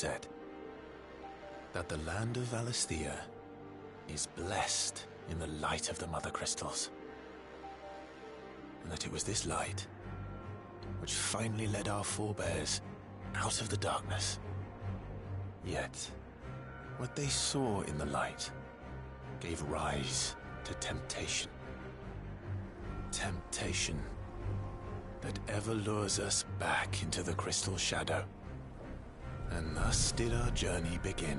said that the land of Valisthea is blessed in the light of the Mother Crystals, and that it was this light which finally led our forebears out of the darkness. Yet, what they saw in the light gave rise to temptation. Temptation that ever lures us back into the crystal shadow. And thus did our journey begin.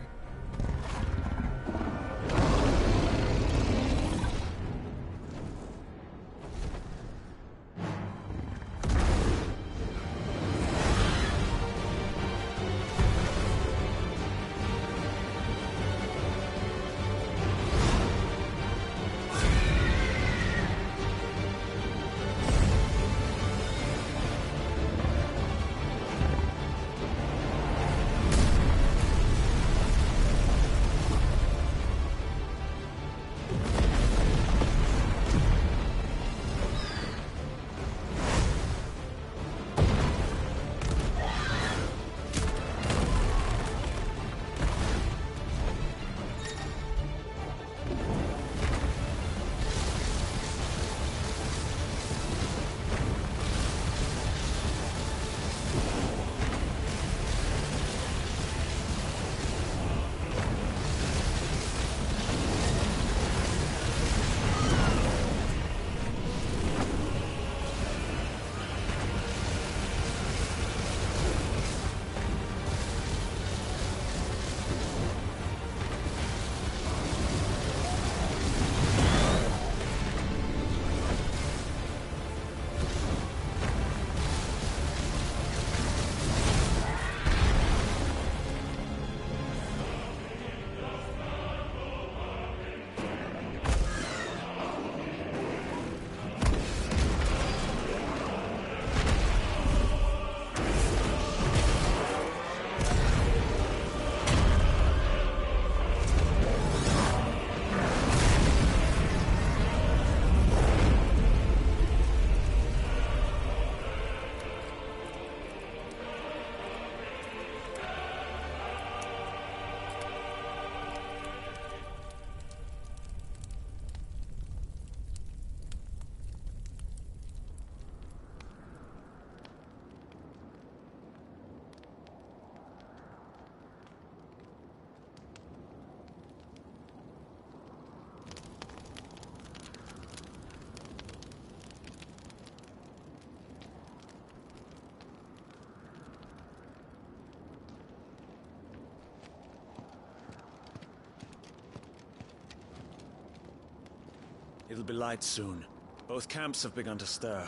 It'll be light soon. Both camps have begun to stir.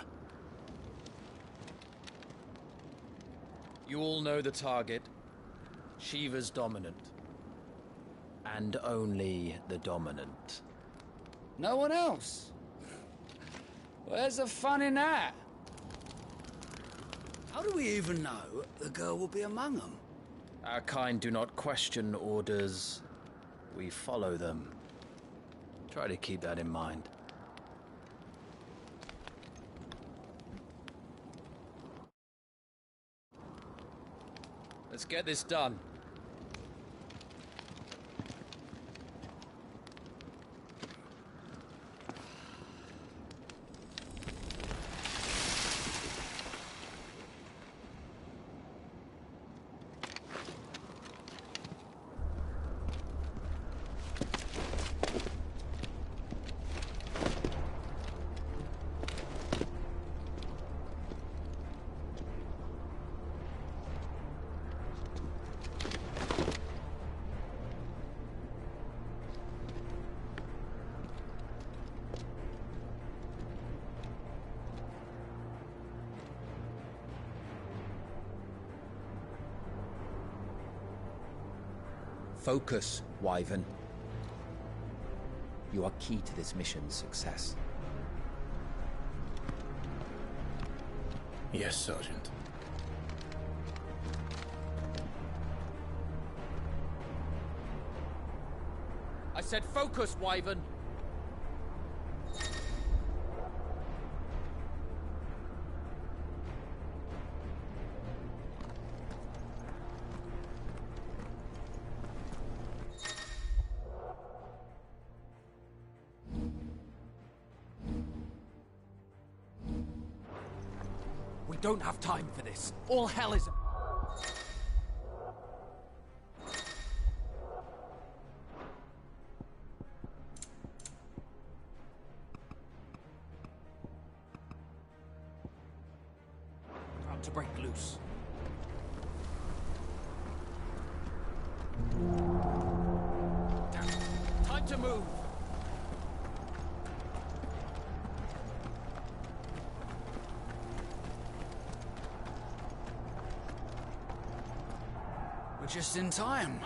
You all know the target. Shiva's dominant. And only the dominant. No one else? Where's the fun in that? How do we even know the girl will be among them? Our kind do not question orders. We follow them. Try to keep that in mind. Let's get this done. Focus, Wyvern. You are key to this mission's success. Yes, Sergeant. I said focus, Wyvern! don't have time for this. All hell is... about to break loose. Damn it. Time to move. We're just in time.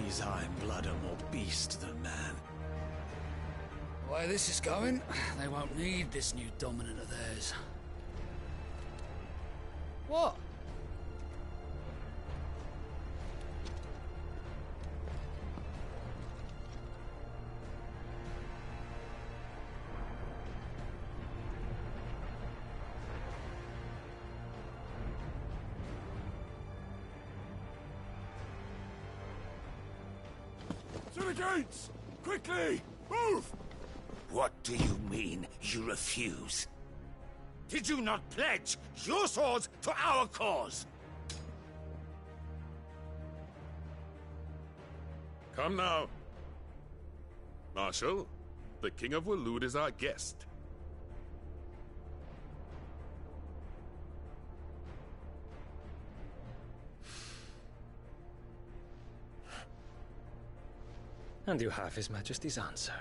These Iron Blood are more beast than man. The way this is going, they won't need this new dominant of theirs. What? To the gates! Quickly! Move! What do you mean, you refuse? Did you not pledge your swords to our cause? Come now. Marshal, the King of Waloed is our guest. And you have His Majesty's answer.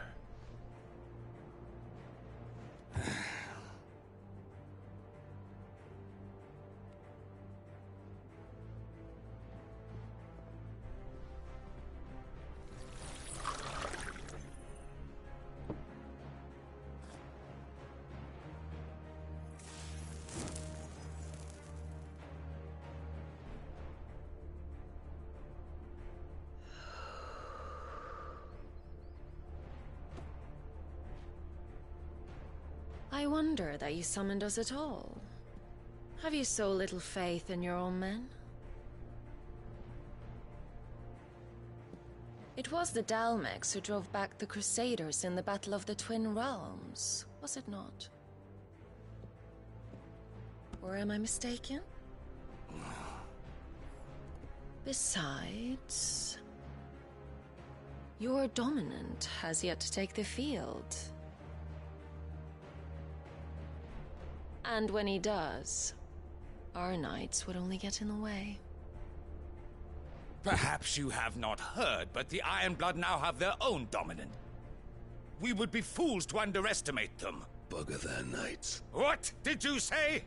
I wonder that you summoned us at all. Have you so little faith in your own men? It was the Dalmex who drove back the Crusaders in the Battle of the Twin Realms, was it not? Or am I mistaken? Besides, your dominant has yet to take the field. And when he does, our knights would only get in the way. Perhaps you have not heard, but the Iron Blood now have their own dominant. We would be fools to underestimate them. Bugger their knights. What did you say?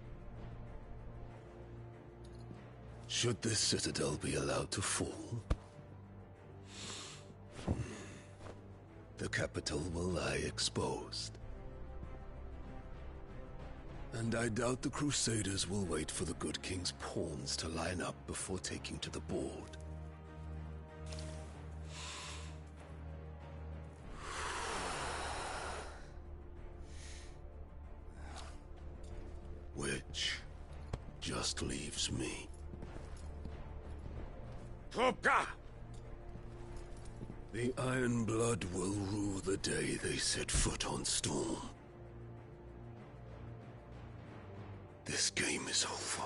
Should this citadel be allowed to fall, the capital will lie exposed. And I doubt the Crusaders will wait for the good king's pawns to line up before taking to the board. Which just leaves me. Trupka! The Iron Blood will rue the day they set foot on Storm. This game is over.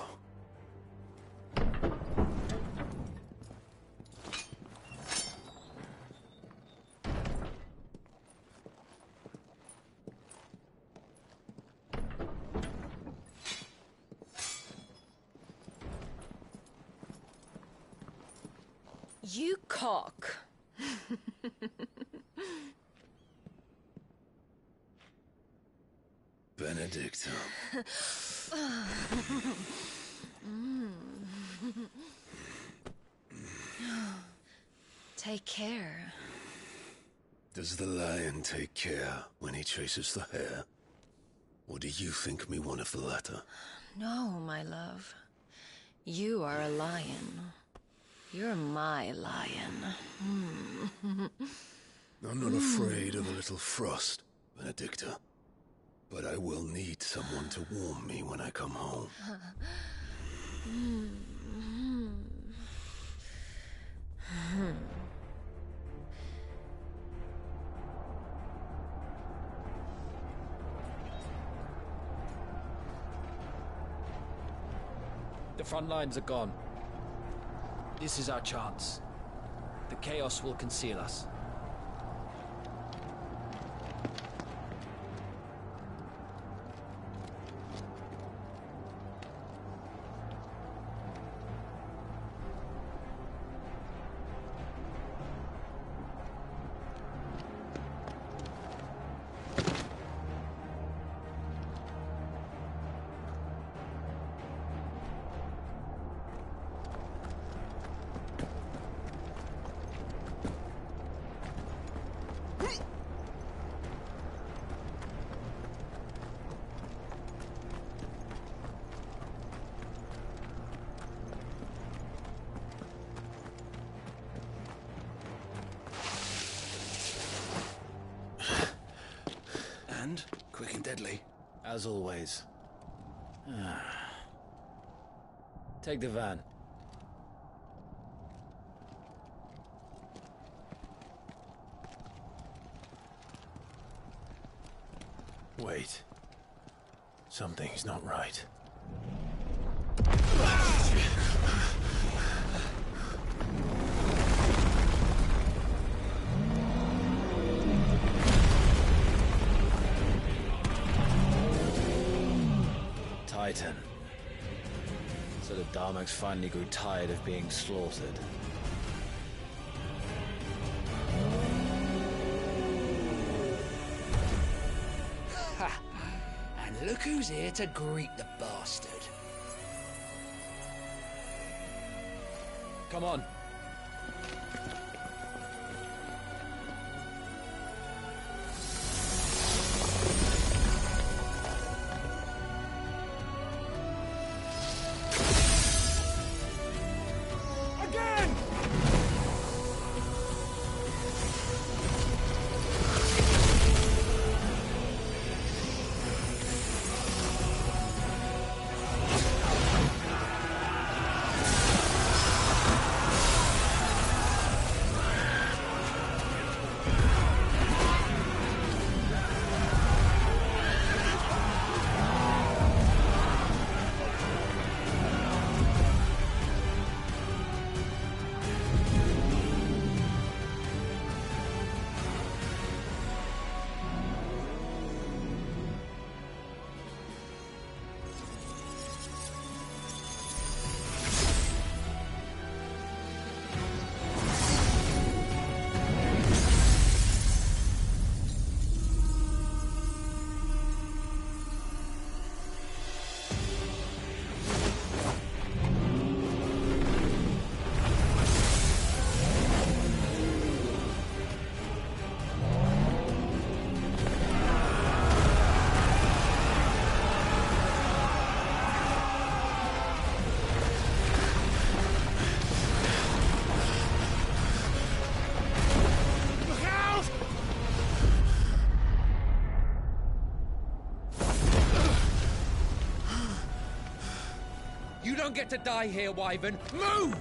You cock. Benedictum. Take care. Does the lion take care when he chases the hare? Or do you think me one of the latter? No, my love. You are a lion. You're my lion. I'm not afraid of a little frost, Benedicta. But I will need someone to warm me when I come home. The front lines are gone. This is our chance. The chaos will conceal us. And quick and deadly. As always. Take the van. Wait. Something's not right. Titan. So the Darmaks finally grew tired of being slaughtered. Ha! And look who's here to greet the bastard. Come on. You don't get to die here, Wyvern. Move!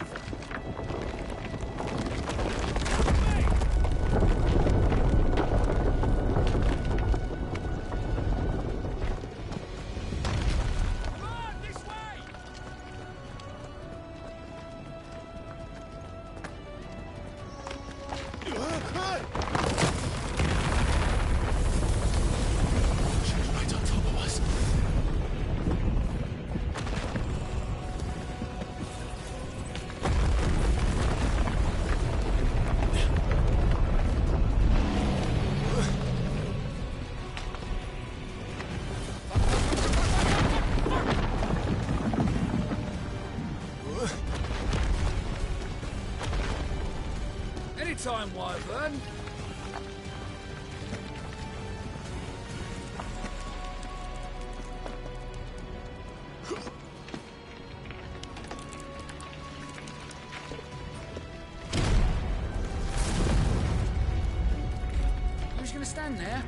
time, Wyvern. Who's gonna stand there?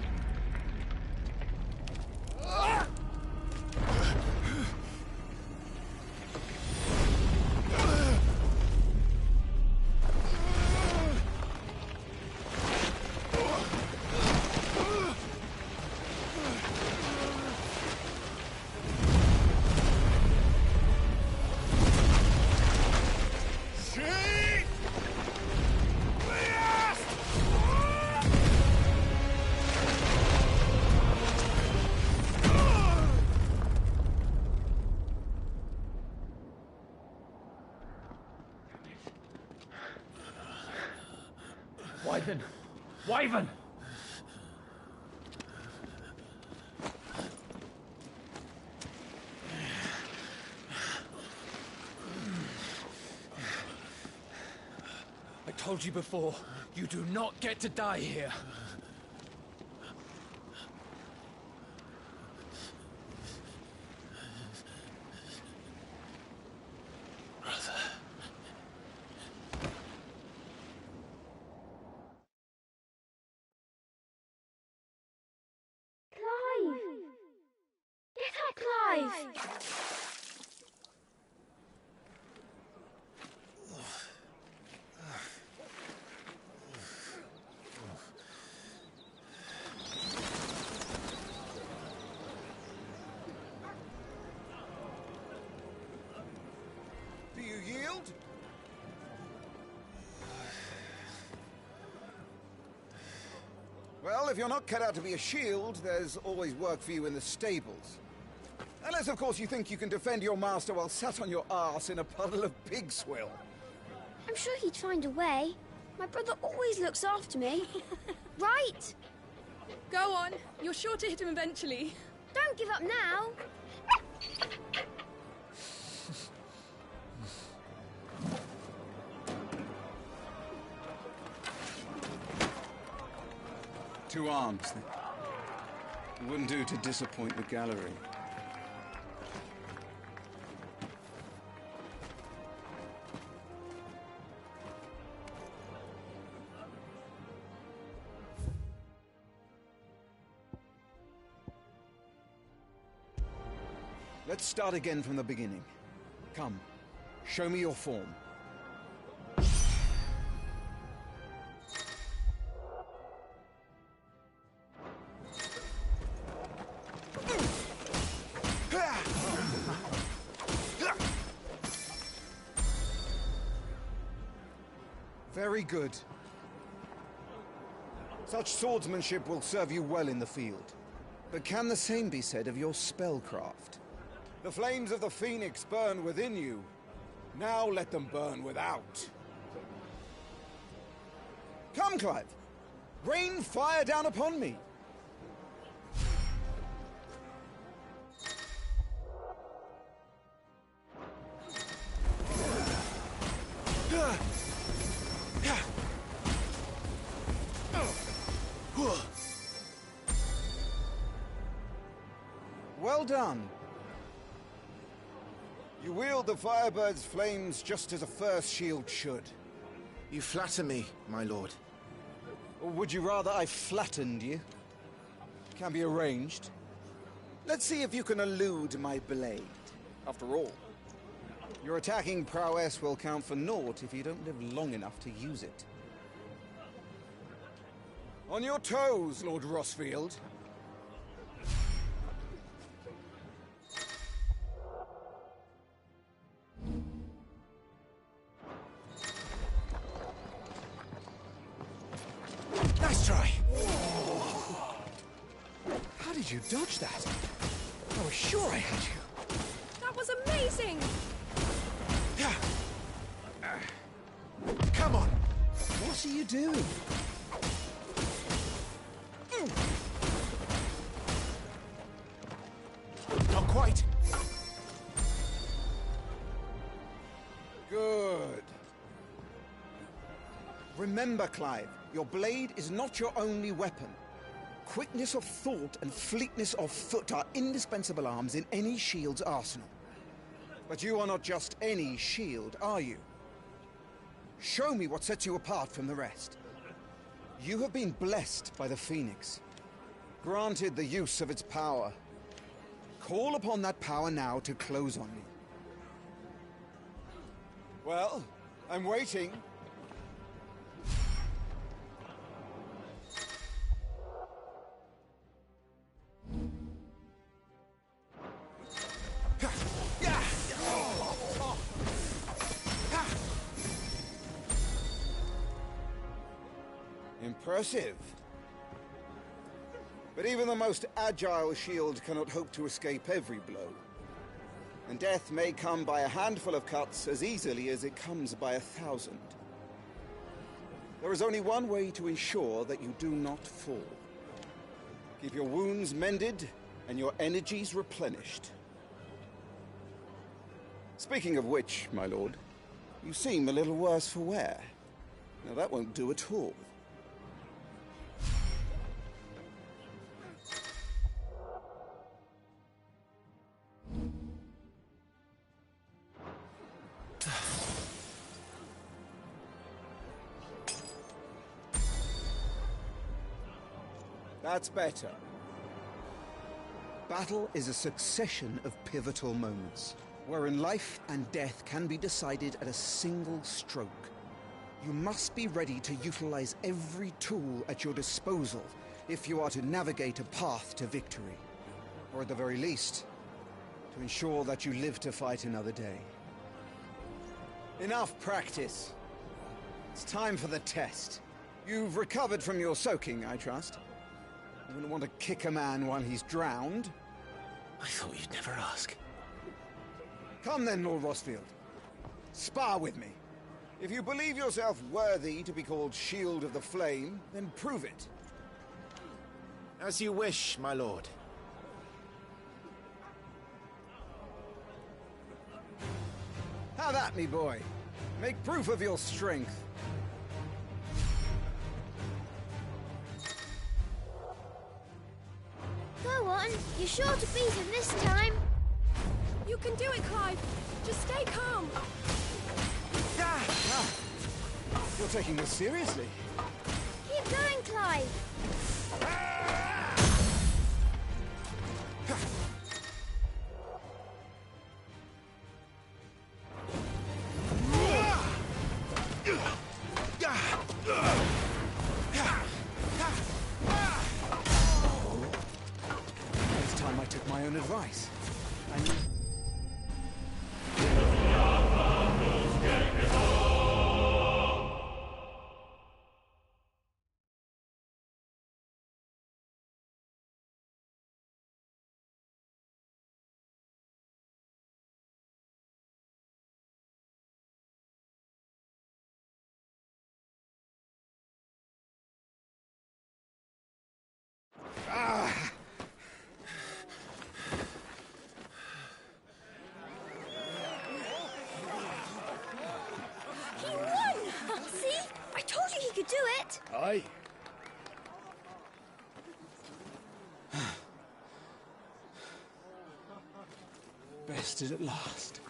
Wyvern! Wyvern! I told you before, you do not get to die here. Do you yield? Well, if you're not cut out to be a shield, there's always work for you in the stables. Unless, of course, you think you can defend your master while sat on your arse in a puddle of pig swill. I'm sure he'd find a way. My brother always looks after me. Right? Go on. You're sure to hit him eventually. Don't give up now. Two arms. It wouldn't do to disappoint the gallery. Let's start again from the beginning. Come, show me your form. Very good. Such swordsmanship will serve you well in the field. But can the same be said of your spellcraft? The flames of the Phoenix burn within you. Now let them burn without. Come, Clive. Rain fire down upon me. Well done. You wield the Firebird's flames just as a first shield should. You flatter me, my lord. Or would you rather I flattened you? Can be arranged. Let's see if you can elude my blade. After all, your attacking prowess will count for naught if you don't live long enough to use it. On your toes, Lord Rossfield. Nice try. How did you dodge that? I was sure I had you. That was amazing! Come on. What are you doing? Not quite. Good. Remember, Clive, your blade is not your only weapon. Quickness of thought and fleetness of foot are indispensable arms in any shield's arsenal. But you are not just any shield, are you? Show me what sets you apart from the rest. You have been blessed by the Phoenix, granted the use of its power. Call upon that power now to close on me. Well, I'm waiting. Impressive. But even the most agile shield cannot hope to escape every blow. And death may come by a handful of cuts as easily as it comes by 1,000. There is only one way to ensure that you do not fall. Keep your wounds mended and your energies replenished. Speaking of which, my lord, you seem a little worse for wear. Now that won't do at all. That's better. Battle is a succession of pivotal moments, wherein life and death can be decided at a single stroke. You must be ready to utilize every tool at your disposal if you are to navigate a path to victory. Or at the very least, to ensure that you live to fight another day. Enough practice. It's time for the test. You've recovered from your soaking, I trust. You wouldn't want to kick a man while he's drowned. I thought you'd never ask. Come then, Lord Rosfield. Spar with me. If you believe yourself worthy to be called Shield of the Flame, then prove it. As you wish, my lord. Have at me, boy. Make proof of your strength. Go on, you're sure to beat him this time. You can do it, Clive. Just stay calm. You're taking this seriously. Keep going, Clive. This time I took my own advice. He won! See? I told you he could do it! Aye. Bested at last.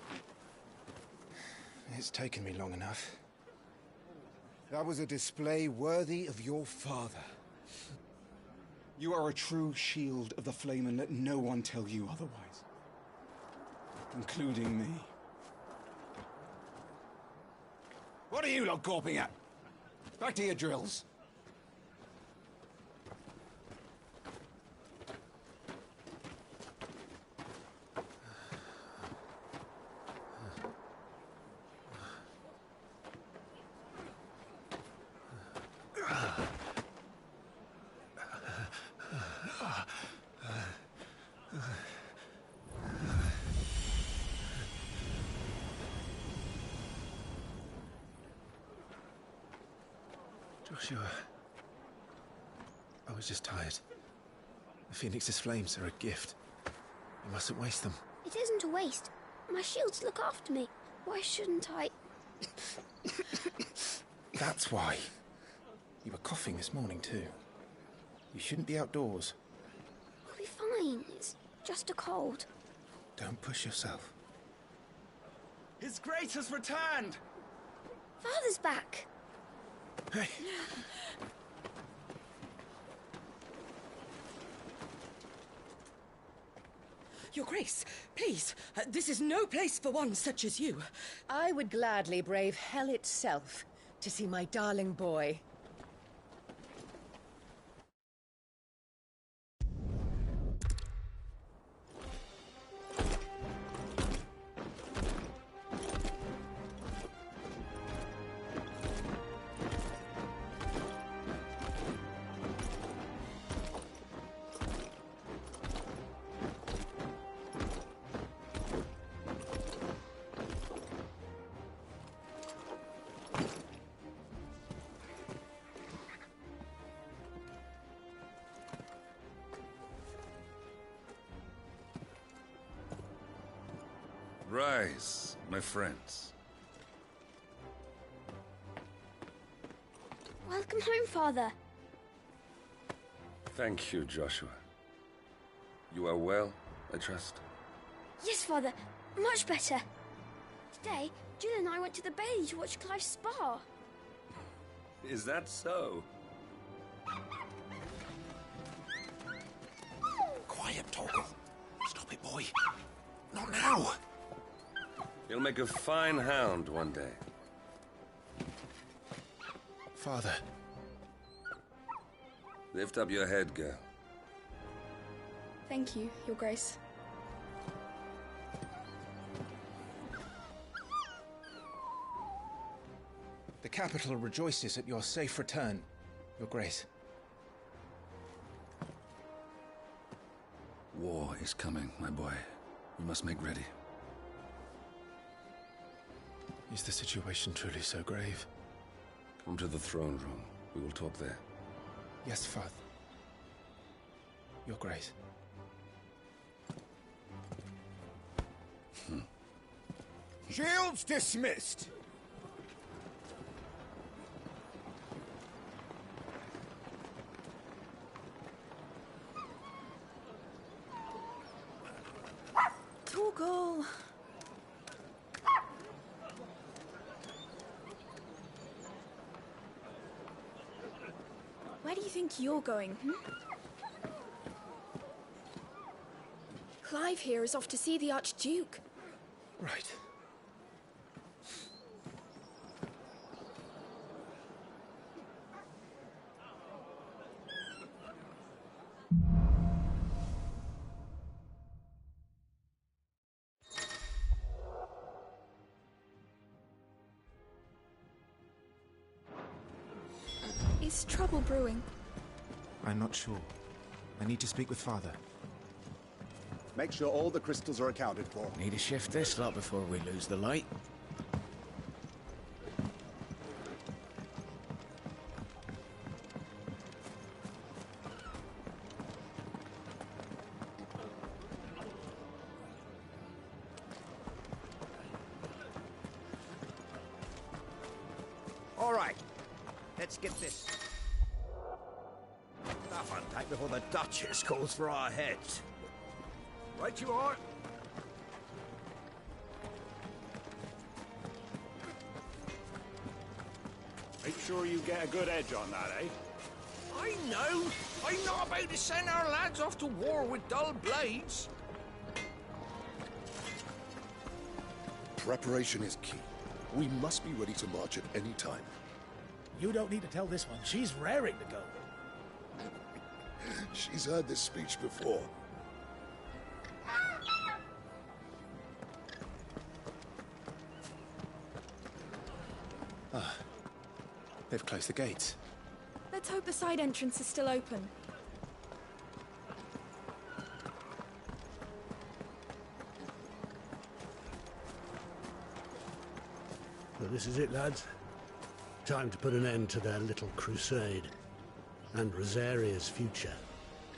It's taken me long enough. That was a display worthy of your father. You are a true Shield of the Flame, and let no one tell you otherwise. Including me. What are you lot gawping at? Back to your drills. Joshua, I was just tired. The Phoenix's flames are a gift. You mustn't waste them. It isn't a waste. My shields look after me. Why shouldn't I? That's why. You were coughing this morning, too. You shouldn't be outdoors. I'll be fine. It's just a cold. Don't push yourself. His Grace has returned! Father's back. Hey! Your Grace, please, this is no place for one such as you. I would gladly brave hell itself to see my darling boy. Rise, my friends. Welcome home, Father. Thank you, Joshua. You are well, I trust? Yes, Father. Much better. Today, Jill and I went to the Bailey to watch Clive's spa. Is that so? Quiet, Torgal. Stop it, boy. Not now. You'll make a fine hound one day. Father. Lift up your head, girl. Thank you, Your Grace. The capital rejoices at your safe return, Your Grace. War is coming, my boy. We must make ready. Is the situation truly so grave? Come to the throne room. We will talk there. Yes, Father. Your Grace. Shields dismissed! Torgal. Where do you think you're going, Clive here is off to see the Archduke. Right. Is trouble brewing? I'm not sure. I need to speak with Father. Make sure all the crystals are accounted for. Need to shift this lot before we lose the light. All right, let's get this stuff unpacked before the Duchess calls for our heads. Right you are. Make sure you get a good edge on that, eh? I know. I'm not about to send our lads off to war with dull blades. Preparation is key. We must be ready to march at any time. You don't need to tell this one. She's raring to go. She's heard this speech before. Ah. They've closed the gates. Let's hope the side entrance is still open. So this is it, lads. Time to put an end to their little crusade. And Rosaria's future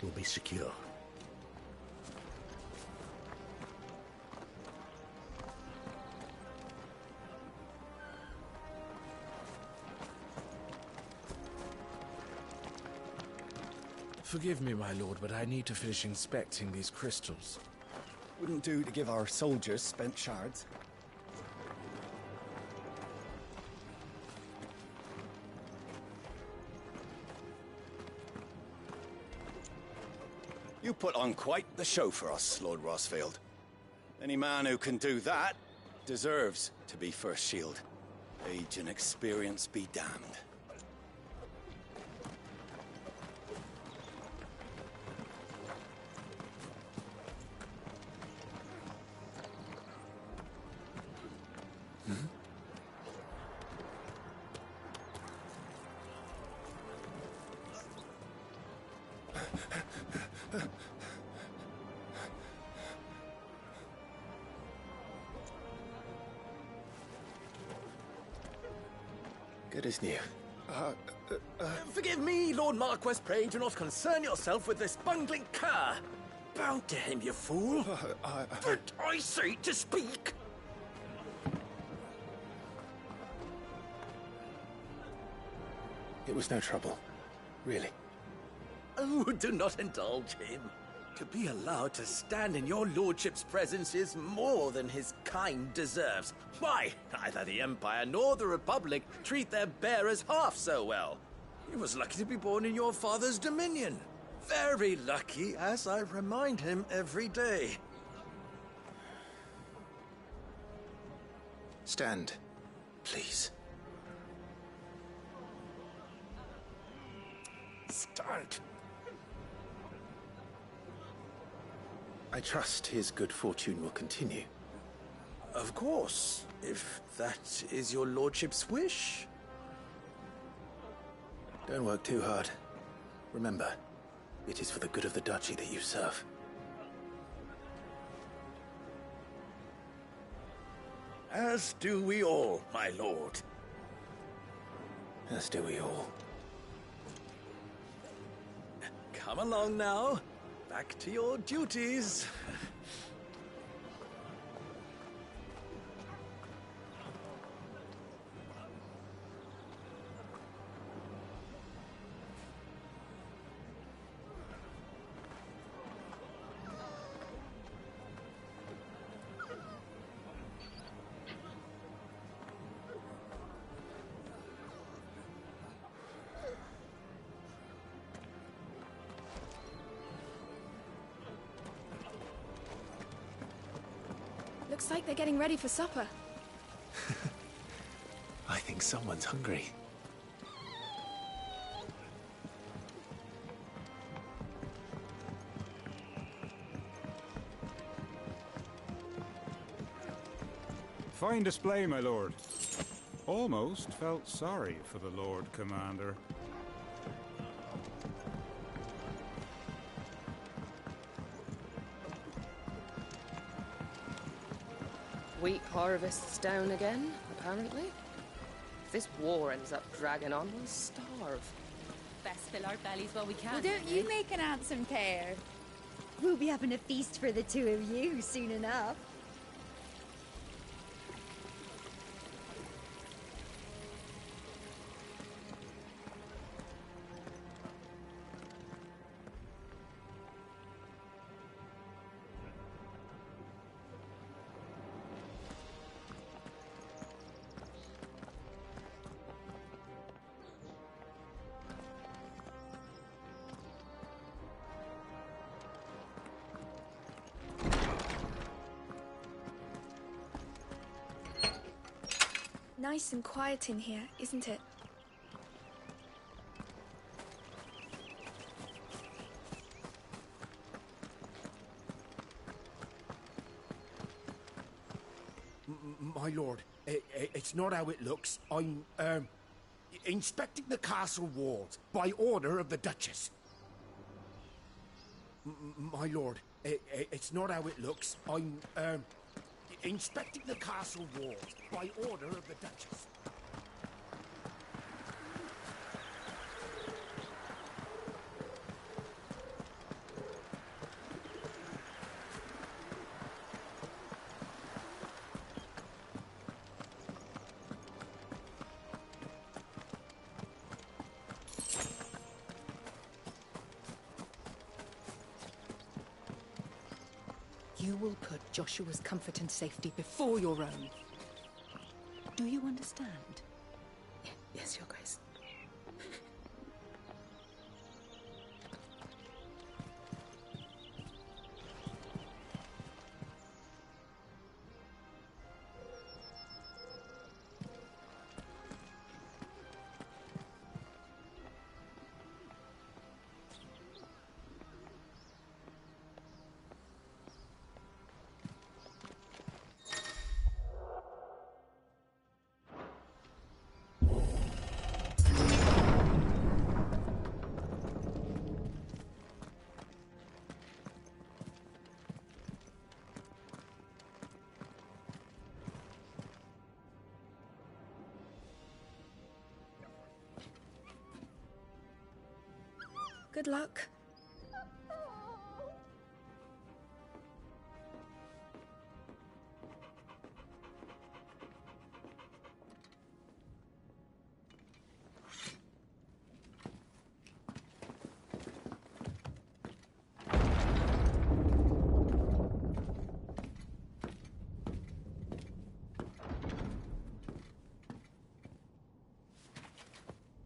will be secure. Forgive me, my lord, but I need to finish inspecting these crystals. Wouldn't do to give our soldiers spent shards. You put on quite the show for us, Lord Rossfield. Any man who can do that deserves to be First Shield. Age and experience be damned. Good as new. Forgive me, Lord Marquess, pray do not concern yourself with this bungling cur. Bow to him, you fool. Did I say to speak? It was no trouble. Really. Oh, do not indulge him. To be allowed to stand in your lordship's presence is more than his kind deserves. Why, neither the Empire nor the Republic treat their bearers half so well. He was lucky to be born in your father's dominion. Very lucky, as I remind him every day. Stand, please. Stand. I trust his good fortune will continue. Of course, if that is your lordship's wish. Don't work too hard. Remember, it is for the good of the duchy that you serve. As do we all, my lord. As do we all. Come along now. Back to your duties. Looks like they're getting ready for supper. I think someone's hungry. Fine display, my lord. Almost felt sorry for the Lord Commander. Wheat harvest's down again, apparently. If this war ends up dragging on, we'll starve. Best fill our bellies while we can. Well, don't you make an handsome pair? We'll be having a feast for the two of you soon enough. Nice and quiet in here, isn't it? My lord, it's not how it looks. I'm, inspecting the castle walls by order of the Duchess. My lord, it's not how it looks. I'm, inspecting the castle walls by order of the Duchess. You will put Joshua's comfort and safety before your own. Do you understand? Yes, Your Grace. Good luck.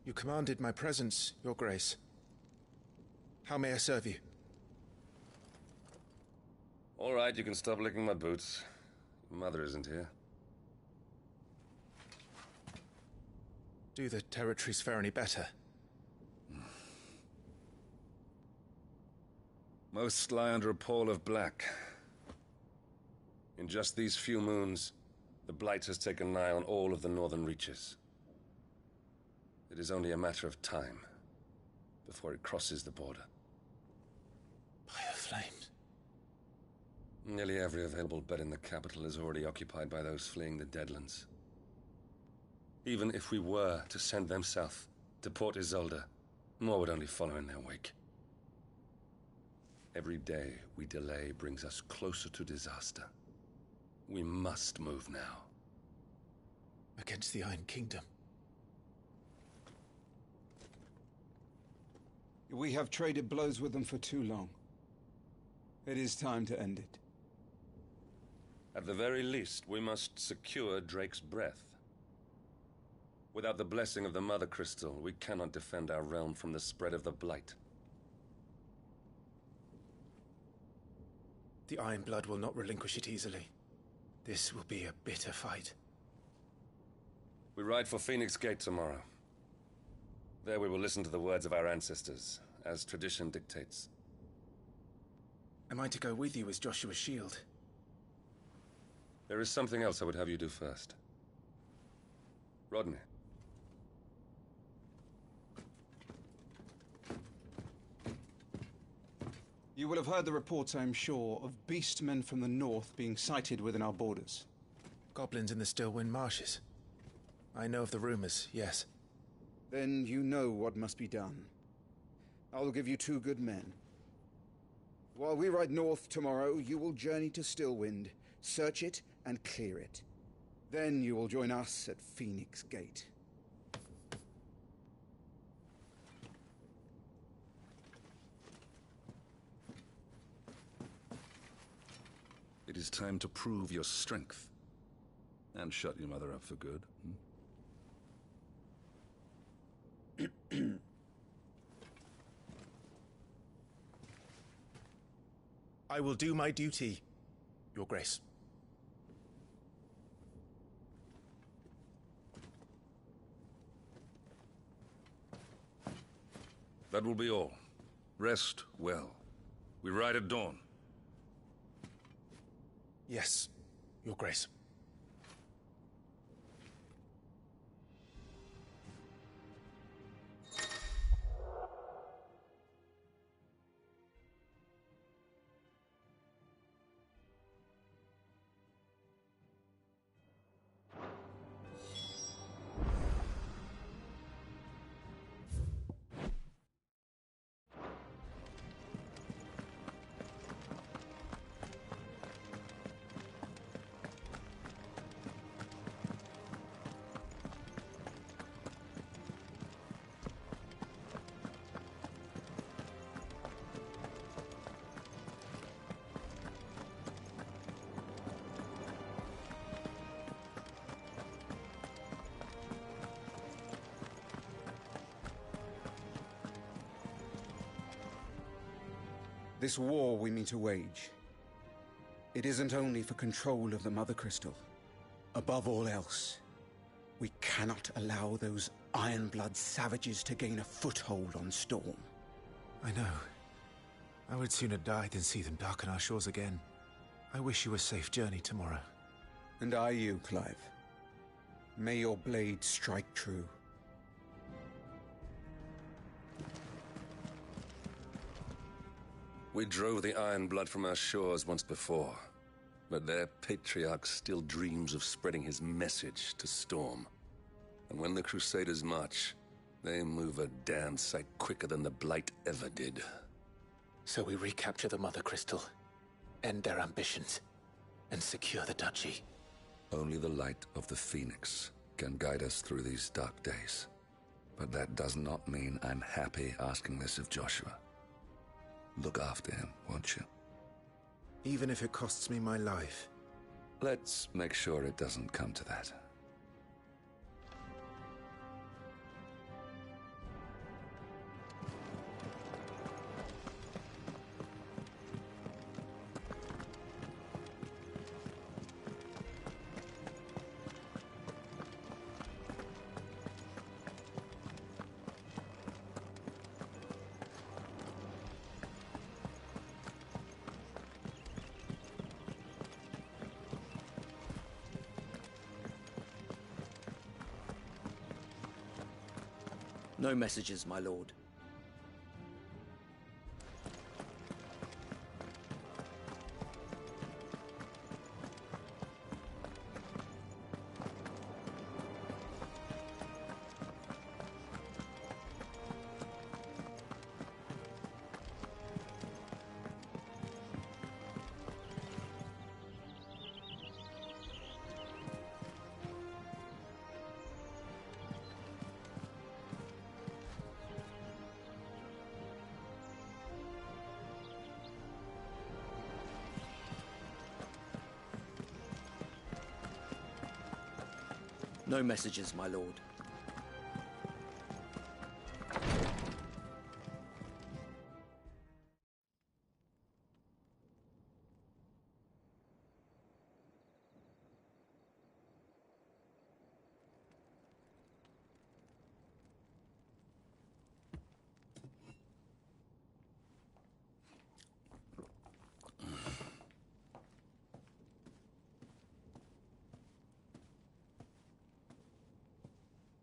You commanded my presence, Your Grace. How may I serve you? All right, you can stop licking my boots. Your mother isn't here. Do the territories fare any better? Most lie under a pall of black. In just these few moons, the Blight has taken nigh on all of the northern reaches. It is only a matter of time before it crosses the border. By the flames. Nearly every available bed in the capital is already occupied by those fleeing the Deadlands. Even if we were to send them south, to Port Isolde, more would only follow in their wake. Every day we delay brings us closer to disaster. We must move now. Against the Iron Kingdom. We have traded blows with them for too long. It is time to end it. At the very least, we must secure Drake's breath. Without the blessing of the Mother Crystal, we cannot defend our realm from the spread of the Blight. The Iron Blood will not relinquish it easily. This will be a bitter fight. We ride for Phoenix Gate tomorrow. There we will listen to the words of our ancestors, as tradition dictates. Am I to go with you as Joshua's shield? There is something else I would have you do first. Rodney. You will have heard the reports, I am sure, of beastmen from the north being sighted within our borders. Goblins in the Stillwind Marshes. I know of the rumors, yes. Then you know what must be done. I will give you 2 good men. While we ride north tomorrow, you will journey to Stillwind, search it, and clear it. Then you will join us at Phoenix Gate. It is time to prove your strength. And shut your mother up for good. I will do my duty, Your Grace. That will be all. Rest well. We ride at dawn. Yes, Your Grace. This war we mean to wage, it isn't only for control of the Mother Crystal. Above all else, we cannot allow those Ironblood savages to gain a foothold on Storm. I know. I would sooner die than see them darken our shores again. I wish you a safe journey tomorrow. And I you, Clive. May your blade strike true. We drove the Ironblood from our shores once before, but their patriarch still dreams of spreading his message to Storm. And when the Crusaders march, they move a damn sight quicker than the Blight ever did. So we recapture the Mother Crystal, end their ambitions, and secure the duchy. Only the light of the Phoenix can guide us through these dark days. But that does not mean I'm happy asking this of Joshua. Look after him, won't you? Even if it costs me my life. Let's make sure it doesn't come to that. No messages, my lord. No messages, my lord.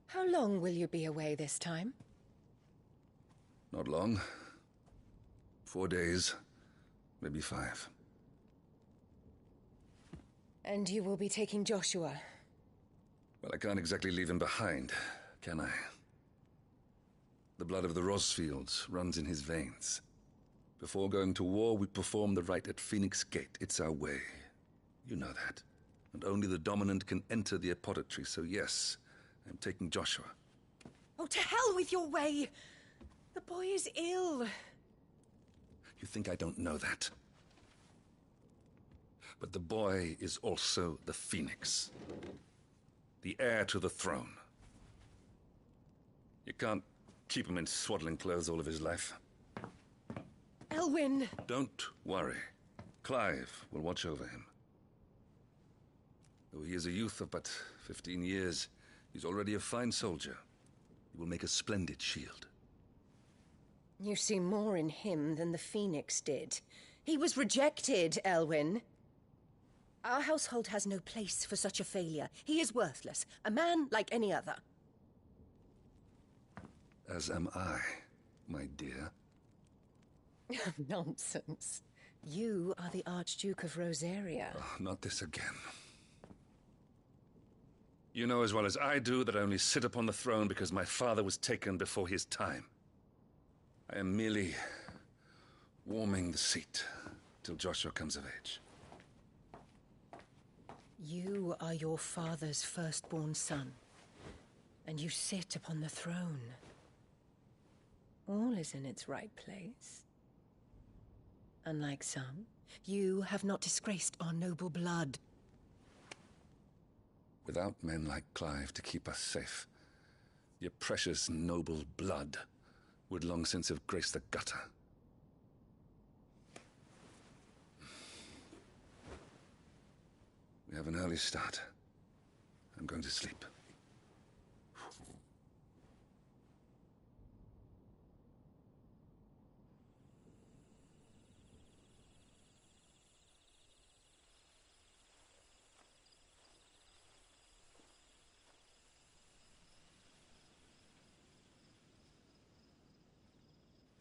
How long will you be away this time? Not long. 4 days, maybe 5. And you will be taking Joshua? Well, I can't exactly leave him behind, can I? The blood of the Rosfields runs in his veins. Before going to war, we perform the rite at Phoenix Gate. It's our way. You know that. And only the dominant can enter the apothecary, so yes, I'm taking Joshua. Oh, to hell with your way! The boy is ill. You think I don't know that? But the boy is also the Phoenix. The heir to the throne. You can't keep him in swaddling clothes all of his life. Elwyn! Don't worry. Clive will watch over him. Though he is a youth of but 15 years, he's already a fine soldier. He will make a splendid shield. You see more in him than the Phoenix did. He was rejected, Elwyn. Our household has no place for such a failure. He is worthless, a man like any other. As am I, my dear. Nonsense. You are the Archduke of Rosaria. Oh, not this again. You know as well as I do that I only sit upon the throne because my father was taken before his time. I am merely warming the seat till Joshua comes of age. You are your father's firstborn son, and you sit upon the throne. All is in its right place. Unlike some, you have not disgraced our noble blood. Without men like Clive to keep us safe, your precious noble blood would long since have graced the gutter. We have an early start. I'm going to sleep.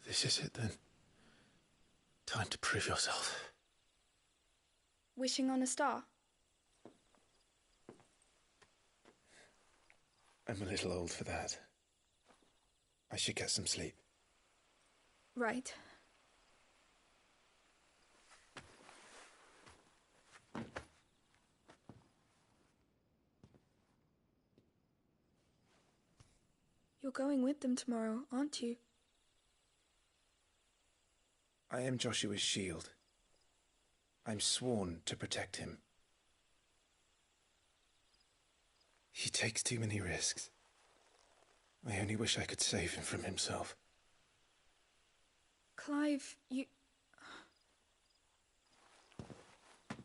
This is it then. Time to prove yourself. Wishing on a star? I'm a little old for that. I should get some sleep. Right. You're going with them tomorrow, aren't you? I am Joshua's shield. I'm sworn to protect him. He takes too many risks. I only wish I could save him from himself. Clive, you...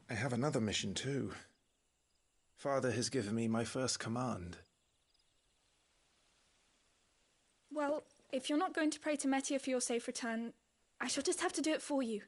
I have another mission too. Father has given me my first command. Well, if you're not going to pray to Metia for your safe return, I shall just have to do it for you.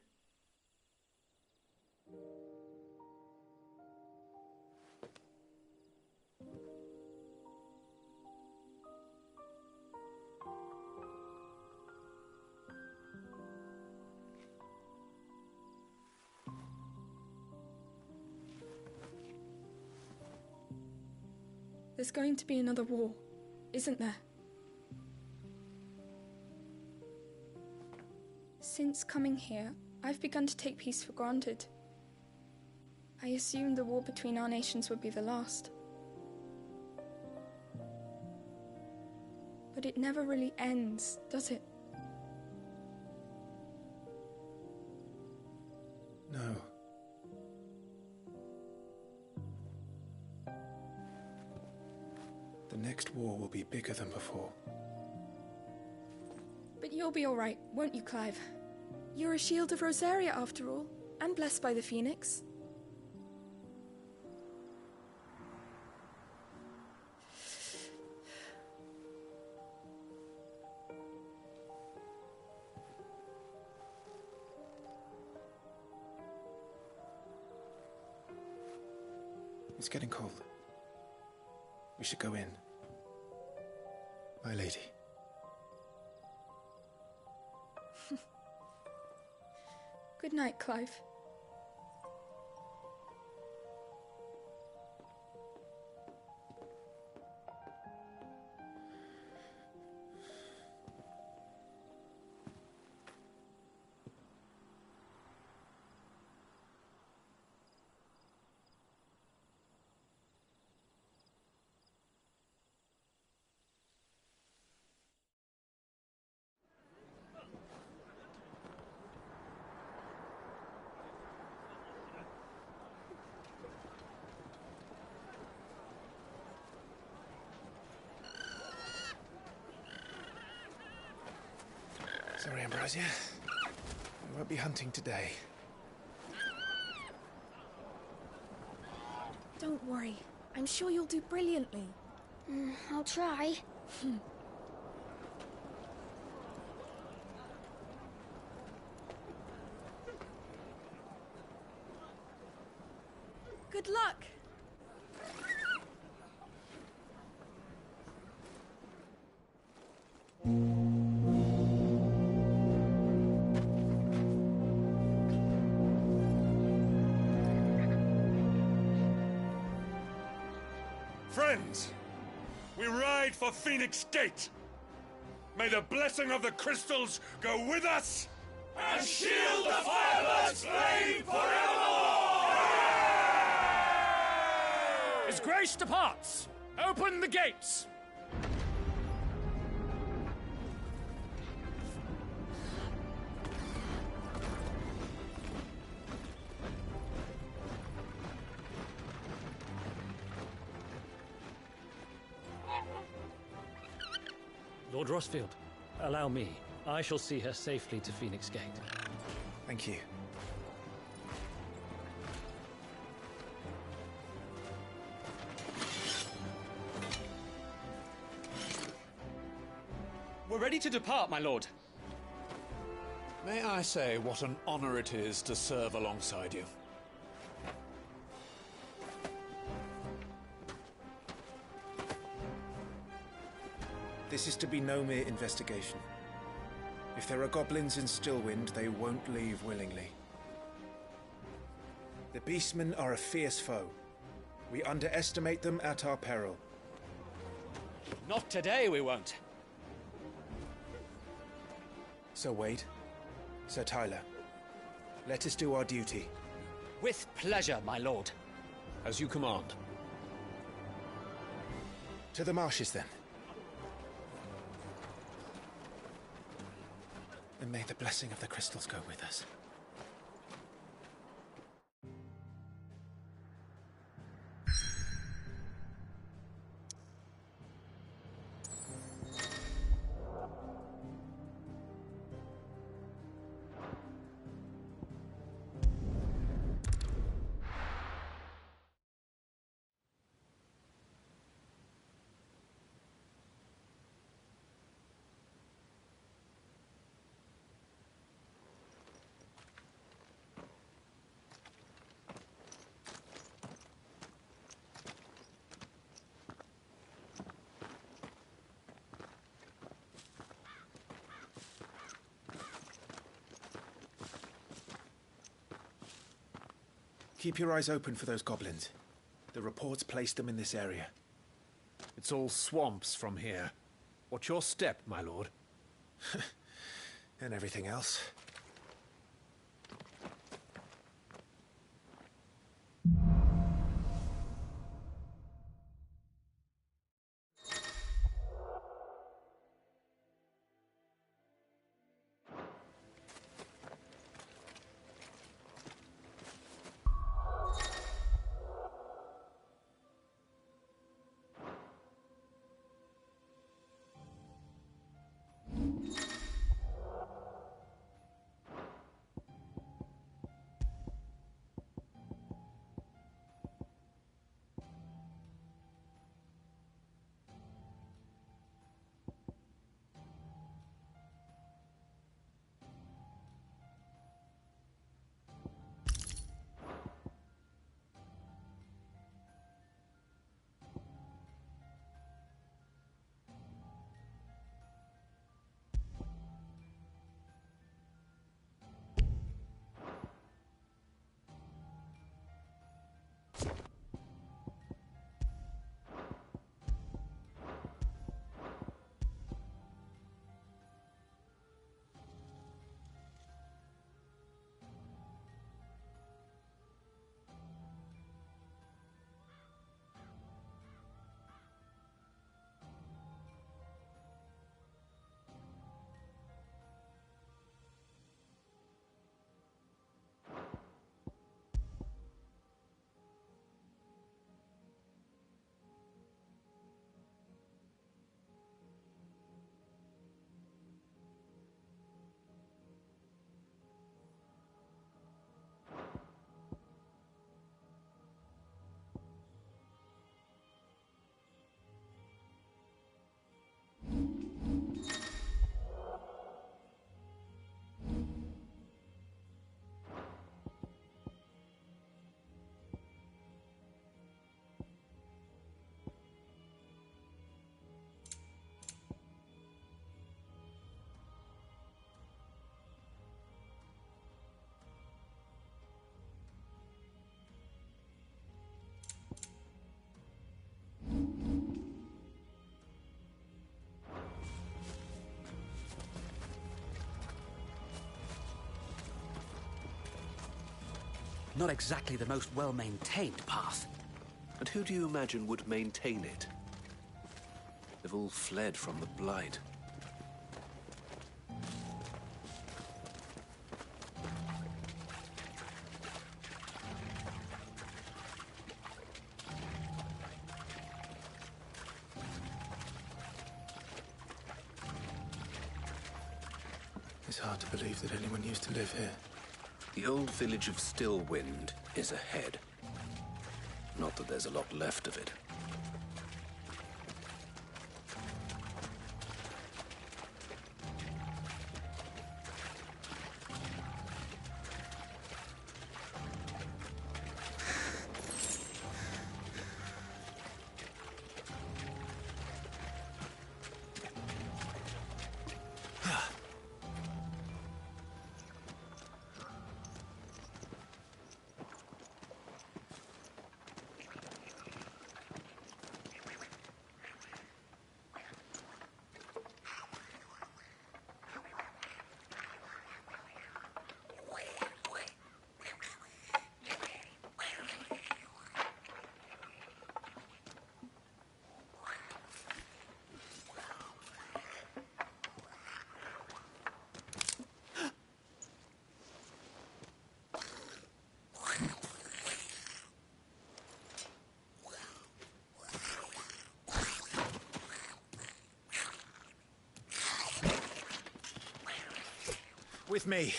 There's going to be another war, isn't there? Since coming here, I've begun to take peace for granted. I assumed the war between our nations would be the last. But it never really ends, does it? No. The next war will be bigger than before. But you'll be all right, won't you, Clive? You're a shield of Rosaria, after all, and blessed by the Phoenix. It's getting cold. We should go in. My lady. Good night, Clive. Sorry, Ambrosia. We won't be hunting today. Don't worry. I'm sure you'll do brilliantly. I'll try. Good luck! Friends, we ride for Phoenix Gate. May the blessing of the crystals go with us and shield the Firebird's flame forevermore! His Grace departs! Open the gates! Lord Rossfield, allow me. I shall see her safely to Phoenix Gate. Thank you. ready to depart, my lord. May I say what an honor it is to serve alongside you? This is to be no mere investigation. If there are goblins in Stillwind, they won't leave willingly. The Beastmen are a fierce foe. We underestimate them at our peril. Not today, we won't. Sir Wade, Sir Tyler, let us do our duty. With pleasure, my lord. As you command. To the marshes, then. And may the blessing of the crystals go with us. Keep your eyes open for those goblins. The reports placed them in this area. It's all swamps from here. What's your step, my lord? And everything else. Not exactly the most well-maintained path. And who do you imagine would maintain it? They've all fled from the Blight. It's hard to believe that anyone used to live here. The old village of Stillwind is ahead. Not that there's a lot left of it. With me.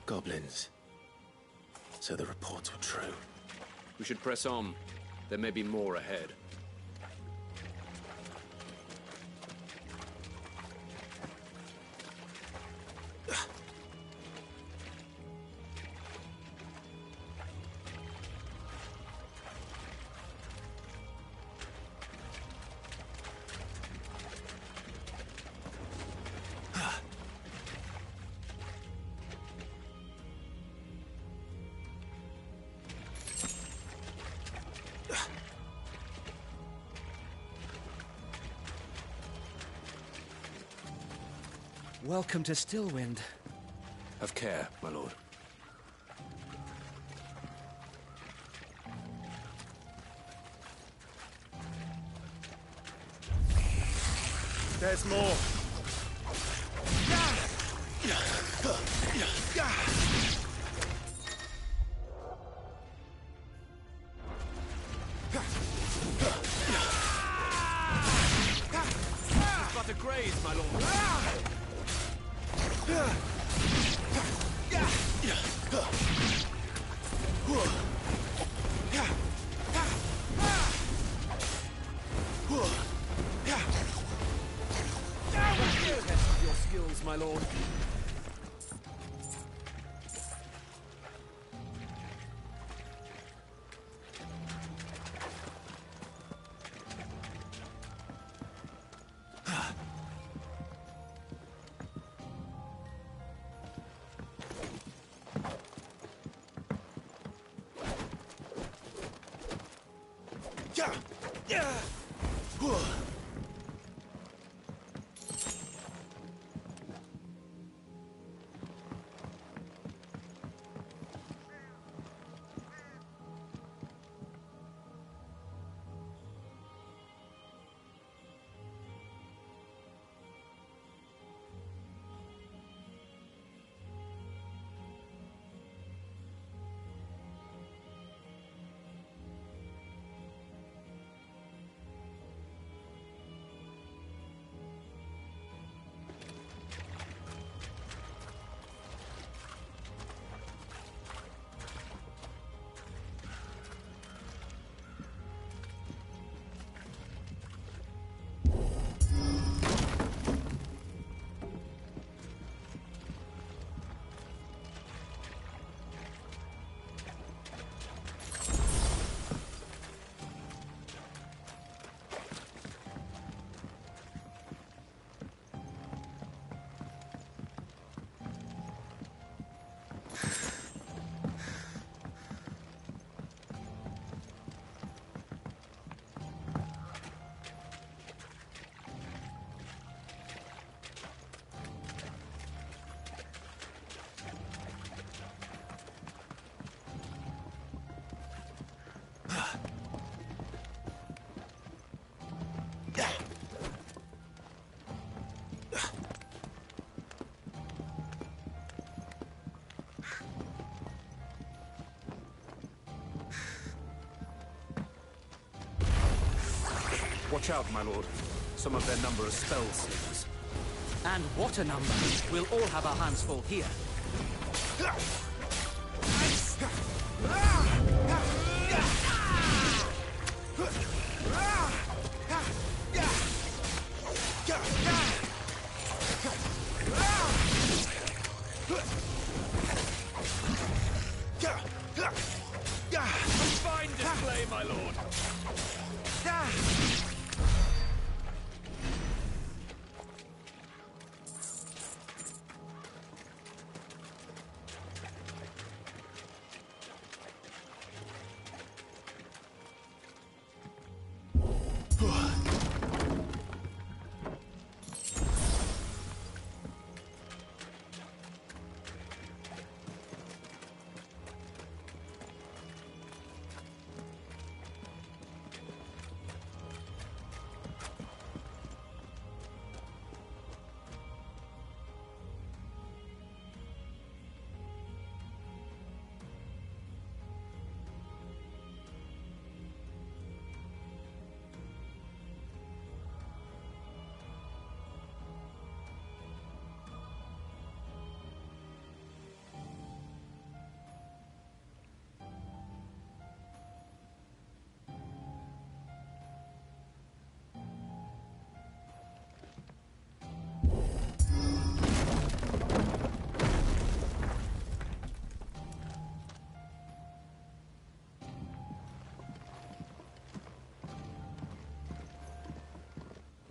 Goblins. So the reports were true. We should press on. There may be more ahead. Welcome to Stillwind. Have care, my lord. There's more. But a graze, my lord. Test your skills, my lord. Watch out, my lord. Some of their number are spell slingers. And what a number! We'll all have our hands full here. Fine display, my lord.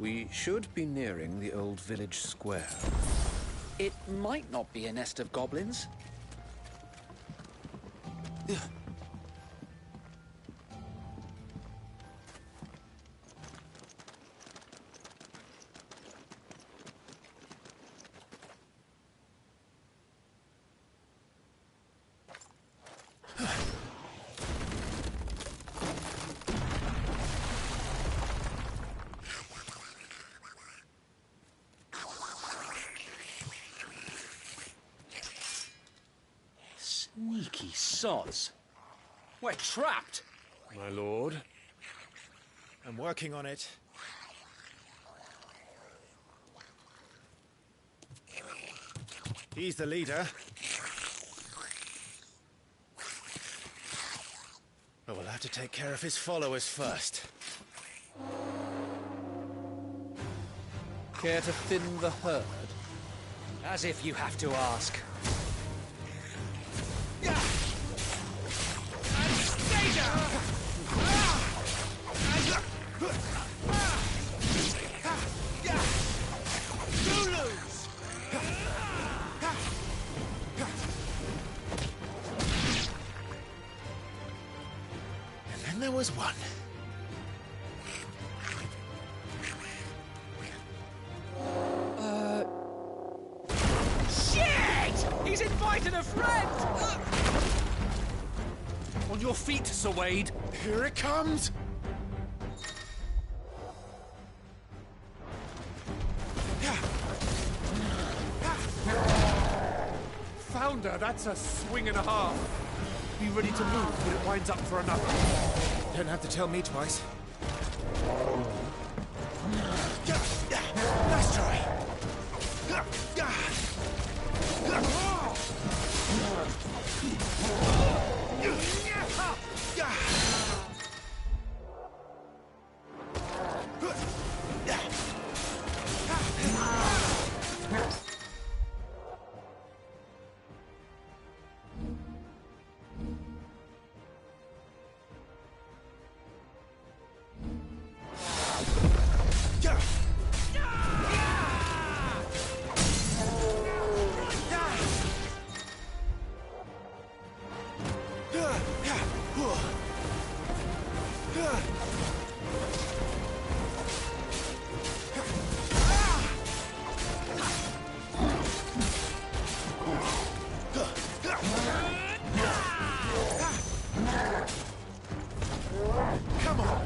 We should be nearing the old village square. It might not be a nest of goblins. Sneaky sods. We're trapped. My lord. I'm working on it. He's the leader. But we'll have to take care of his followers first. Care to thin the herd? As if you have to ask. And then there was one. Shit! He's invited a friend! On your feet, Sir Wade. Here it comes! Founder, that's a swing and a half. Be ready to move when it winds up for another. Don't have to tell me twice. Nice try. Come on!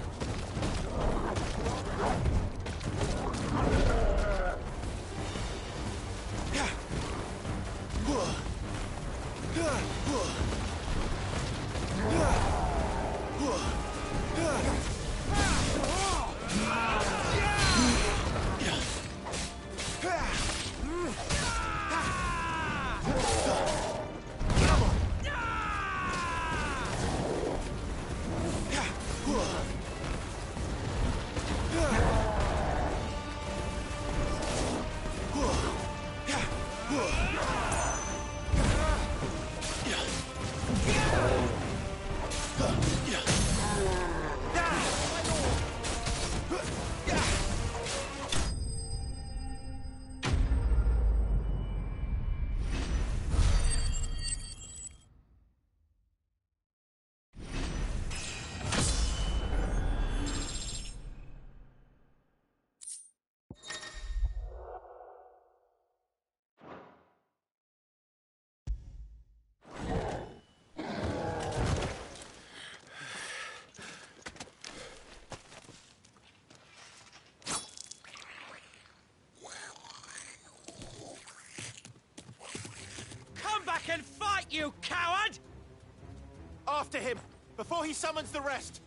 And fight, you coward! After him, before he summons the rest!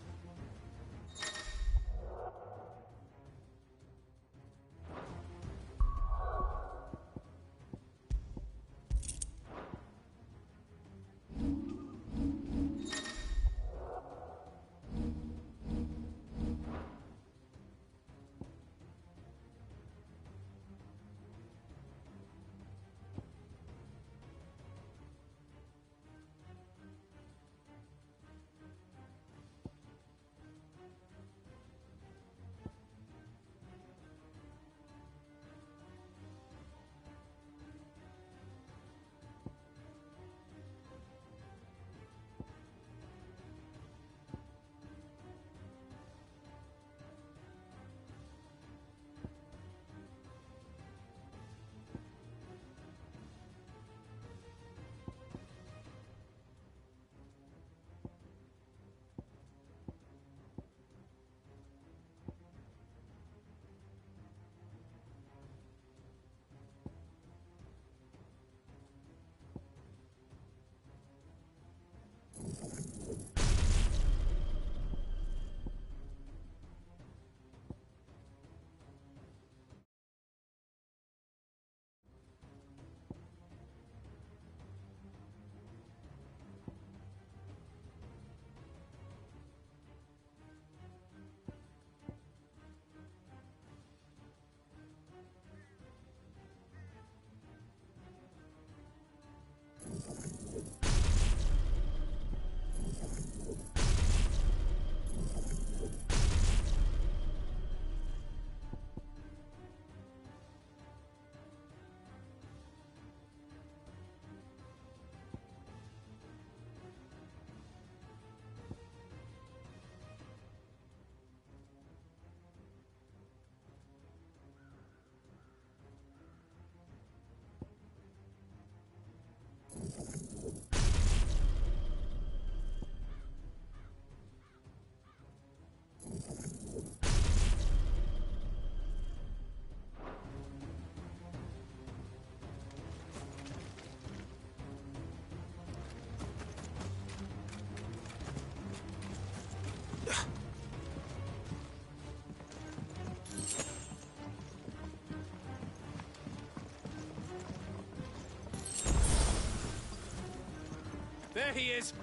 There he is!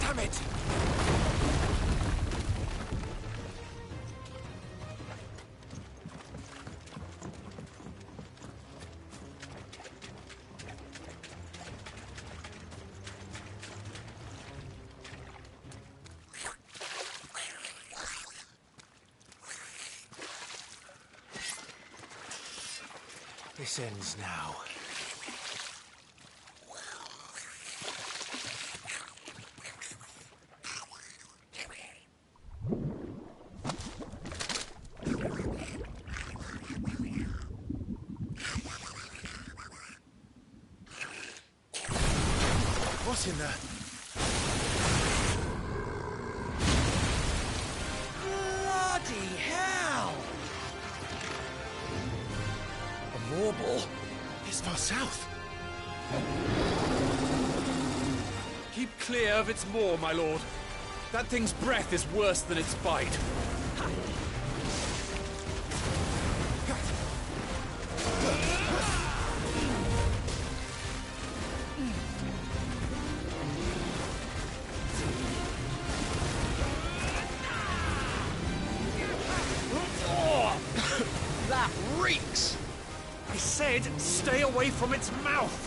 Damn it! This ends now. What's in there? Bloody hell! A warble? It's far south. Keep clear of its maw, my lord. That thing's breath is worse than its bite. That reeks! I said, stay away from its mouth!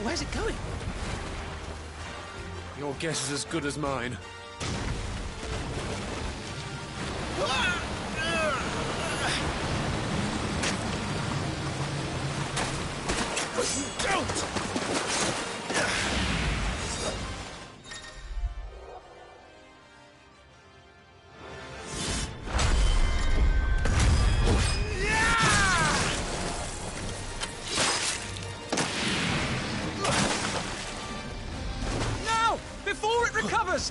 Where's it going? Your guess is as good as mine. Don't! Now! Before it recovers!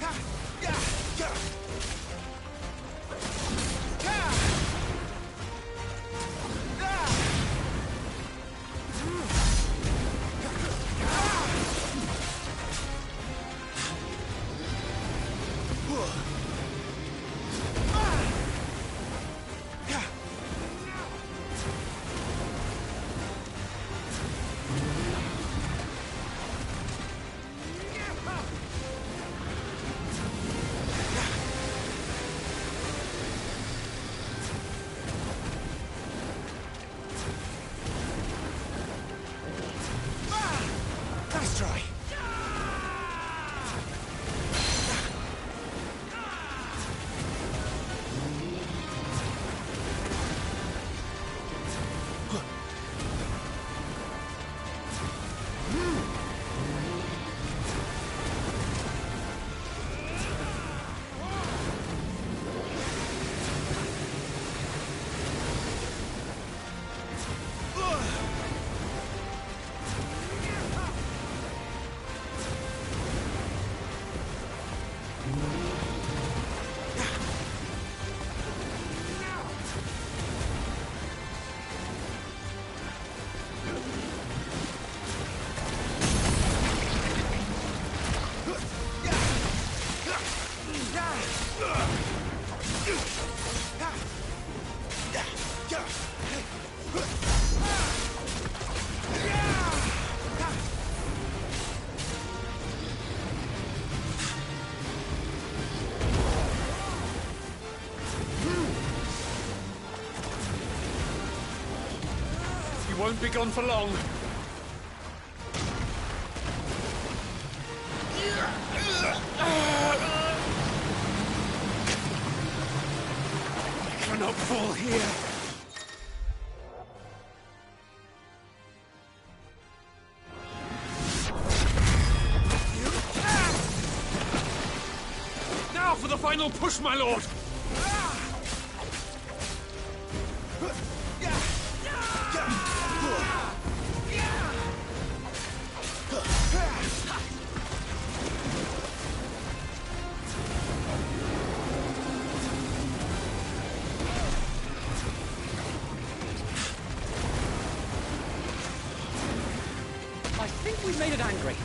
We won't be gone for long. I cannot fall here. Now for the final push, my lord! I think we made it angry.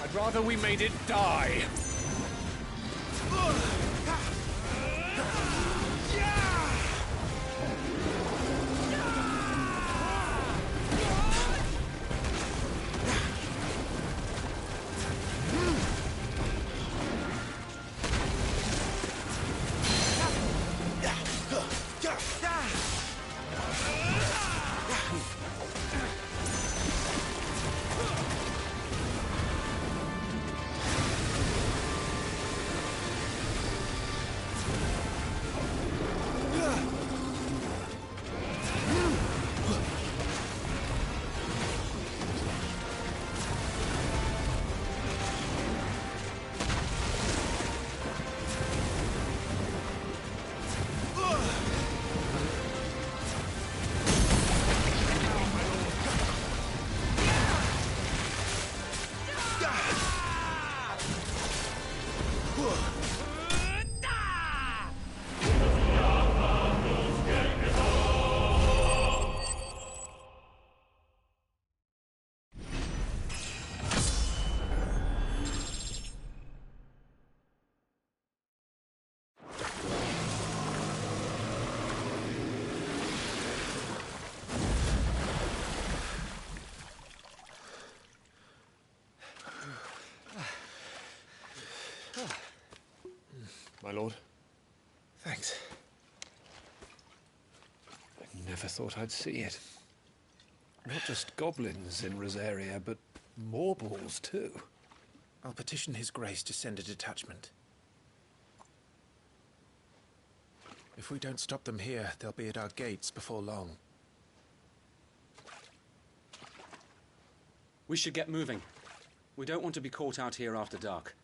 I'd rather we made it die. My lord. Thanks. I never thought I'd see it. Not just goblins in Rosaria, but morbles too. I'll petition His Grace to send a detachment. If we don't stop them here, they'll be at our gates before long. We should get moving. We don't want to be caught out here after dark.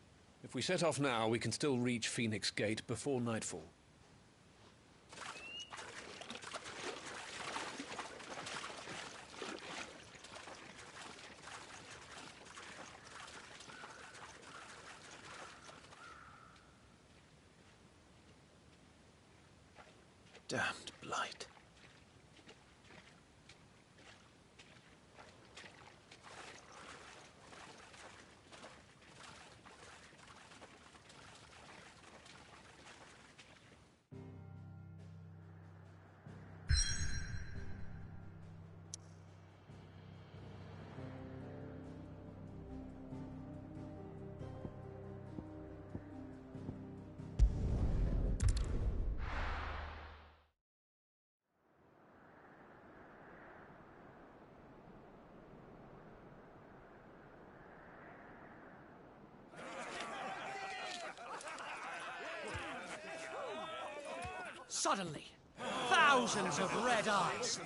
If we set off now, we can still reach Phoenix Gate before nightfall. Damned blight. Suddenly, thousands of red eyes.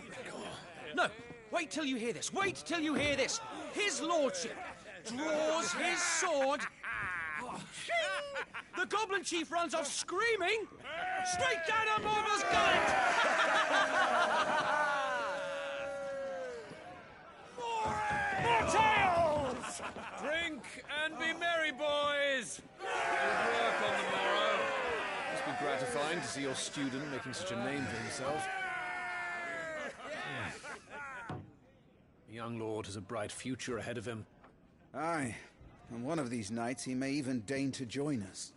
No, wait till you hear this. Wait till you hear this. His lordship draws his sword. The goblin chief runs off screaming straight down a Morva's gullet. More tales! Drink and be merry, boys! Good work on the morrow. Must be gratifying to see your student making such a name for himself. The young lord has a bright future ahead of him. Aye, and one of these nights he may even deign to join us.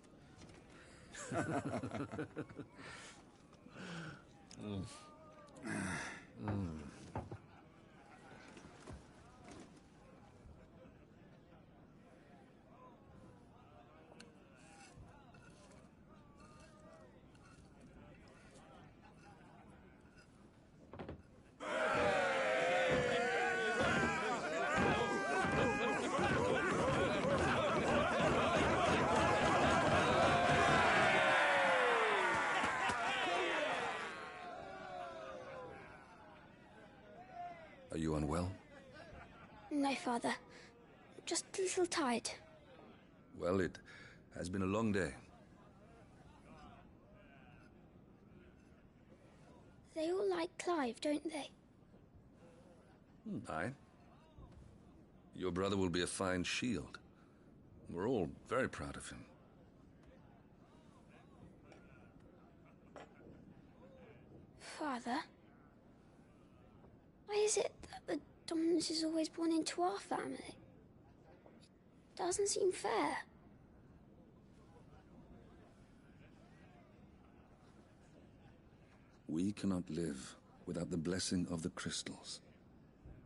Are you unwell? No, Father. Just a little tired. Well, it has been a long day. They all like Clive, don't they? Aye. Your brother will be a fine shield. We're all very proud of him. Father? Why is it that the dominance is always born into our family? It doesn't seem fair. We cannot live without the blessing of the crystals.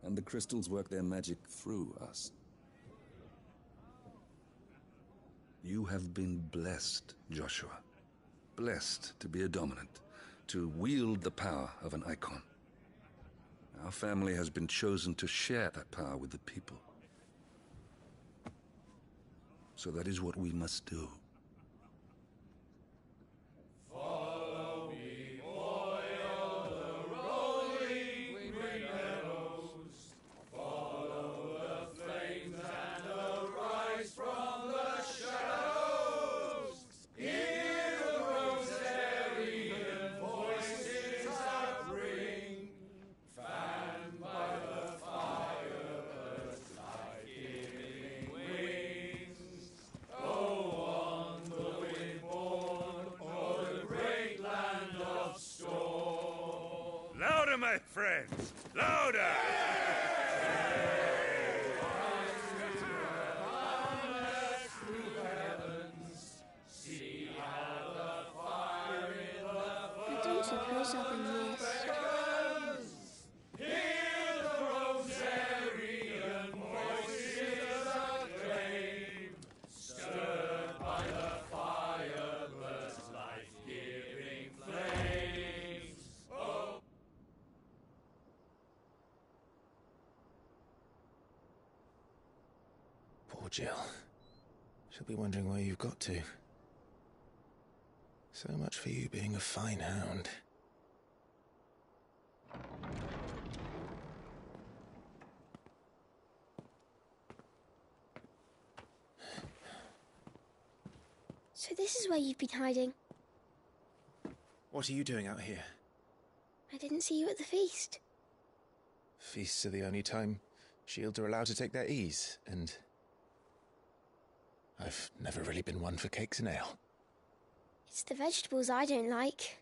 And the crystals work their magic through us. You have been blessed, Joshua. Blessed to be a dominant, to wield the power of an icon. Our family has been chosen to share that power with the people. So that is what we must do. Follow me, boil the rolling green meadows. Follow the flames and arise from the shadows. Hear the Rosarian voices that ring, fanned by the fire's life-giving wings. Go on, the wind-born, o'er the great land of storm. Louder, my friends! Louder! See how the fire in the I don't suppose I've been missed. Hear the Rosarian voices acclaim, stirred by the firebird's life-giving flames. Oh. Poor Jill. She'll be wondering where you've got to. So much for you being a fine hound. So this is where you've been hiding. What are you doing out here? I didn't see you at the feast. Feasts are the only time shields are allowed to take their ease, and I've never really been one for cakes and ale. It's the vegetables I don't like.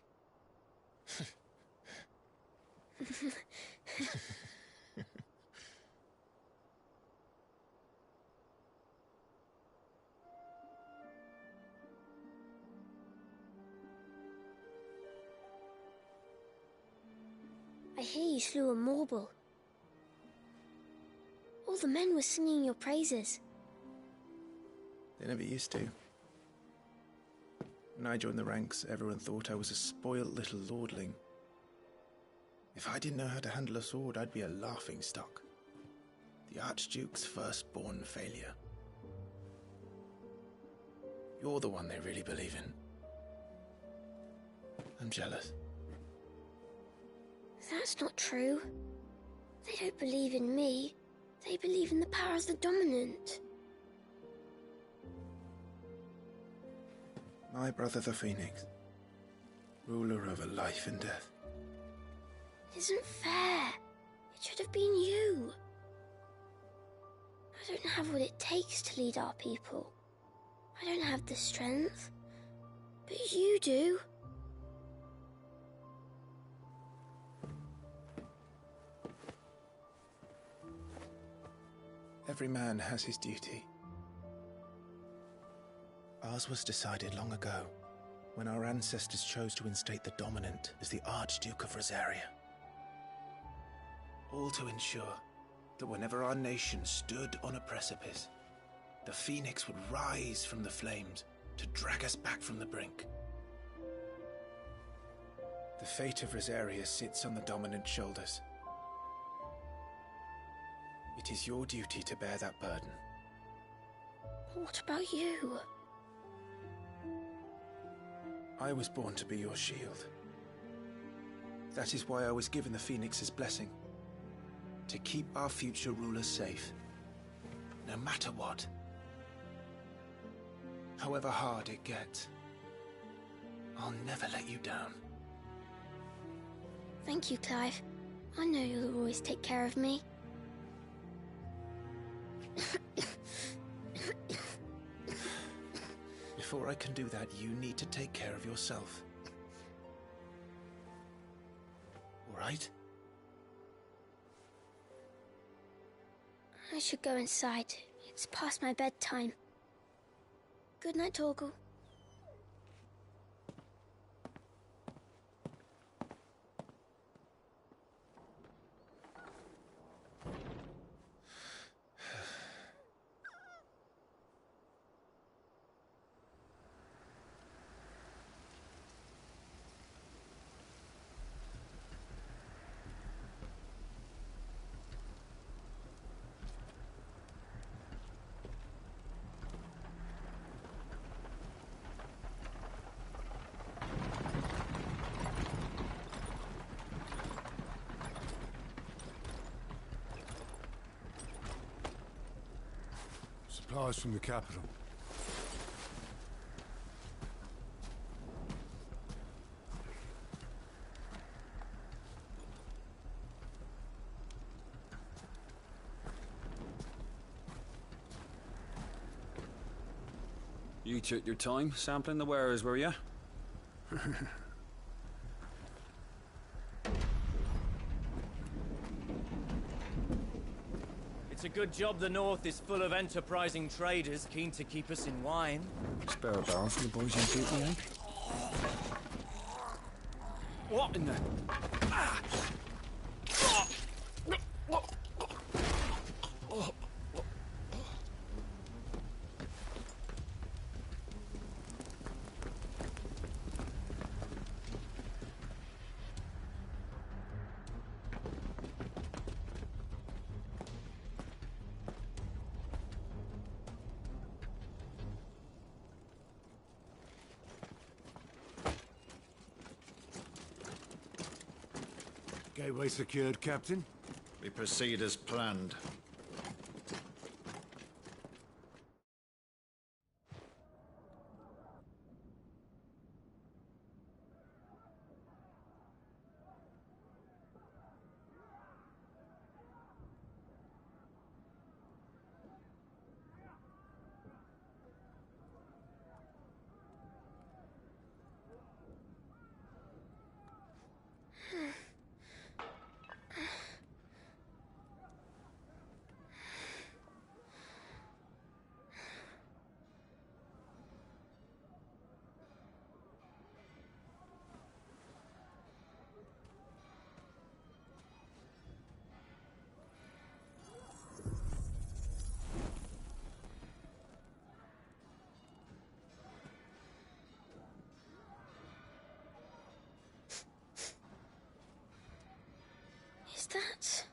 I hear you slew a Morble. All the men were singing your praises. They never used to. When I joined the ranks, everyone thought I was a spoilt little lordling. If I didn't know how to handle a sword, I'd be a laughingstock. The Archduke's firstborn failure. You're the one they really believe in. I'm jealous. That's not true. They don't believe in me. They believe in the power of the dominant. My brother the Phoenix, ruler over life and death. It isn't fair. It should have been you. I don't have what it takes to lead our people. I don't have the strength. But you do. Every man has his duty. Ours was decided long ago, when our ancestors chose to instate the dominant as the Archduke of Rosaria. All to ensure that whenever our nation stood on a precipice, the Phoenix would rise from the flames to drag us back from the brink. The fate of Rosaria sits on the dominant's shoulders. It is your duty to bear that burden. What about you? I was born to be your shield. That is why I was given the Phoenix's blessing. To keep our future rulers safe. No matter what. However hard it gets. I'll never let you down. Thank you, Clive. I know you'll always take care of me. Before I can do that, you need to take care of yourself. All right? I should go inside. It's past my bedtime. Good night, Torgal. Supplies from the capital. You took your time sampling the wares, were you? It's a good job the North is full of enterprising traders keen to keep us in wine. Spare a barrel for the boys on duty, eh? What in the... Ah! Gateway secured, Captain. We proceed as planned. Is that...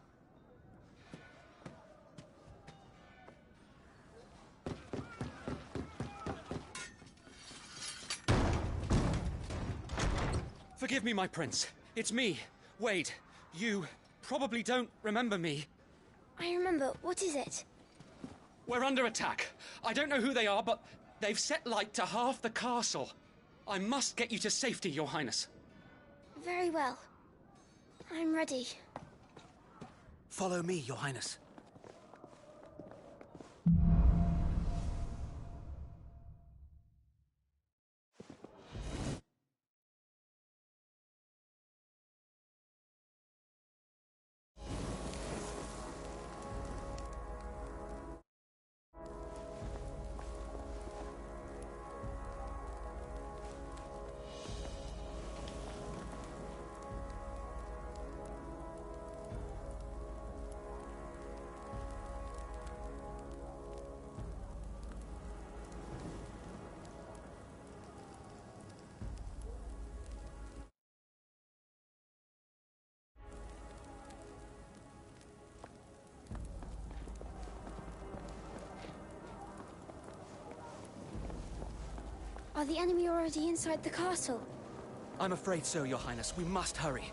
Forgive me, my prince. It's me, Wade. You probably don't remember me. I remember. What is it? We're under attack. I don't know who they are, but they've set light to half the castle. I must get you to safety, Your Highness. Very well. I'm ready. Follow me, Your Highness. Are the enemy already inside the castle? I'm afraid so, Your Highness. We must hurry.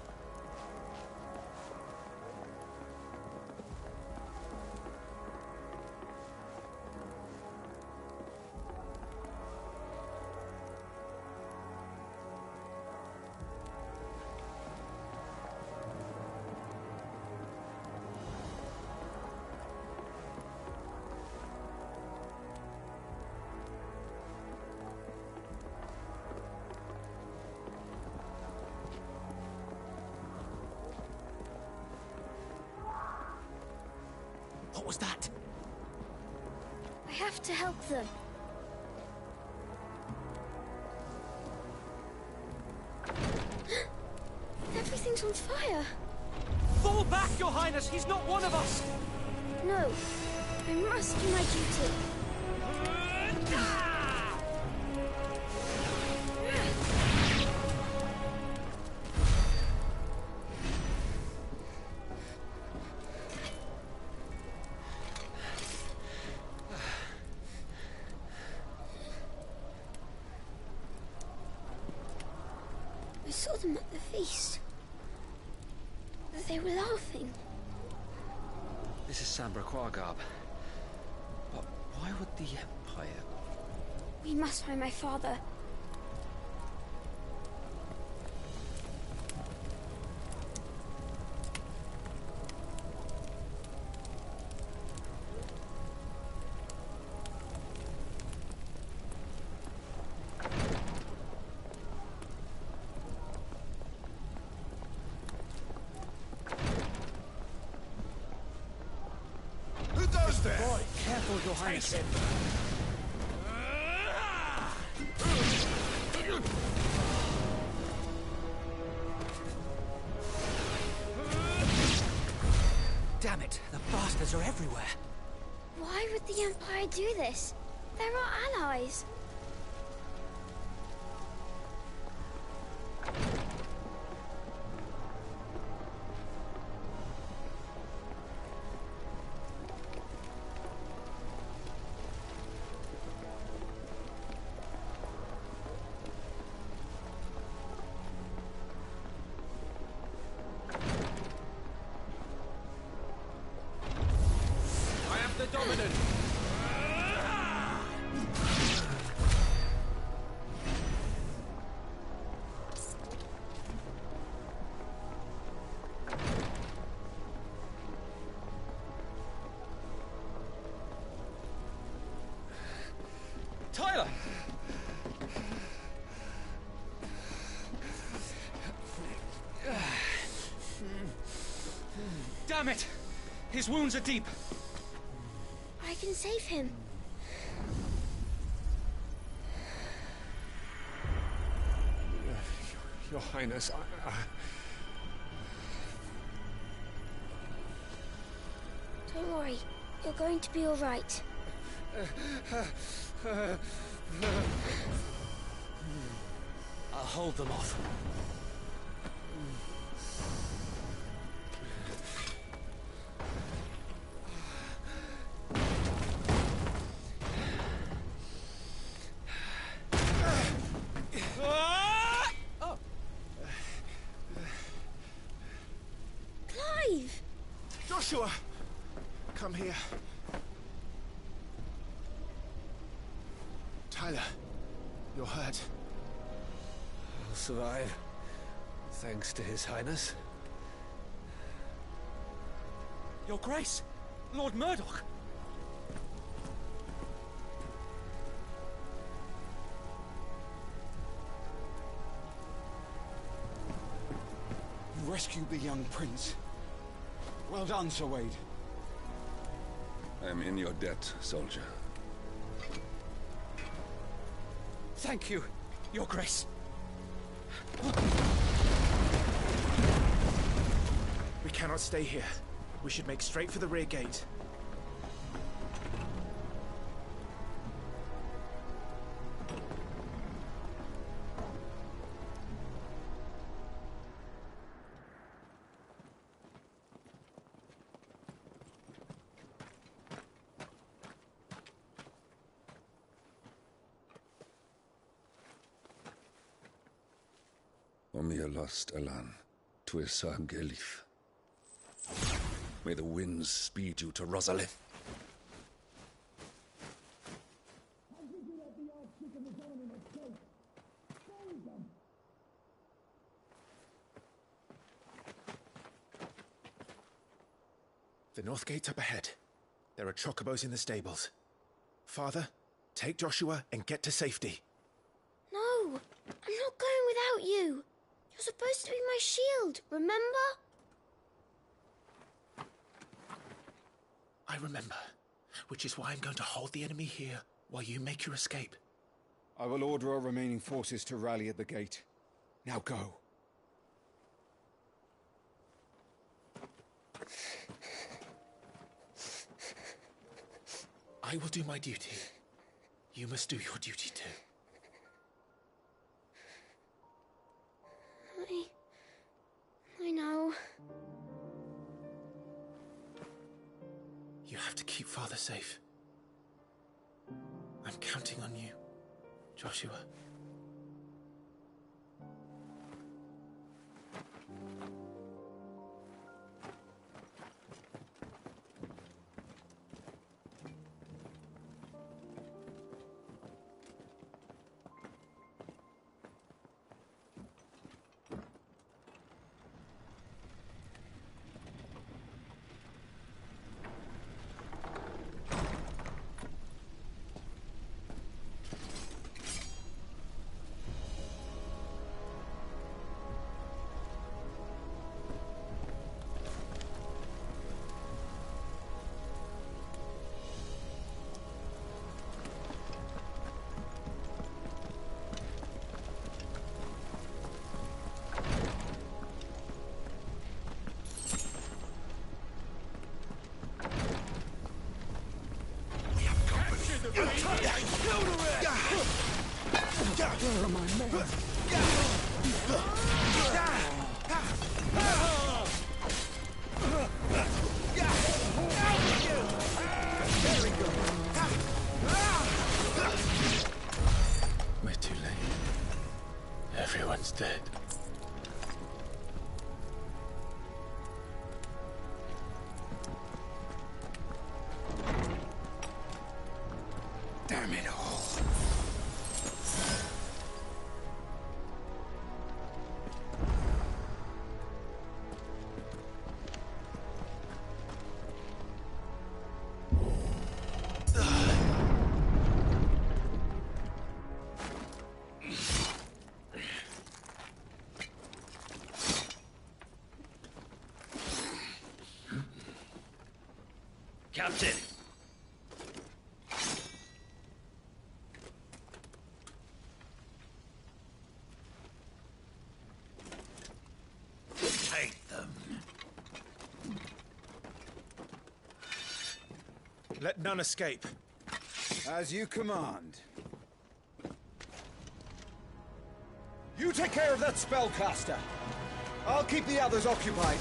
What was that? I have to help them. Everything's on fire. Fall back, Your Highness! He's not one of us! No, I must do my duty. I saw them at the feast. They were laughing. This is Sambra Quagab. But why would the Empire... We must find my father. Boy, careful, Your Highness. Damn it, the bastards are everywhere. Why would the Empire do this? They're our allies. The dominant! Tyler! Damn it! His wounds are deep. I can save him. Your Highness, Don't worry. You're going to be all right. I'll hold them off. Clive! Joshua! Come here. Tyler, you're hurt. I'll survive. Thanks to His Highness. Your Grace! Lord Murdoch! You rescued the young prince. Well done, Sir Wade. I am in your debt, soldier. Thank you, Your Grace. We cannot stay here. We should make straight for the rear gate. Omia lost Elan, Tuesa Gelif. May the winds speed you to Rosalith. The north gate's up ahead. There are chocobos in the stables. Father, take Joshua and get to safety. No, I'm not going without you. You're supposed to be my shield, remember? I remember, which is why I'm going to hold the enemy here while you make your escape. I will order our remaining forces to rally at the gate. Now go. I will do my duty. You must do your duty too. I know. You have to keep Father safe. I'm counting on you, Joshua. Where are my men? We're too late. Everyone's dead. Damn it all. Captain! Take them. Let none escape. As you command. You take care of that spellcaster. I'll keep the others occupied.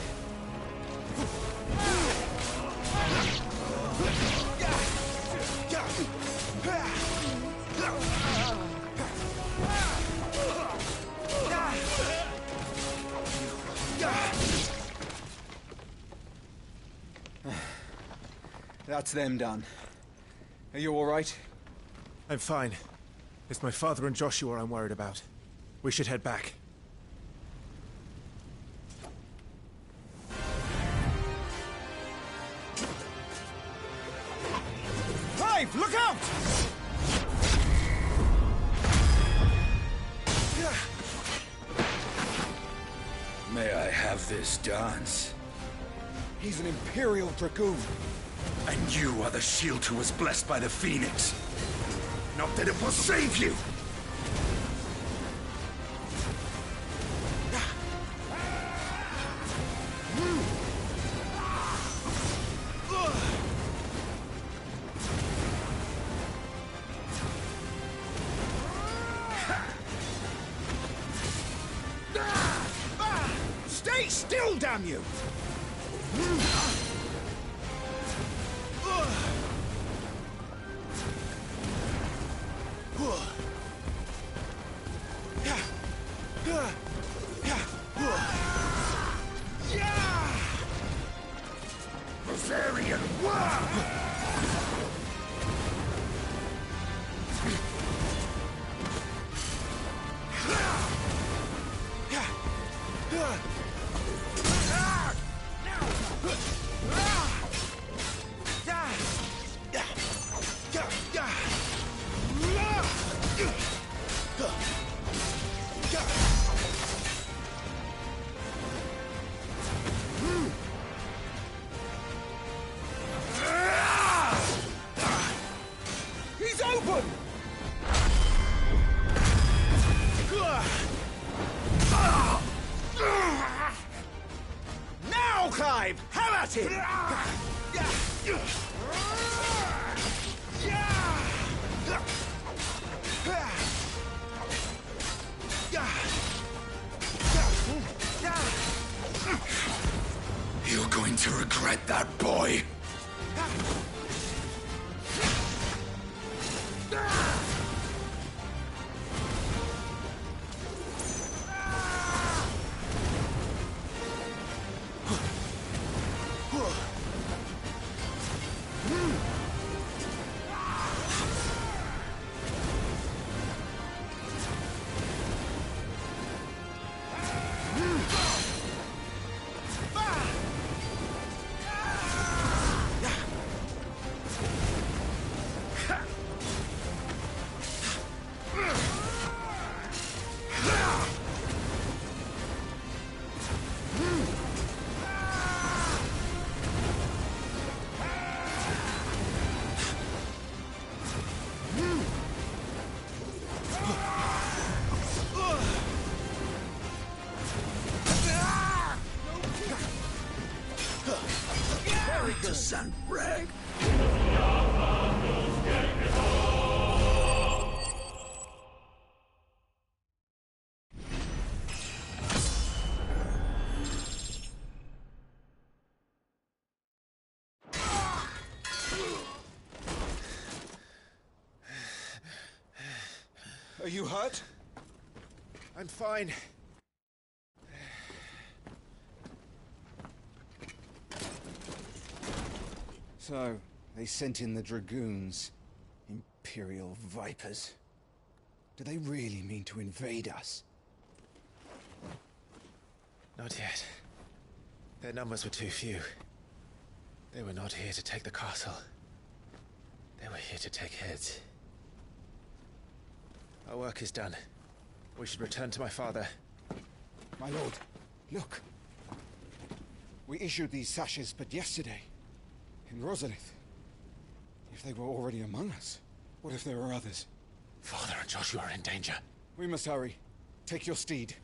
That's them done. Are you all right? I'm fine. It's my father and Joshua I'm worried about. We should head back. Clive, look out! May I have this dance? He's an Imperial Dragoon. And you are the shield who was blessed by the Phoenix. Not that it will save you! Stay still, damn you! He's open! Now, Clive! Have at him! You're going to regret that, boy. Sandbrag. Are you hurt? I'm fine. So, they sent in the Dragoons. Imperial Vipers. Do they really mean to invade us? Not yet. Their numbers were too few. They were not here to take the castle. They were here to take heads. Our work is done. We should return to my father. My lord, look. We issued these sashes but yesterday. In Rosalith. If they were already among us, what if there were others? Father and Joshua are in danger. We must hurry. Take your steed.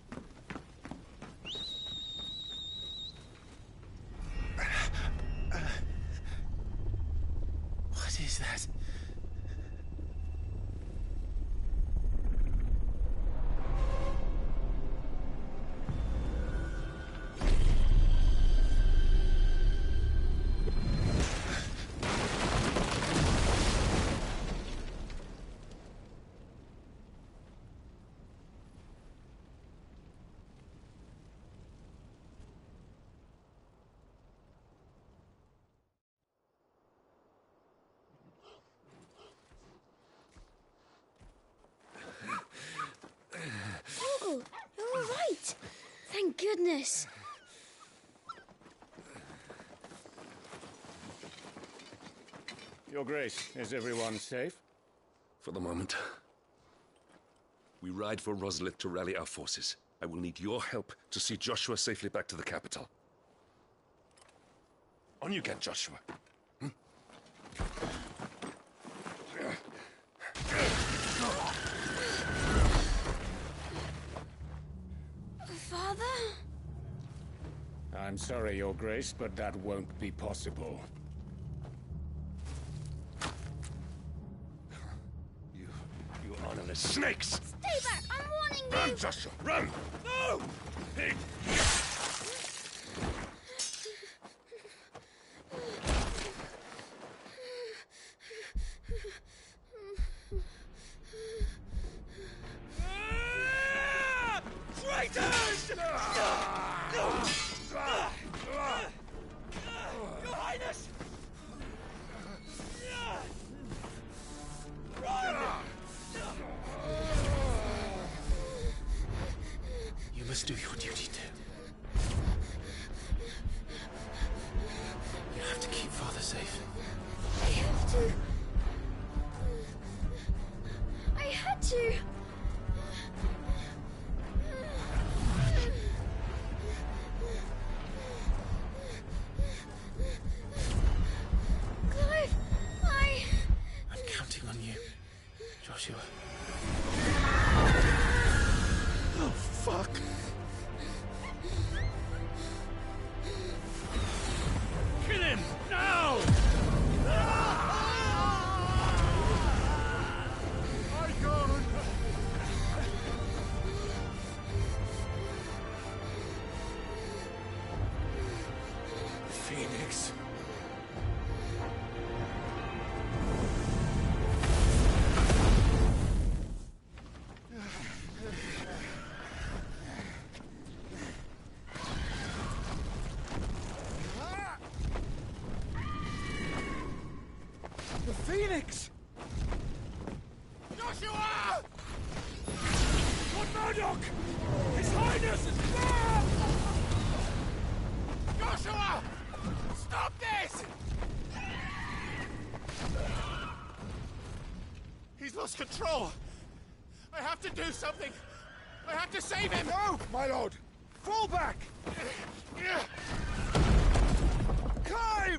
What is that? Uncle, you're all right. Thank goodness. Your Grace, is everyone safe? For the moment. We ride for Rosalith to rally our forces. I will need your help to see Joshua safely back to the capital. On you get, Joshua. Father? I'm sorry, Your Grace, but that won't be possible. You honorless snakes! Stay back! I'm warning you! Run, Joshua, run! No! Hey. Traitors! Your Highness! Joshua. Oh, fuck. Kill him! Now! My God! Phoenix. The Phoenix! Joshua! Lord Murdoch! His Highness is there! Joshua! Stop this! He's lost control. I have to do something. I have to save him. No, my lord! Fall back! Climb!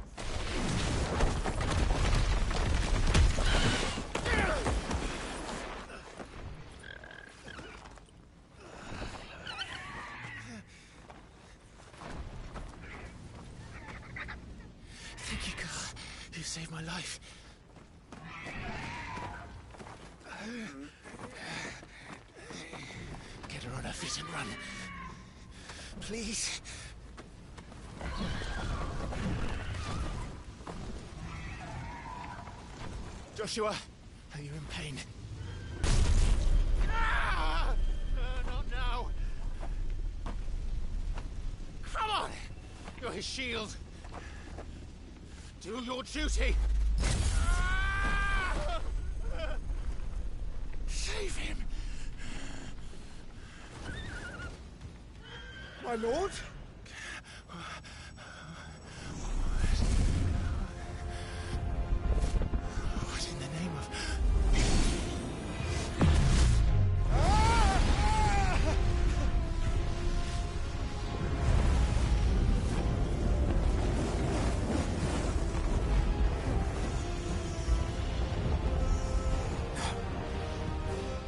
Thank you, God. You saved my life. Get her on her feet and run. Please. Joshua, are you in pain? Ah! Not now. Come on! You're his shield. Do your duty. Ah! Save him. My lord? What in the name of...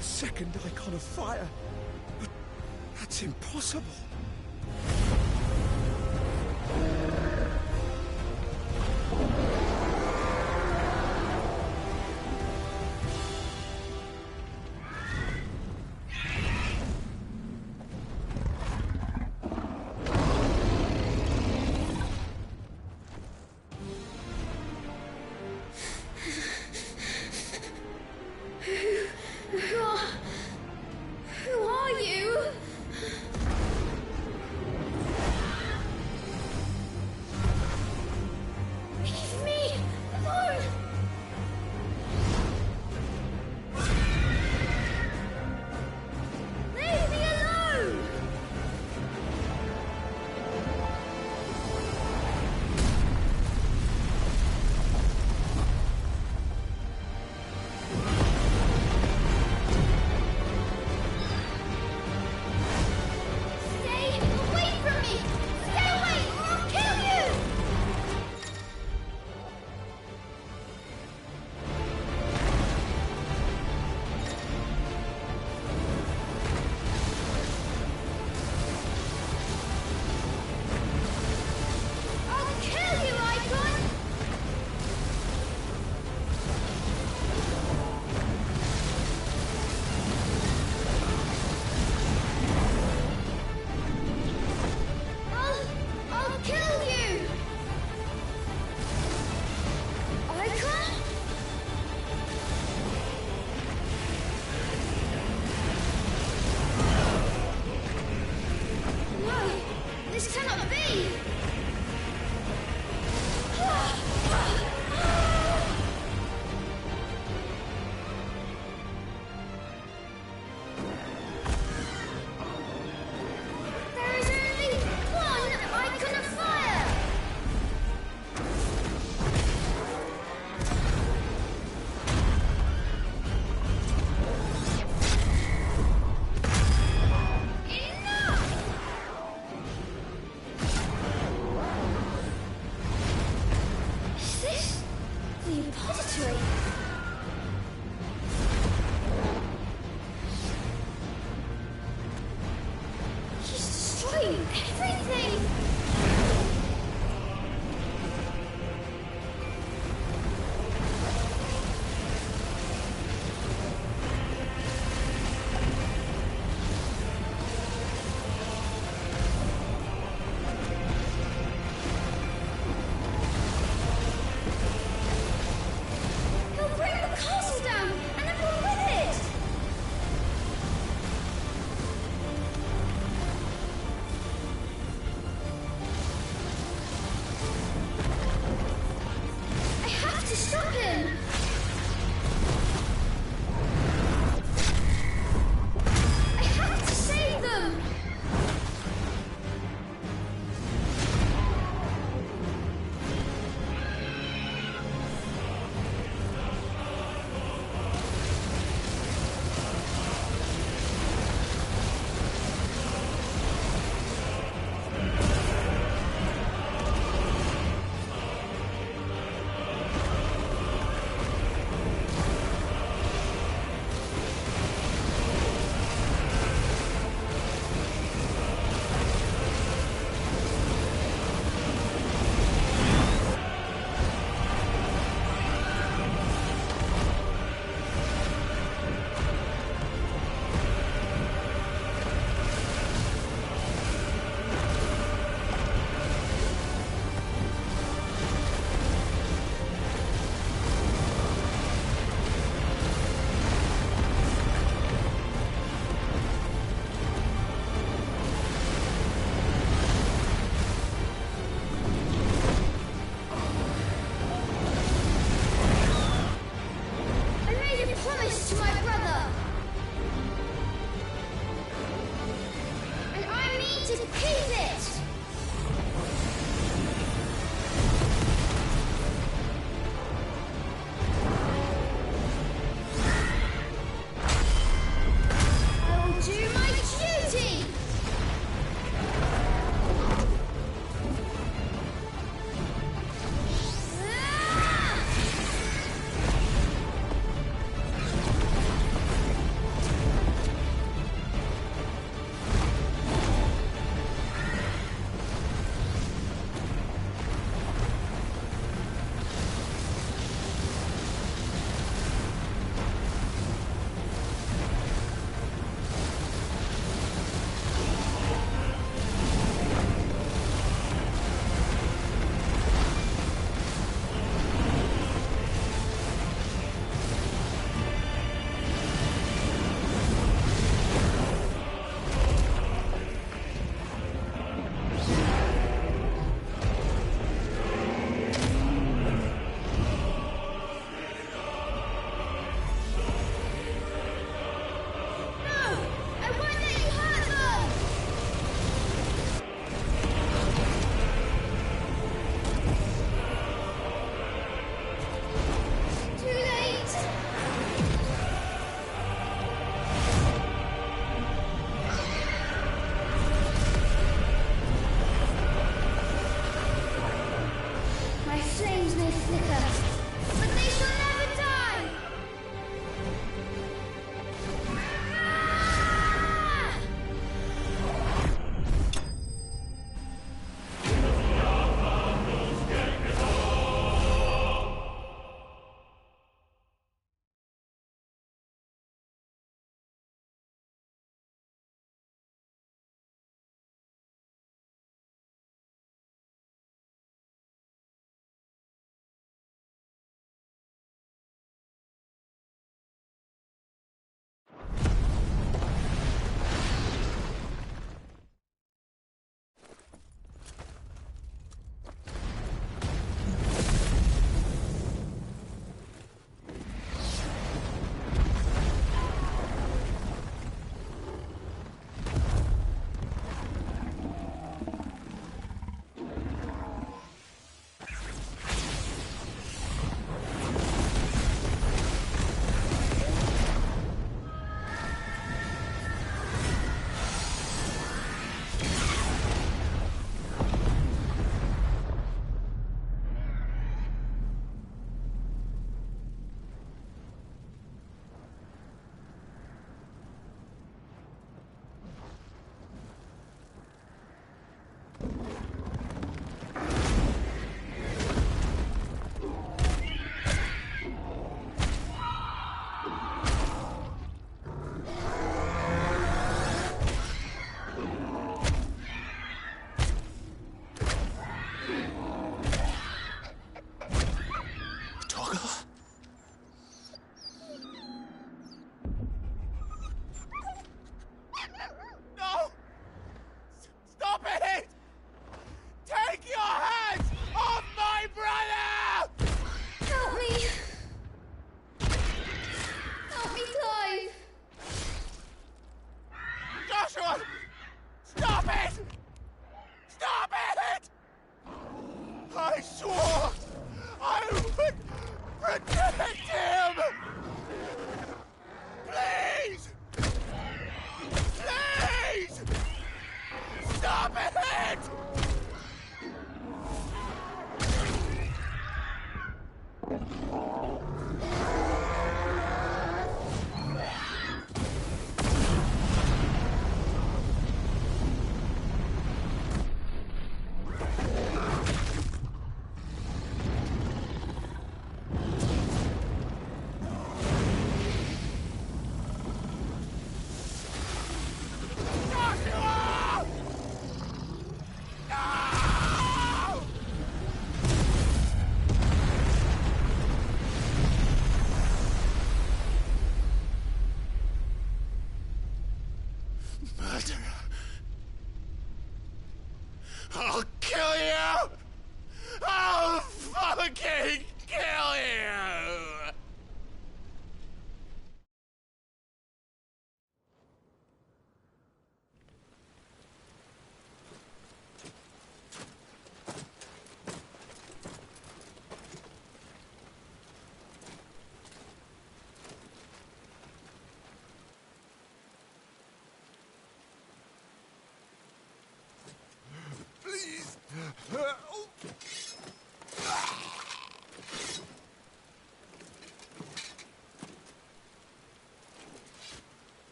Second icon of fire. But that's impossible. Who are you? Leave me alone! Leave me alone! Stay away from me! Stay away or I'll kill you! I'll kill you, Icon! I'll kill you! Icon? No, this cannot be! There is only one icon of fire! Enough! Is this the repository? to my brother. And I mean to keep it! I will do my duty!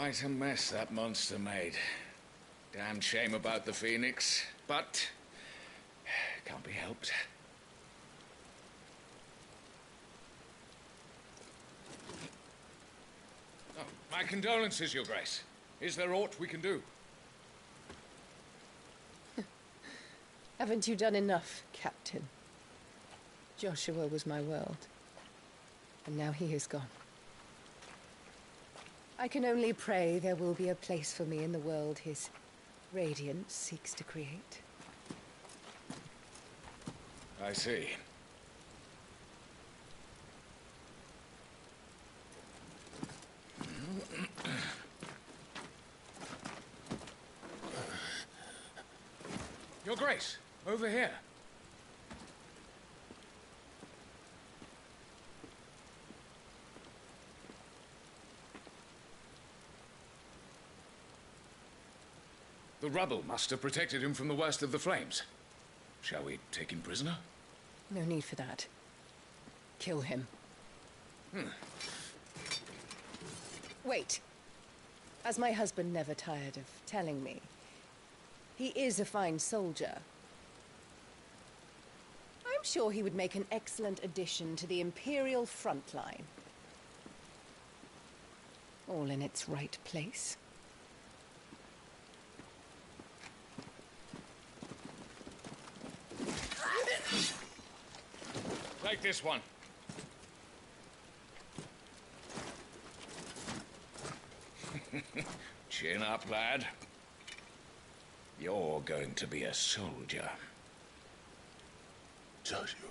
Quite a mess that monster made. Damn shame about the Phoenix, but can't be helped. Oh, my condolences, Your Grace. Is there aught we can do? Haven't you done enough, Captain? Joshua was my world, and now he is gone. I can only pray there will be a place for me in the world his radiance seeks to create. I see. Your Grace, over here. The rubble must have protected him from the worst of the flames. Shall we take him prisoner? No need for that. Kill him. Wait. As my husband never tired of telling me, he is a fine soldier. I'm sure he would make an excellent addition to the Imperial front line. All in its right place. Take this one. Chin up, lad. You're going to be a soldier. Joshua.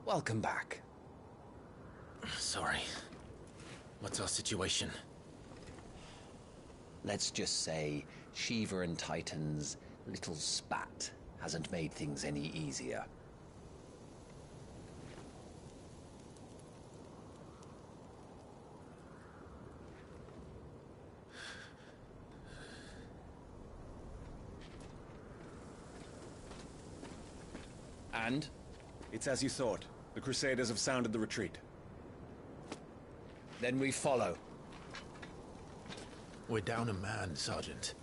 Welcome back. Sorry. What's our situation? Let's just say Shiva and Titan's little spat hasn't made things any easier. And? It's as you thought. The Crusaders have sounded the retreat. Then we follow. We're down a man, Sergeant.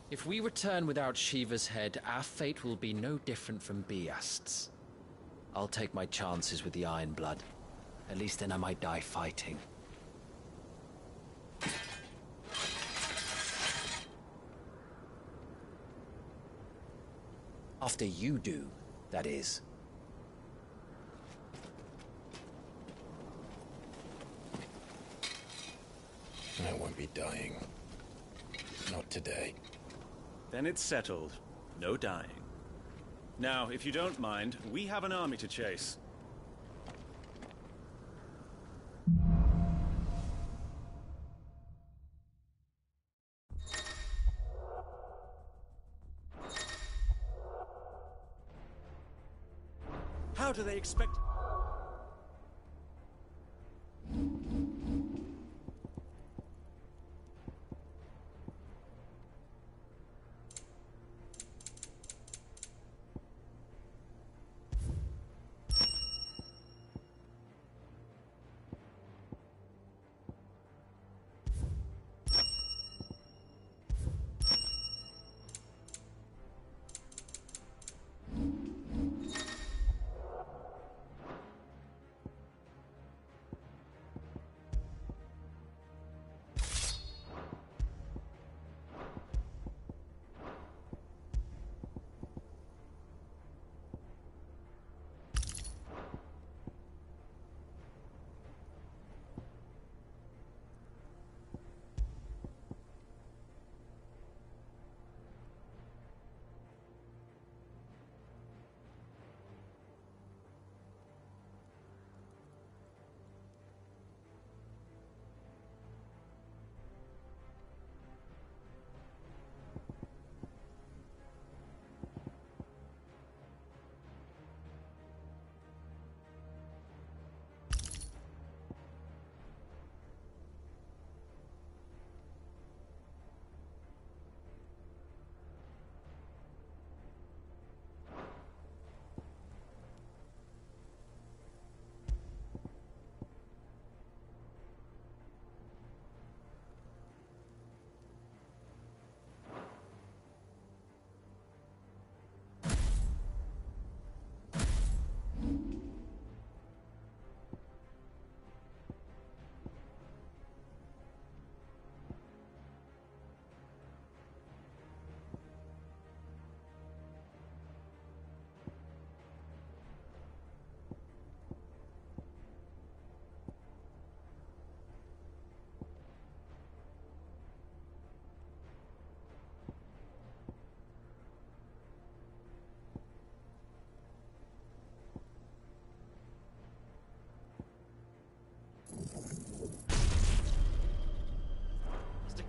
If we return without Shiva's head, our fate will be no different from Biast's. I'll take my chances with the Iron Blood. At least then I might die fighting. After you do, that is. I won't be dying. Not today. Then it's settled. No dying. Now, if you don't mind, we have an army to chase. How do they expect...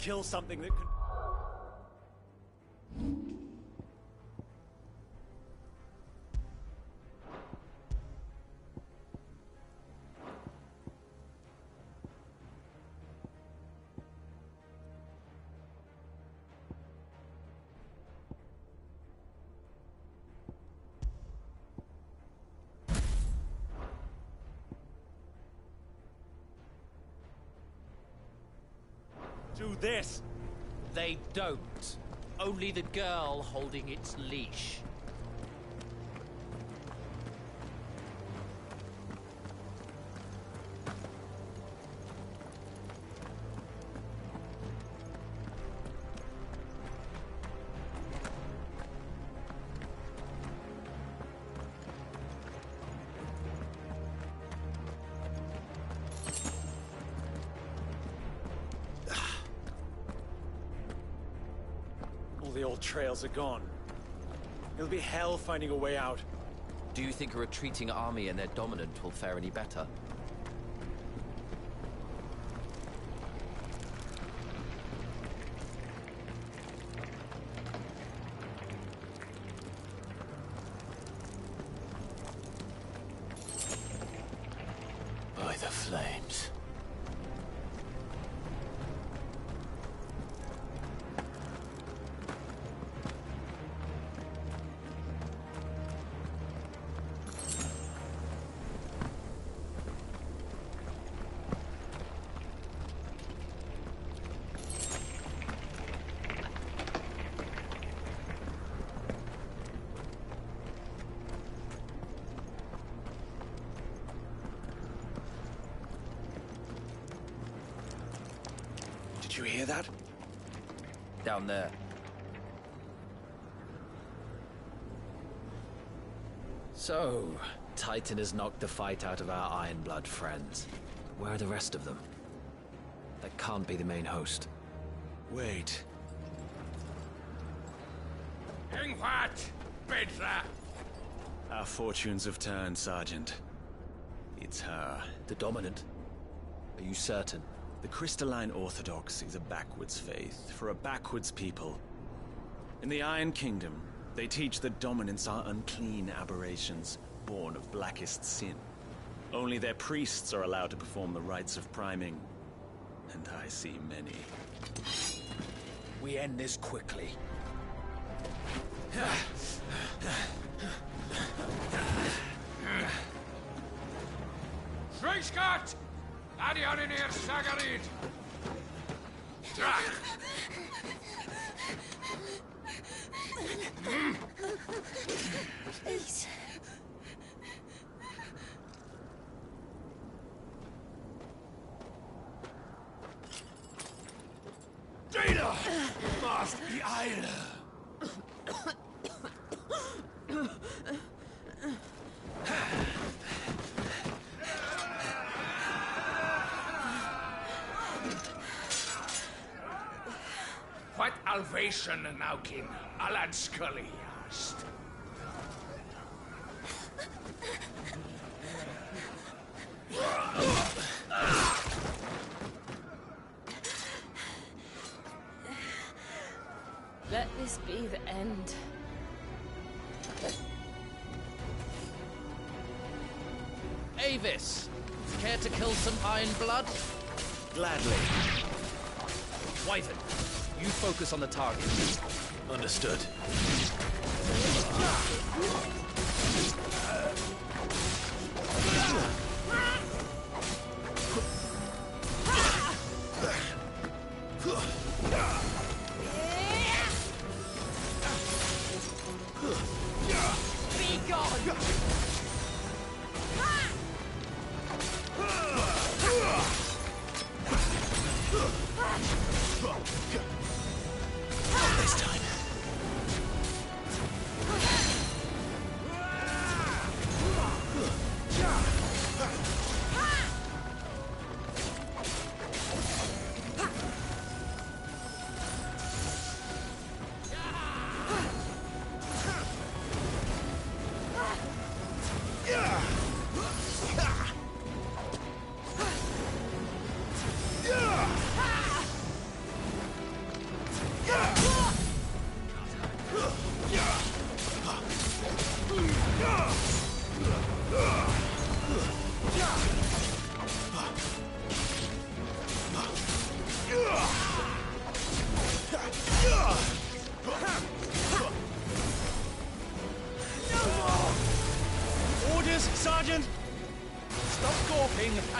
kill something that could... do this. They don't. Only the girl holding its leash. The old trails are gone. It'll be hell finding a way out. Do you think a retreating army and their dominant will fare any better? By the flames. Did you hear that? Down there. So, Titan has knocked the fight out of our Ironblood friends. Where are the rest of them? That can't be the main host. Wait. In what? Bedra? Our fortunes have turned, Sergeant. It's her. The dominant? Are you certain? The Crystalline Orthodox is a backwards faith for a backwards people. In the Iron Kingdom, they teach that dominants are unclean aberrations, born of blackest sin. Only their priests are allowed to perform the rites of priming, and I see many. We end this quickly. Schweigschgott! Adion in hier, Sagarid! Drach! Please. Data! Must be Eile! What Alvation now kin Alad Scully asked. Let this be the end. Avis! Care to kill some Ironblood? Gladly. Wyvern, you focus on the target. Understood. Be gone! This time.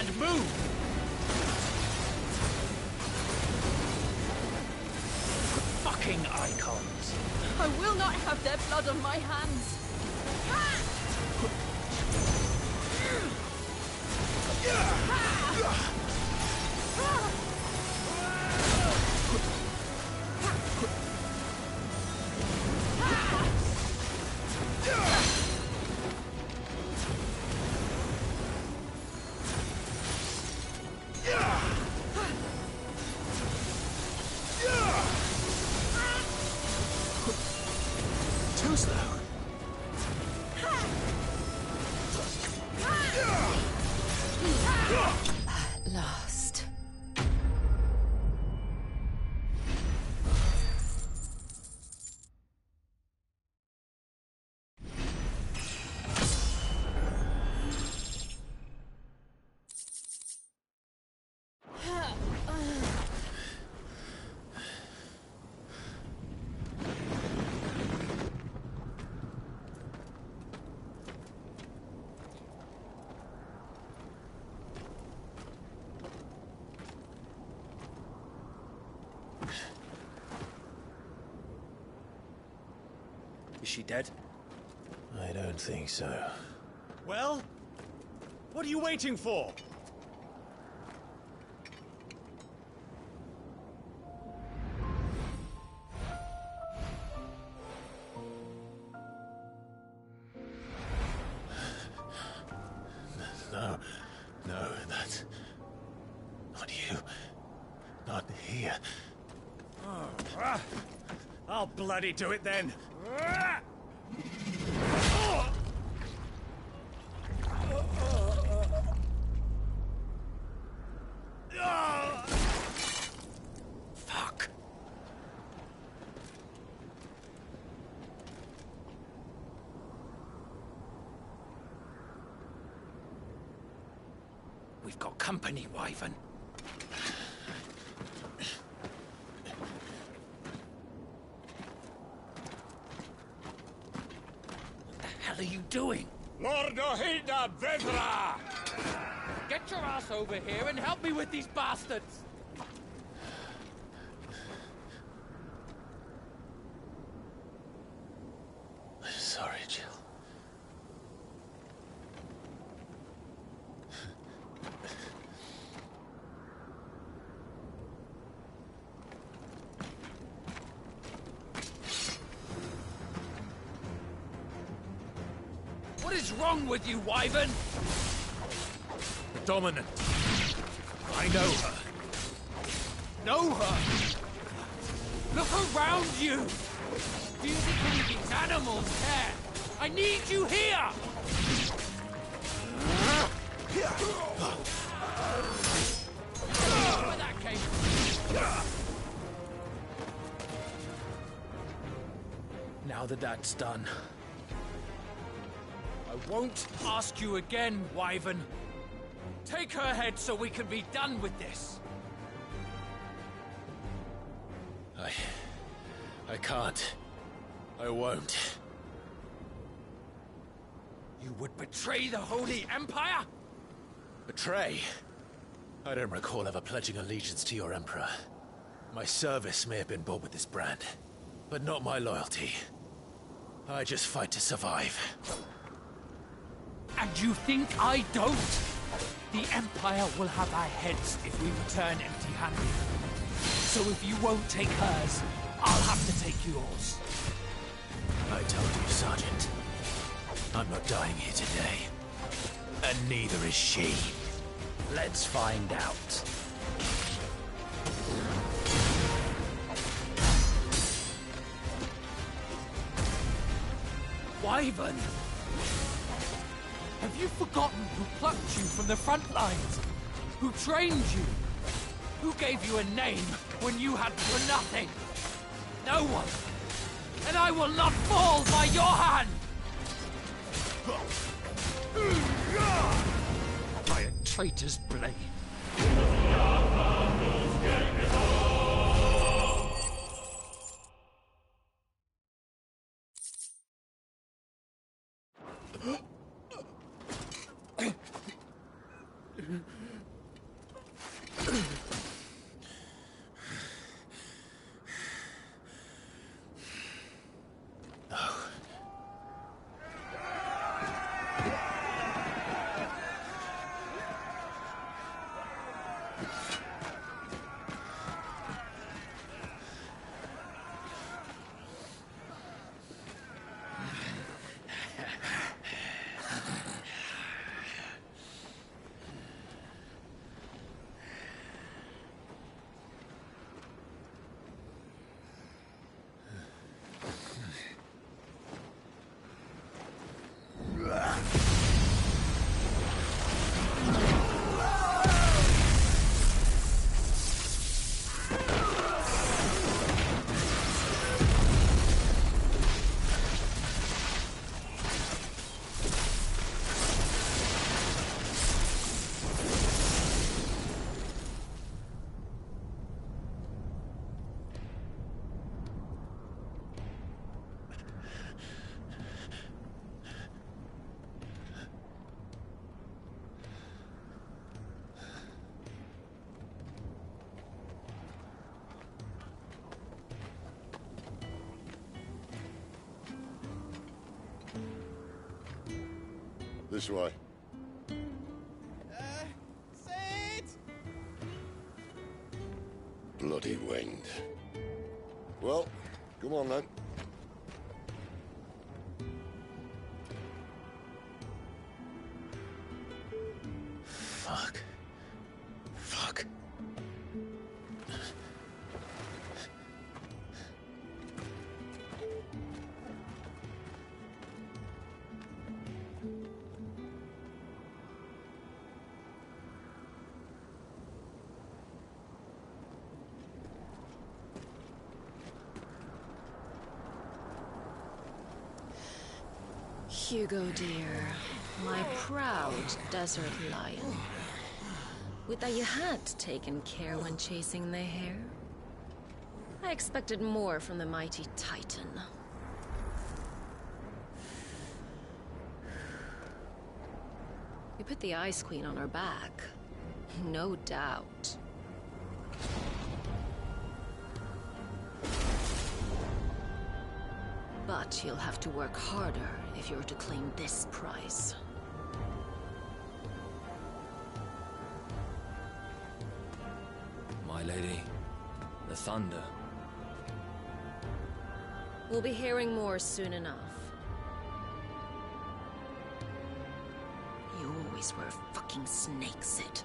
and move! Fucking icons! I will not have their blood on my hands. Too slow. At last. Is she dead? I don't think so. Well? What are you waiting for? No, no, that's not you. Not here. I'll bloody do it then. Fuck. We've got company, Wyvern. What the hell are you doing? Lord Ohida Vedra! Get your ass over here and help me with these bastards! I'm sorry, Jill. What is wrong with you, Wyvern? Dominant. I know her. Know her? Look around you! Physically, these animals care! I need you here! Where that came from? Now that that's done, I won't ask you again, Wyvern. Take her head so we can be done with this. I can't. I won't. You would betray the Holy Empire? Betray? I don't recall ever pledging allegiance to your Emperor. My service may have been bought with this brand, but not my loyalty. I just fight to survive. And you think I don't? The Empire will have our heads if we return empty-handed. So if you won't take hers, I'll have to take yours. I told you, Sergeant. I'm not dying here today. And neither is she. Let's find out. Wyvern! Have you forgotten who plucked you from the front lines? Who trained you? Who gave you a name when you had for nothing? No one! And I will not fall by your hand! By a traitor's blade. This way. Sid! Bloody wind. Well, come on then. Fuck. Fuck. Hugo, dear, my proud desert lion. Would that you had taken care when chasing the hare? I expected more from the mighty Titan. You put the Ice Queen on her back, no doubt. But you'll have to work harder if you're to claim this prize. My lady, the thunder. We'll be hearing more soon enough. You always were a fucking snake, Sid.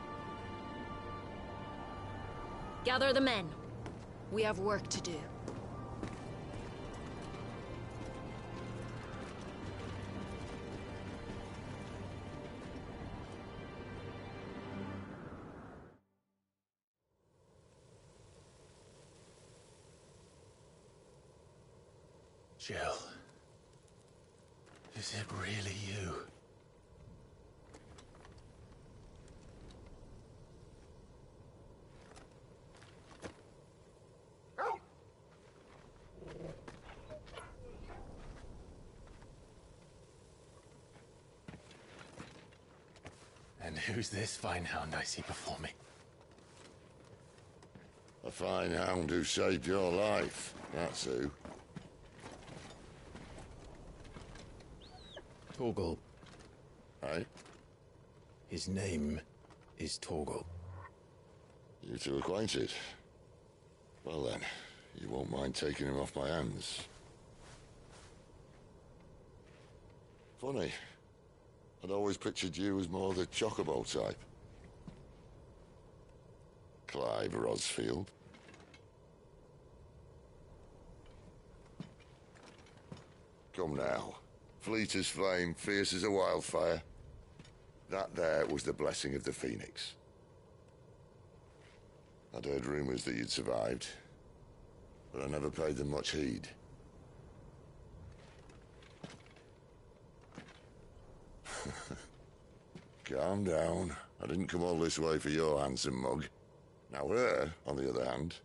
Gather the men. We have work to do. Jill. Is it really you? And who's this fine hound I see before me? A fine hound who saved your life, that's who. Torgal. Hey? His name is Torgal. You two acquainted? Well then, you won't mind taking him off my hands. Funny. I'd always pictured you as more the chocobo type. Clive Rosfield. Come now. Fleet as flame, fierce as a wildfire. That there was the blessing of the Phoenix. I'd heard rumors that you'd survived, but I never paid them much heed. Calm down. I didn't come all this way for your handsome mug. Now her, on the other hand,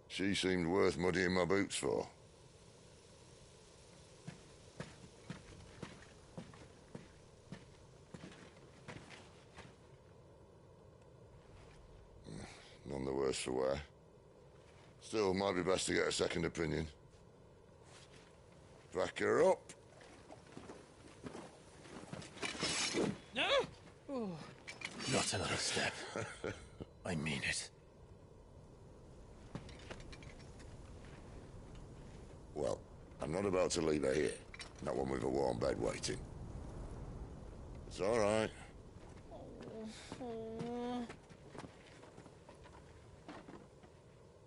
she seemed worth muddying my boots for. None the worse for wear. Still, might be best to get a second opinion. Back her up. No! Oh. Not another step. I mean it. Well, I'm not about to leave her here. Not one with a warm bed waiting. It's all right.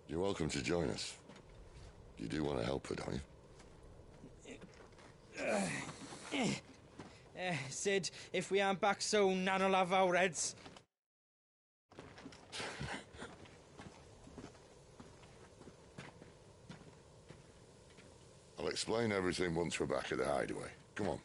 You're welcome to join us. You do want to help her, don't you? Sid, if we aren't back soon, Nan'll have our heads. I'll explain everything once we're back at the hideaway. Come on.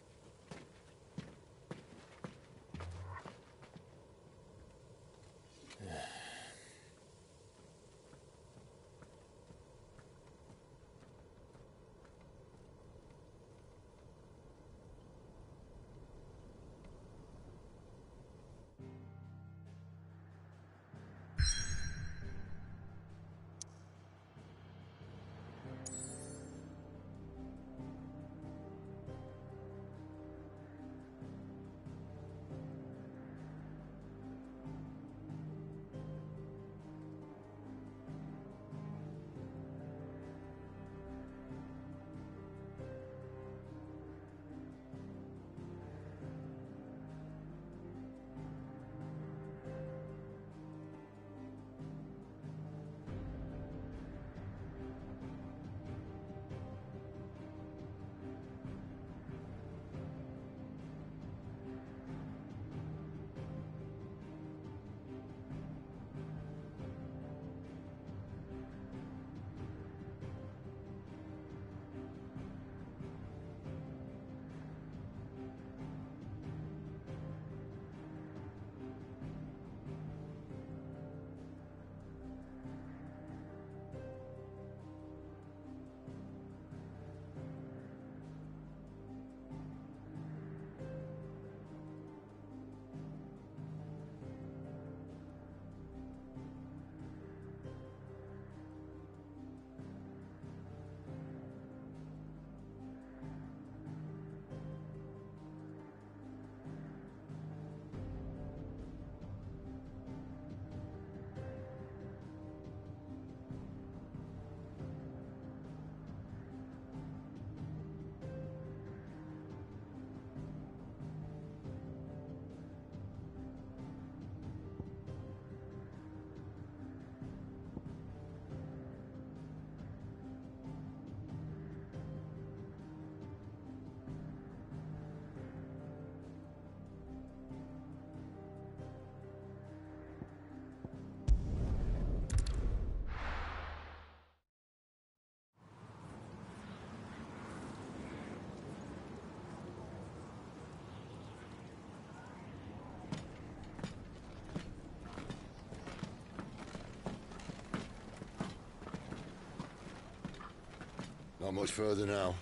Not much further now.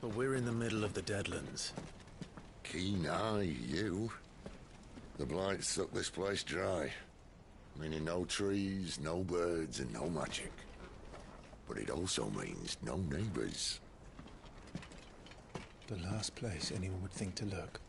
But we're in the middle of the Deadlands. Keen eye, you. The blight sucked this place dry. Meaning no trees, no birds, and no magic. But it also means no neighbors. The last place anyone would think to look.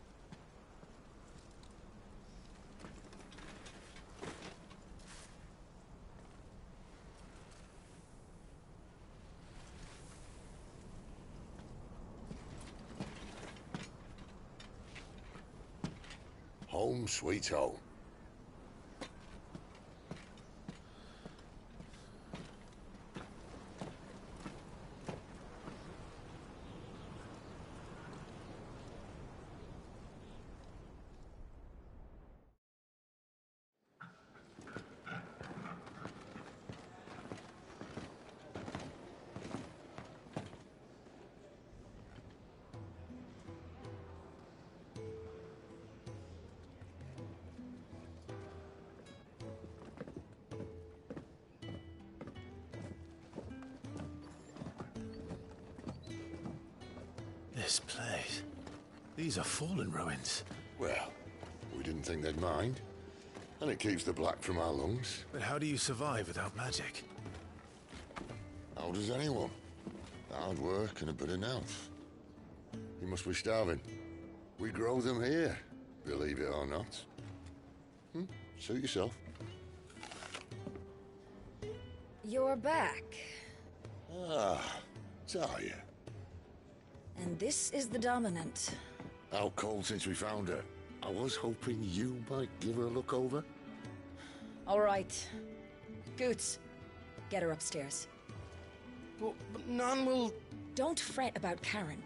Home sweet home. This place. These are fallen ruins. Well, we didn't think they'd mind. And it keeps the black from our lungs. But how do you survive without magic? How does anyone? Hard work and a bit of nous. You must be starving. We grow them here, believe it or not. Suit yourself. You're back. Ah, Talia. And this is the Dominant. Out cold since we found her. I was hoping you might give her a look over. All right. Goots, get her upstairs. But none will... Don't fret about Karen.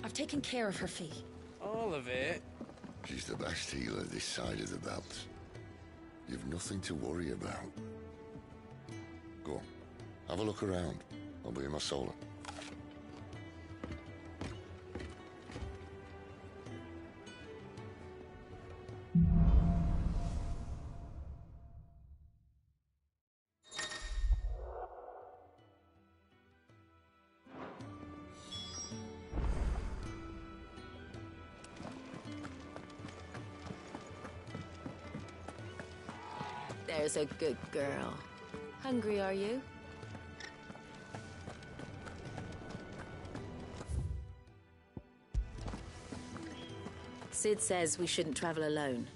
I've taken care of her fee. All of it? She's the best healer this side of the belt. You've nothing to worry about. Go on, have a look around. I'll be in my solar. There's a good girl. Hungry, are you? Sid says we shouldn't travel alone,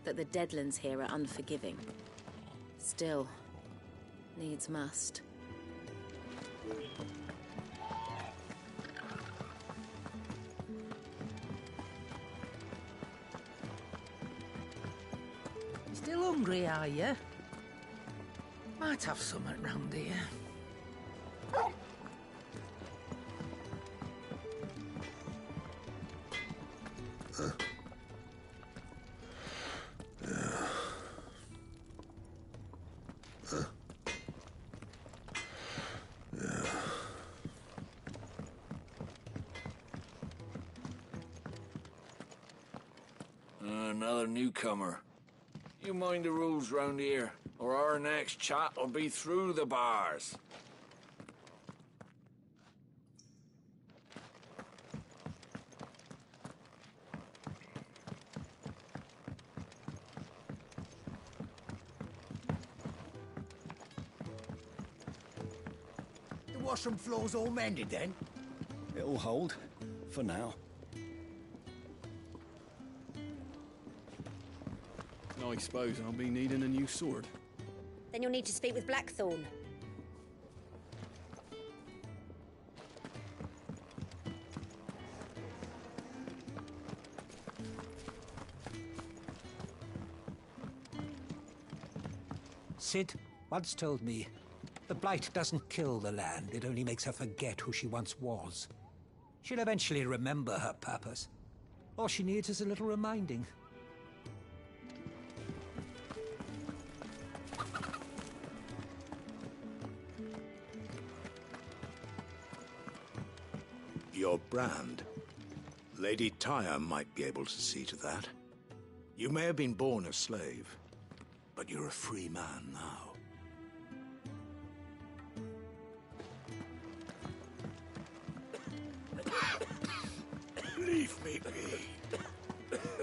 that the Deadlands here are unforgiving. Still, needs must. Still hungry, are you? Might have something round here. Another newcomer. You mind the rules round here, or our next chat will be through the bars. The washroom floor's all mended then? It'll hold, for now. I suppose I'll be needing a new sword. Then you'll need to speak with Blackthorn. Sid once told me, the Blight doesn't kill the land, it only makes her forget who she once was. She'll eventually remember her purpose. All she needs is a little reminding. Your brand. Lady Tyre might be able to see to that. You may have been born a slave, but you're a free man now. Leave me be.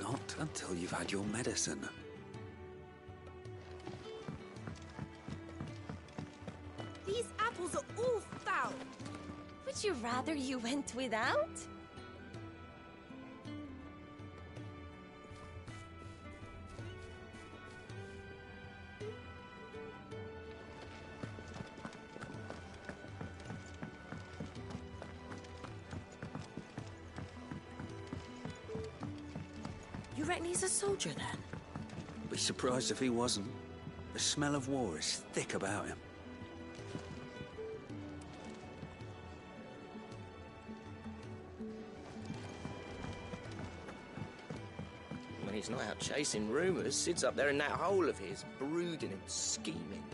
Not until you've had your medicine. These apples are all foul. Would you rather you went without? You reckon he's a soldier then? Be surprised if he wasn't. The smell of war is thick about him. When he's not out chasing rumours, Sid's up there in that hole of his, brooding and scheming.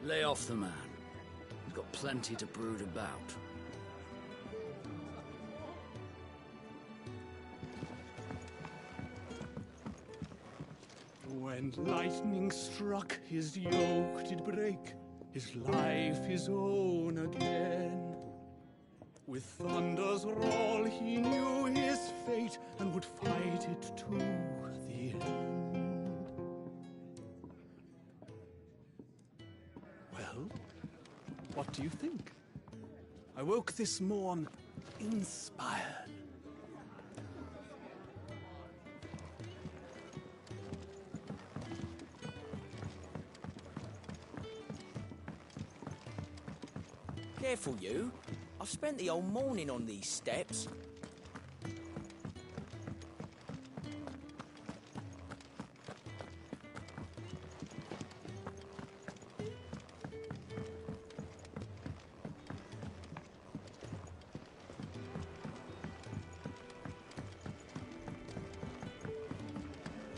Lay off the man. He's got plenty to brood about. When lightning struck, his yoke did break, his life his own again. With thunder's roll, he knew his fate and would fight it to the end. Well, what do you think? I woke this morn inspired. Careful, you. I've spent the whole morning on these steps.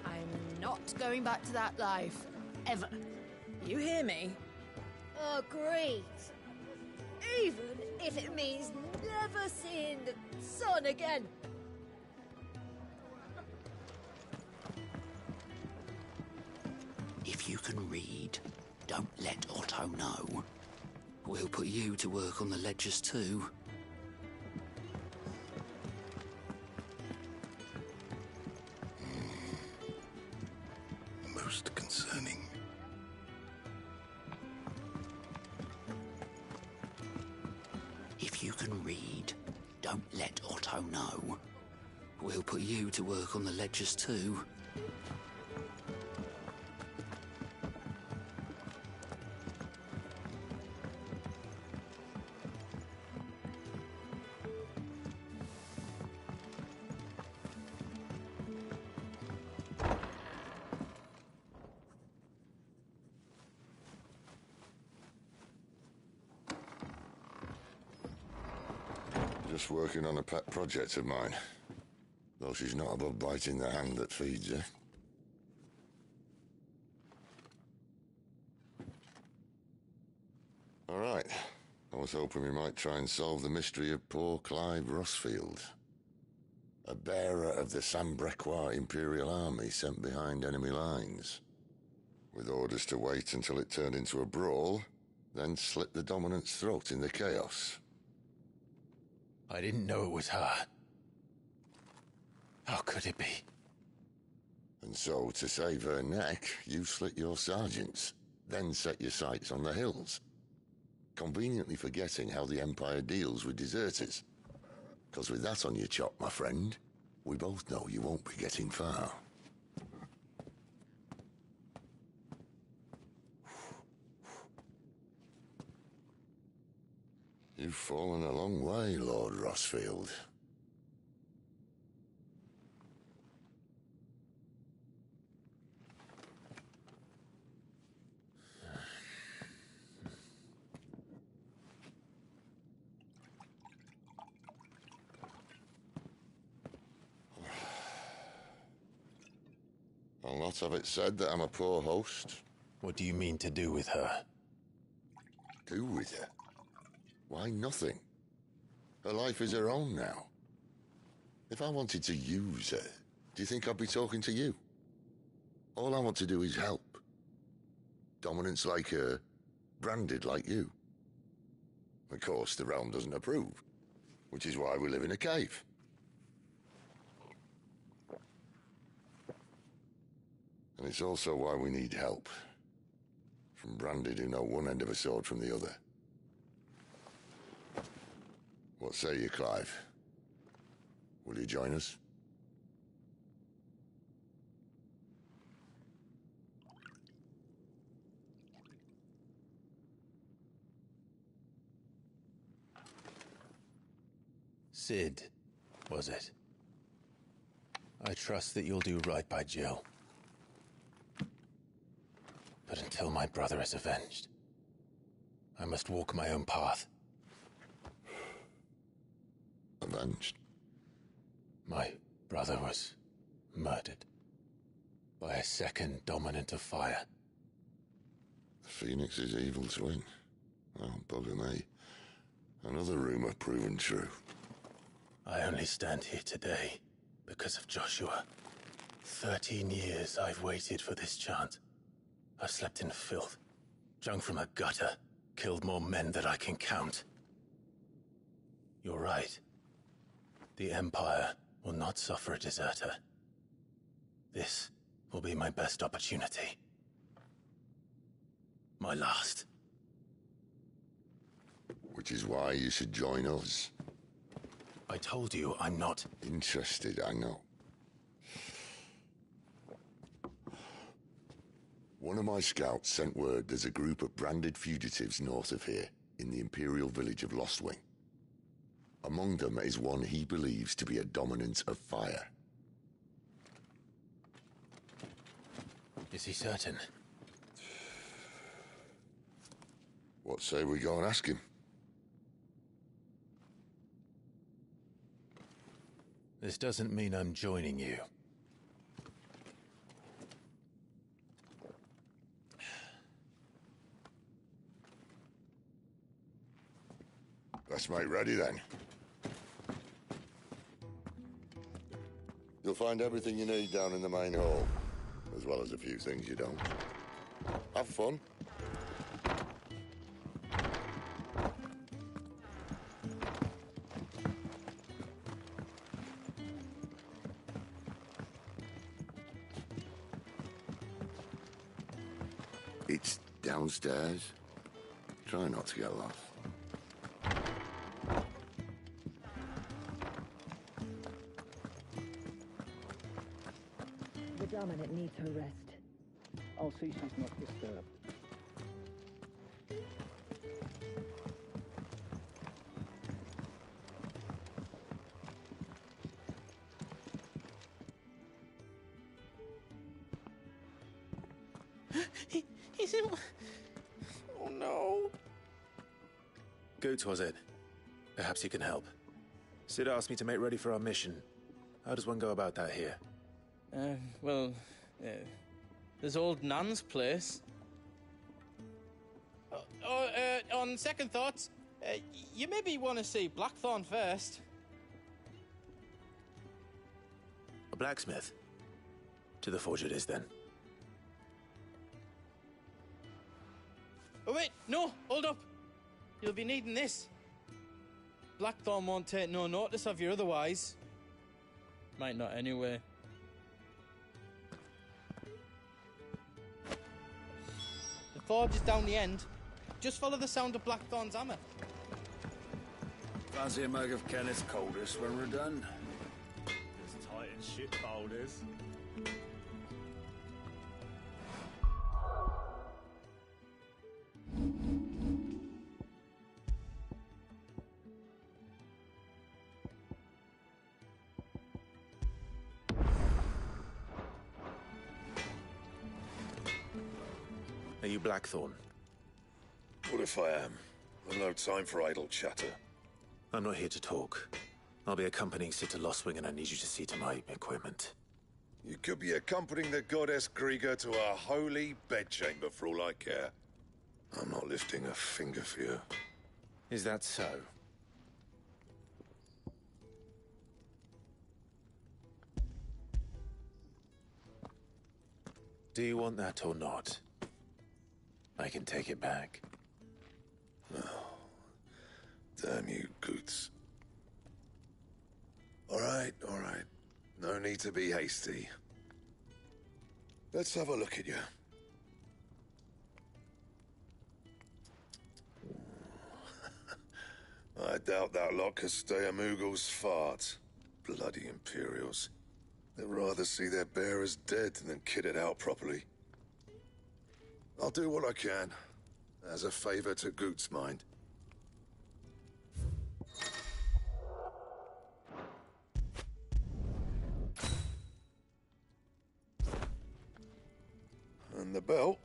I'm not going back to that life. Ever. You hear me? Agreed. Even if it means never seeing the sun again. If you can read, don't let Otto know. We'll put you to work on the ledgers too. Most concerning. If you can read, don't let Otto know. We'll put you to work on the ledgers too. Just working on a pet project of mine. Though she's not above biting the hand that feeds her. All right. I was hoping we might try and solve the mystery of poor Clive Rossfield. A bearer of the Sambrequois Imperial Army sent behind enemy lines. With orders to wait until it turned into a brawl, then slit the dominant's throat in the chaos. I didn't know it was her. How could it be? And so, to save her neck, you slit your sergeants, then set your sights on the hills. Conveniently forgetting how the Empire deals with deserters. Because with that on your chop, my friend, we both know you won't be getting far. You've fallen a long way, Lord Rossfield. I'll not have it said that I'm a poor host. What do you mean to do with her? Do with her? Why, nothing. Her life is her own now. If I wanted to use her, do you think I'd be talking to you? All I want to do is help. Dominants like her, branded like you. Of course, the realm doesn't approve, which is why we live in a cave. And it's also why we need help. From Branded who know one end of a sword from the other. What say you, Clive? Will you join us? Sid, was it? I trust that you'll do right by Jill. But until my brother is avenged, I must walk my own path. Avenged? My brother was murdered by a second dominant of fire. The Phoenix's evil twin. Oh, bugger me. Another rumor proven true. I only stand here today because of Joshua. 13 years I've waited for this chance. I've slept in filth, drunk from a gutter, killed more men than I can count. You're right. The Empire will not suffer a deserter. This will be my best opportunity. My last. Which is why you should join us. I told you I'm not interested, I know. One of my scouts sent word there's a group of branded fugitives north of here, in the Imperial village of Lostwing. Among them is one he believes to be a dominant of fire. Is he certain? What say we go and ask him? This doesn't mean I'm joining you. Let's make ready then. You'll find everything you need down in the main hall, as well as a few things you don't. Have fun. It's downstairs. Try not to get lost. The Dominant needs her rest. I'll see she's not disturbed. He's in... Oh no. Goots, was it? Perhaps you can help. Sid asked me to make ready for our mission. How does one go about that here? Well, there's old Nan's place. On second thoughts, you maybe want to see Blackthorn first. A blacksmith? To the forge it is, then. Oh wait, no, hold up. You'll be needing this. Blackthorn won't take no notice of you otherwise. Might not anyway. The forge is down the end. Just follow the sound of Blackthorn's hammer. Fancy a mug of Kenneth's coldest when we're done? As tight as shit cold is. Are you Blackthorn? What if I am? I've no time for idle chatter. I'm not here to talk. I'll be accompanying Sid to Lostwing, and I need you to see to my equipment. You could be accompanying the goddess Krieger to a holy bedchamber for all I care. I'm not lifting a finger for you. Is that so? Do you want that or not? I can take it back. Oh, damn you, Goots. All right, all right. No need to be hasty. Let's have a look at you. I doubt that lot could stay a Moogle's fart. Bloody Imperials. They'd rather see their bearers dead than kitted out properly. I'll do what I can, as a favor to Goot's mind. And the belt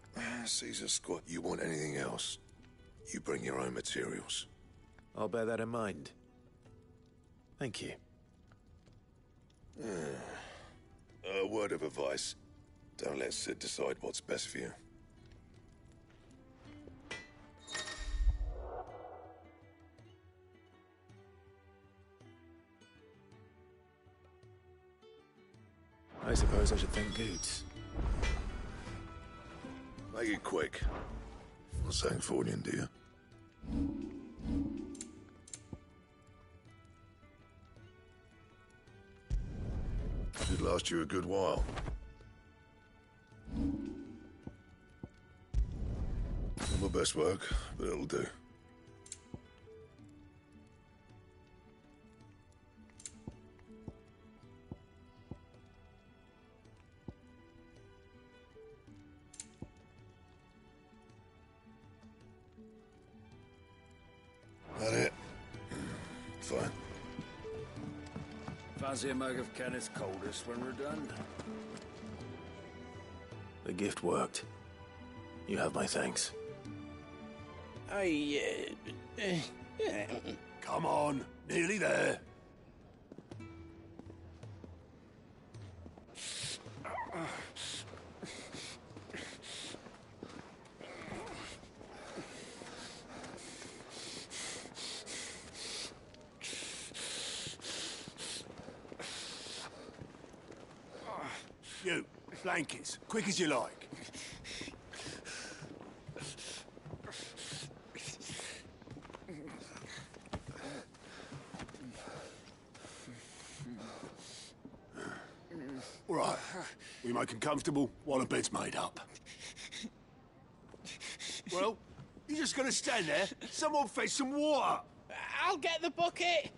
sees a squat. You want anything else, you bring your own materials. I'll bear that in mind. Thank you. A word of advice. Don't let Sid decide what's best for you. I suppose I should thank Goots. Make it quick. Not saying Fordian, do you? Should last you a good while. Not my best work, but it'll do. That it? Fine. Fancy a mug of Kenneth's coldest when we're done? The gift worked. You have my thanks. Come on, nearly there. You, blankets, quick as you like. All right, we make them comfortable while the bed's made up. Well, you're just gonna stand there? Someone fetch some water! I'll get the bucket!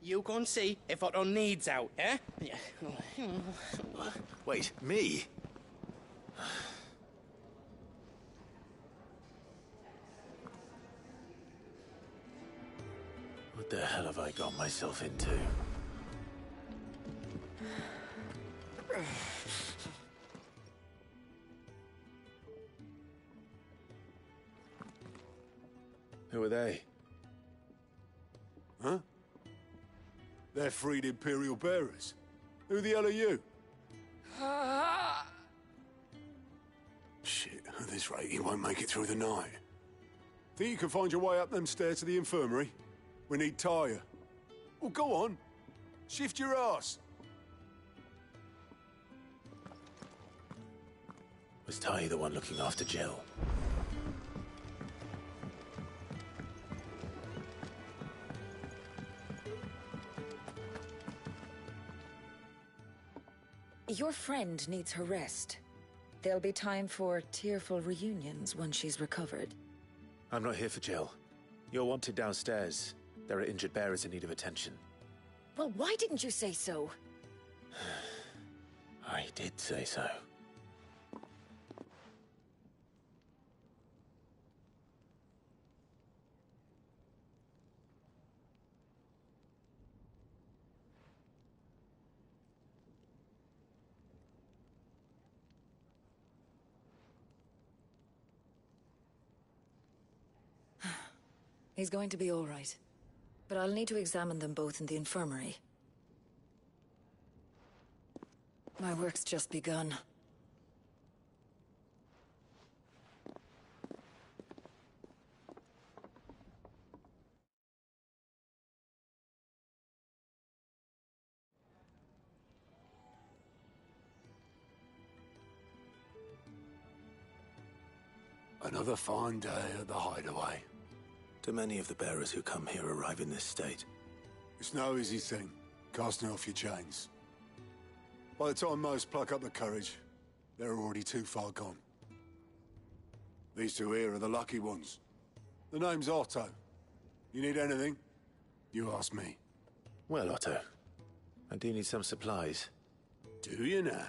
You go and see if Otto needs out, eh? Wait, me? What the hell have I got myself into? Who are they? Huh? They're freed Imperial bearers. Who the hell are you? Shit, at this rate, he won't make it through the night. Think you can find your way up them stairs to the infirmary? We need Tyre. Well, go on. Shift your ass. Was Ty the one looking after Jill? Your friend needs her rest. There'll be time for tearful reunions once she's recovered. I'm not here for Jill. You're wanted downstairs. There are injured bearers in need of attention. Well, why didn't you say so? I did say so. He's going to be all right. But I'll need to examine them both in the infirmary. My work's just begun. Another fine day at the hideaway. Do many of the bearers who come here arrive in this state? It's no easy thing, casting off your chains. By the time most pluck up the courage, They're already too far gone. These two here are the lucky ones. The name's Otto. You need anything, you ask me. Well, Otto, I do need some supplies. Do you now?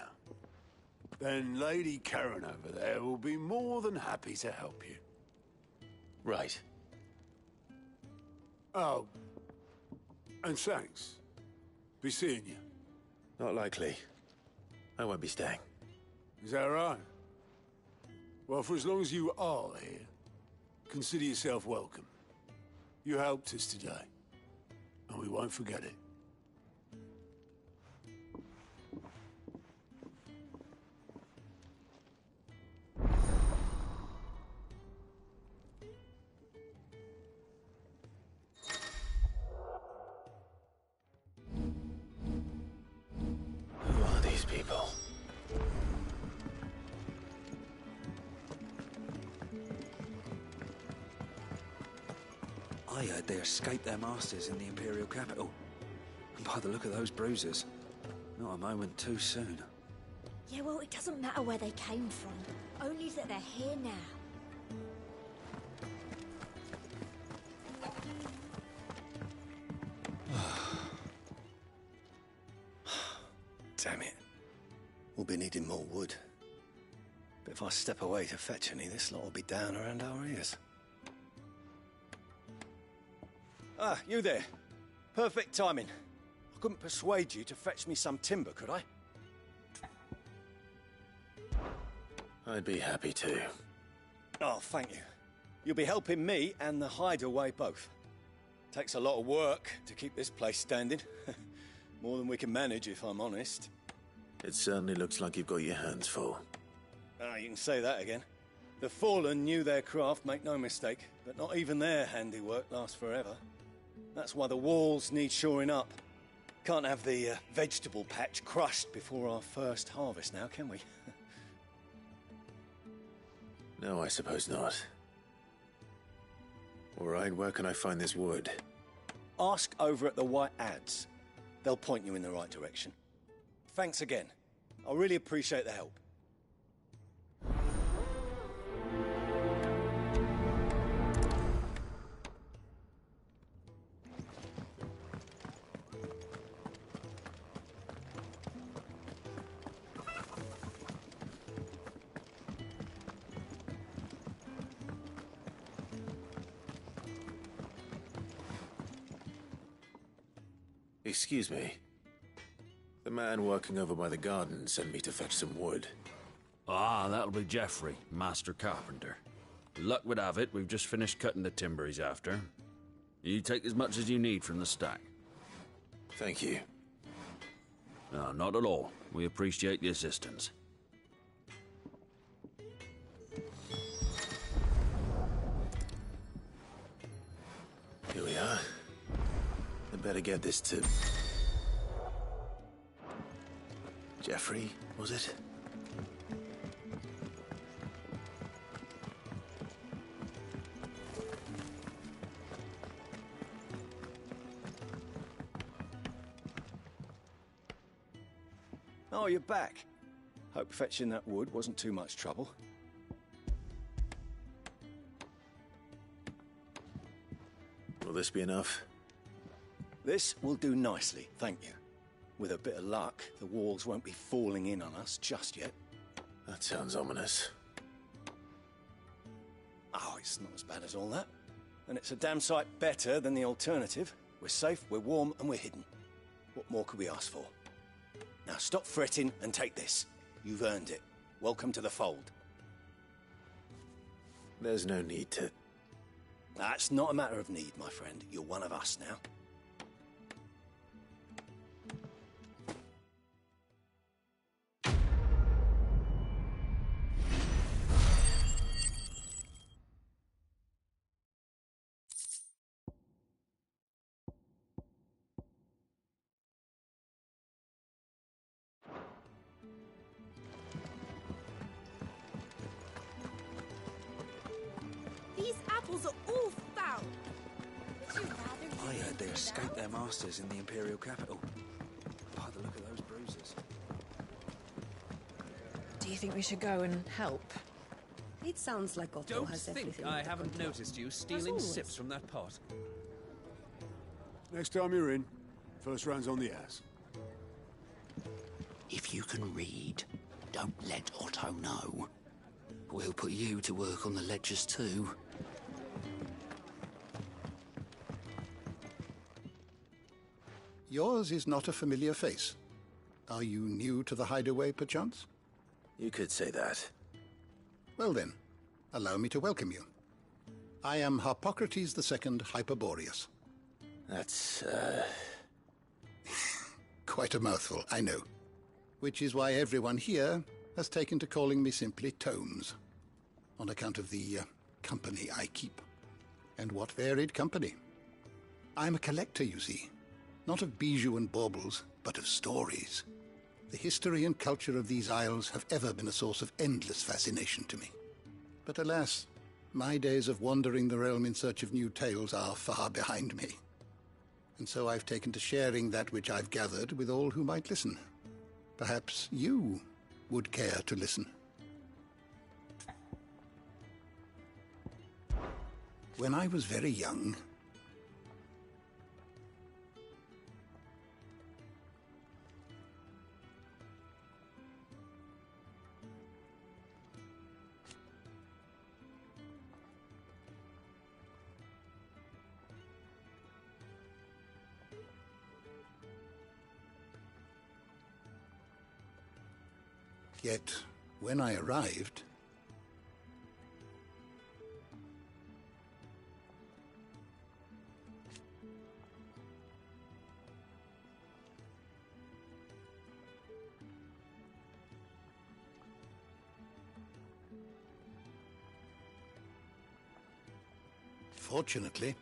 Then Lady Karen over there will be more than happy to help you. Right. Oh, and thanks. Be seeing you. Not likely. I won't be staying. Is that right? Well, for as long as you are here, consider yourself welcome. You helped us today, and we won't forget it. Who are these people? I heard they escaped their masters in the Imperial capital. And by the look of those bruises, not a moment too soon. Yeah, well, it doesn't matter where they came from. Only that they're here now. Damn it. We'll be needing more wood. But if I step away to fetch any, this lot will be down around our ears. Ah, you there. Perfect timing. I couldn't persuade you to fetch me some timber, could I? I'd be happy to. Oh, thank you. You'll be helping me and the hideaway both. Takes a lot of work to keep this place standing. More than we can manage, if I'm honest. It certainly looks like you've got your hands full. Ah, you can say that again. The Fallen knew their craft, make no mistake, but not even their handiwork lasts forever. That's why the walls need shoring up. Can't have the vegetable patch crushed before our first harvest now, can we? No, I suppose not. All right, where can I find this wood? Ask over at the White Adze. They'll point you in the right direction. Thanks again. I really appreciate the help. Excuse me. The man working over by the garden sent me to fetch some wood. Ah, that'll be Geoffrey, Master Carpenter. Luck would have it, we've just finished cutting the timber he's after. You take as much as you need from the stack. Thank you. No, not at all. We appreciate the assistance. Here we are. I'd better get this to... Geoffrey, was it? Oh, you're back. Hope fetching that wood wasn't too much trouble. Will this be enough? This will do nicely, thank you. With a bit of luck, the walls won't be falling in on us just yet. That sounds ominous. Oh, it's not as bad as all that. And it's a damn sight better than the alternative. We're safe, we're warm, and we're hidden. What more could we ask for? Now stop fretting and take this. You've earned it. Welcome to the fold. There's no need to... That's not a matter of need, my friend. You're one of us now. These apples are all foul. Would you rather... I heard they escaped their masters in the Imperial capital. By the look of those bruises. Do you you think we should go and help? It sounds like Otto Don't has think everything I under haven't control. noticed you As stealing always. sips from that pot. Next time you're in, first round's on the ass. If you can read, don't let Otto know. We'll put you to work on the ledgers too. Yours is not a familiar face. Are you new to the hideaway, perchance? You could say that. Well then, allow me to welcome you. I am Harpocrates II Hyperboreus. That's, Quite a mouthful, I know. Which is why everyone here has taken to calling me simply Tomes, on account of the company I keep. And what varied company. I'm a collector, you see. Not of bijou and baubles, but of stories. The history and culture of these isles have ever been a source of endless fascination to me. But alas, my days of wandering the realm in search of new tales are far behind me. And so I've taken to sharing that which I've gathered with all who might listen. Perhaps you would care to listen. When I was very young, yet when I arrived, fortunately,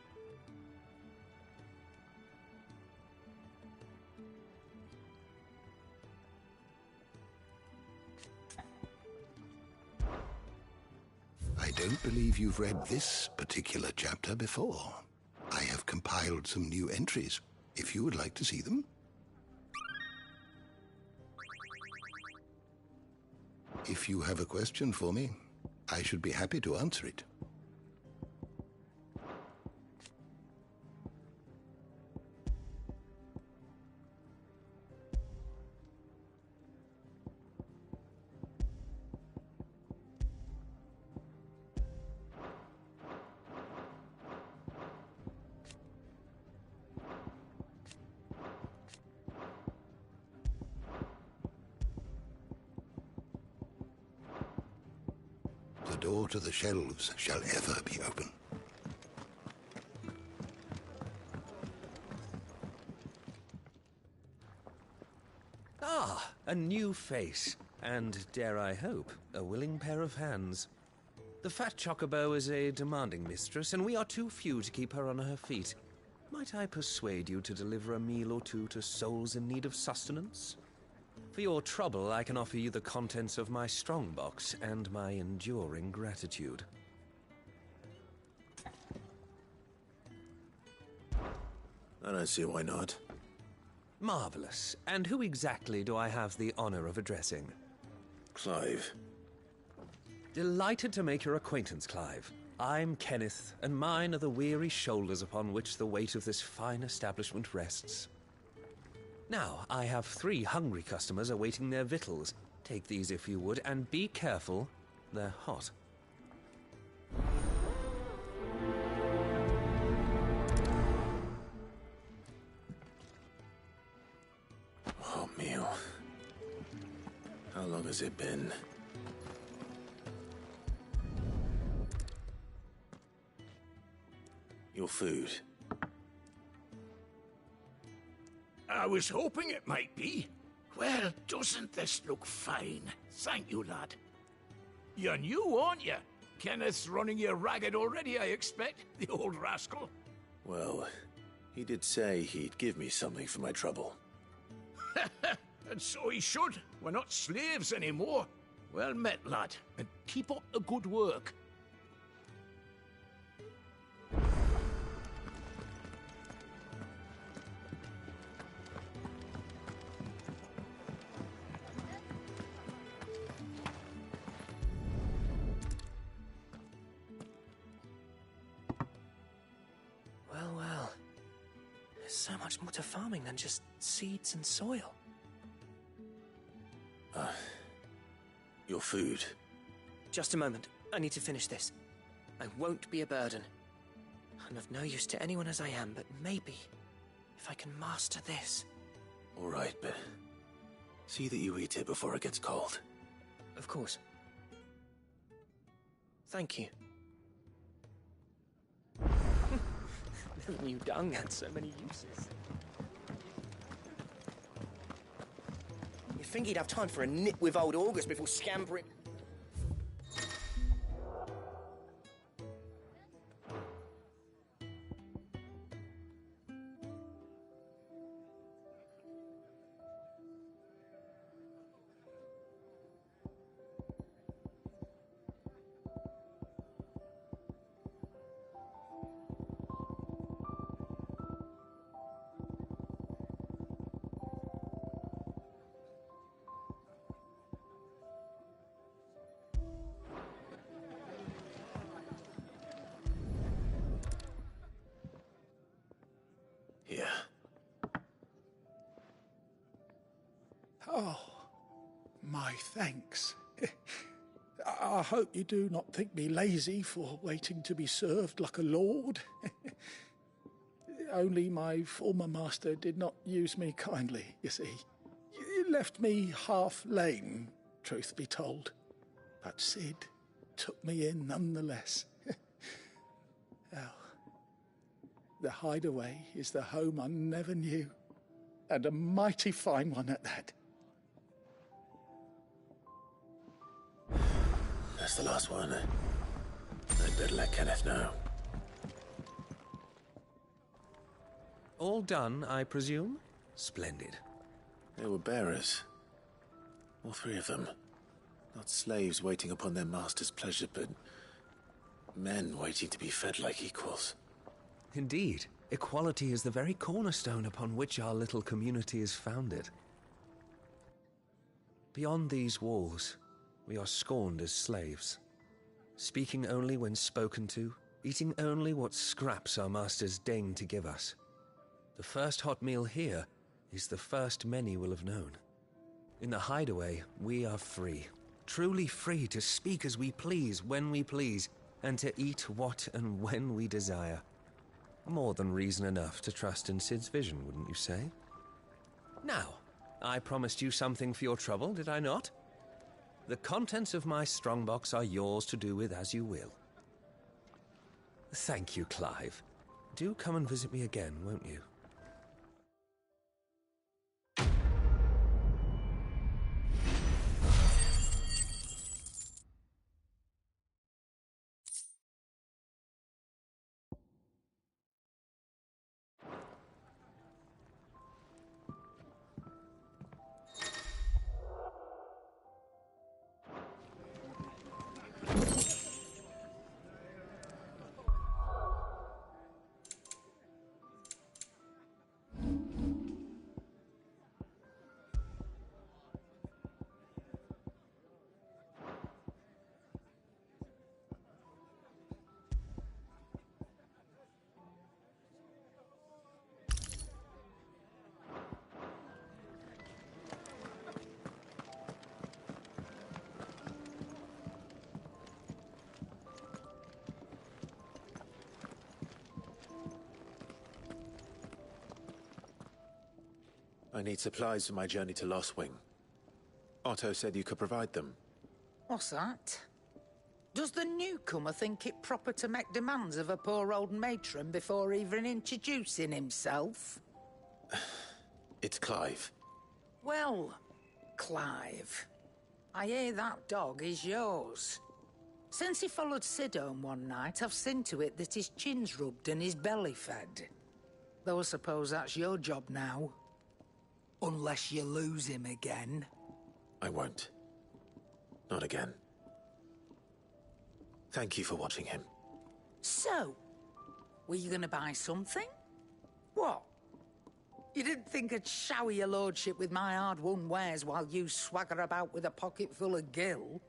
I don't believe you've read this particular chapter before. I have compiled some new entries, if you would like to see them. If you have a question for me, I should be happy to answer it. The door to the shelves shall ever be open. Ah, a new face. And, dare I hope, a willing pair of hands. The fat chocobo is a demanding mistress, and we are too few to keep her on her feet. Might I persuade you to deliver a meal or two to souls in need of sustenance? For your trouble, I can offer you the contents of my strongbox and my enduring gratitude. I don't see why not. Marvelous. And who exactly do I have the honor of addressing? Clive. Delighted to make your acquaintance, Clive. I'm Kenneth, and mine are the weary shoulders upon which the weight of this fine establishment rests. Now, I have 3 hungry customers awaiting their victuals. Take these if you would, and be careful, they're hot. Oh, meal. How long has it been? Your food. I was hoping it might be. Well, doesn't this look fine? Thank you, lad. You're new, aren't you? Kenneth's running you ragged already, I expect, the old rascal. Well, he did say he'd give me something for my trouble. And so he should. We're not slaves anymore. Well met, lad, and keep up the good work. There's so much more to farming than just seeds and soil. Your food. Just a moment. I need to finish this. I won't be a burden. I'm of no use to anyone as I am, but maybe if I can master this. All right, but see that you eat it before it gets cold. Of course. Thank you. Never knew dung had so many uses. You'd think he'd have time for a nip with old August before scampering. Here. Oh, my thanks. I hope you do not think me lazy for waiting to be served like a lord. Only my former master did not use me kindly, you see. You left me half lame, truth be told. But Sid took me in nonetheless. Well, the hideaway is the home I never knew, and a mighty fine one at that. That's the last one. I'd better let Kenneth know. All done, I presume? Splendid. They were bearers. All three of them. Not slaves waiting upon their master's pleasure, but men waiting to be fed like equals. Indeed. Equality is the very cornerstone upon which our little community is founded. Beyond these walls, we are scorned as slaves, speaking only when spoken to, eating only what scraps our masters deign to give us. The first hot meal here is the first many will have known. In the hideaway, we are free, truly free to speak as we please, when we please, and to eat what and when we desire. More than reason enough to trust in Sid's vision, wouldn't you say? Now, I promised you something for your trouble, did I not? The contents of my strongbox are yours to do with as you will. Thank you, Clive. Do come and visit me again, won't you? I need supplies for my journey to Lost Wing. Otto said you could provide them. What's that? Does the newcomer think it proper to make demands of a poor old matron before even introducing himself? It's Clive. Well, Clive, I hear that dog is yours. Since he followed Sid home one night, I've seen to it that his chin's rubbed and his belly fed. Though I suppose that's your job now. Unless you lose him again. I won't. Not again. Thank you for watching him. So, were you gonna buy something? What? You didn't think I'd shower your lordship with my hard-won wares while you swagger about with a pocket full of gil?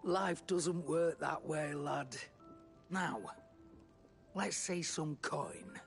Life doesn't work that way, lad. Now, let's see some coin.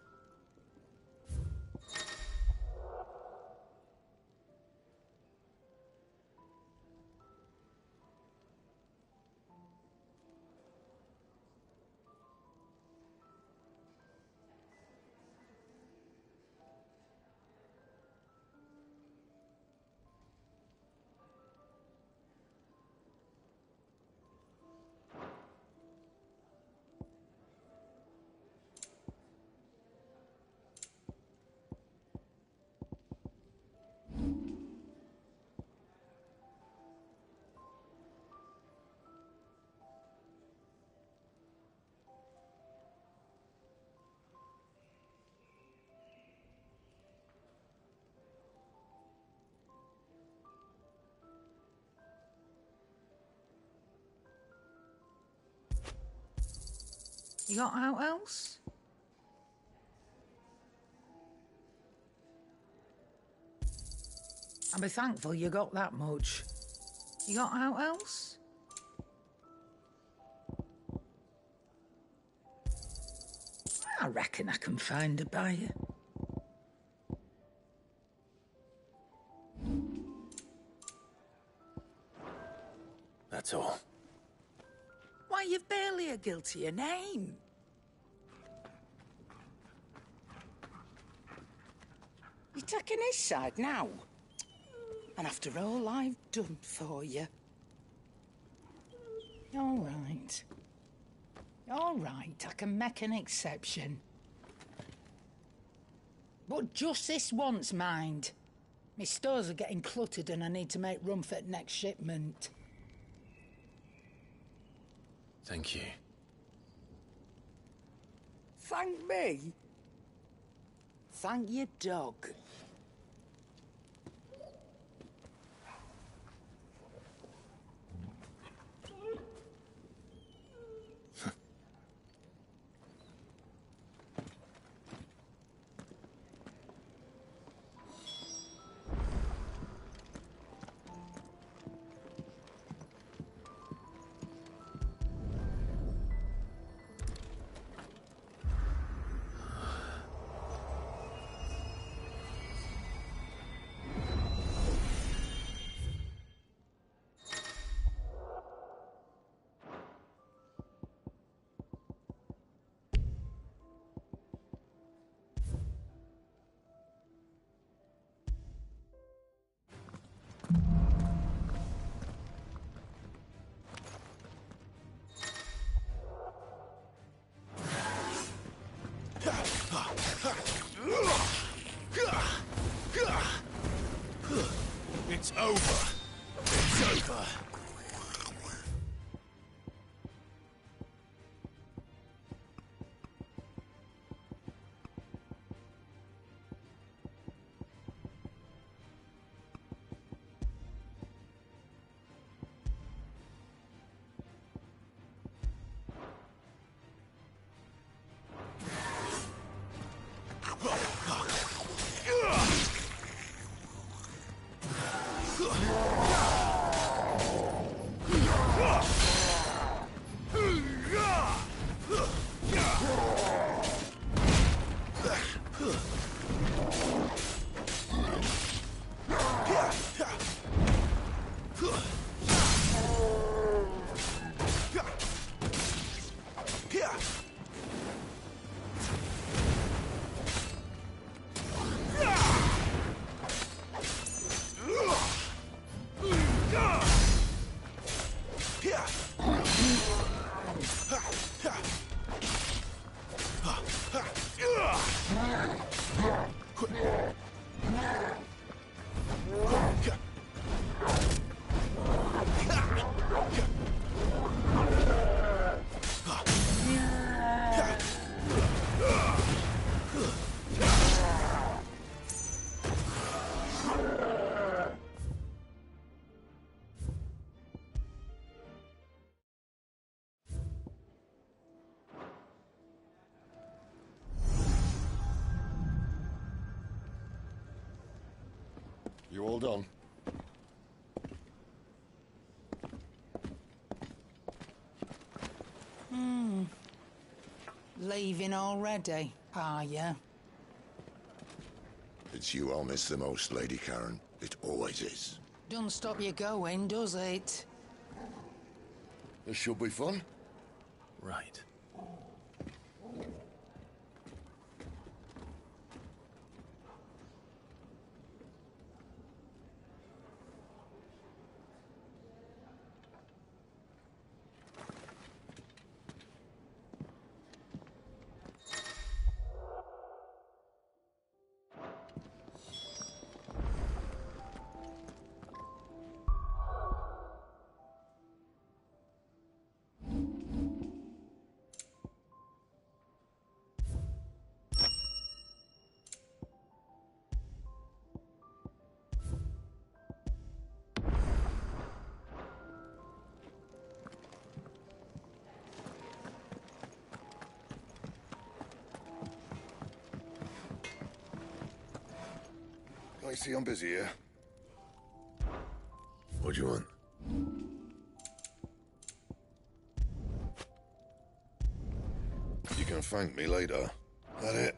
You got out else? I'll be thankful you got that much. You got out else? I reckon I can find a buyer. That's all. Why, you've barely a guiltier name. You're taking his side now? And after all I've done for you. All right. All right, I can make an exception. But just this once, mind. My stores are getting cluttered and I need to make room for the next shipment. Thank you. Thank me? Thank your dog. It's over. It's over. You all done? Leaving already, are you? It's you I'll miss the most, Lady Karen. It always is. Don't stop you going, does it? This should be fun. Right. I see I'm busy here. What do you want? You can thank me later. That it?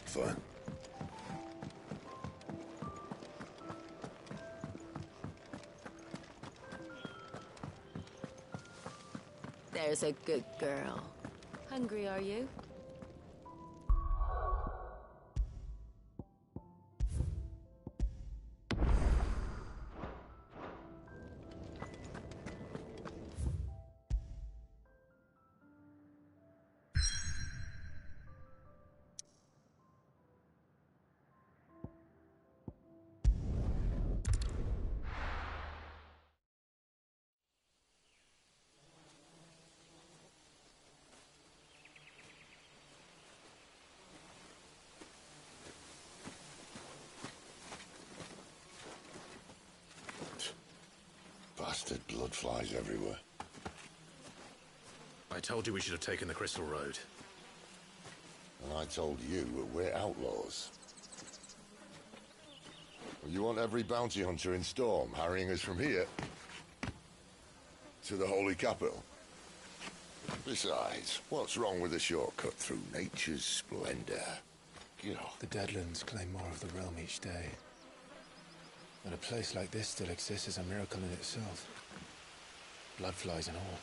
Fine. There's a good girl. Hungry, are you? Bastard blood flies everywhere. I told you we should have taken the Crystal Road. And I told you that we're outlaws. Well, you want every bounty hunter in Storm harrying us from here to the Holy Capital? Besides, what's wrong with a shortcut through nature's splendor? You know. The Deadlands claim more of the realm each day. But a place like this still exists is a miracle in itself. Bloodflies and all.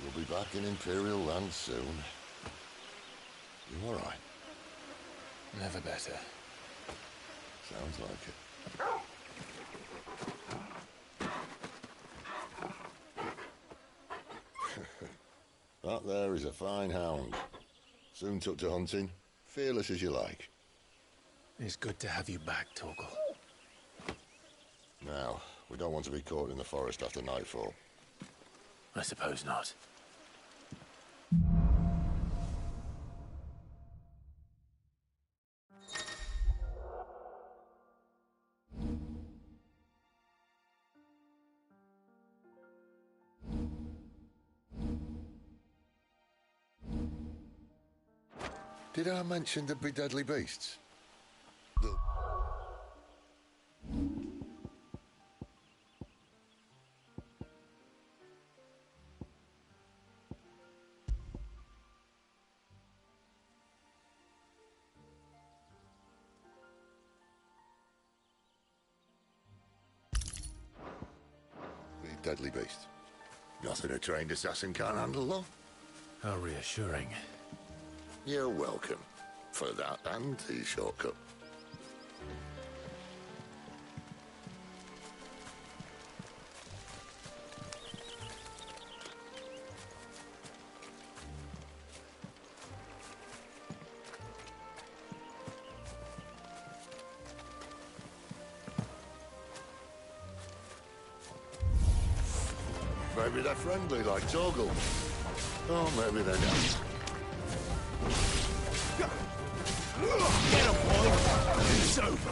We'll be back in Imperial land soon. You all right? Never better. Sounds like it. That there is a fine hound. Soon took to hunting. Fearless as you like. It's good to have you back, Torgal. Now, we don't want to be caught in the forest after nightfall. I suppose not. Did I mention there'd be deadly beasts? Deadly beast. Nothing a trained assassin can't handle, though. How reassuring. You're welcome. For that and the shortcut. Maybe they're friendly like Torgal. Oh, maybe they're not. Get him, boy! It's over!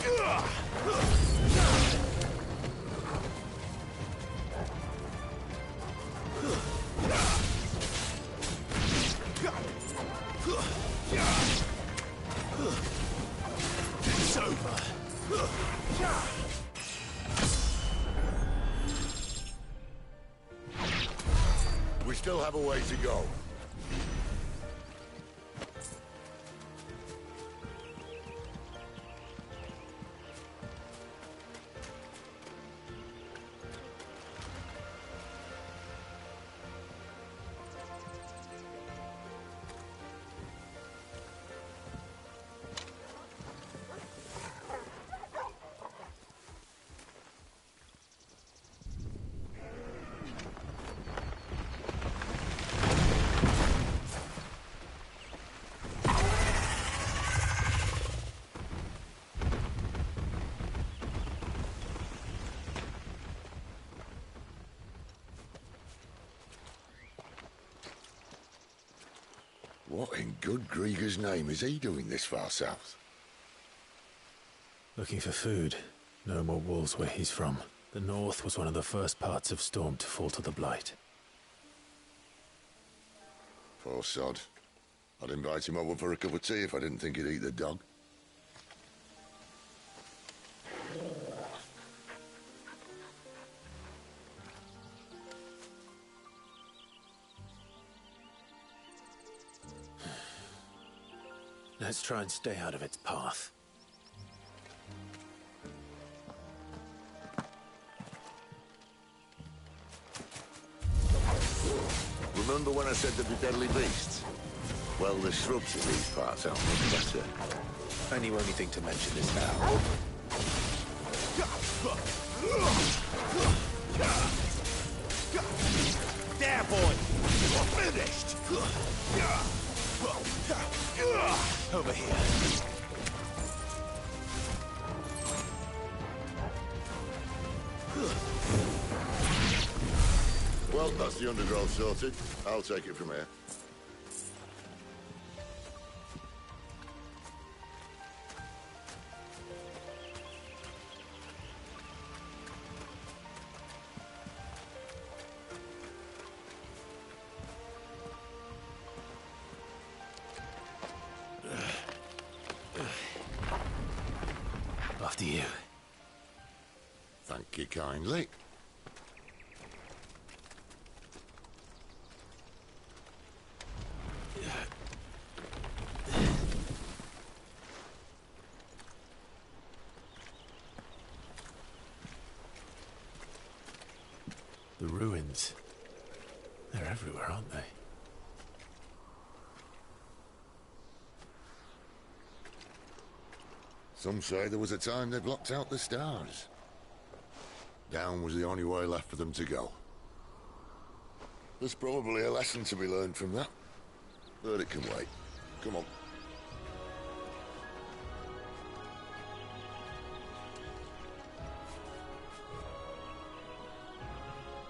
It's over! We still have a way to go. What in good Grieger's name is he doing this far south? Looking for food. No more wolves where he's from. The north was one of the first parts of Storm to fall to the Blight. Poor sod. I'd invite him over for a cup of tea if I didn't think he'd eat the dog. Let's try and stay out of its path. Remember when I said there'd be deadly beasts? Well, the shrubs in these parts aren't much better. And you only think to mention this now. There, boy! You're finished! Over here. Well, that's the undergrowth sorted. I'll take it from here. After you. Thank you kindly. The ruins. They're everywhere, aren't they? Some say there was a time they blocked out the stars. Down was the only way left for them to go. There's probably a lesson to be learned from that. But it can wait. Come on.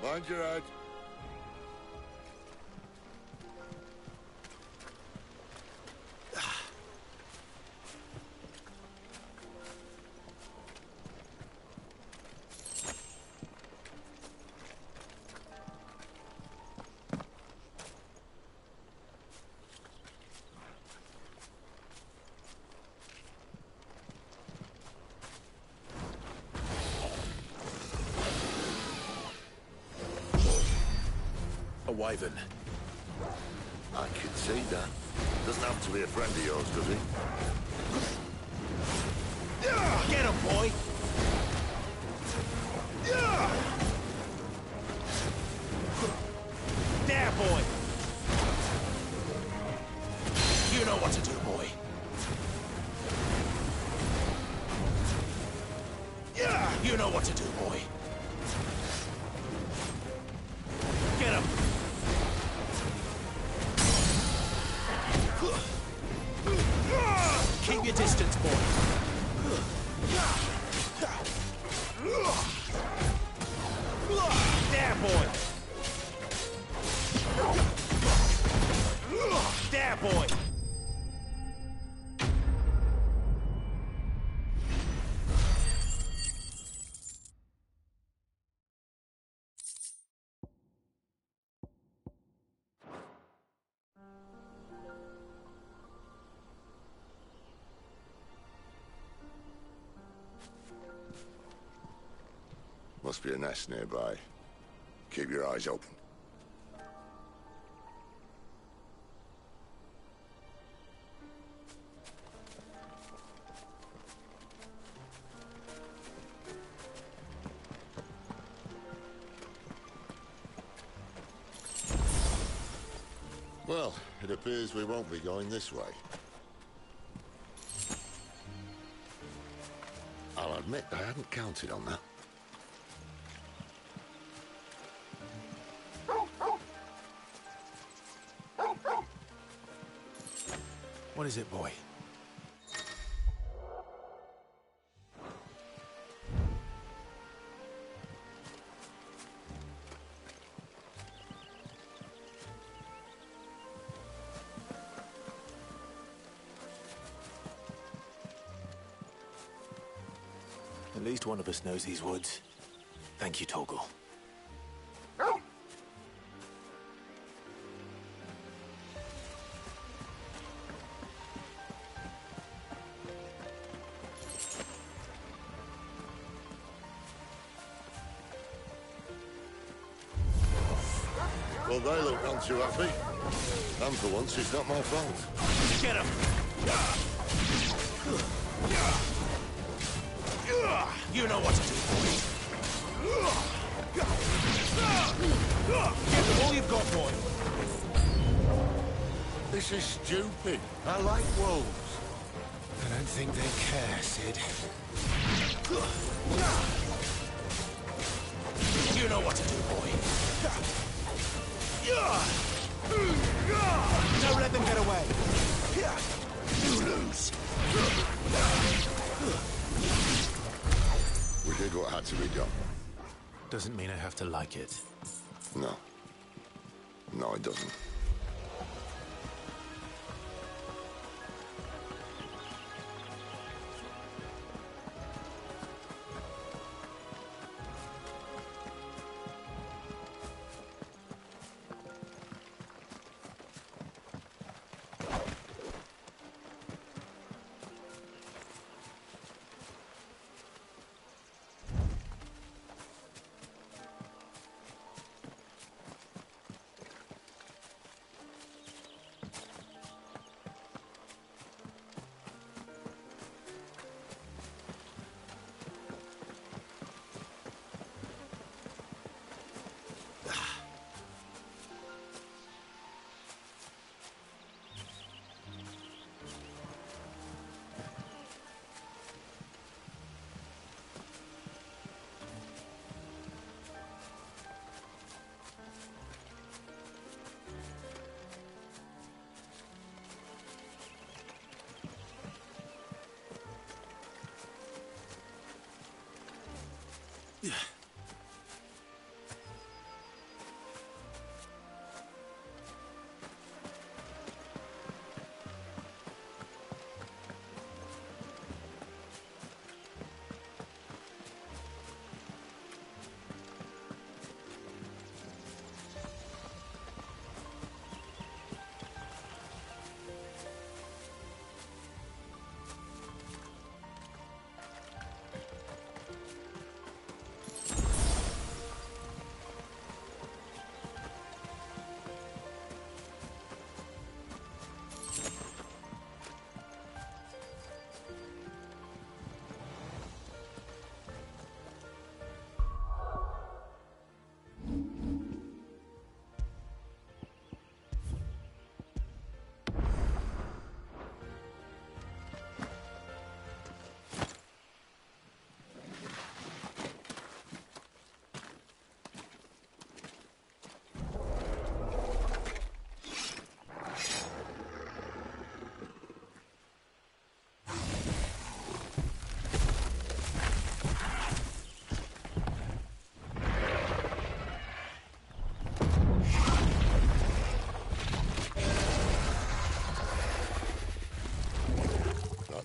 Mind your head. A wyvern. I can see that. Doesn't have to be a friend of yours, does he? Get him, boy! There, boy! You know what to do, boy. You know what to do, boy. Get him! Keep your distance, boy. There, boy. There, boy. Must be a nest nearby. Keep your eyes open. Well, it appears we won't be going this way. I'll admit I hadn't counted on that. What is it, boy? At least one of us knows these woods. Thank you, Torgal. Well, they look none too happy. And for once, it's not my fault. Get him! You know what to do, boy. Give them all you've got, boy. This is stupid. I like wolves. I don't think they care, Sid. You know what to do, boy. Don't let them get away. You lose. We did what had to be done. Doesn't mean I have to like it. No. No, it doesn't.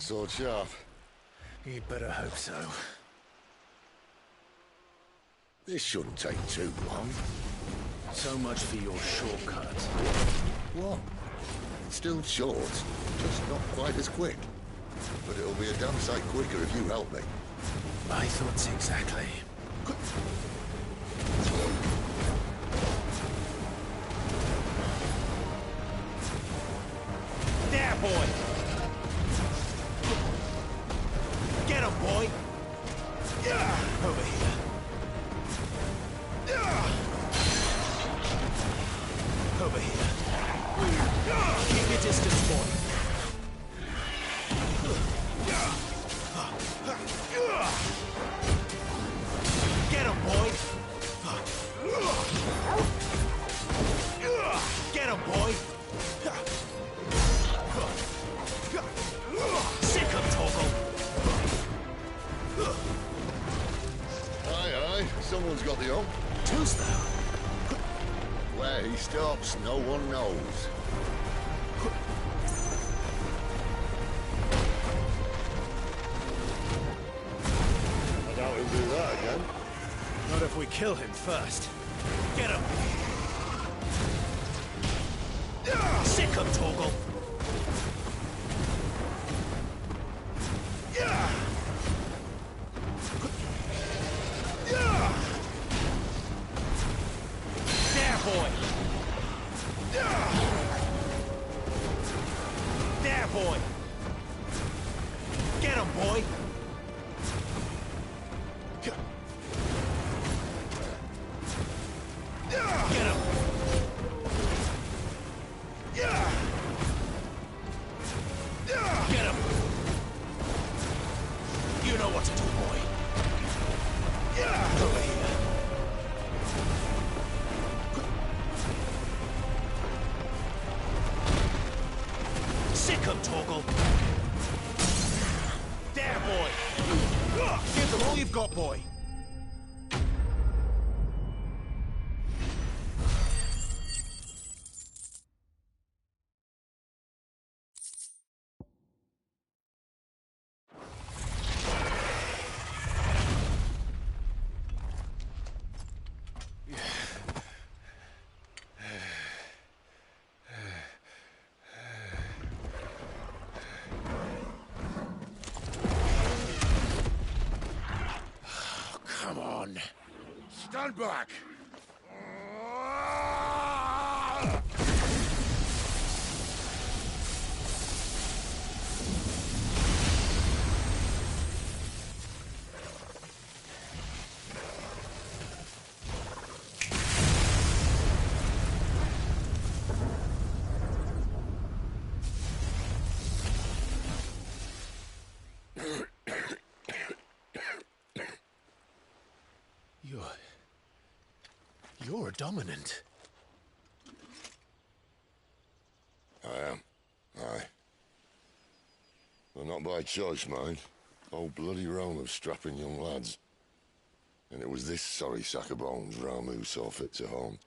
Sword sharp. You'd better hope so. This shouldn't take too long. So much for your shortcut. What? It's still short, just not quite as quick. But it'll be a damn sight quicker if you help me. My thoughts exactly. There, boy! Get him, boy! Over here. Over here. Keep your distance, boy. Get him, boy! Get him, boy! Sick him, Torgal! Aye, aye. Someone's got the hump. Who's that? Where he stops, no one knows. I doubt he'll do that again. Not if we kill him first. Get him! Sick him, Torgal! There, boy! There, boy! Get him, boy! Get him! Get him! You know what to do, boy. Over here. Sick him, Torgal. There, boy. Give them all you've got, boy. Come on. Stand back! You're a dominant. I am. Aye. Well, not by choice, mind. Whole bloody realm of strapping young lads. And it was this sorry sack of bones Ramu saw fit to home.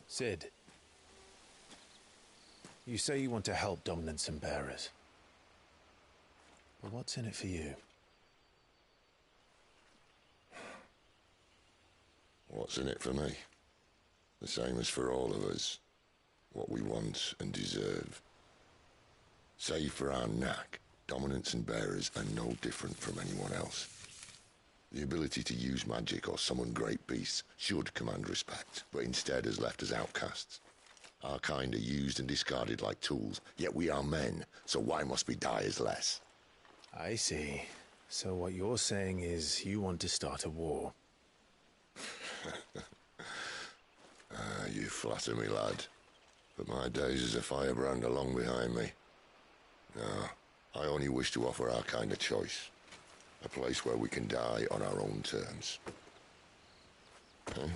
Sid, you say you want to help dominants and bearers. But what's in it for you? What's in it for me? The same as for all of us. What we want and deserve. Save for our knack, dominants and bearers are no different from anyone else. The ability to use magic or summon great beasts should command respect, but instead has left us outcasts. Our kind are used and discarded like tools, yet we are men, so why must we die as less? I see. So what you're saying is you want to start a war. You flatter me, lad. But my days as a firebrand are long behind me. No, I only wish to offer our kind of choice. A place where we can die on our own terms. Okay?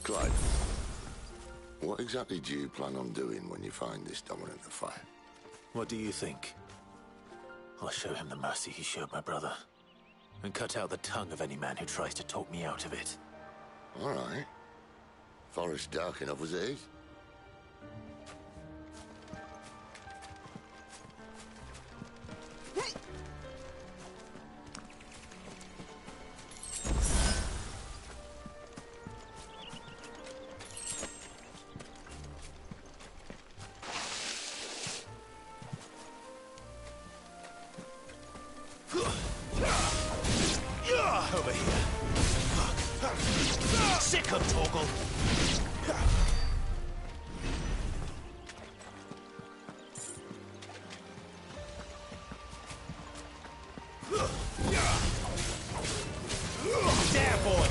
Clive, what exactly do you plan on doing when you find this dominant of fire? What do you think? I'll show him the mercy he showed my brother. And cut out the tongue of any man who tries to talk me out of it. All right. Forest dark enough as it is. Over here. Sick of Torgal. There, boy.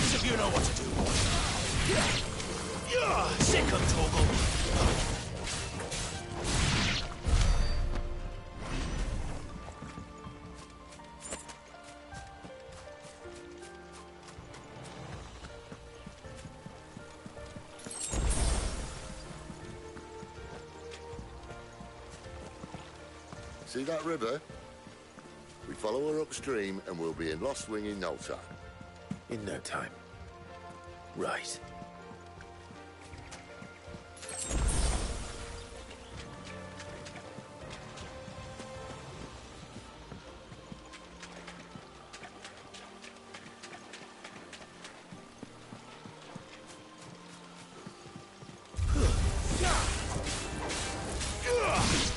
So you know what to do, boy. Sick of Torgal. See that river? We follow her upstream and we'll be in Lost Wing in no time. In no time. Right.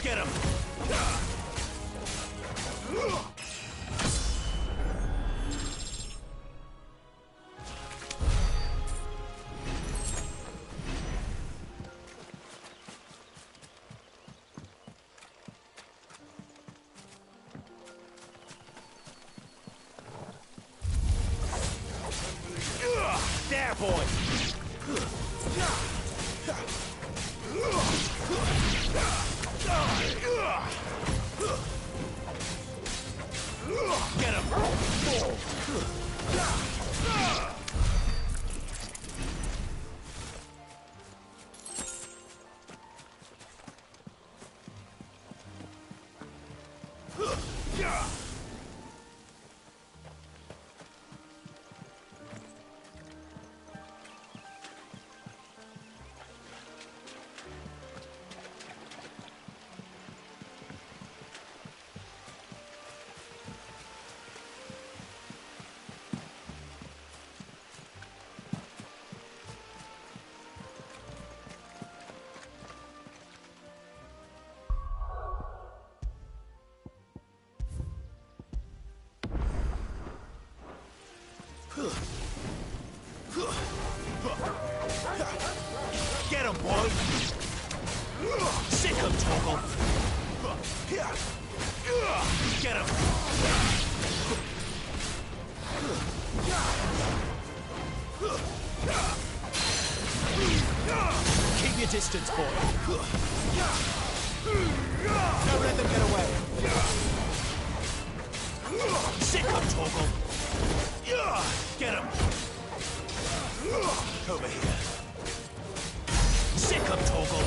Get him! There, boy! Get him! Get him, boy! Sick him, Toggle! Get him! Keep your distance, boy! Don't let them get away! Sick him, Toggle! Get him! Over here. Sick him, Toggle!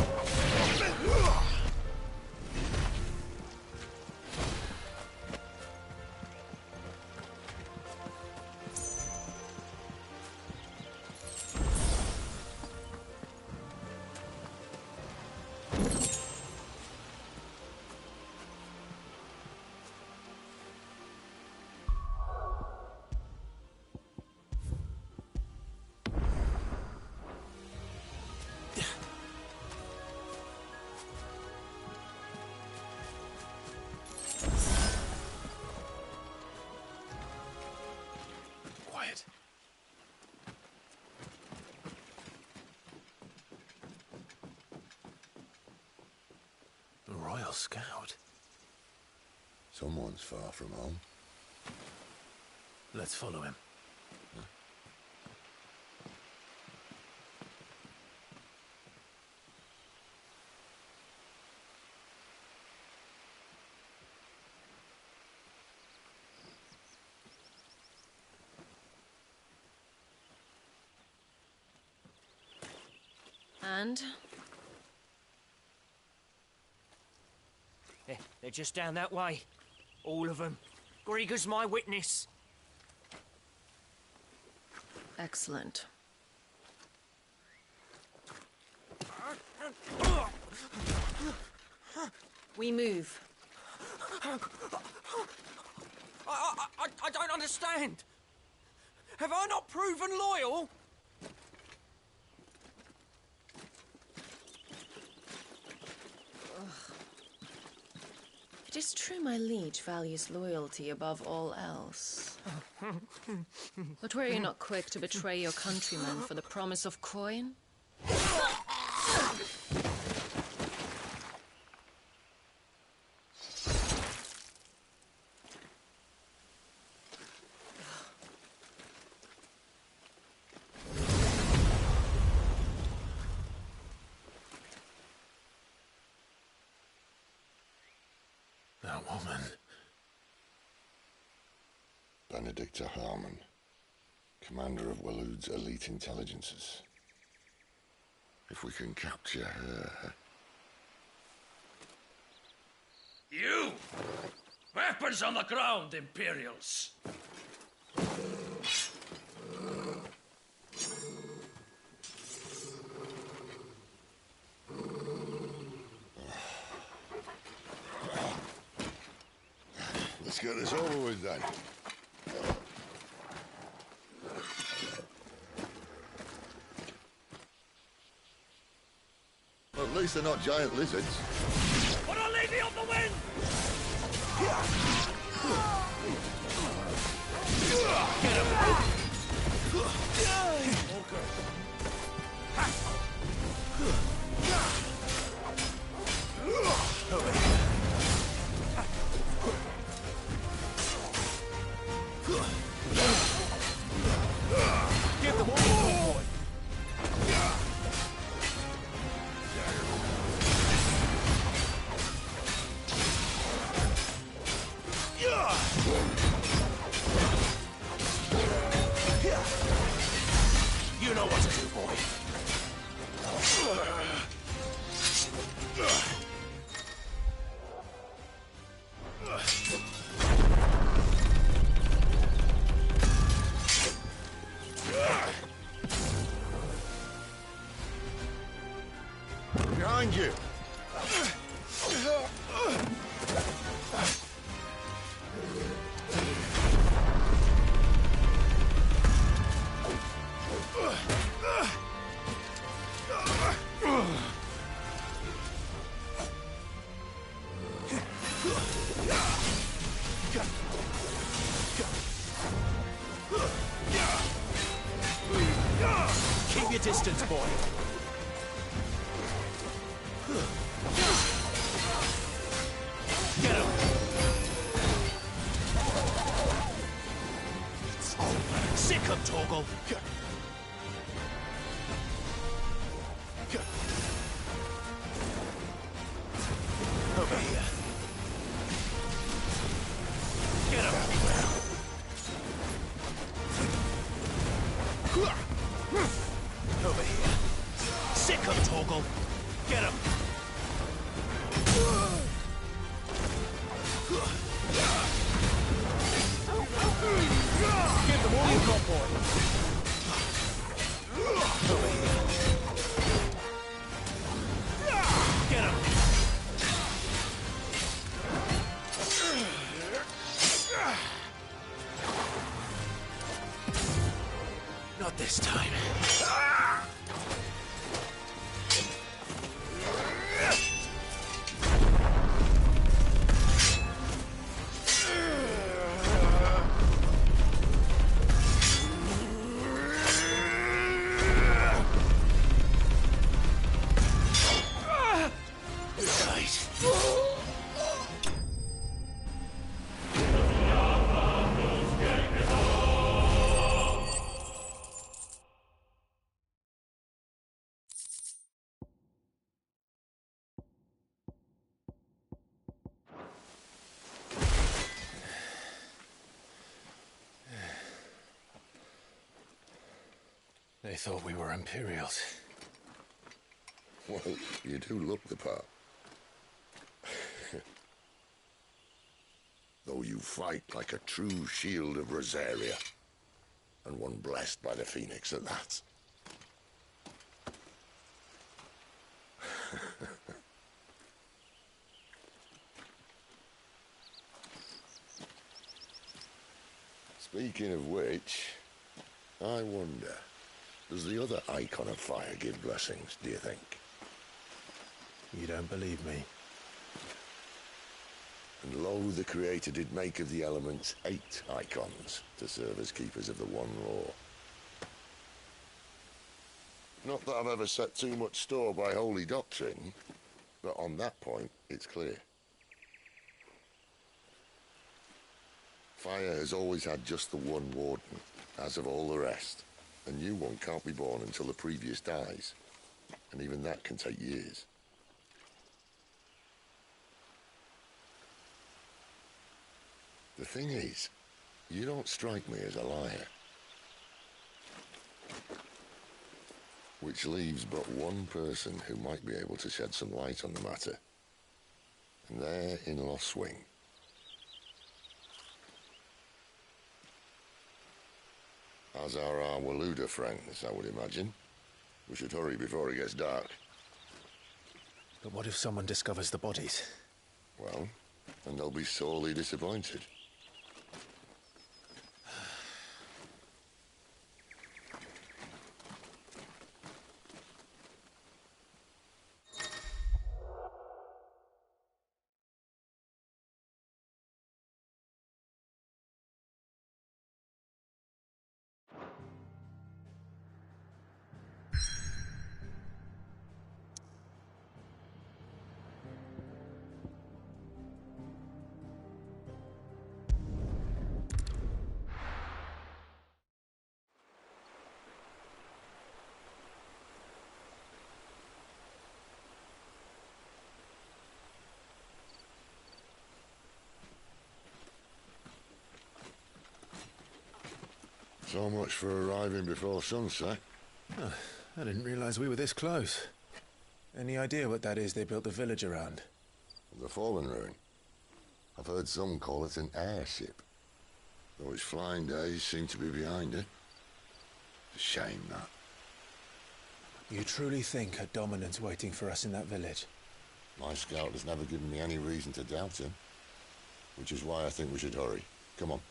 Quiet. The Royal Scout. Someone's far from home. Let's follow him. And? They're just down that way. All of them. Grieger's my witness. Excellent. We move. I don't understand. Have I not proven loyal? It is true my liege values loyalty above all else. But were you not quick to betray your countrymen for the promise of coin? That woman. Benedicta Harmon, commander of Waloed's elite intelligences. If we can capture her... You! Weapons on the ground, Imperials! Let's get this over with then. Well, at least they're not giant lizards. For a lady Easy on the wind! Get him! Over here. Give them all the boy. You know what to do, boy. Behind you. Keep your distance, boy. Get him! Sick him, Torgal! Over here. Get him! Over here. Sick him, Torgal! Get him! Give them all you've got, boy. Over here. Get him. Not this time. They thought we were Imperials. Well, you do look the part. Though you fight like a true shield of Rosaria. And one blessed by the Phoenix at that. Speaking of which, I wonder, does the other icon of fire give blessings, do you think? You don't believe me? And lo, the Creator did make of the elements 8 icons to serve as keepers of the one law. Not that I've ever set too much store by holy doctrine, but on that point, it's clear. Fire has always had just the one warden, as of all the rest. A new one can't be born until the previous dies, and even that can take years. The thing is, you don't strike me as a liar. Which leaves but one person who might be able to shed some light on the matter. And they're in Lost Swing. As are our Waluda friends, I would imagine. We should hurry before it gets dark. But what if someone discovers the bodies? Well, and they'll be sorely disappointed. So much for arriving before sunset. Oh, I didn't realize we were this close. Any idea what that is they built the village around? The fallen ruin. I've heard some call it an airship. Though its flying days seem to be behind it. It's a shame, that. You truly think a dominant's waiting for us in that village? My scout has never given me any reason to doubt him. Which is why I think we should hurry. Come on.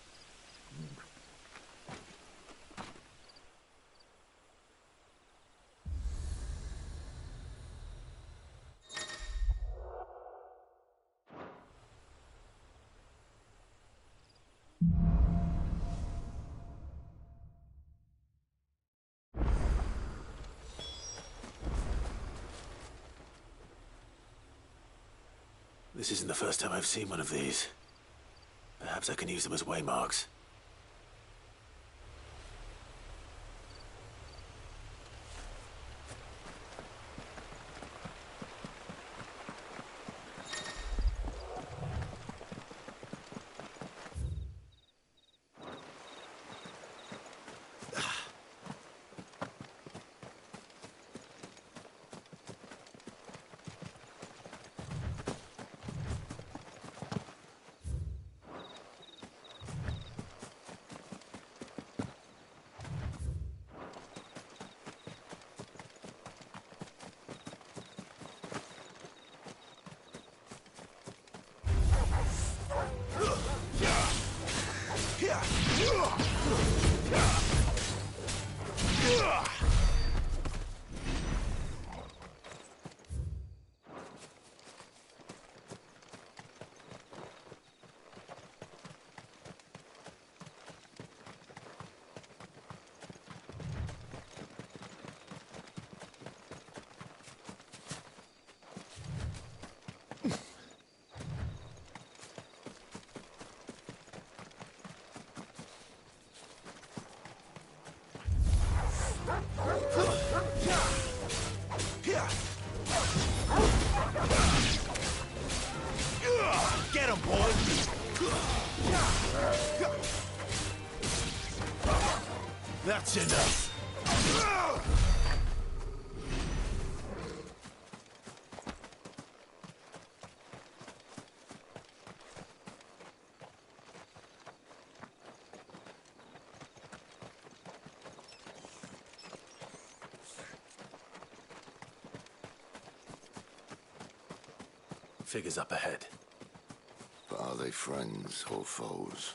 This isn't the first time I've seen one of these. Perhaps I can use them as waymarks. Get him, boy! That's enough. Figures up ahead. But are they friends or foes?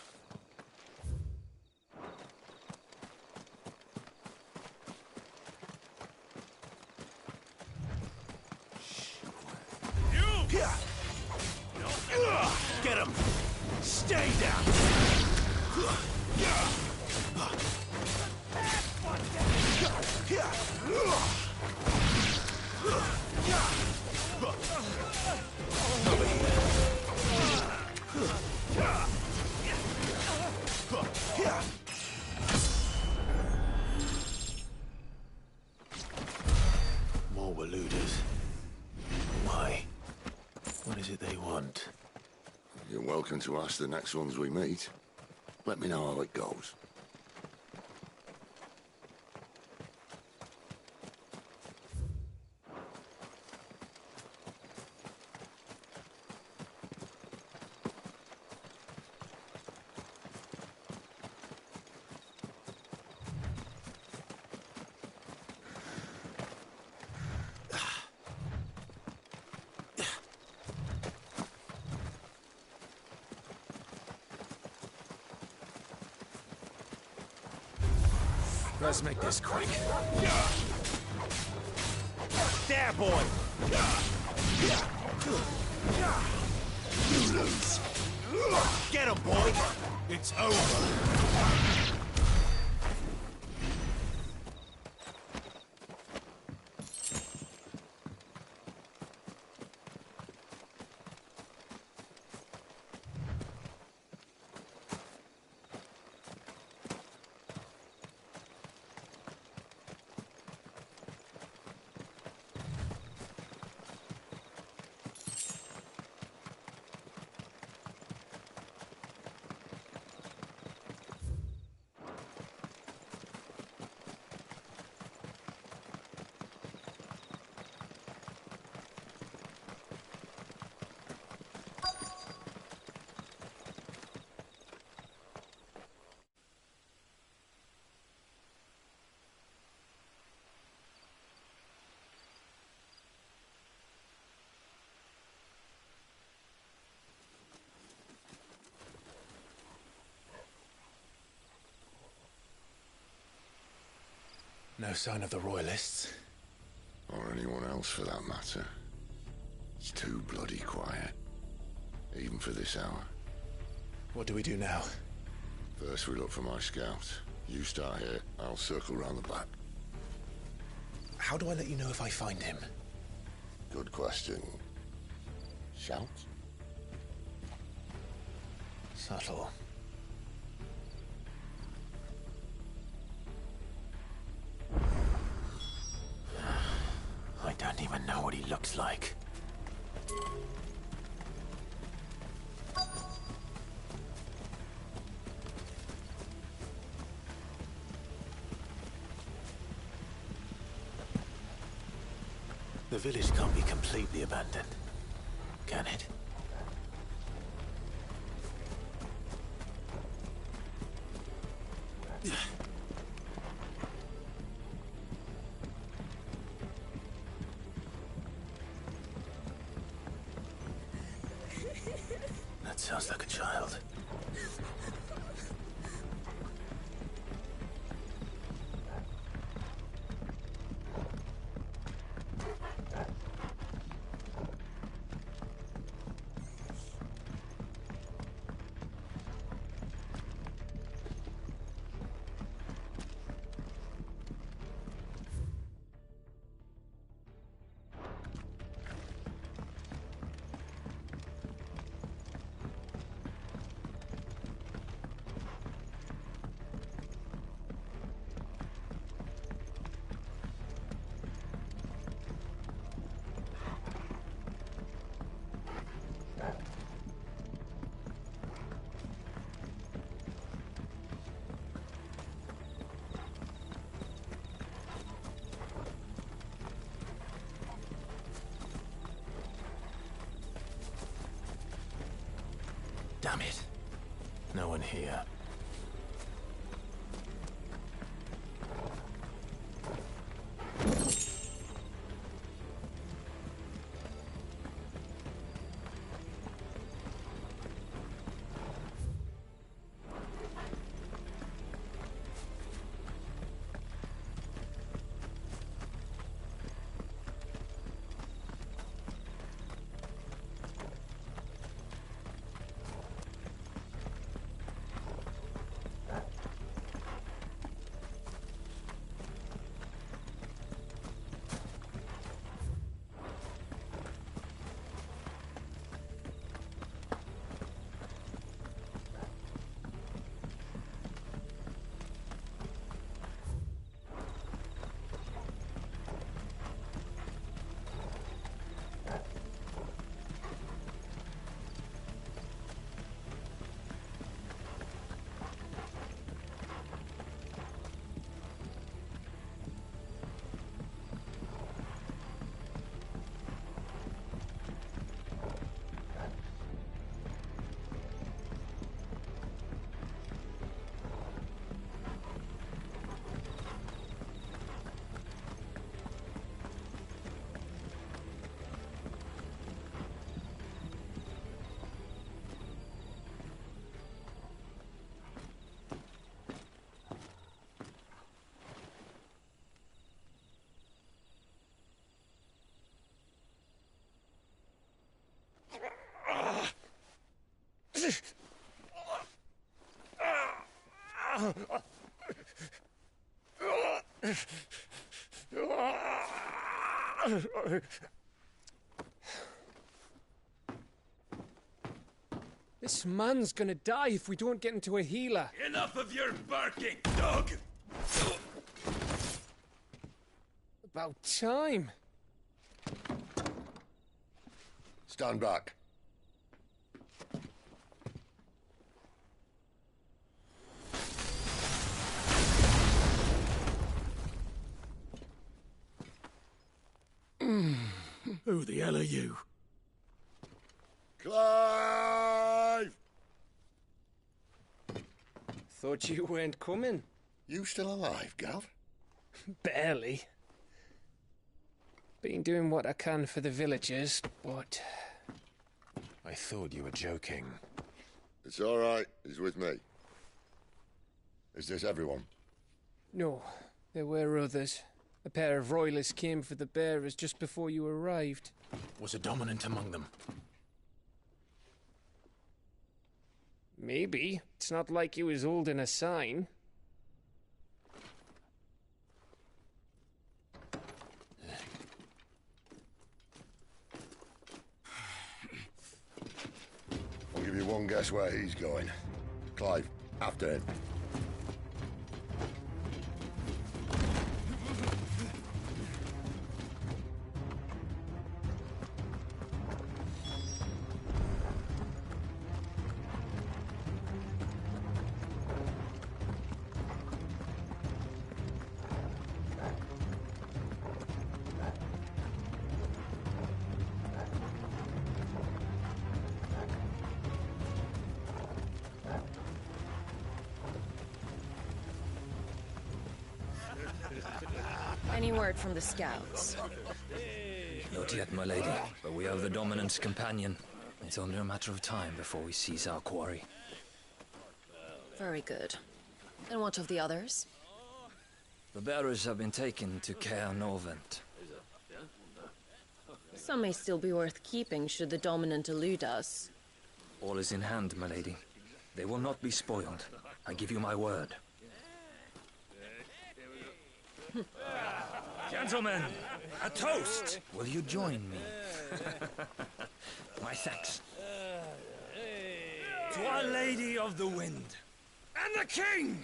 Get him! Stay down! Over here. More Waluders. Why? What is it they want? You're welcome to ask the next ones we meet. Let me know how it goes. Let's make this quick. There, boy! You lose. Get him, boy! It's over. No sign of the Royalists. Or anyone else for that matter. It's too bloody quiet. Even for this hour. What do we do now? First we look for my scout. You start here, I'll circle round the back. How do I let you know if I find him? Good question. Shout? Subtle. I don't even know what he looks like. The village can't be completely abandoned, can it? That sounds like a child. Damn it. No one here. This man's gonna die if we don't get into a healer. Enough of your barking, dog! About time. Stand back. Who the hell are you? Clive! Thought you weren't coming. You still alive, Gav? Barely. Been doing what I can for the villagers, but... I thought you were joking. It's all right. He's with me. Is this everyone? No. There were others. A pair of royalists came for the bearers just before you arrived. Was a dominant among them? Maybe. It's not like he was holding a sign. I'll give you one guess where he's going. Clive, after him. Any word from the scouts? Not yet, my lady, but we have the dominant's companion. It's only a matter of time before we seize our quarry. Very good. And what of the others? The bearers have been taken to Caer Norvent. Some may still be worth keeping should the dominant elude us. All is in hand, my lady. They will not be spoiled. I give you my word. Gentlemen, a toast! Will you join me? My thanks. To Our Lady of the Wind. And the King!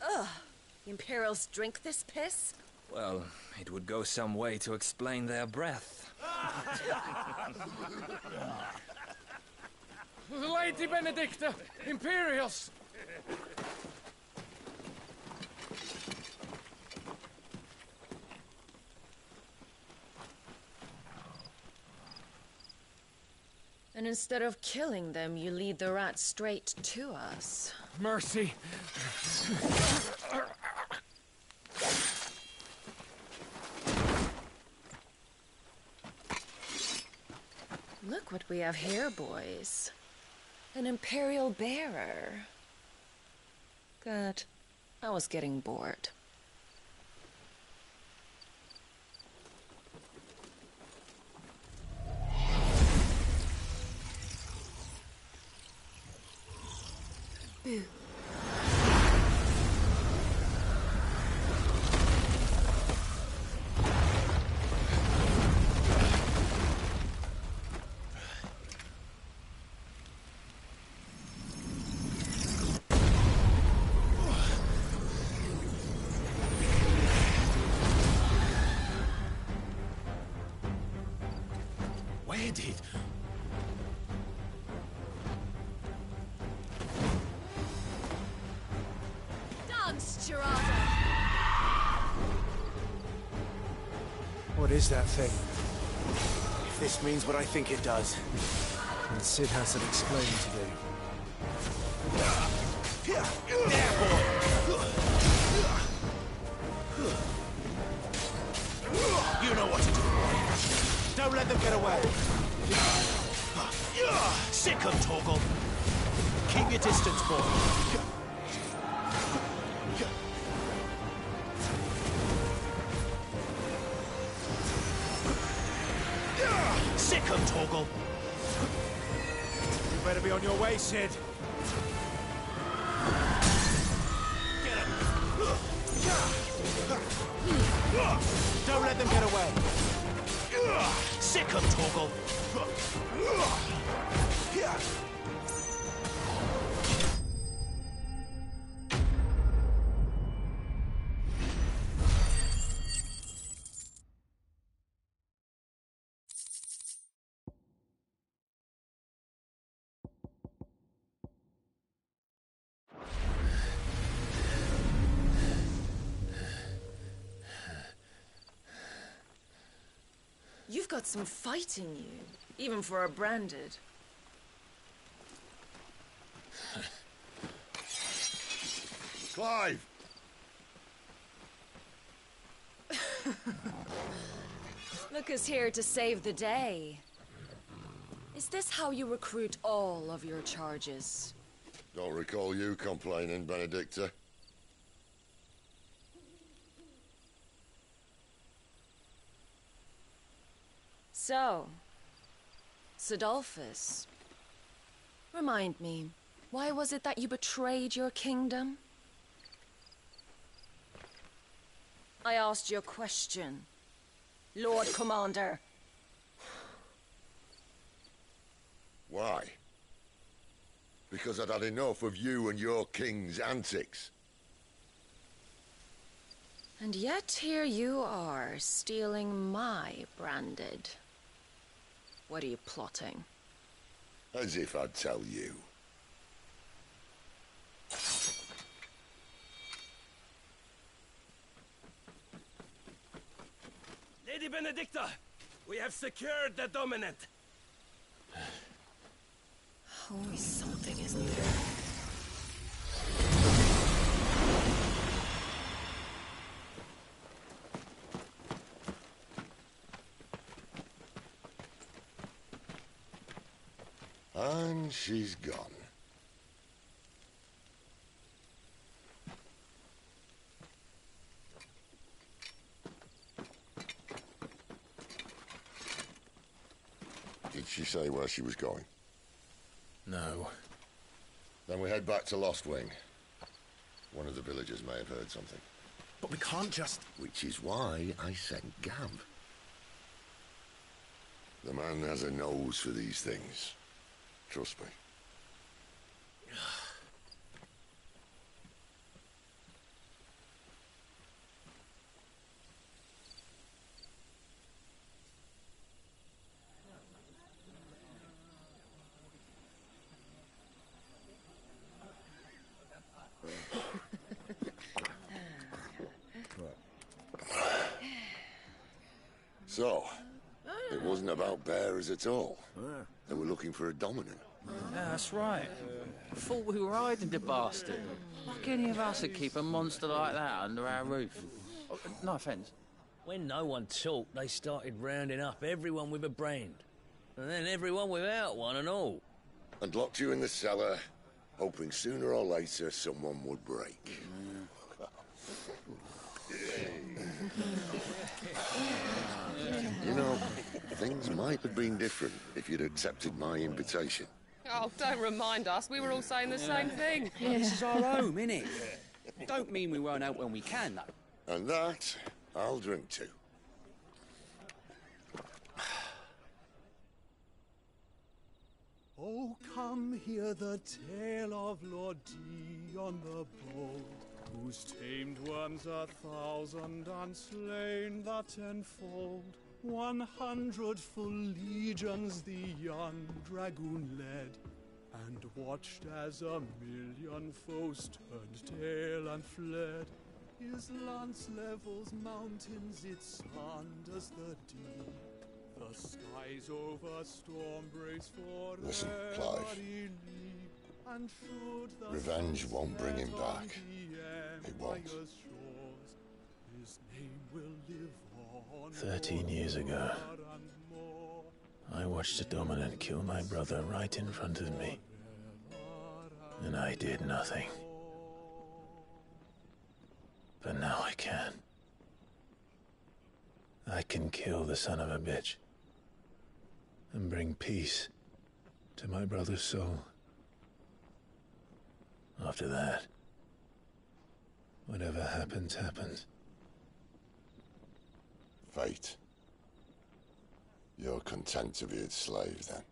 Ugh. The Imperials drink this piss? Well, it would go some way to explain their breath. Lady Benedicta! Imperials! And instead of killing them, you lead the rats straight to us. Mercy! Look what we have here, boys. An Imperial bearer. Good. I was getting bored. Boo. Where did... Dance, Gerardo! What is that thing? If this means what I think it does, then Sid has some explaining to do. There, boy! You know what to do, boy. Don't let them get away. Sick of Torgal. Keep your distance, boy. Sick of Torgal. You better be on your way, Sid. Get him. Don't let them get away. Sick of Torgal. You've got some fight in you, even for a branded. Clive! Look who's here to save the day. Is this how you recruit all of your charges? Don't recall you complaining, Benedicta. So, Sidolphus, remind me, why was it that you betrayed your kingdom? I asked you a question, Lord Commander. Why? Because I'd had enough of you and your king's antics. And yet here you are, stealing my branded. What are you plotting? As if I'd tell you. Lady Benedicta, we have secured the dominant. Always something, isn't there? And she's gone. Did she say where she was going? No. Then we head back to Lost Wing. One of the villagers may have heard something. But we can't just... Which is why I sent Gav. The man has a nose for these things. Trust me. So, it wasn't about bearers at all. They were looking for a dominant. Yeah, that's right. I thought we were hiding the bastard. Like any of us would keep a monster like that under our roof. Oh, no offence. When no one talked, they started rounding up everyone with a brand. And then everyone without one and all. And locked you in the cellar, hoping sooner or later someone would break. You know, things might have been different if you'd accepted my invitation. Oh, don't remind us. We were all saying the same thing. Yeah, this is our home, innit? Don't mean we won't help when we can, though. And that, I'll drink to. Oh, come hear the tale of Lord D on the bold, who's tamed worms 1,000 and slain the 10-fold. 100 full legions the young dragoon led, and watched as 1,000,000 foes turned tail and fled. His lance levels mountains, it sanders the deep. The skies over storm breaks for Listen, Clive. Revenge won't bring him back. It won't. 13 years ago, I watched a dominant kill my brother right in front of me. And I did nothing. But now I can. I can kill the son of a bitch and bring peace to my brother's soul. After that, whatever happens, happens. Fate. You're content to be its slave, then?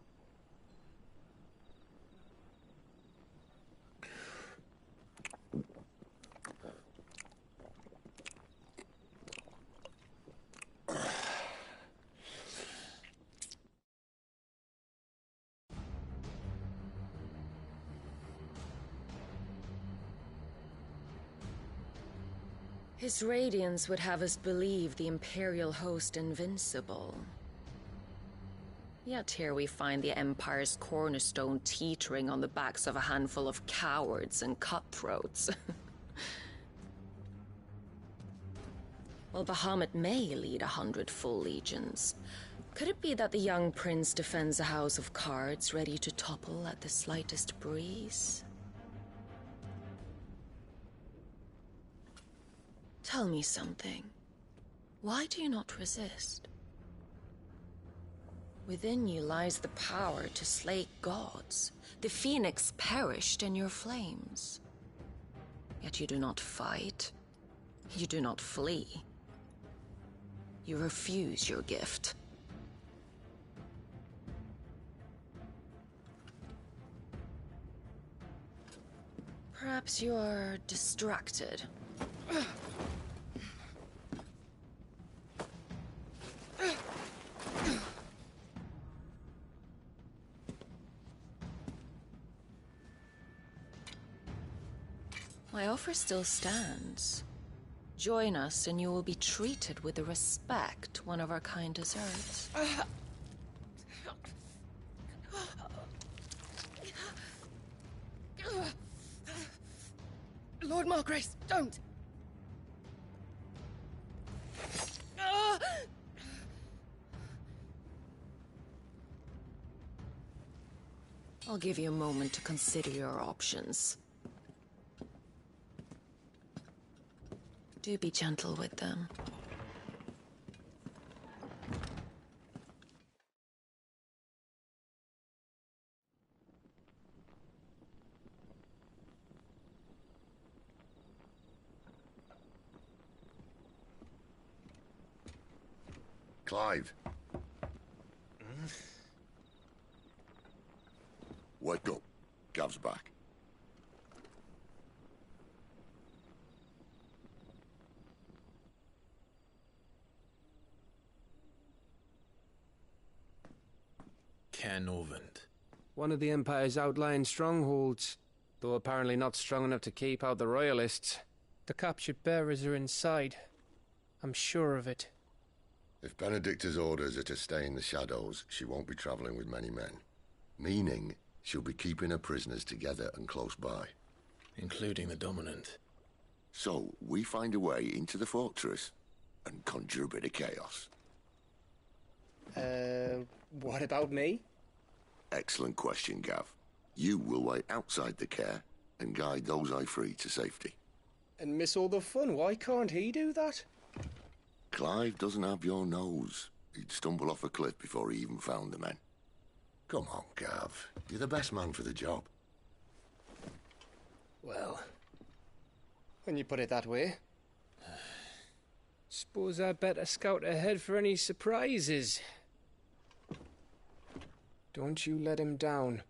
His radiance would have us believe the Imperial host invincible. Yet here we find the Empire's cornerstone teetering on the backs of a handful of cowards and cutthroats. While Bahamut may lead 100 full legions, could it be that the young prince defends a house of cards ready to topple at the slightest breeze? Tell me something. Why do you not resist? Within you lies the power to slay gods. The phoenix perished in your flames. Yet you do not fight. You do not flee. You refuse your gift. Perhaps you are distracted. My offer still stands. Join us and you will be treated with the respect one of our kind deserves. Lord Margrace, don't! I'll give you a moment to consider your options. Do be gentle with them. Clive. Wake up. Gav's back. Caernarvon. One of the Empire's outlying strongholds, though apparently not strong enough to keep out the Royalists. The captured bearers are inside. I'm sure of it. If Benedicta's orders are to stay in the shadows, she won't be travelling with many men. Meaning, she'll be keeping her prisoners together and close by. Including the Dominant. So, we find a way into the fortress and conjure a bit of chaos. What about me? Excellent question, Gav. You will wait outside the care and guide those I free to safety. And miss all the fun. Why can't he do that? Clive doesn't have your nose. He'd stumble off a cliff before he even found the men. Come on, Gav. You're the best man for the job. Well, when you put it that way. Suppose I'd better scout ahead for any surprises. Don't you let him down.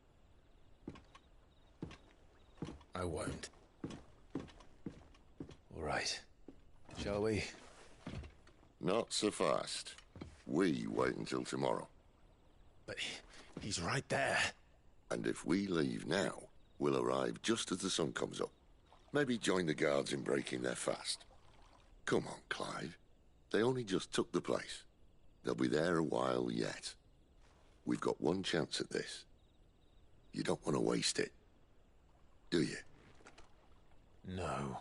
I won't. All right. Shall we? Not so fast. We wait until tomorrow. But he's right there. And if we leave now, we'll arrive just as the sun comes up. Maybe join the guards in breaking their fast. Come on, Clive. They only just took the place. They'll be there a while yet. We've got one chance at this. You don't want to waste it, do you? No.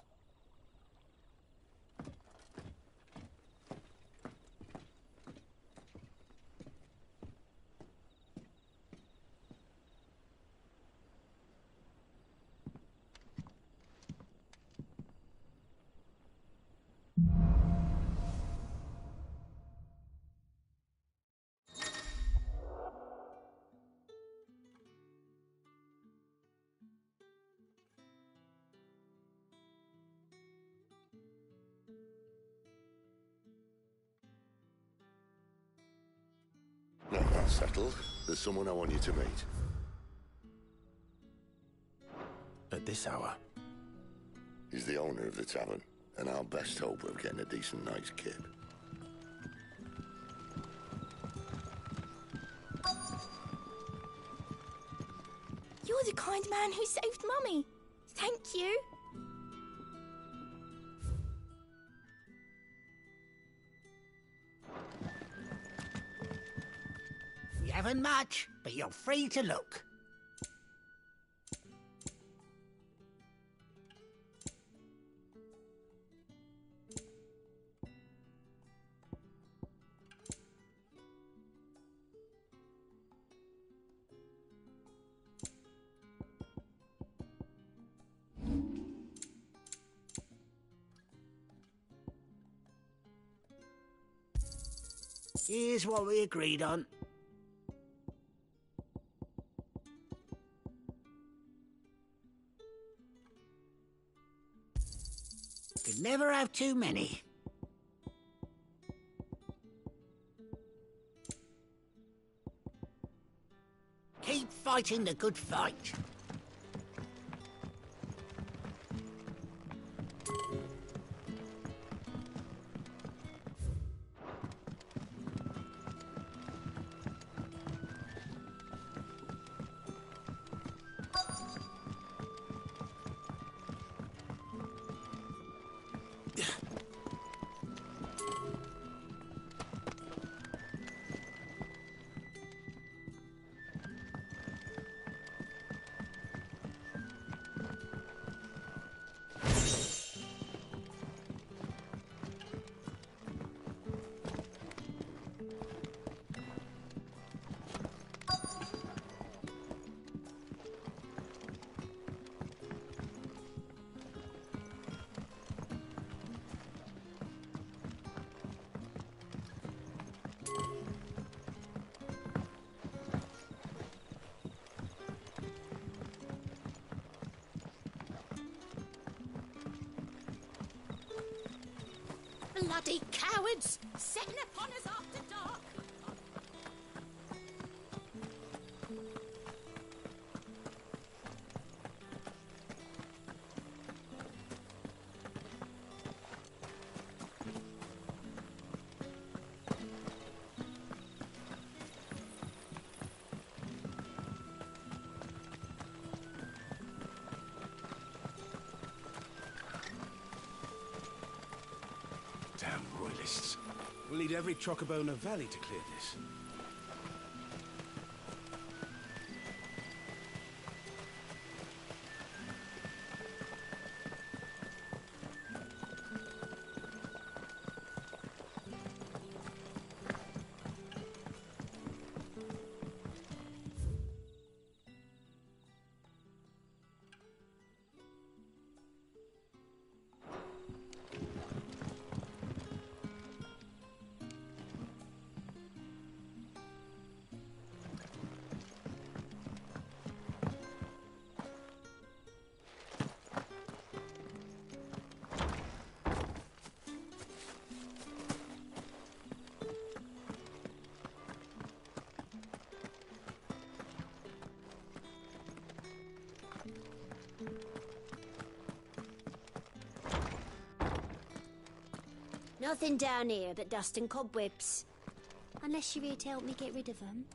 Now that's settled. There's someone I want you to meet. At this hour? He's the owner of the tavern, and our best hope of getting a decent night's kip. You're the kind man who saved Mummy. Thank you. You haven't much, but you're free to look. Here's what we agreed on. Could never have too many. Keep fighting the good fight. Bloody cowards! Setting upon us after dark! Damn royalists. We'll need every chocobo in the valley to clear this. Nothing down here but dust and cobwebs. Unless you're here to help me get rid of them.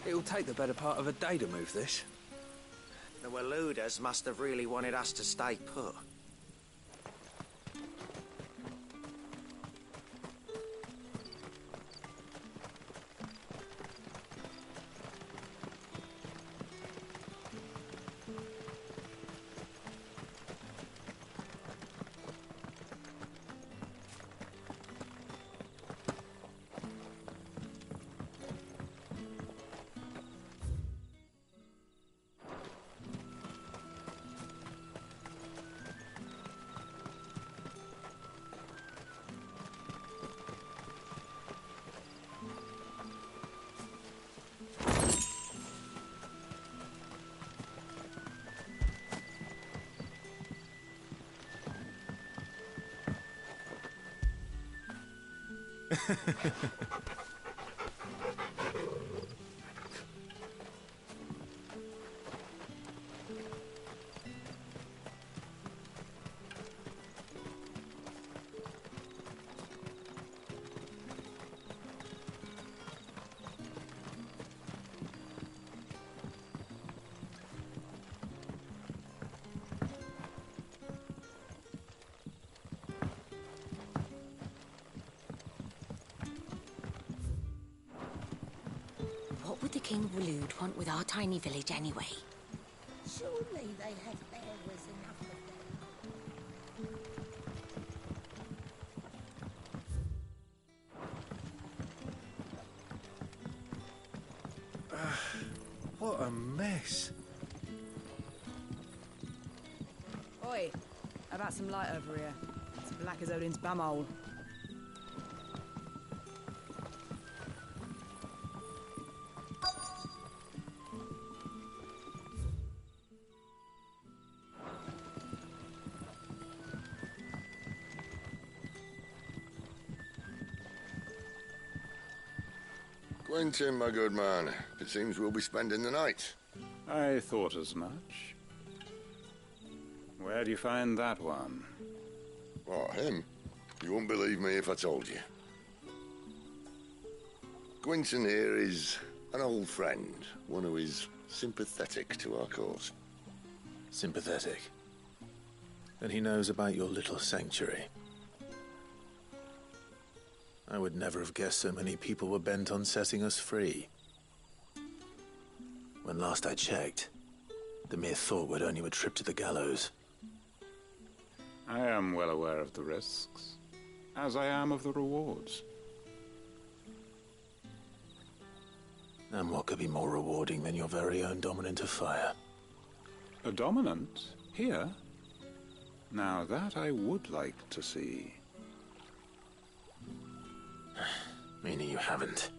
It'll take the better part of a day to move this. The Waluders must have really wanted us to stay put. King Waloed want with our tiny village anyway? Surely they have bearers enough of them. What a mess. Oi, how about some light over here? It's black as Odin's bumhole. Quentin, my good man. It seems we'll be spending the night. I thought as much. Where do you find that one? What, him? You wouldn't believe me if I told you. Quentin here is an old friend, one who is sympathetic to our cause. Sympathetic? Then he knows about your little sanctuary. I would never have guessed so many people were bent on setting us free. When last I checked, the mere thought would earn you a trip to the gallows. I am well aware of the risks, as I am of the rewards. And what could be more rewarding than your very own dominant of fire? A dominant? Here? Now that I would like to see. Meaning you haven't?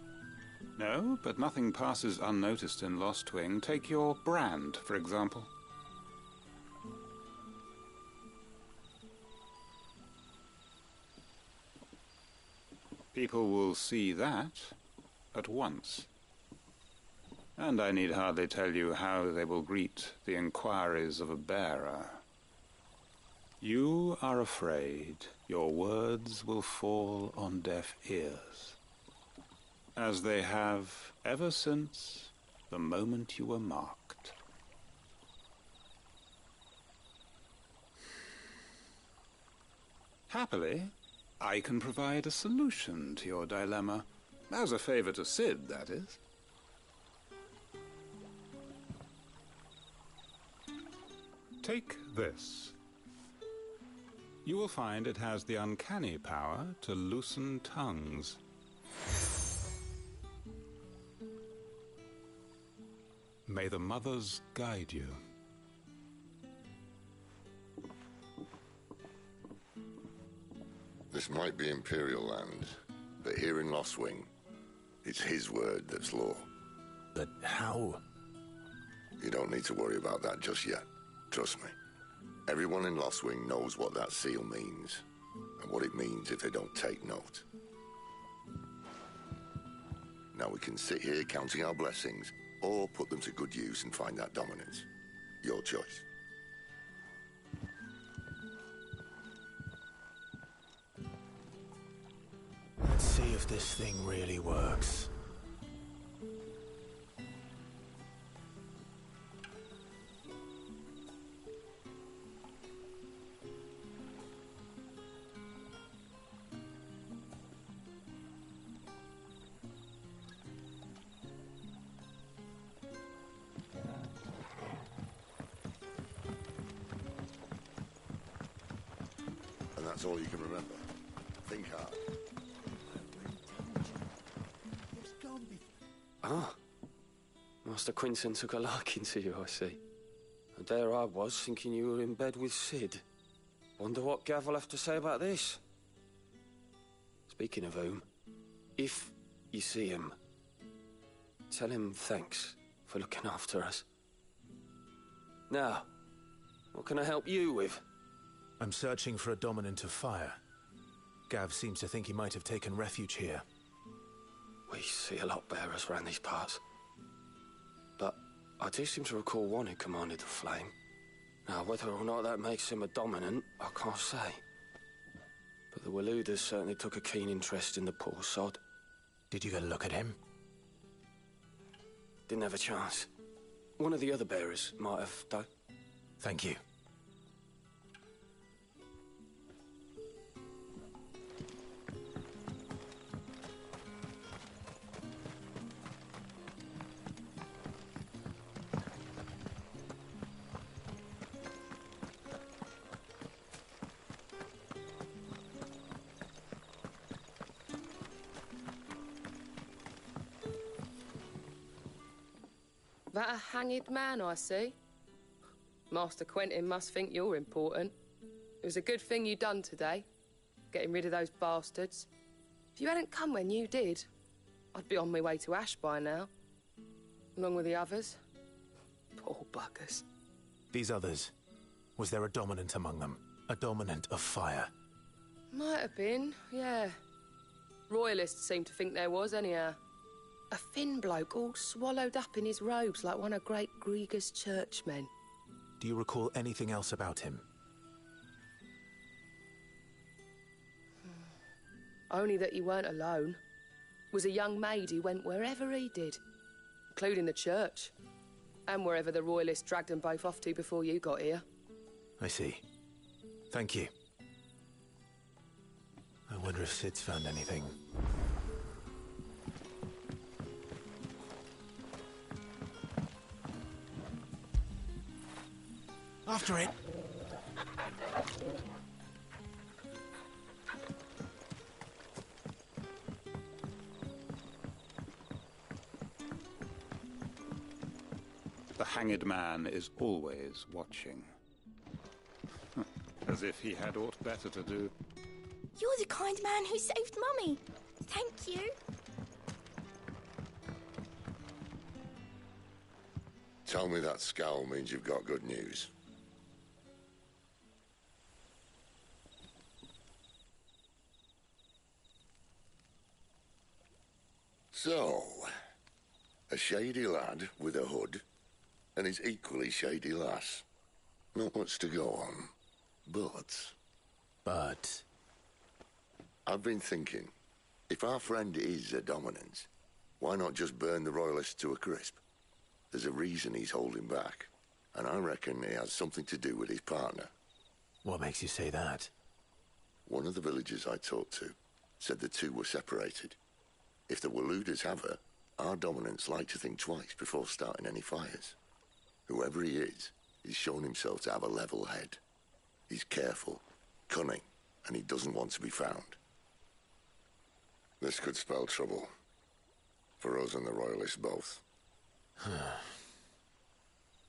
No, but nothing passes unnoticed in Lost Wing. Take your brand, for example. People will see that at once. And I need hardly tell you how they will greet the inquiries of a bearer. You are afraid your words will fall on deaf ears, as they have ever since the moment you were marked. Happily, I can provide a solution to your dilemma, as a favor to Sid, that is. Take this. You will find it has the uncanny power to loosen tongues. May the mothers guide you. This might be Imperial land, but here in Lost Wing, it's his word that's law. But how? You don't need to worry about that just yet. Trust me. Everyone in Lost Wing knows what that seal means, and what it means if they don't take note. Now we can sit here counting our blessings, or put them to good use and find that dominance. Your choice. Let's see if this thing really works. And that's all you can remember. Think hard. Ah, Master Quinton took a liking to you, I see. And there I was, thinking you were in bed with Sid. Wonder what Gav will have to say about this. Speaking of whom, if you see him, tell him thanks for looking after us. Now, what can I help you with? I'm searching for a dominant of fire. Gav seems to think he might have taken refuge here. We see a lot bearers around these parts. But I do seem to recall one who commanded the flame. Now, whether or not that makes him a dominant, I can't say. But the Waluders certainly took a keen interest in the poor sod. Did you get a look at him? Didn't have a chance. One of the other bearers might have, though. Thank you. That a hanged man, I see. Master Quentin must think you're important. It was a good thing you done today, getting rid of those bastards. If you hadn't come when you did, I'd be on my way to Ash by now, along with the others. Poor buggers. These others, was there a dominant among them? A dominant of fire? Might have been, yeah. Royalists seem to think there was, anyhow. A thin bloke all swallowed up in his robes like one of Great Gregor's churchmen. Do you recall anything else about him? Only that he weren't alone. Was a young maid who went wherever he did, including the church, and wherever the Royalists dragged them both off to before you got here. I see. Thank you. I wonder if Sid's found anything. After it! The hanged man is always watching. As if he had aught better to do. You're the kind man who saved Mummy. Thank you. Tell me that scowl means you've got good news. So, a shady lad with a hood, and his equally shady lass. Not much to go on, but... I've been thinking, if our friend is a dominant, why not just burn the Royalists to a crisp? There's a reason he's holding back, and I reckon he has something to do with his partner. What makes you say that? One of the villagers I talked to said the two were separated. If the Waluders have her, our dominants like to think twice before starting any fires. Whoever he is, he's shown himself to have a level head. He's careful, cunning, and he doesn't want to be found. This could spell trouble. For us and the Royalists both.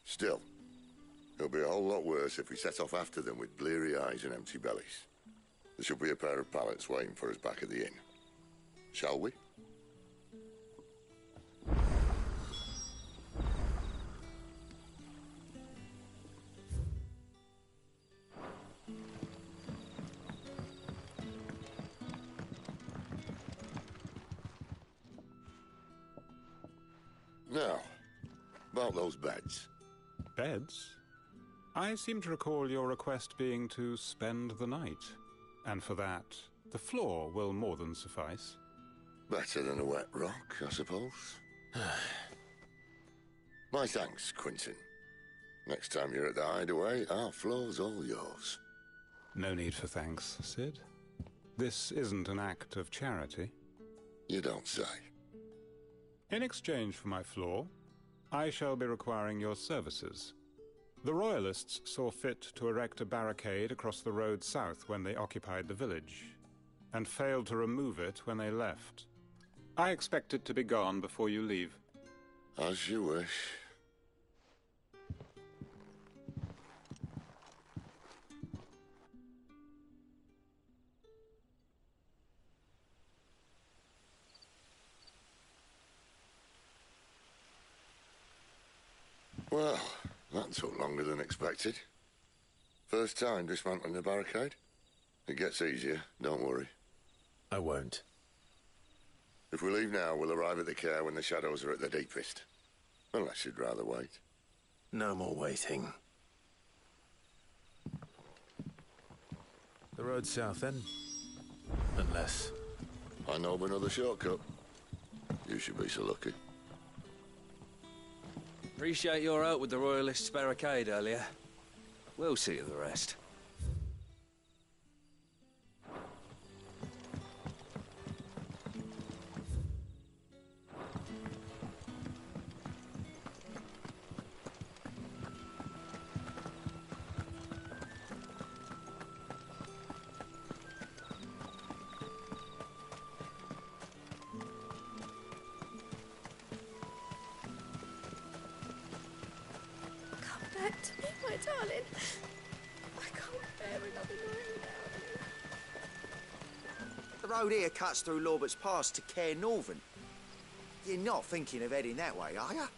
Still, it'll be a whole lot worse if we set off after them with bleary eyes and empty bellies. There should be a pair of pallets waiting for us back at the inn. Shall we? Now, about those beds. Beds? I seem to recall your request being to spend the night. And for that, the floor will more than suffice. Better than a wet rock, I suppose. My thanks, Quentin. Next time you're at the hideaway, our floor's all yours. No need for thanks, Sid. This isn't an act of charity. You don't say. In exchange for my floor, I shall be requiring your services. The Royalists saw fit to erect a barricade across the road south when they occupied the village, and failed to remove it when they left. I expect it to be gone before you leave. As you wish. Well, that took longer than expected. First time dismantling the barricade? It gets easier, don't worry. I won't. If we leave now, we'll arrive at the care when the shadows are at their deepest. Unless you'd rather wait. No more waiting. The road south, then? Unless... I know of another shortcut. You should be so lucky. Appreciate your help with the Royalists' barricade earlier. We'll see to the rest. back to me, my darling. I can't bear another night without you. The road here cuts through Lorbert's Pass to Care Northern. You're not thinking of heading that way, are you?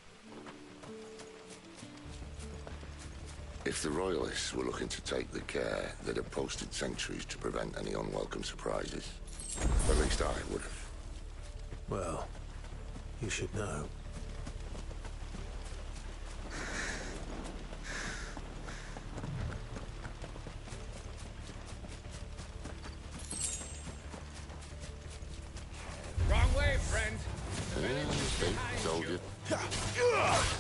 If the Royalists were looking to take the Care, they'd have posted sentries to prevent any unwelcome surprises. At least I would have. Well, you should know. Wrong way, friend. Told you.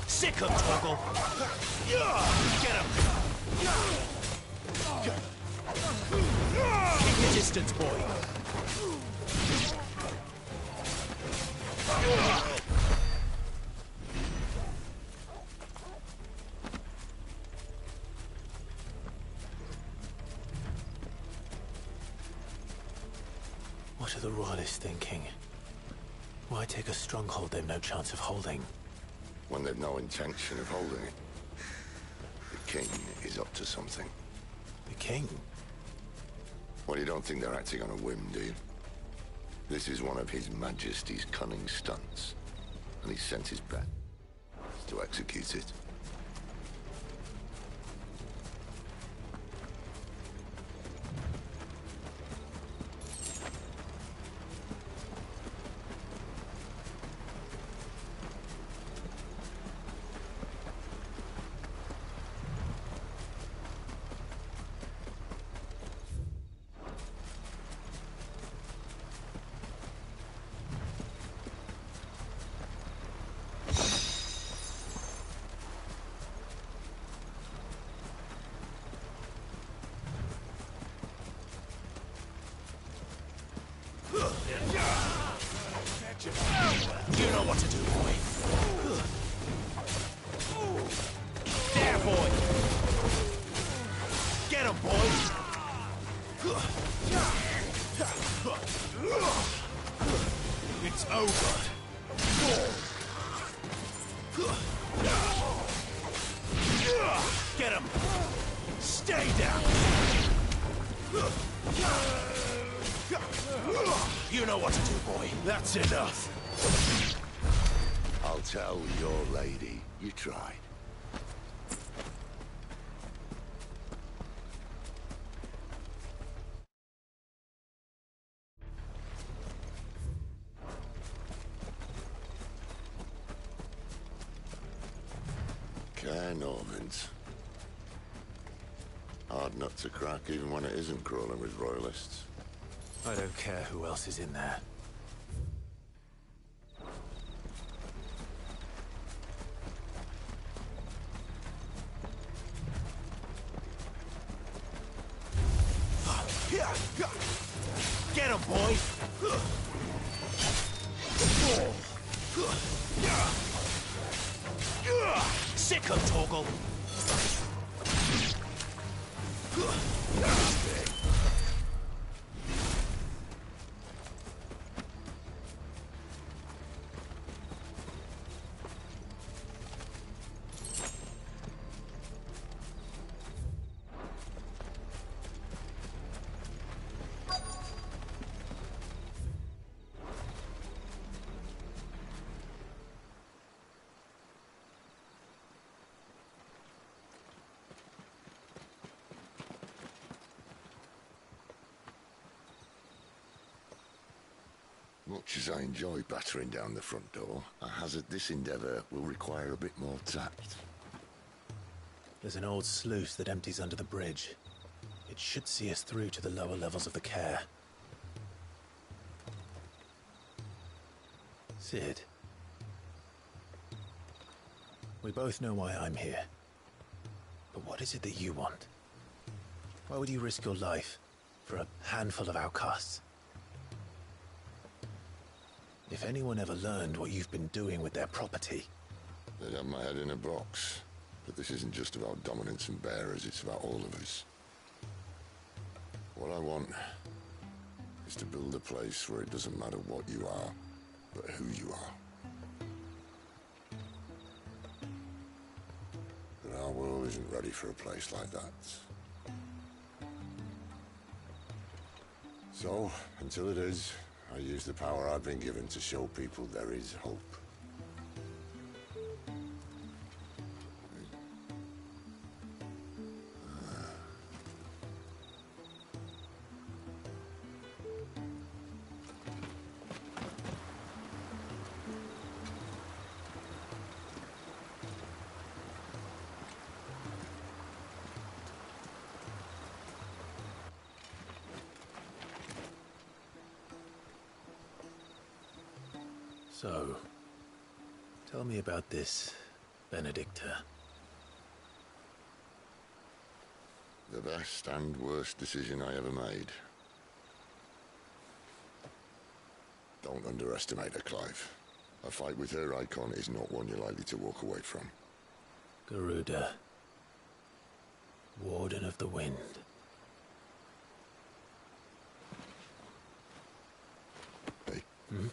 Sick of Toggle. Get him. Keep your distance, boy. What are the Royalists thinking? Why take a stronghold they've no chance of holding? When they've no intention of holding it. The King is up to something. The King? Well, you don't think they're acting on a whim, do you? This is one of His Majesty's cunning stunts, and he's sent his best to execute it. You know what to do, boy. There, boy. Get him, boy. It's over. Get him. Stay down. You know what to do, boy. That's enough. I'll tell your lady you tried. Care Northans. Hard nut to crack even when it isn't crawling with Royalists. I don't care who else is in there. Get him, boy! Sick of Toggle! Much as I enjoy battering down the front door, I hazard this endeavour will require a bit more tact. There's an old sluice that empties under the bridge. It should see us through to the lower levels of the Care. Sid. We both know why I'm here. But what is it that you want? Why would you risk your life for a handful of outcasts? If anyone ever learned what you've been doing with their property... They'd have my head in a box. But this isn't just about dominance and bearers, it's about all of us. What I want is to build a place where it doesn't matter what you are, but who you are. That our world power isn't ready for a place like that. So, until it is, I use the power I've been given to show people there is hope. So, tell me about this Benedicta. The best and worst decision I ever made. Don't underestimate her, Clive. A fight with her icon is not one you're likely to walk away from. Garuda. Warden of the Wind. Hey. Hmm?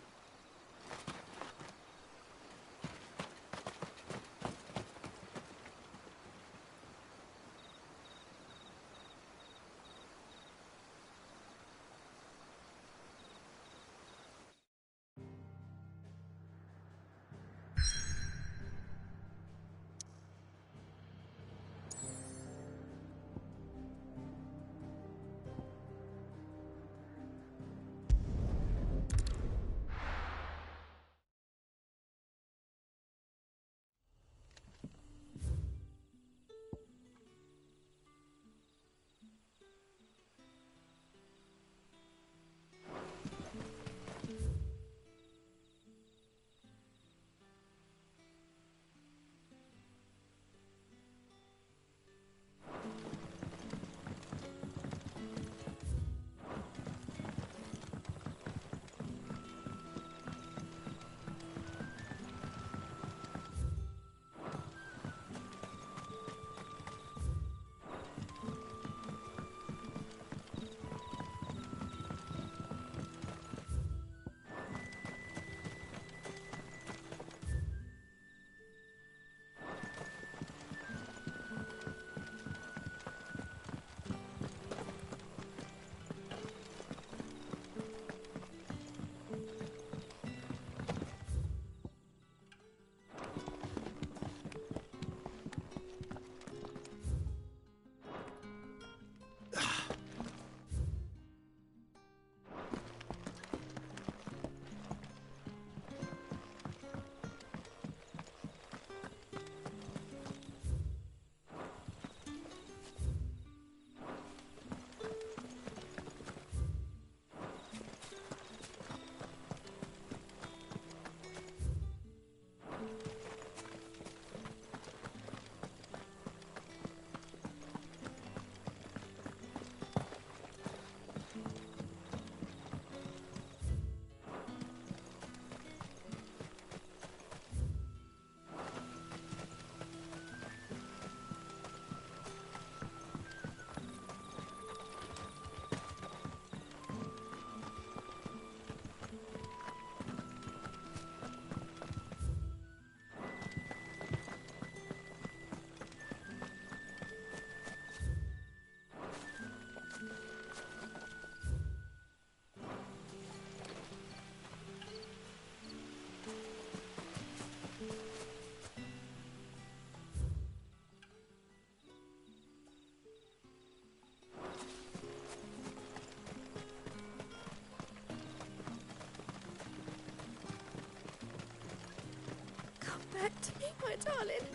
Back to me, my darling.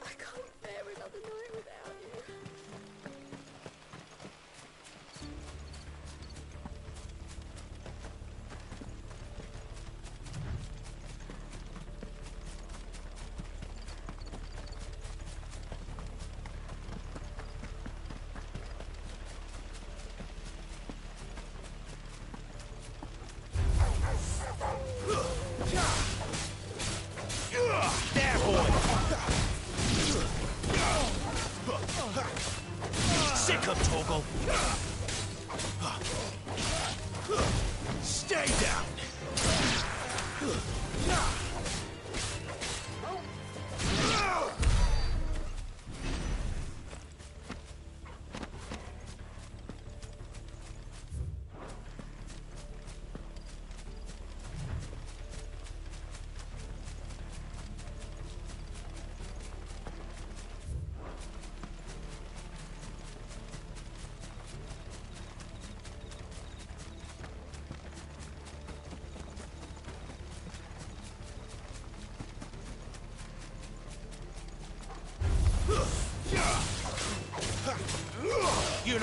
I can't bear another night without you. There, boy! Sick of Torgal! Stay down!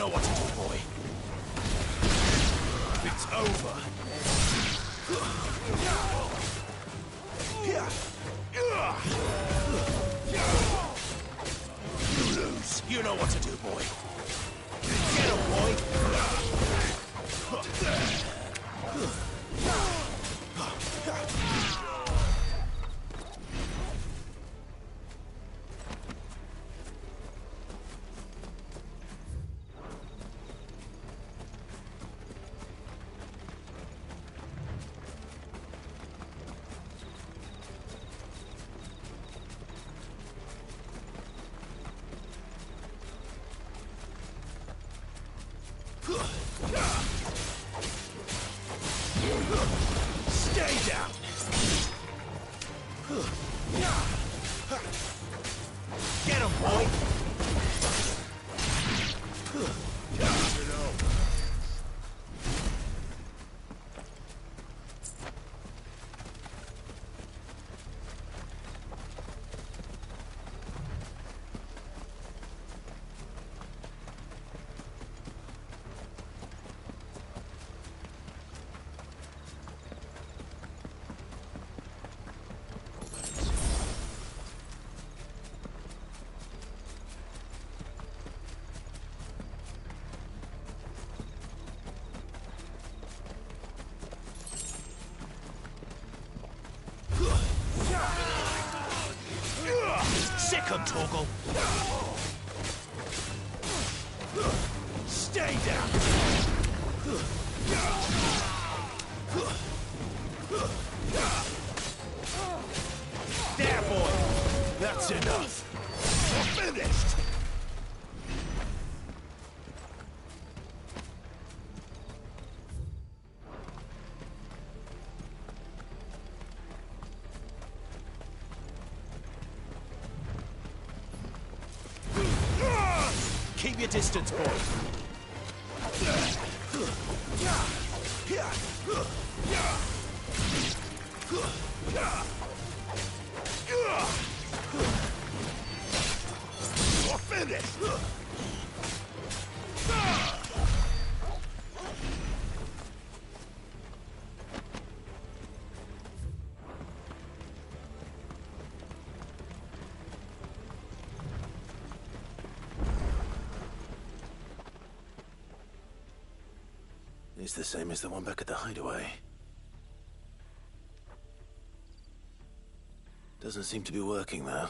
know what to do, boy. It's over. You lose. You know what to do, boy. Get him, boy. Stay down. Get him, boy. Sick 'em, Torgal. Stay down. There, boy. That's enough. We're finished. Keep your distance, boy. You're finished. It's the same as the one back at the hideaway. Doesn't seem to be working, though.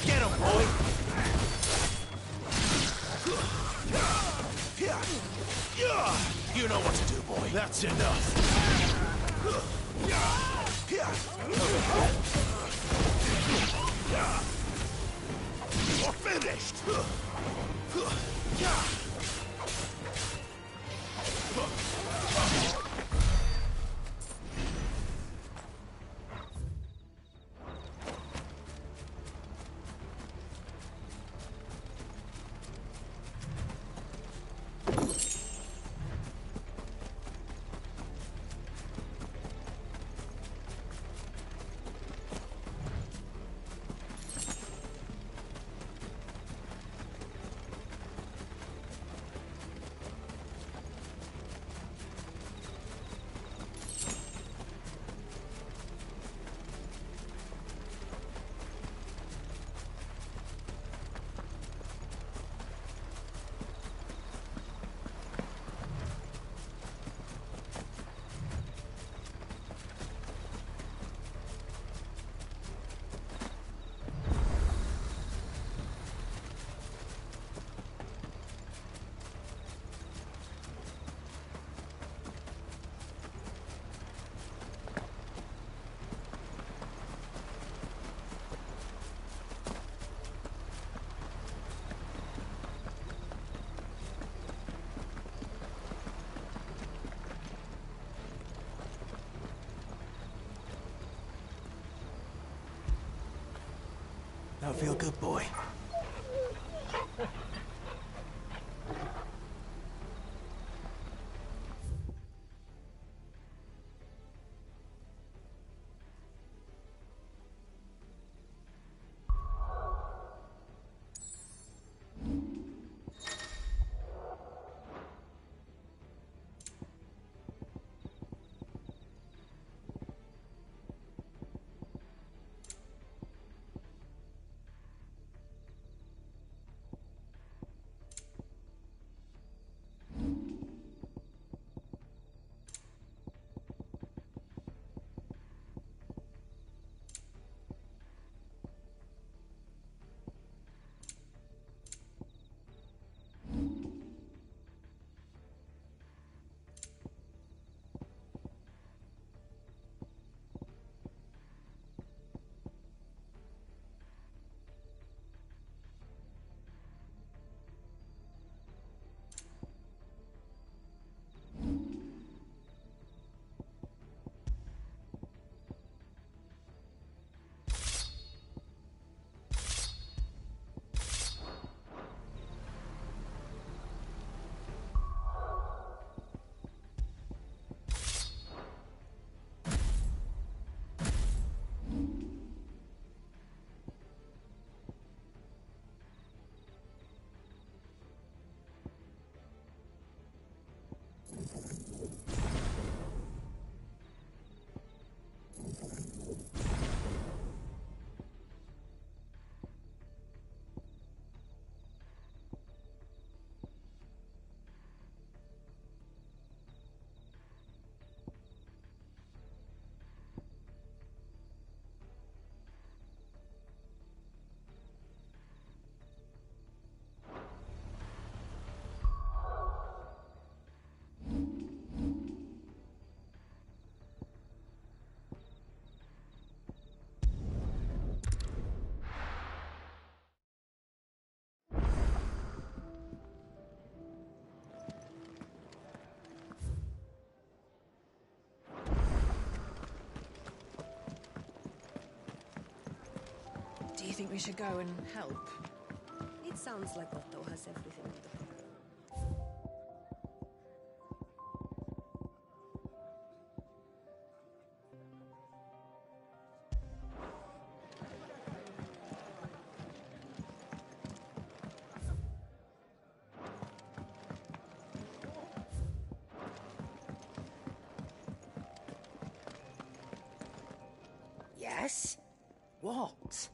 Get him, boy! You know what to do, boy. That's enough. You're finished! I feel good, boy. Do you think we should go and help? It sounds like Otto has everything under control. Yes? What?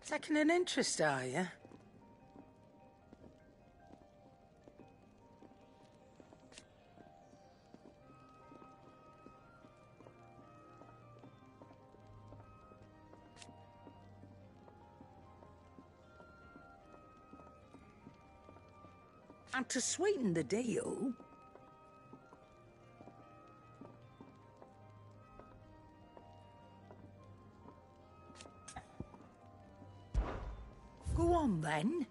Taking an interest, are you? And to sweeten the deal, go on then.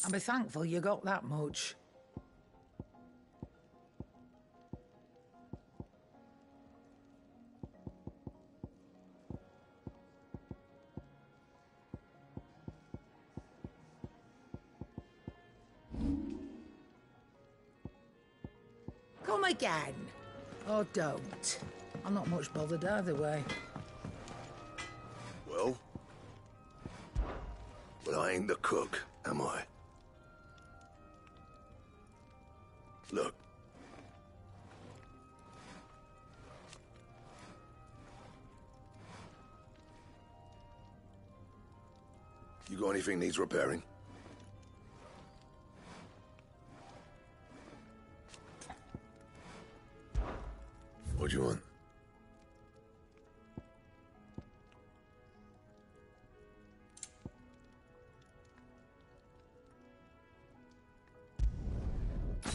And be thankful you got that much. Come again. Or don't. I'm not much bothered either way. Well? But I ain't the cook, am I? Look. You got anything needs repairing? What do you want?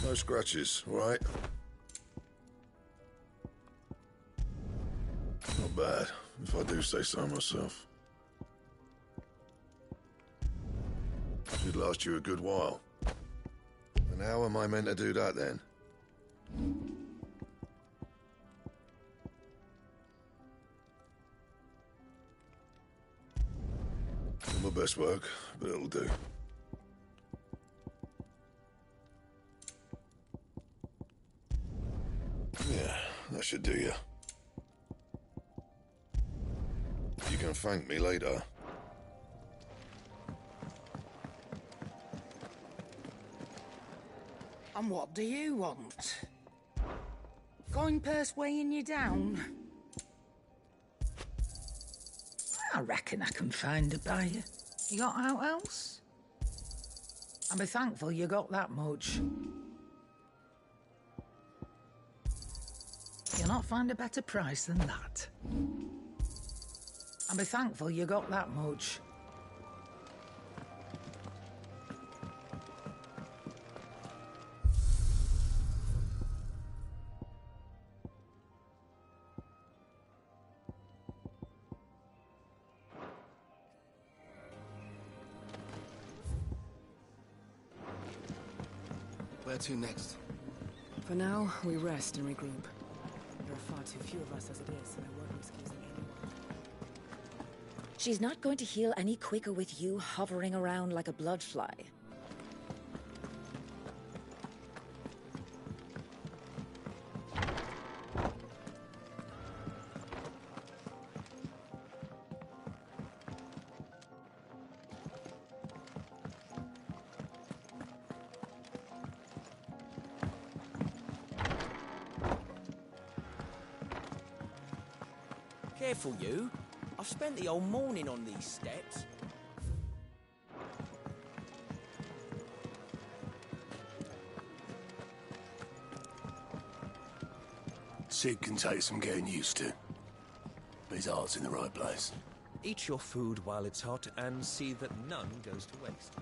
No scratches, all right? Not bad, if I do say so myself. Should last you a good while. And how am I meant to do that then? Not my best work, but it'll do. Yeah, that should do you. You can thank me later. And what do you want? Coin purse weighing you down? I reckon I can find a buyer. You got out else? And be thankful you got that much. You'll not find a better price than that. And be thankful you got that much. Where to next? For now, we rest and regroup. There are far too few of us as it is, and I won't excuse anyone. She's not going to heal any quicker with you hovering around like a bloodfly. Careful, you. I've spent the whole morning on these steps. Sid can take some getting used to. But his heart's in the right place. Eat your food while it's hot and see that none goes to waste.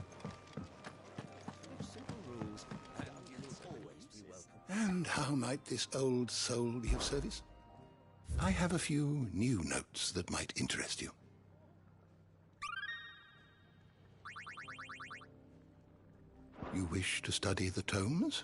Simple rules, and you'll always be welcome. And how might this old soul be of service? I have a few new notes that might interest you. You wish to study the tomes?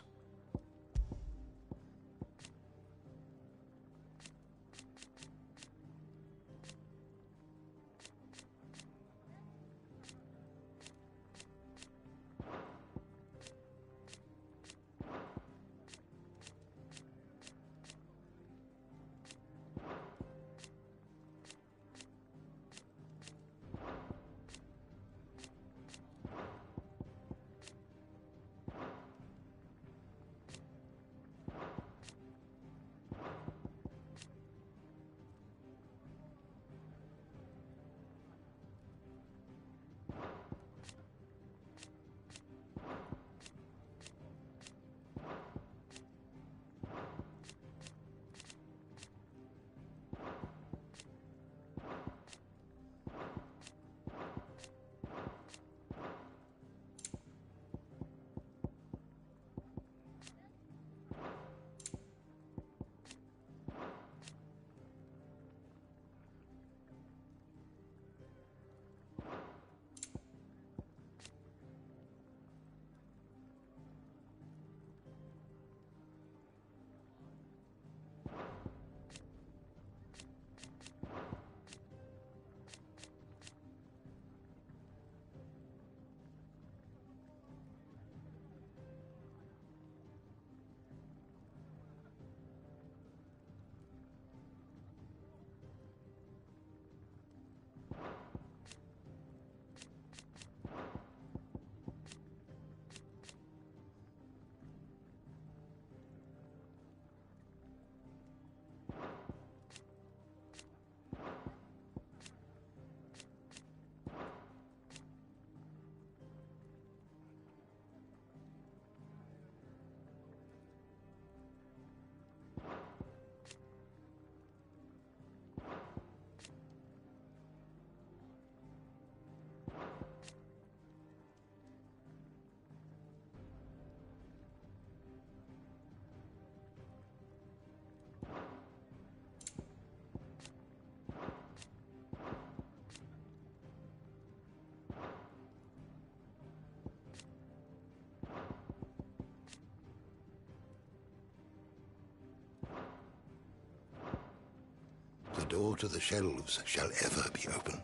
door to the shelves shall ever be open.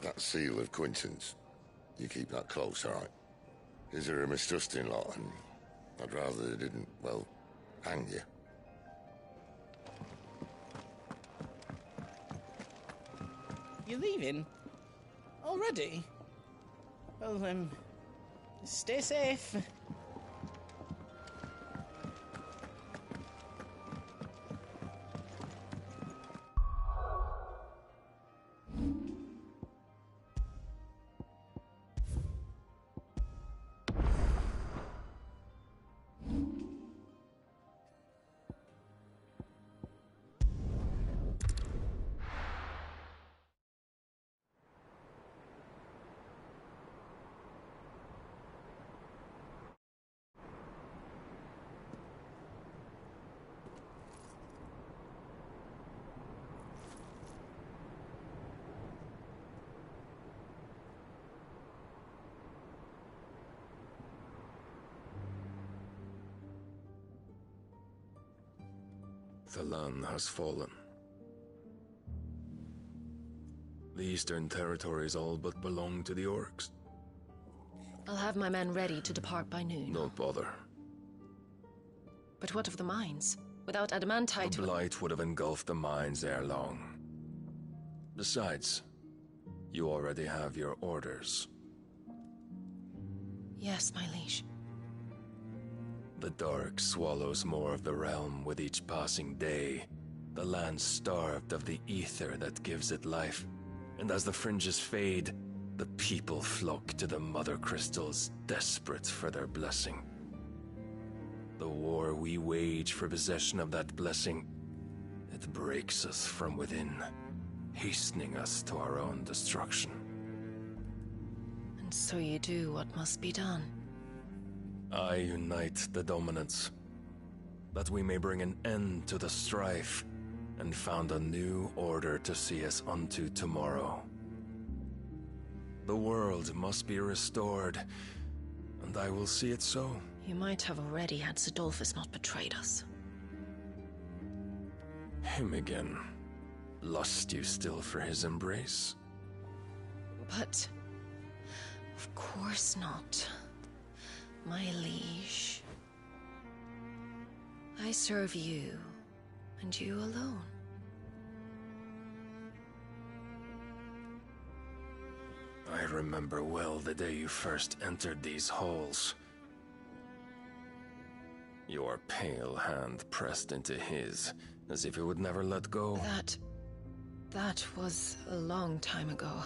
That seal of Quinton's, you keep that close, all right? Is there a mistrusting lot, and I'd rather they didn't, well, hang you. You're leaving? Already? Well, stay safe. The land has fallen. The Eastern territories all but belong to the orcs. I'll have my men ready to depart by noon. Don't bother. But what of the mines? Without adamantite... The blight would have engulfed the mines ere long. Besides, you already have your orders. Yes, my liege. The dark swallows more of the realm with each passing day. The land starved of the ether that gives it life. And as the fringes fade, the people flock to the mother crystals, desperate for their blessing. The war we wage for possession of that blessing, it breaks us from within, hastening us to our own destruction. And so you do what must be done. I unite the dominants, that we may bring an end to the strife, and found a new order to see us unto tomorrow. The world must be restored, and I will see it so. You might have already had Sidolphus not betrayed us. Him again. Lust you still for his embrace? But... of course not. My liege. I serve you, and you alone. I remember well the day you first entered these halls. Your pale hand pressed into his, as if it would never let go. That was a long time ago.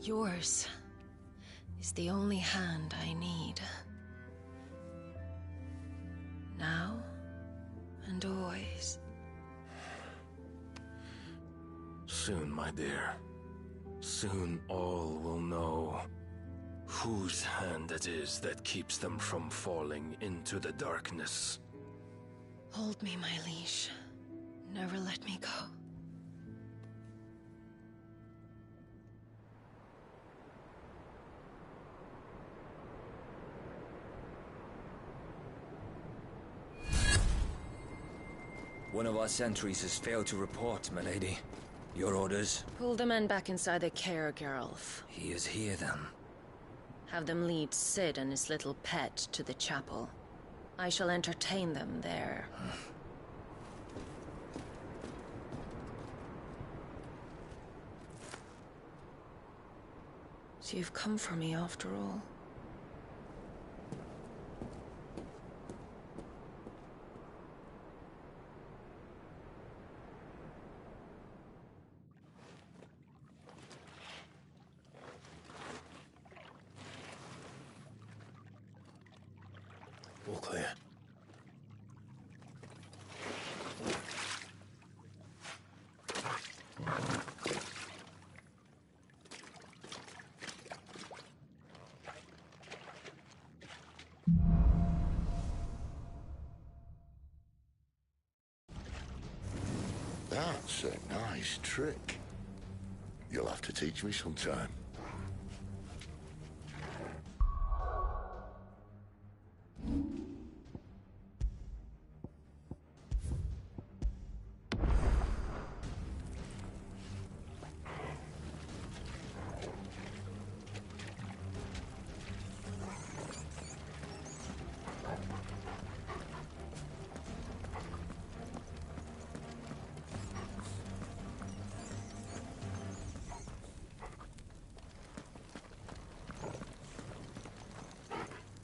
Yours is the only hand I need. Now and always. Soon, my dear. Soon all will know whose hand it is that keeps them from falling into the darkness. Hold me, my liege. Never let me go. One of our sentries has failed to report, my lady. Your orders? Pull the men back inside their care, Geralf. He is here, then. Have them lead Sid and his little pet to the chapel. I shall entertain them there. So you've come for me after all. All clear. That's a nice trick. You'll have to teach me sometime.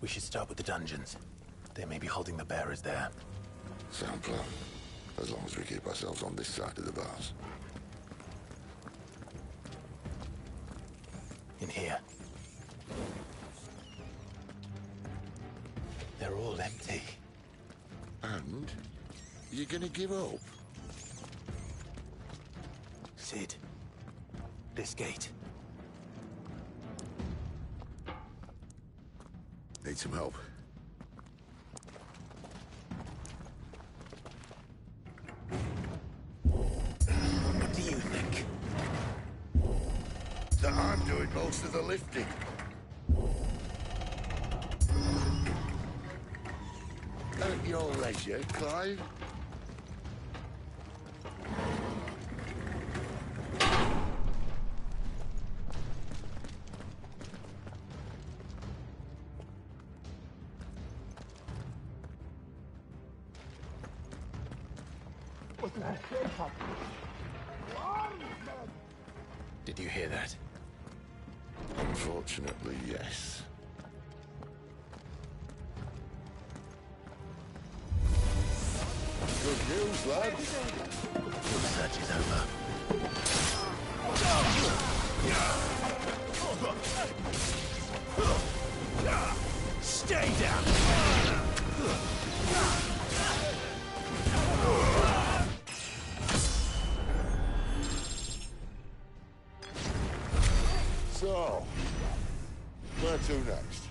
We should start with the dungeons. They may be holding the bearers there. Sound plan. As long as we keep ourselves on this side of the bars. In here. They're all empty. And? You gonna give up? Sid. This gate. Need some help. What do you think? That I'm doing most of the lifting. At your leisure, Clive. Did you hear that? Unfortunately, yes. Good news, lad. Your search is over. Stay down! So, where to next?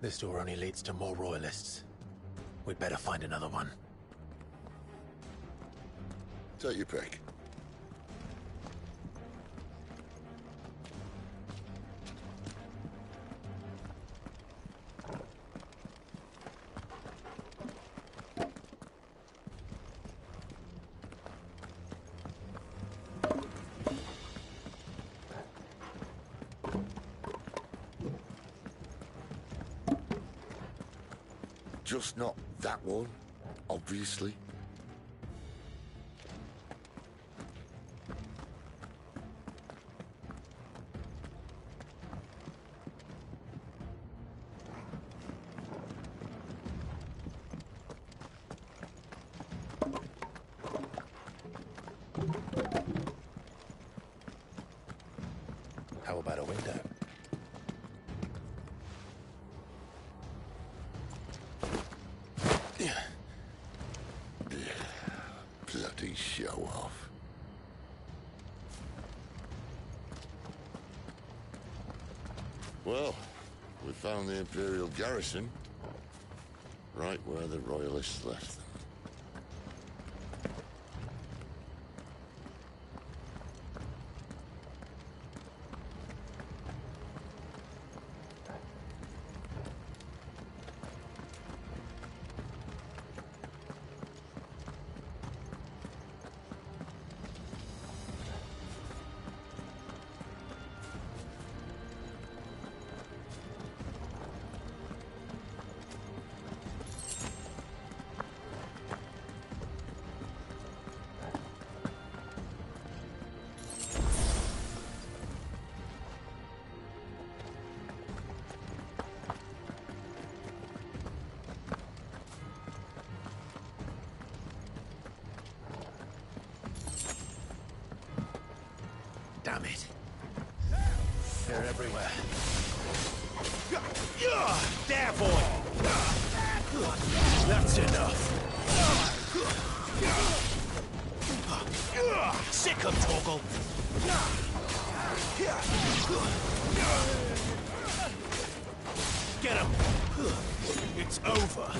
This door only leads to more royalists. We'd better find another one. Take your pick. Just not that one, obviously. How about a window? Bloody show off. Well, we found the Imperial garrison, right where the Royalists left them. Damn it. They're everywhere. There, boy! That's enough. Sick of Torgal. Get him. It's over.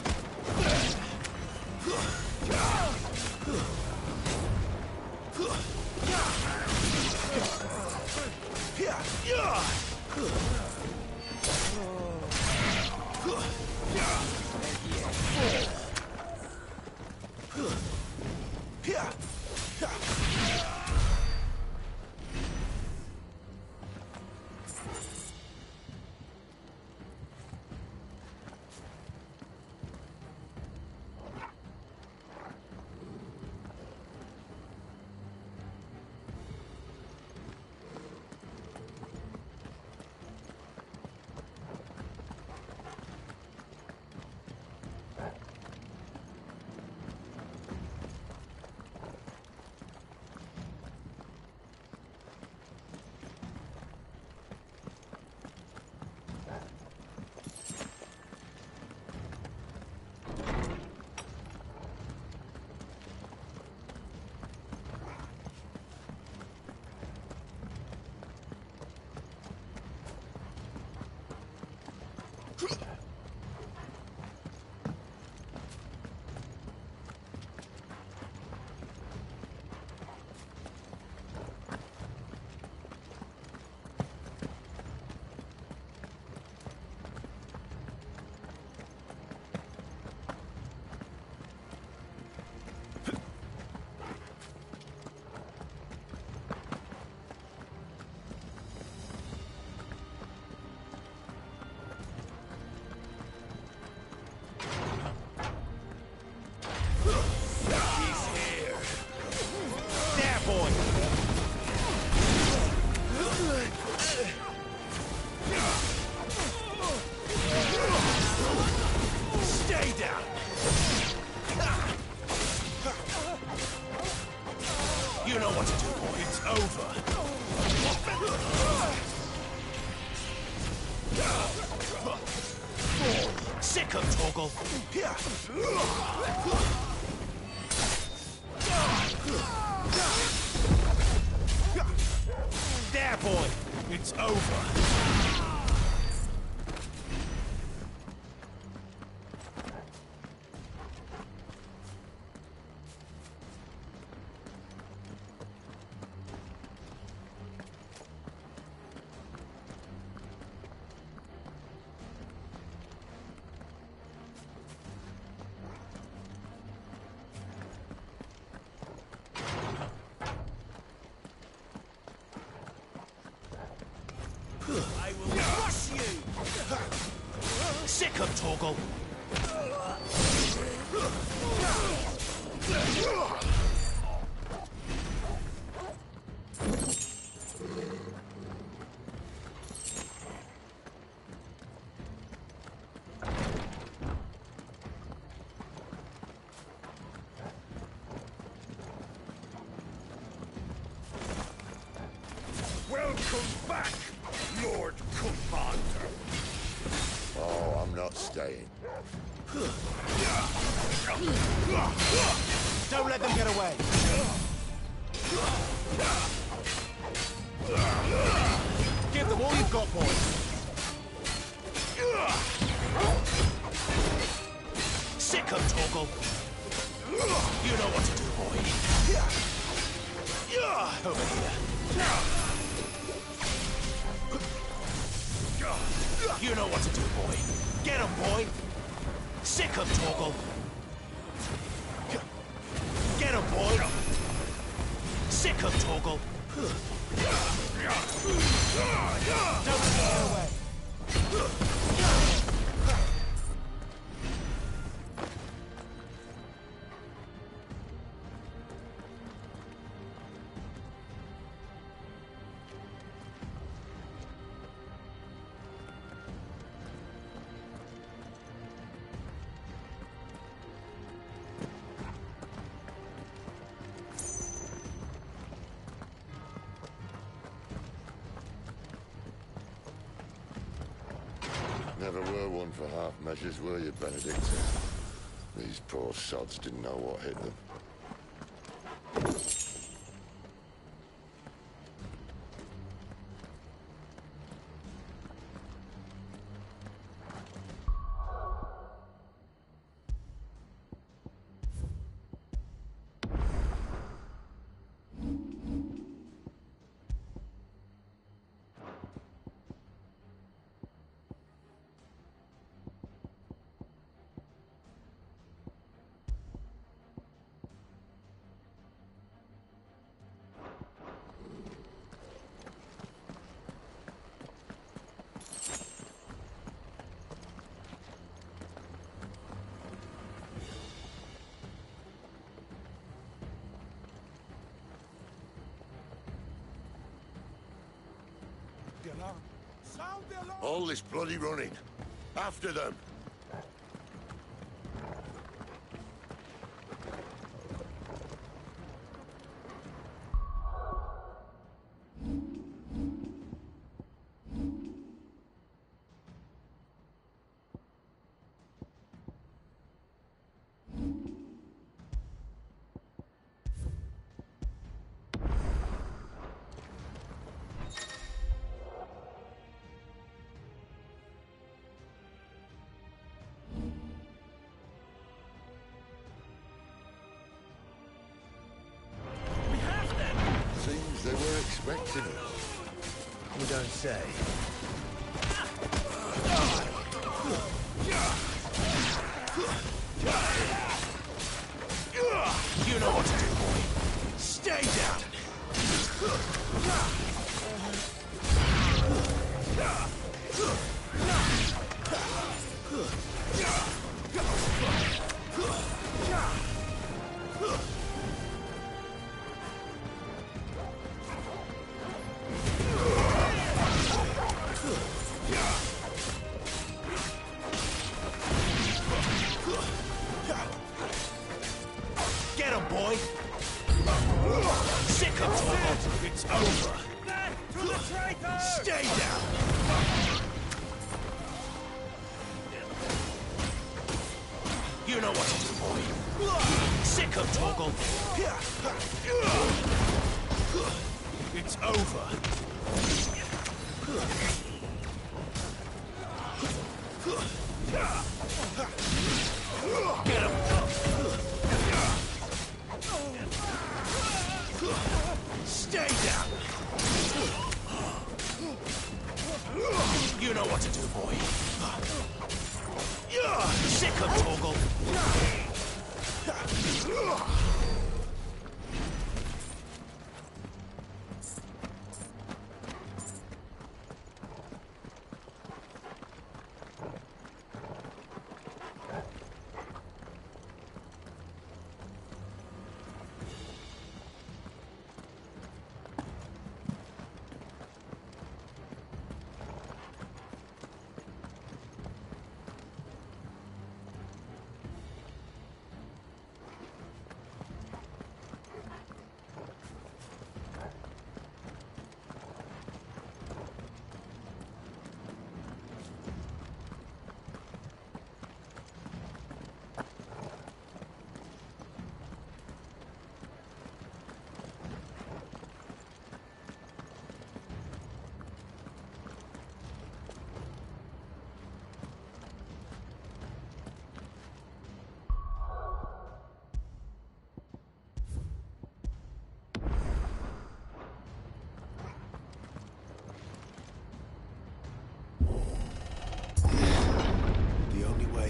There, boy! It's over! I will crush you! Sick of Torgal! Welcome back, Lord Commander. Oh, I'm not staying. Don't let them get away! Give them all you've got, boys! Sick of Torgal! You know what to do, boy! Over here! You know what to do, boy. Get him, boy. Sick of Torgal. Get him, boy. Sick of Torgal. Don't get away. Never were one for half measures, were you, Benedict? These poor sods didn't know what hit them. All this bloody running. After them. Seems they were expecting us. You don't say. You know what to do, boy. Stay down. Get him, boy! Sick of trouble! It's over! To the traitor! Stay down! You know what to do, boy! Sick of toggle! It's over! Get him! Stay down! You know what to do, boy. Sick of toggle!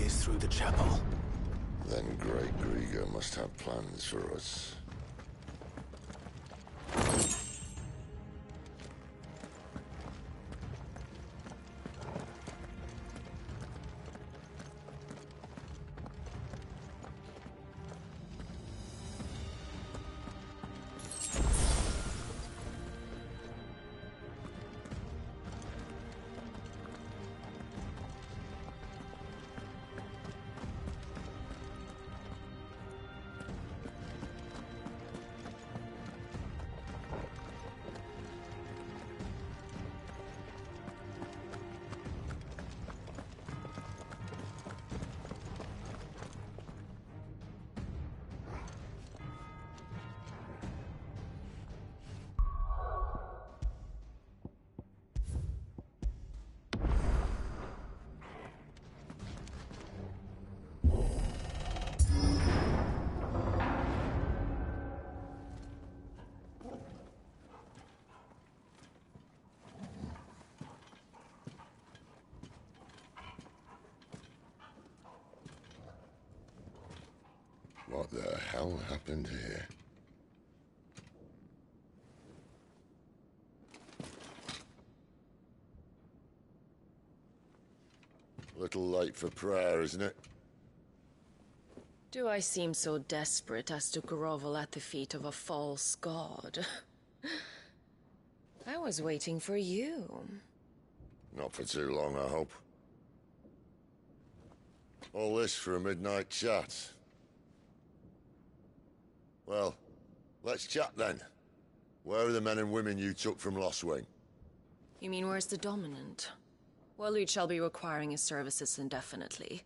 Through the chapel. Then Great Grieger must have plans for us. What the hell happened here? A little late for prayer, isn't it? Do I seem so desperate as to grovel at the feet of a false god? I was waiting for you. Not for too long, I hope. All this for a midnight chat. Well, let's chat then. Where are the men and women you took from Lost Wing? You mean where's the dominant? Wellreed shall be requiring his services indefinitely.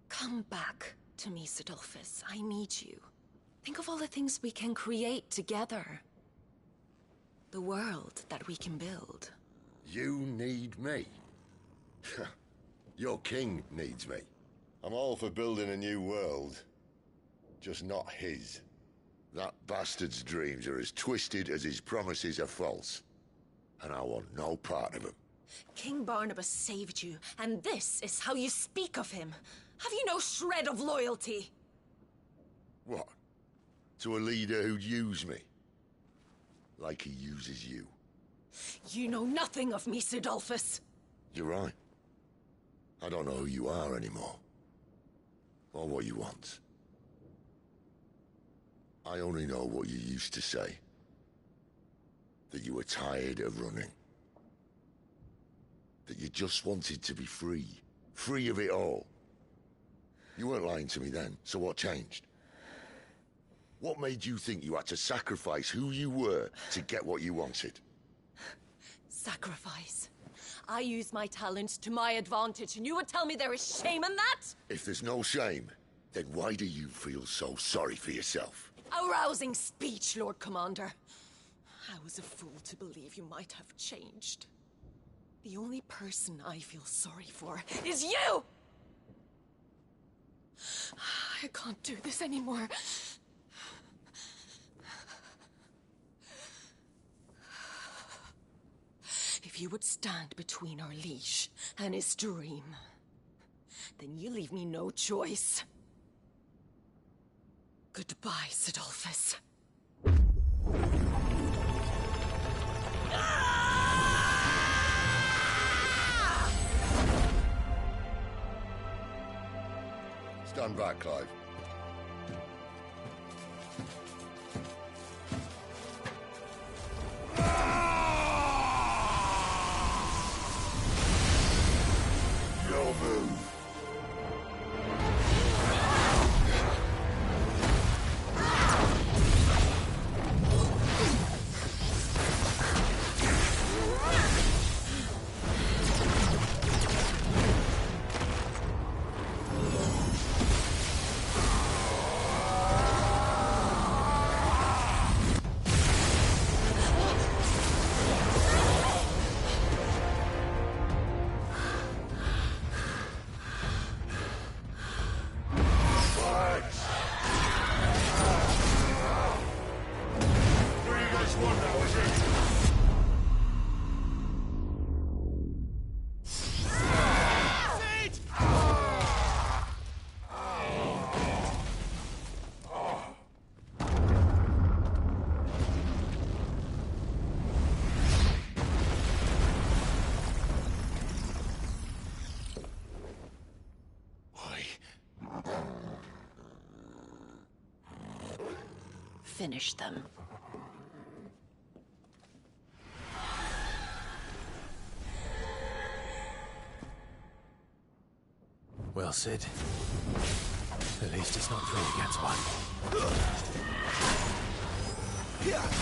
Come back to me, Sidolphus. I need you. Think of all the things we can create together. The world that we can build. You need me? Your king needs me. I'm all for building a new world. Just not his. That bastard's dreams are as twisted as his promises are false. And I want no part of them. King Barnabas saved you, and this is how you speak of him. Have you no shred of loyalty? What? To a leader who'd use me? Like he uses you. You know nothing of me, Sidolphus. You're right. I don't know who you are anymore. Or what you want. I only know what you used to say. That you were tired of running. That you just wanted to be free. Free of it all. You weren't lying to me then, so what changed? What made you think you had to sacrifice who you were to get what you wanted? Sacrifice. I use my talents to my advantage, and you would tell me there is shame in that? If there's no shame, then why do you feel so sorry for yourself? A rousing speech, Lord Commander. I was a fool to believe you might have changed. The only person I feel sorry for is you! I can't do this anymore. If you would stand between our liege and his dream, then you leave me no choice. Goodbye, Sidolphus. Stand back, Clive. Your move. Finish them. Well, Sid. At least it's not 3 against 1.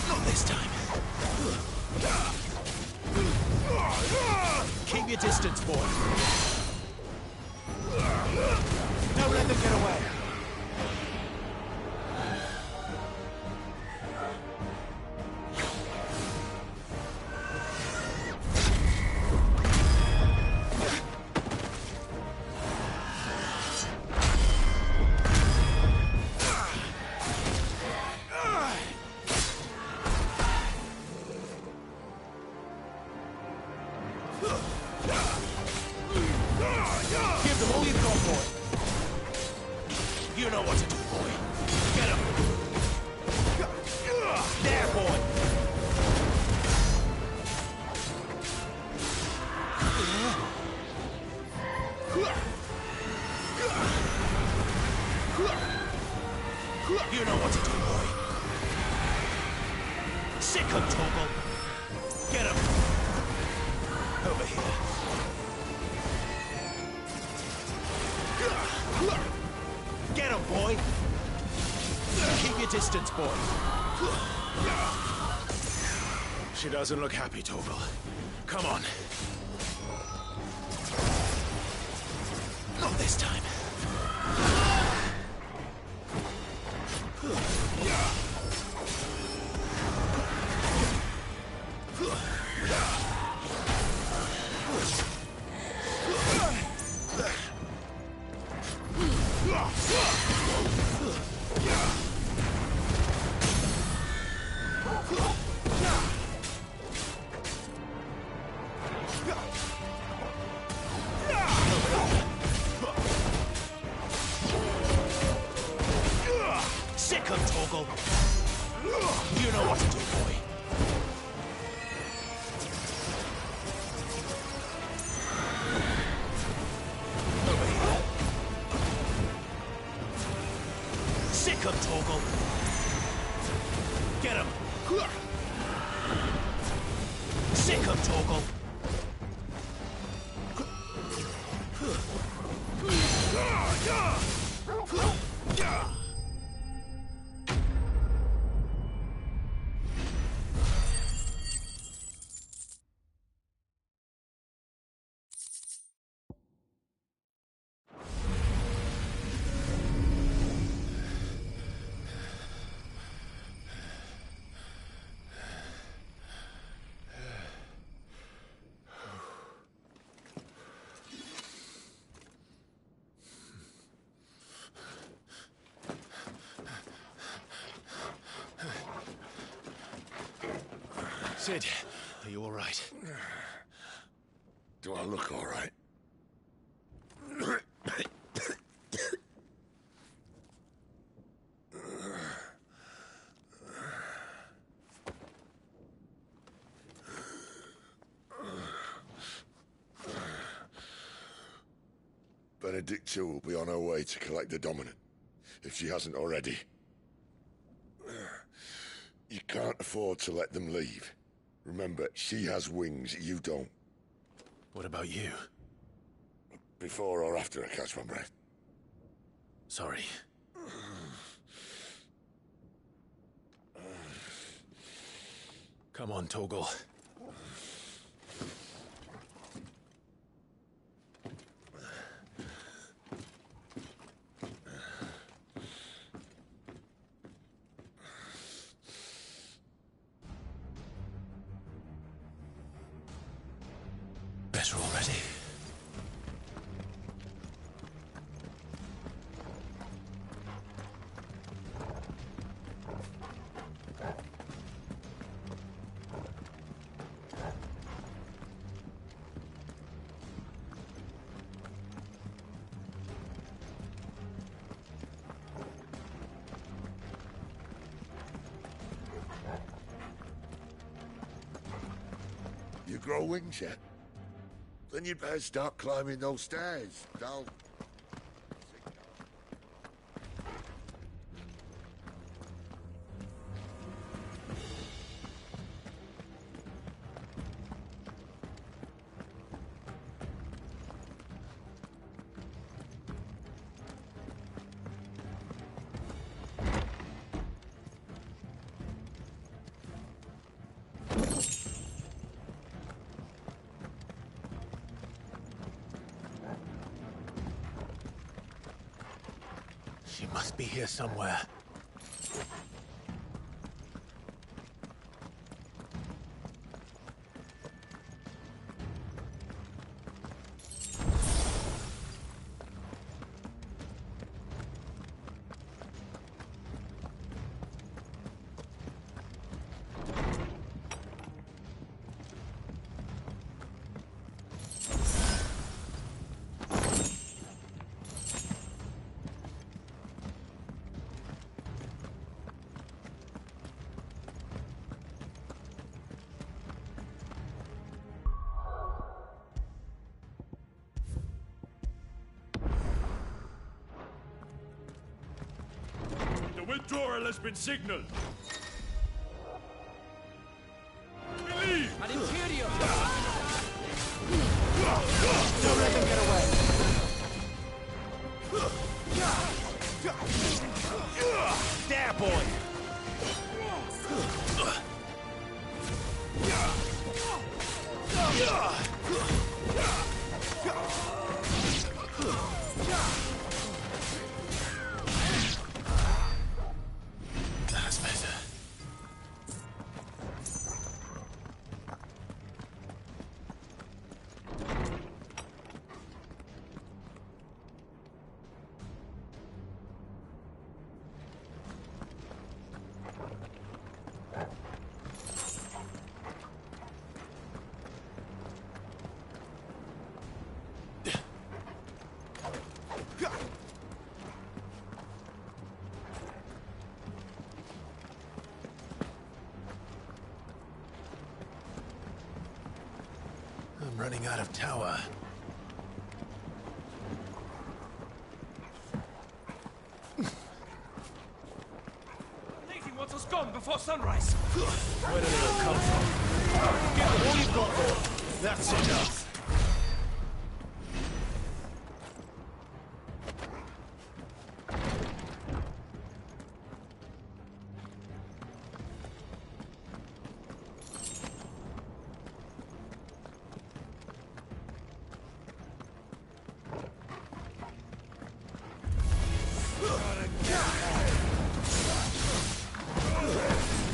Not this time. Keep your distance, boy. Don't let them get away. Give them all you've got, boy. You know what to do, boy. Get him. There, boy. You know what to do, boy. Sick him, Torgal. Get him. Over here. Get him, boy! Keep your distance, boy. She doesn't look happy, Torgal. Come on. Not this time. Sick of Torgal. You know what to do, boy. Over here. Sick of Torgal. Get him. Sick of Torgal. Sid, are you all right? Do I look all right? Benedicta will be on her way to collect the Dominant, if she hasn't already. You can't afford to let them leave. Remember, she has wings, you don't. What about you? Before or after I catch my breath? Sorry. Come on, Torgal. Better already. You grow wings yet? Then you'd better start climbing those stairs. They'll... She must be here somewhere. The withdrawal has been signaled. We leave! An Imperial! Don't let them get away. There, boy. That's better. I'm running out of tower. Lady wants us gone before sunrise. Where did it all come from? Give them all you've got for. That's enough.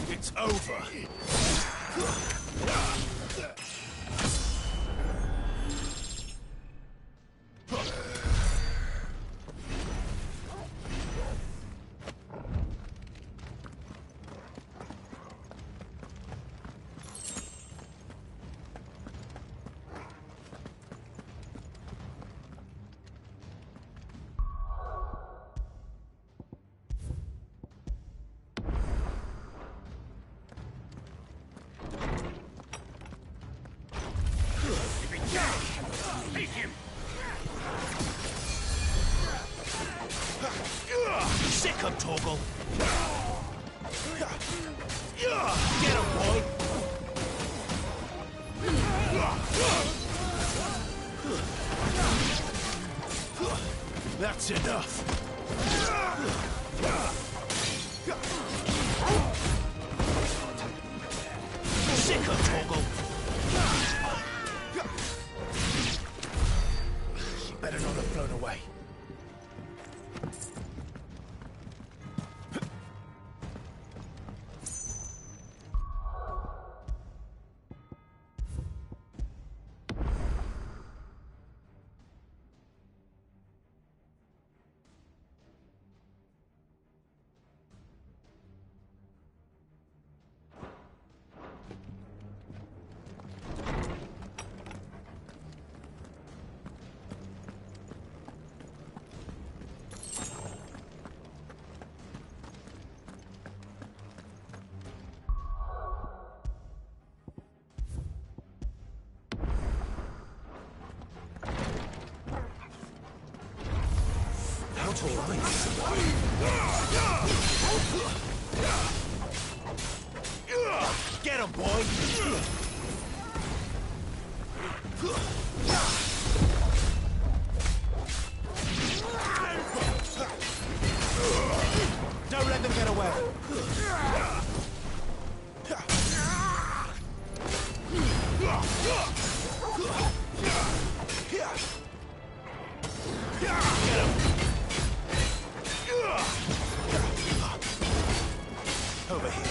It's over. Take him! Sick him, Torgal. Get him, boy. That's enough. Sick him, Torgal. You better not have flown away. Out all right. Get him, boy. Don't let them get away. Get him. Over here.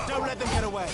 Don't let them get away.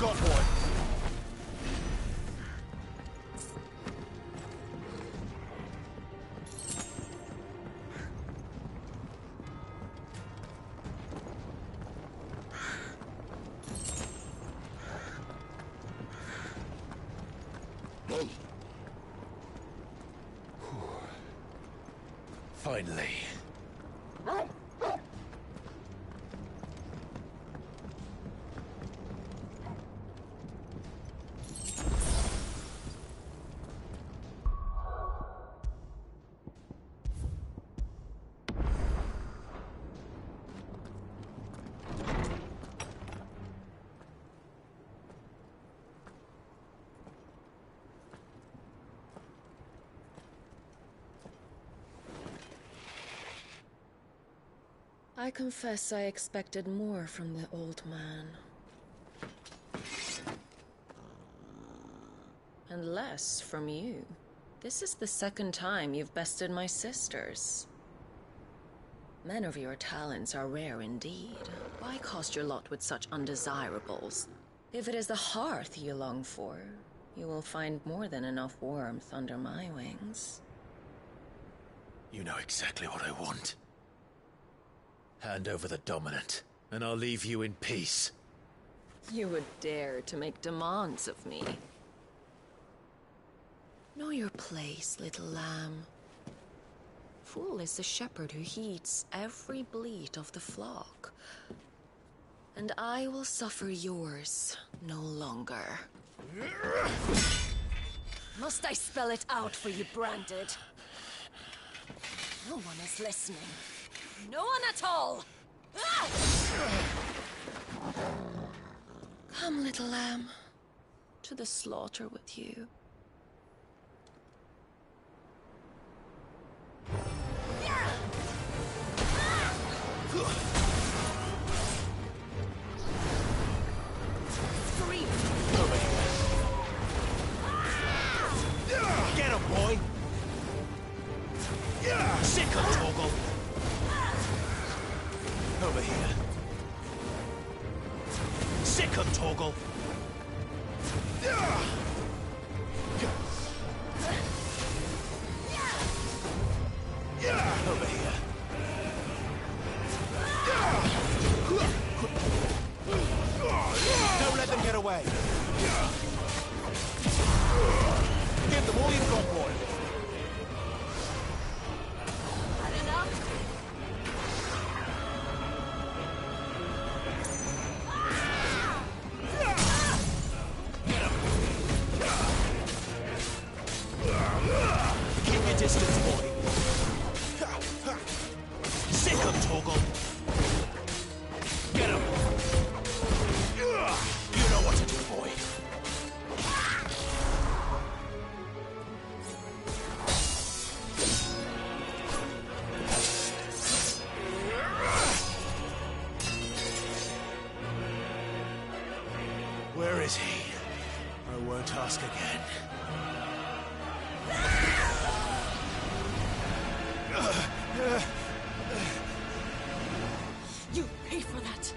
got one. Finally. I confess I expected more from the old man. And less from you. This is the second time you've bested my sisters. Men of your talents are rare indeed. Why cast your lot with such undesirables? If it is the hearth you long for, you will find more than enough warmth under my wings. You know exactly what I want. Hand over the dominant, and I'll leave you in peace. You would dare to make demands of me. Know your place, little lamb. Fool is the shepherd who heeds every bleat of the flock. And I will suffer yours no longer. Must I spell it out for you, Branded? No one is listening. No one at all! Ah! Come, little lamb, to the slaughter with you. Scream! Over here. Get him, boy! Sick of Torgal! Over here. Sick of Torgal! Over here. Don't let them get away. Give them all you've got, boy. Had enough? Keep your distance, boy. Sick of Torgal. Get him. You know what to do, boy. Where is he? I won't ask again. You pay for that!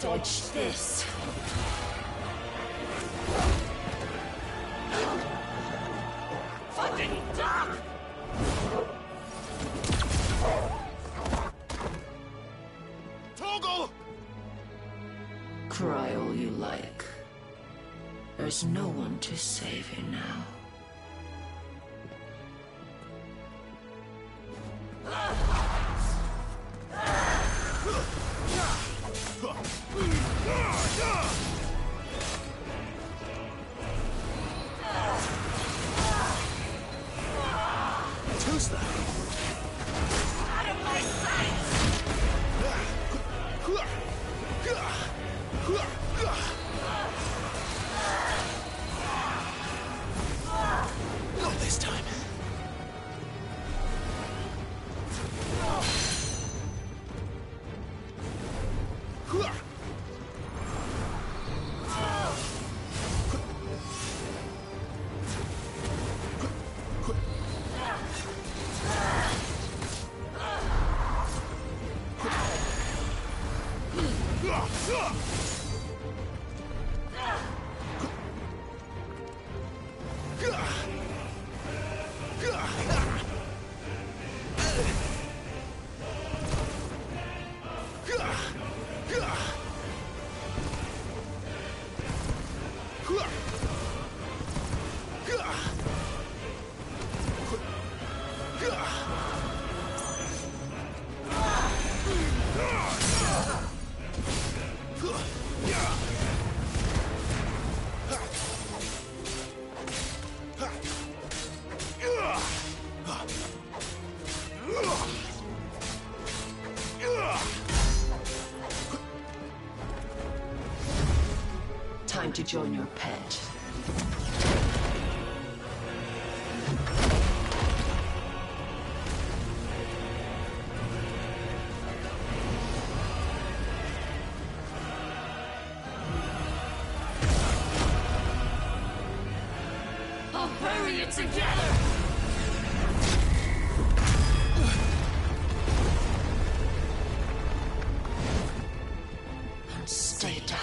Dodge this. Fucking duck! Torgal! Cry all you like. There's no one to save you now. Who's that? Out of my sight! Time to join your pet. I'll bury it together! And stay down.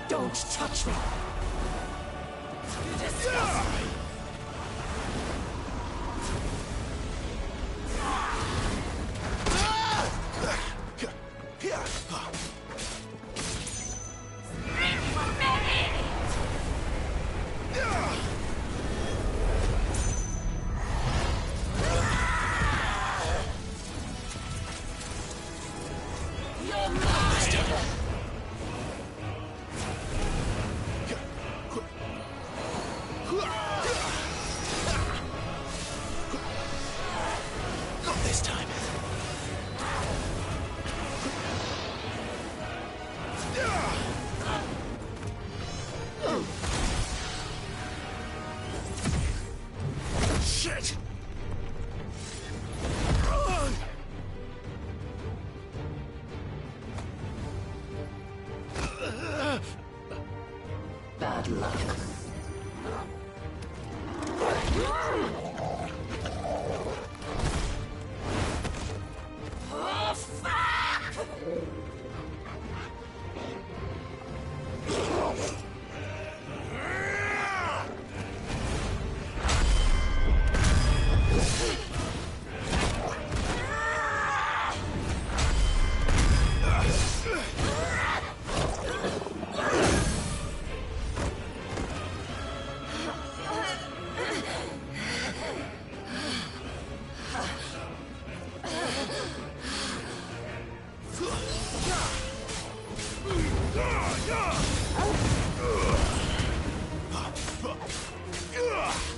Don't touch me! You disgust me! You're mine! Not this time. Shit! Bad luck. Oh, fuck!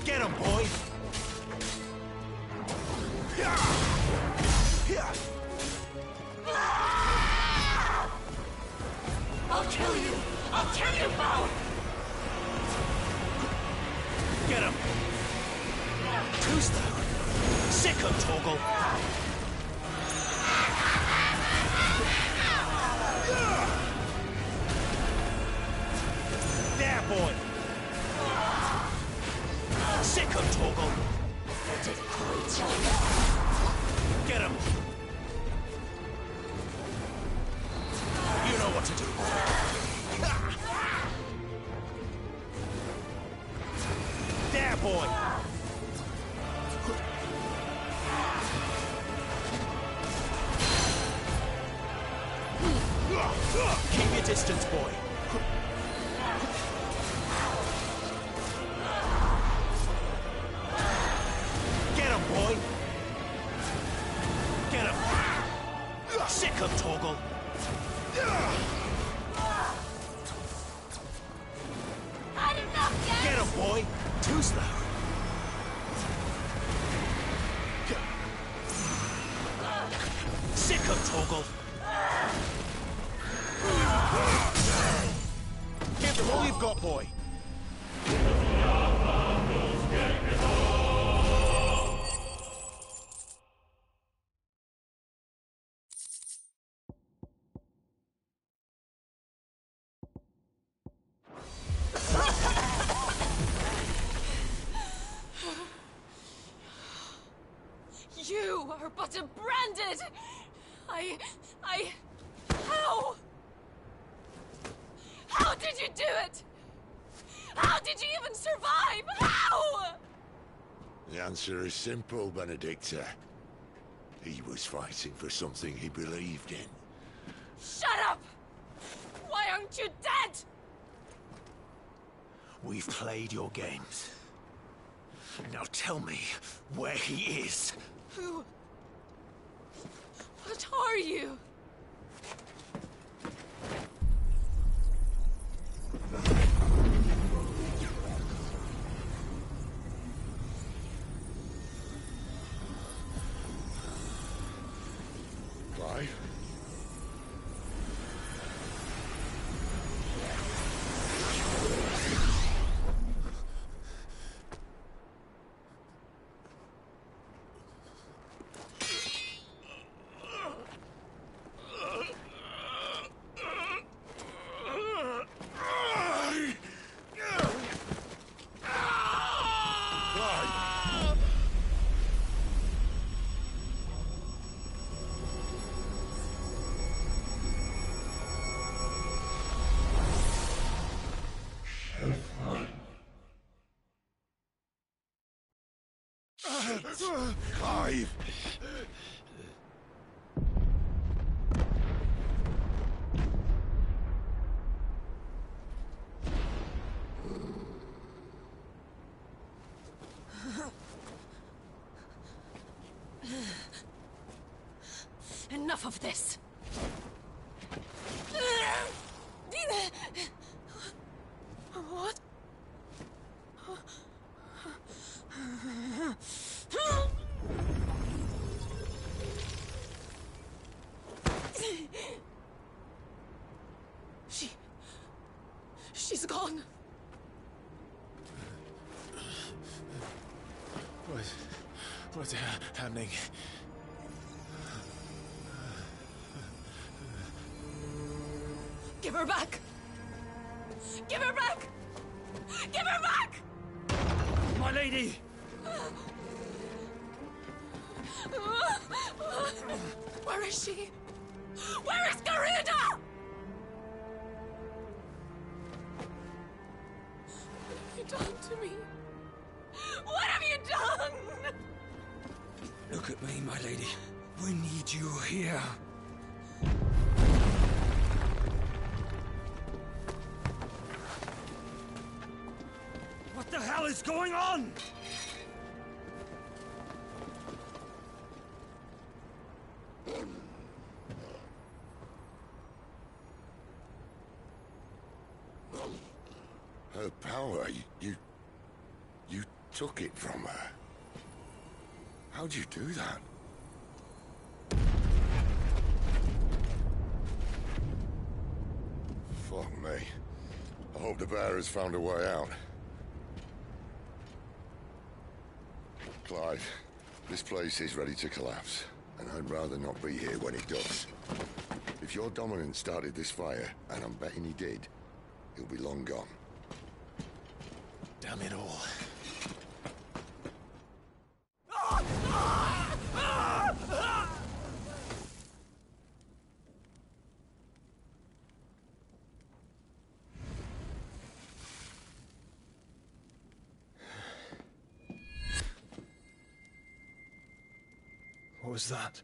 Get him, boy! I'll kill you! I'll kill you both! Get him! Too slow. Sick of Torgal. There, boy! Sick of Torgal. Get him! You know what to do. There, boy! Keep your distance, boy. Get him, boy! Get him! Sick of Torgal. Not enough yet! Get him, boy! Too slow. Sick of Torgal. you've got, boy? You are but a branded! How? How did you do it? How did you even survive? How? The answer is simple, Benedicta. He was fighting for something he believed in. Shut up! Why aren't you dead? We've played your games. Now tell me where he is. Who? What are you? Clive? Clive! Enough of this! What? She's gone. What's happening? Give her back! Give her back! Give her back! My lady! Where is she? Where is Garuda? What have you done to me? What have you done? Look at me, my lady. We need you here. What the hell is going on? Her power, you took it from her. How'd you do that? Fuck me. I hope the bear has found a way out. Clive, this place is ready to collapse, and I'd rather not be here when it does. If your dominant started this fire, and I'm betting he did, he'll be long gone. Damn it all. What was that?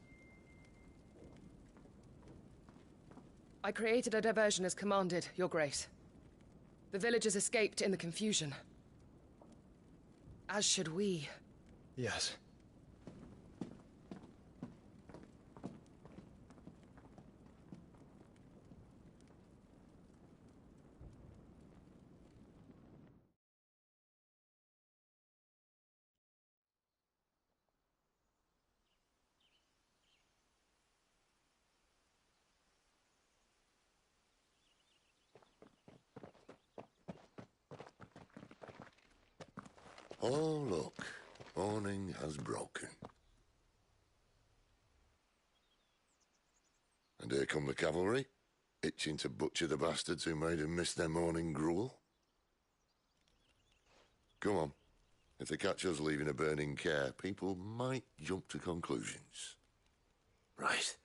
I created a diversion as commanded, Your Grace. The villagers escaped in the confusion. As should we. Yes. Oh, look. Morning has broken. And here come the cavalry, itching to butcher the bastards who made them miss their morning gruel. Come on. If they catch us leaving a burning care, people might jump to conclusions. Right.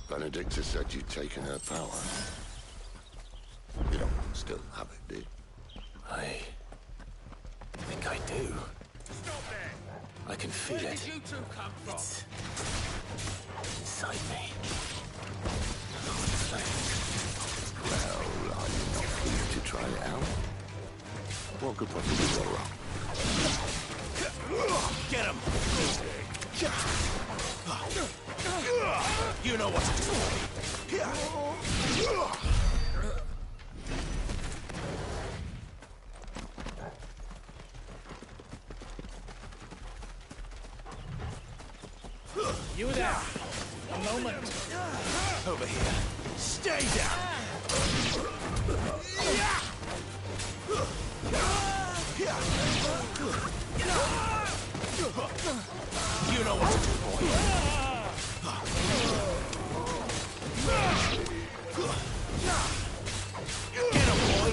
Benedicta said you'd taken her power. You don't still have it, do you? I think I do. I can feel Where it. did you two come from? It's inside me. Well, are you not keen to try it out? What could possibly go wrong? Get him! You know what to do. You there! A moment. Over here. Stay down! You know what to do, boy. Get him, boy!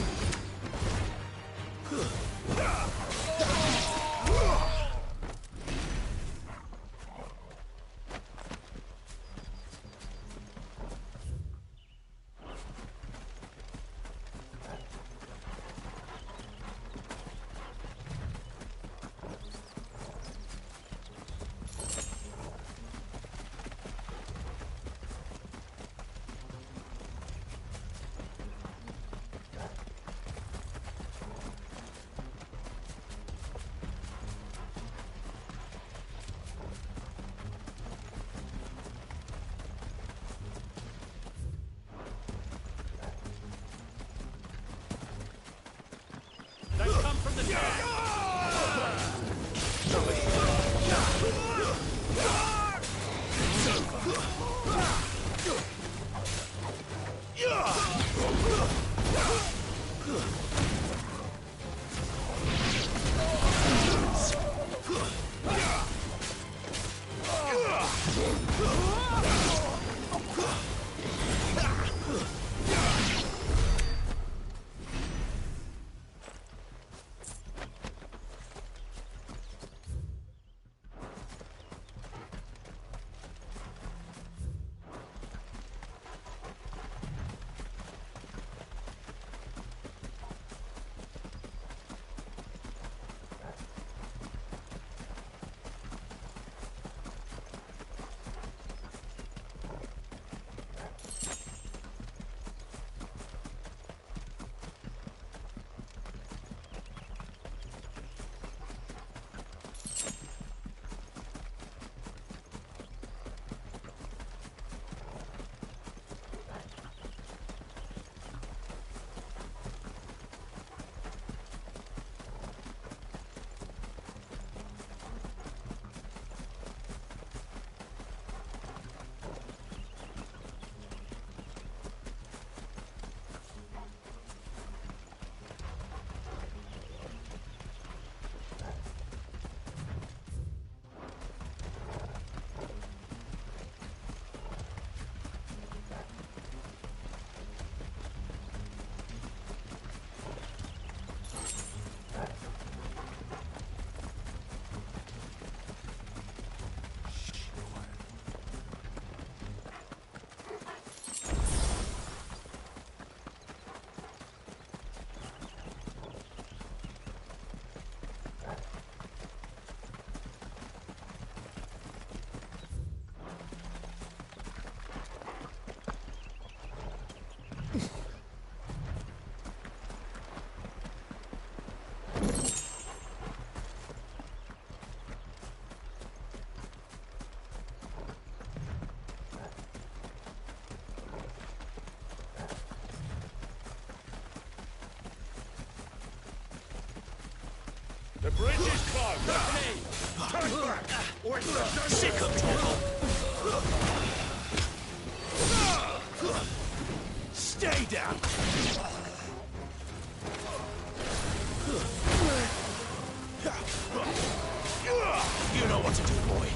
They come from the north. Over The bridge is closed. Turn back, or it's the sick of Stay down. You know what to do, boy.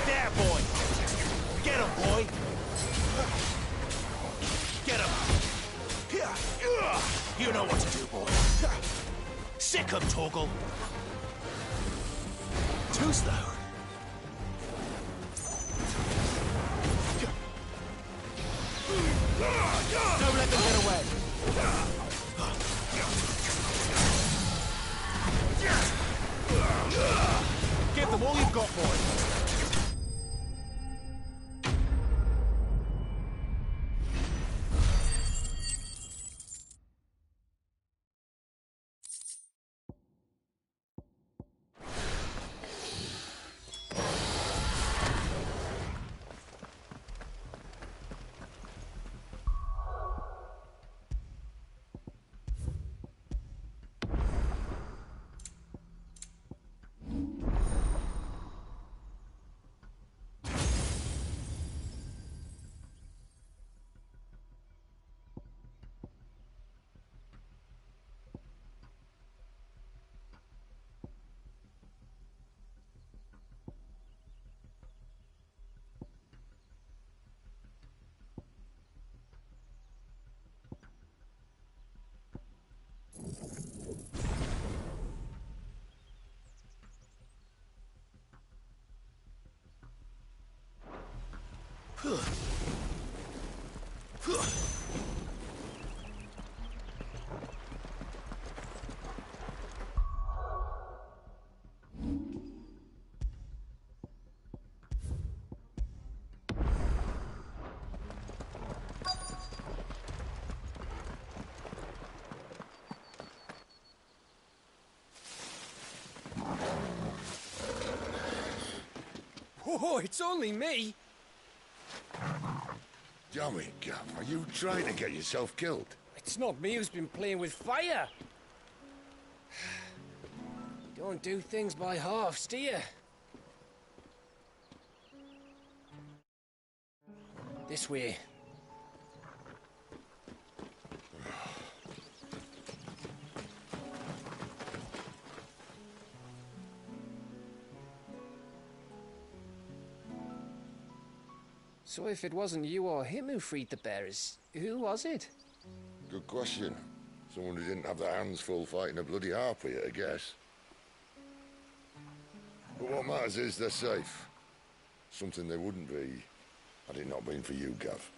There, boy. Get him, boy. Get him. You know what to do, boy. Sick him, Torgal. Too slow. Don't let them get away. Give them all you've got, boy. Oh, it's only me. Damn it, Gav. Are you trying to get yourself killed? It's not me who's been playing with fire. You don't do things by halves, do you? This way. So if it wasn't you or him who freed the bearers, who was it? Good question. Someone who didn't have their hands full fighting a bloody harpy, I guess. But what matters is they're safe. Something they wouldn't be had it not been for you, Gav.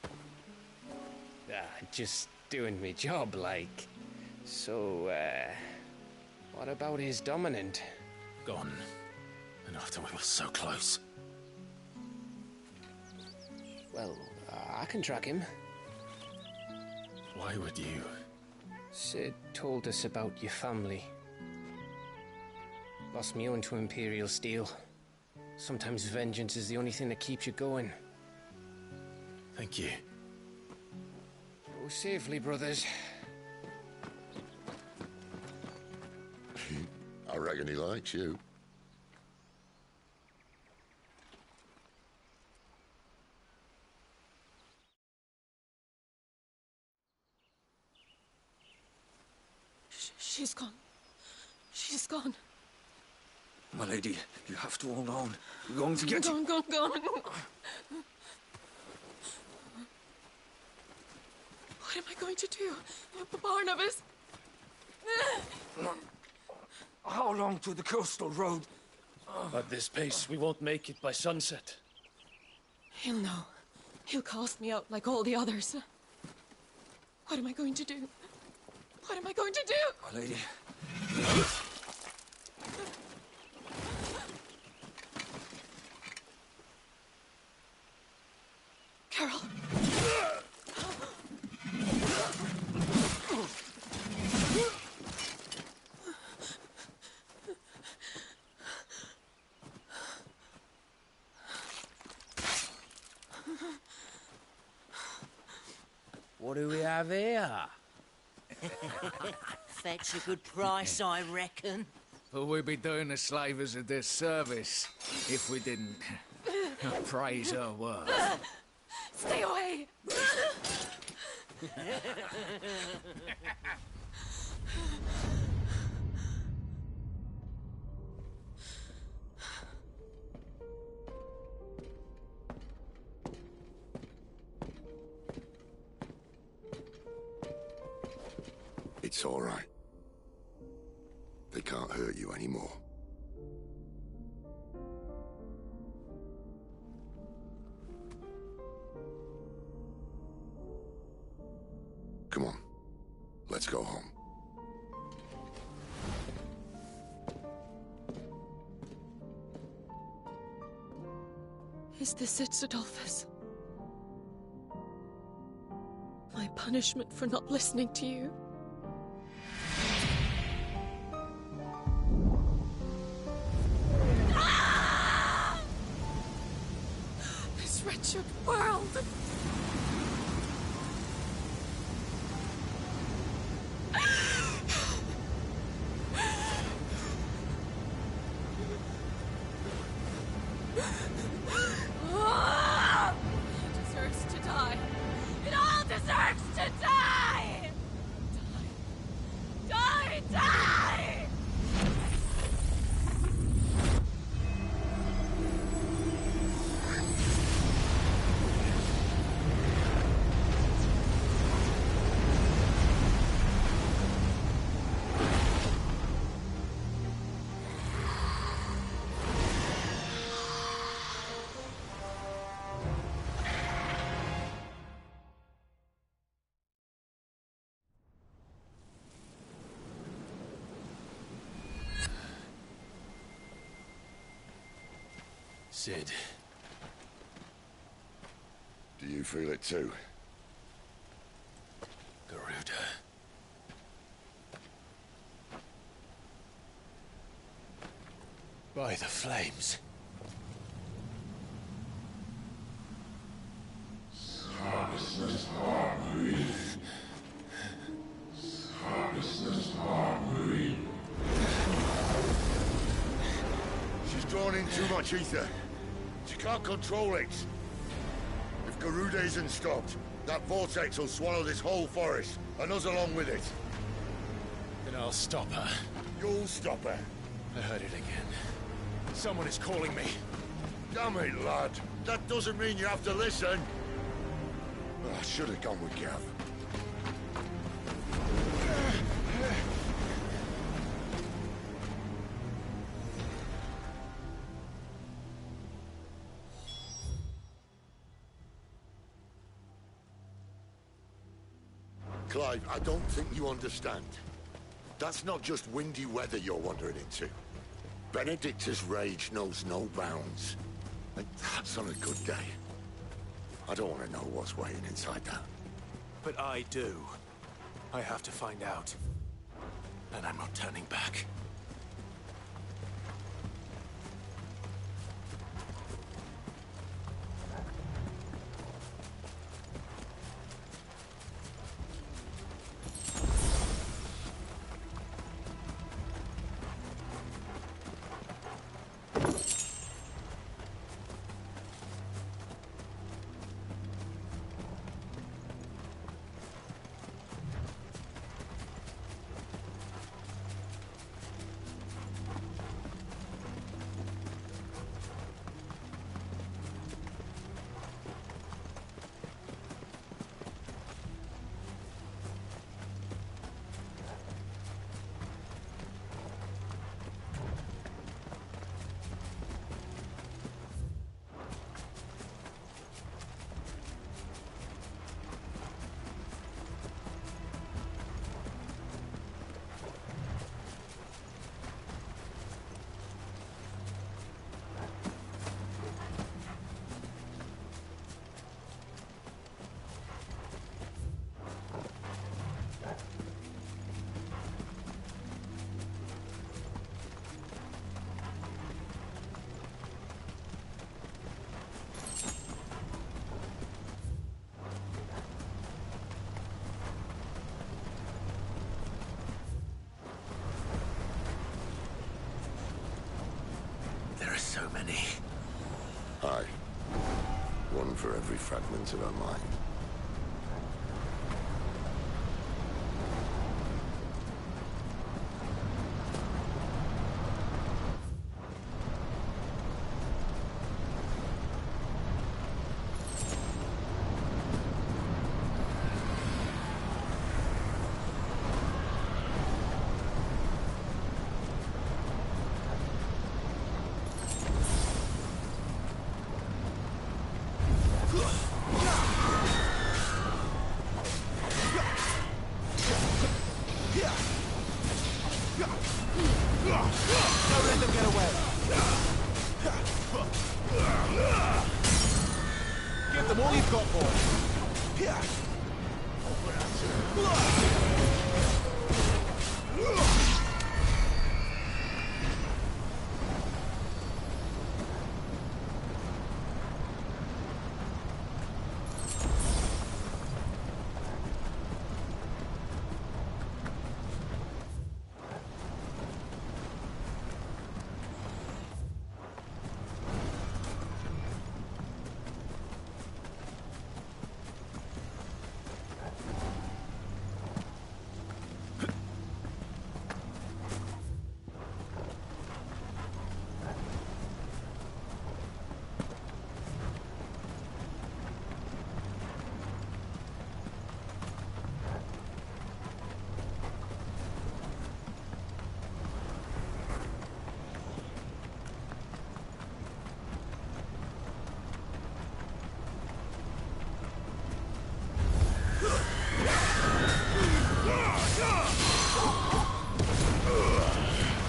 Just doing me job, like. So, what about his dominant? Gone. And after we were so close. Well, I can track him. Why would you? Sid told us about your family. Lost me own to Imperial Steel. Sometimes vengeance is the only thing that keeps you going. Thank you. Go safely, brothers. I reckon he likes you. She's gone. She's gone. My lady, you have to hold on. We're going to get Gone. What am I going to do? Barnabas? How long to the coastal road? At this pace, we won't make it by sunset. He'll know. He'll cast me out like all the others. What am I going to do? What am I going to do? My lady. Carol. What do we have here? Fetch a good price, I reckon. But we'd be doing the slavers a disservice if we didn't praise her work. Stay away! It's all right. They can't hurt you anymore. Come on. Let's go home. Is this it, Adolphus? My punishment for not listening to you? This wretched world! It deserves to die. It all deserves to die! Die! Die! Die! Sid. Do you feel it too? Garuda. By the flames. She's drawn in too much ether. She can't control it. If Garuda isn't stopped, that vortex will swallow this whole forest, and us along with it. Then I'll stop her. You'll stop her. I heard it again. Someone is calling me. Damn it, lad. That doesn't mean you have to listen. I should have gone with Gav. Clive, I don't think you understand. That's not just windy weather you're wandering into. Benedicta's rage knows no bounds. And that's on a good day. I don't want to know what's waiting inside that. But I do. I have to find out. And I'm not turning back. many. Aye. One for every fragment of her mind.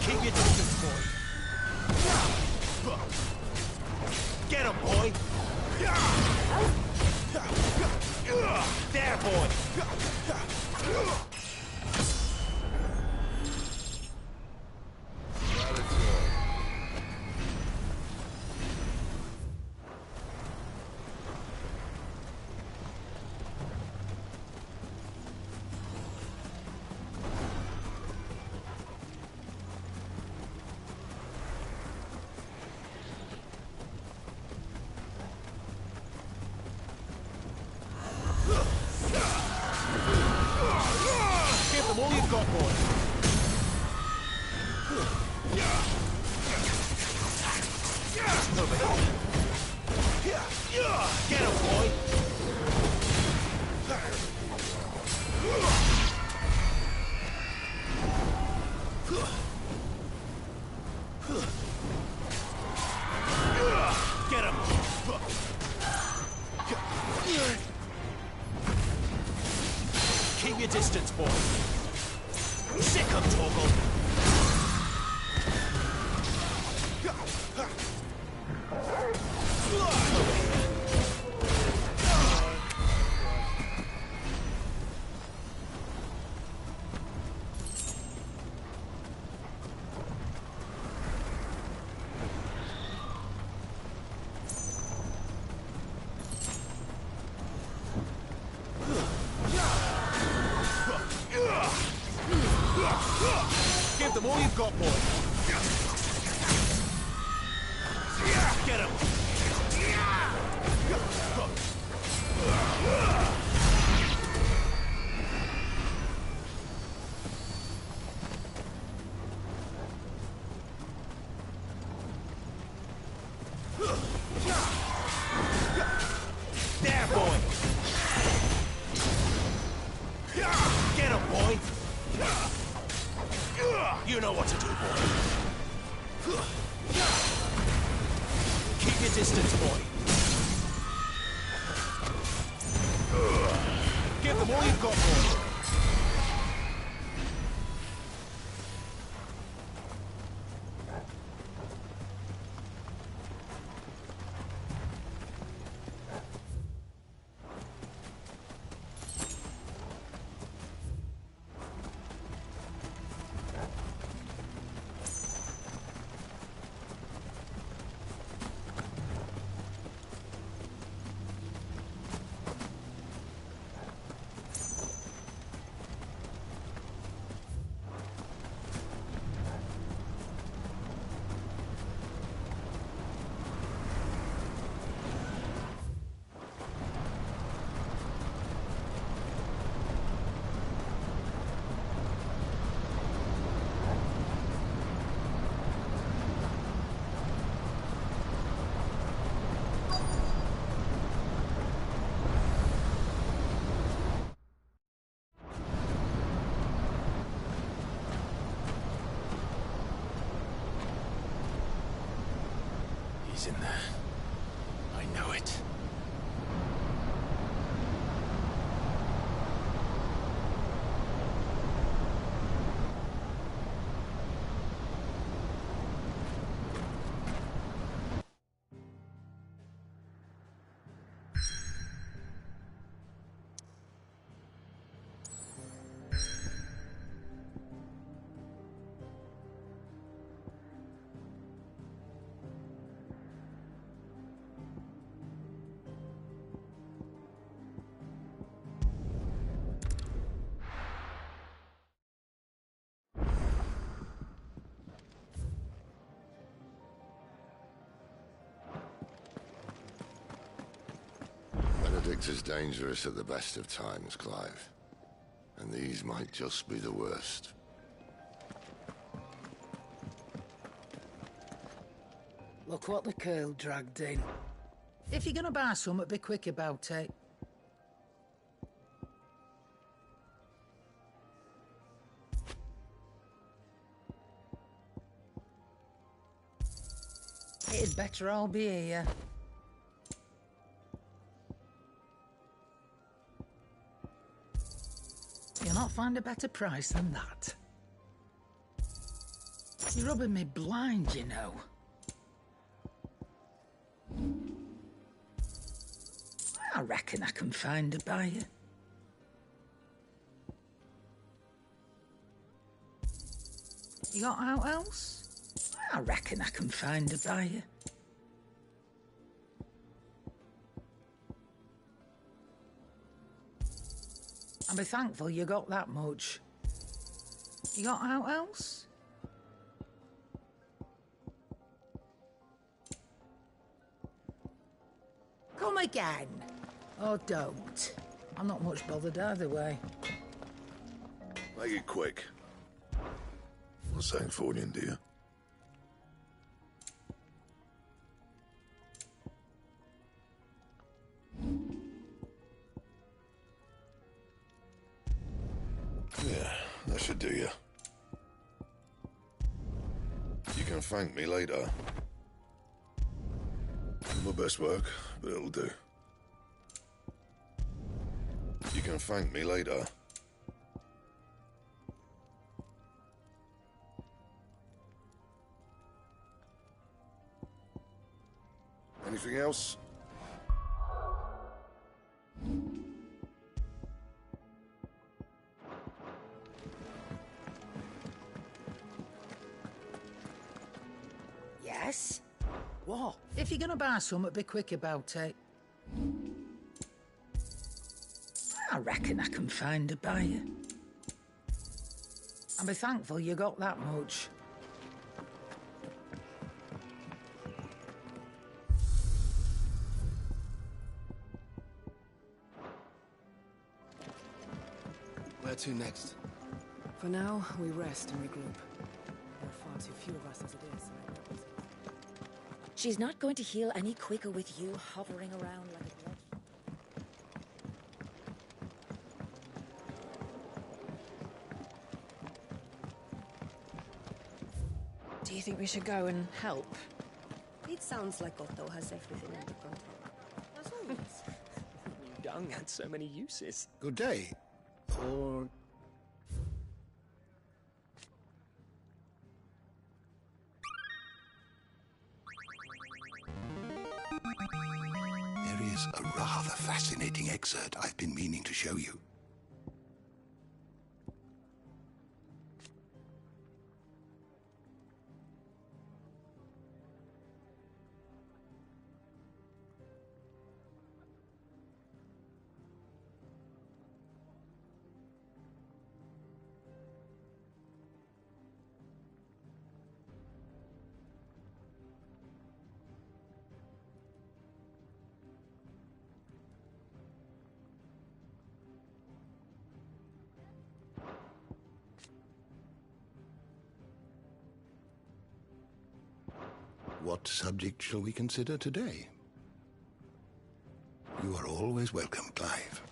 Keep your distance, boy. Get him, boy. There, boy. Give them all you've got, boy. Over here. Get him, boy. Get him. Keep your distance, boy. Sick of Torgal. Give them all you've got, boy. Get him. There, boy. Get him, boy. You know what to do, boy. Keep your distance, boy. Give them all you've got, boy. He's in there. I know it. Benedict is dangerous at the best of times, Clive. And these might just be the worst. Look what the curl dragged in. If you're gonna buy some, be quick about it. It'd better all be here. You'll not find a better price than that. You're rubbing me blind, you know. I reckon I can find a buyer. You got out else? I reckon I can find a buyer. And be thankful you got that much. You got out else? Come again. Or don't. I'm not much bothered either way. Make it quick. Not saying forwarding, do you? Yeah, that should do you. You can thank me later. My best work, but it'll do. You can thank me later. Anything else? Yes? What? If you're gonna buy some, be quick about it. I reckon I can find a buyer. And be thankful you got that much. Where to next? For now, we rest and regroup. There are far too few of us as it is. She's not going to heal any quicker with you hovering around like a blood. Do you think we should go and help? It sounds like Otto has everything under control. As always. Dung had so many uses. Good day. Or... There is a rather fascinating excerpt I've been meaning to show you. What subject shall we consider today? You are always welcome, Clive.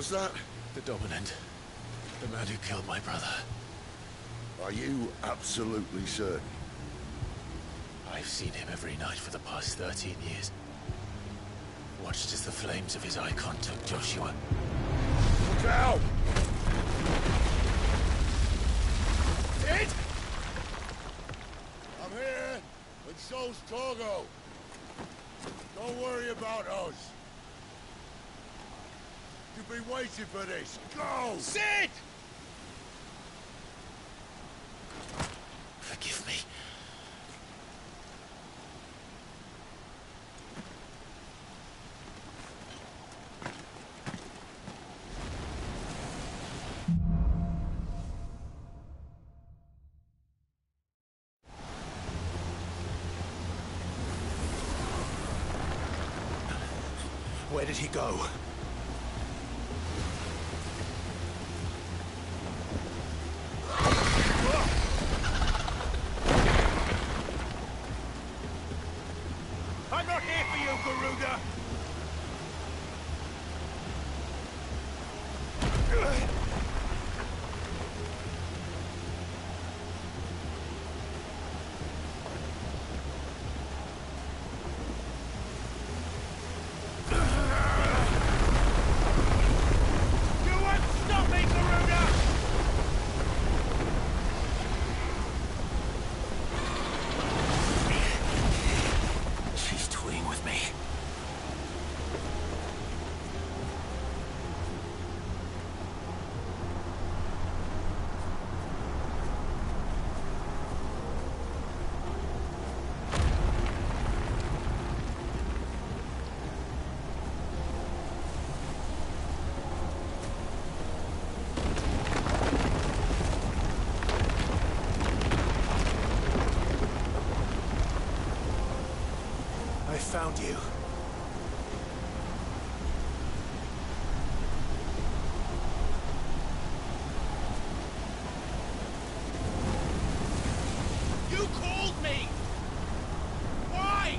was that? The Dominant. The man who killed my brother. Are you absolutely certain? I've seen him every night for the past 13 years. Watched as the flames of his icon took Joshua. Look out! Sid! I'm here, and so's Torgo. Don't worry about us. You've been waiting for this. Go! Sid! Forgive me. Where did he go? I'm not here for you, Garuda! She's toying with me. I found you. You called me! Why?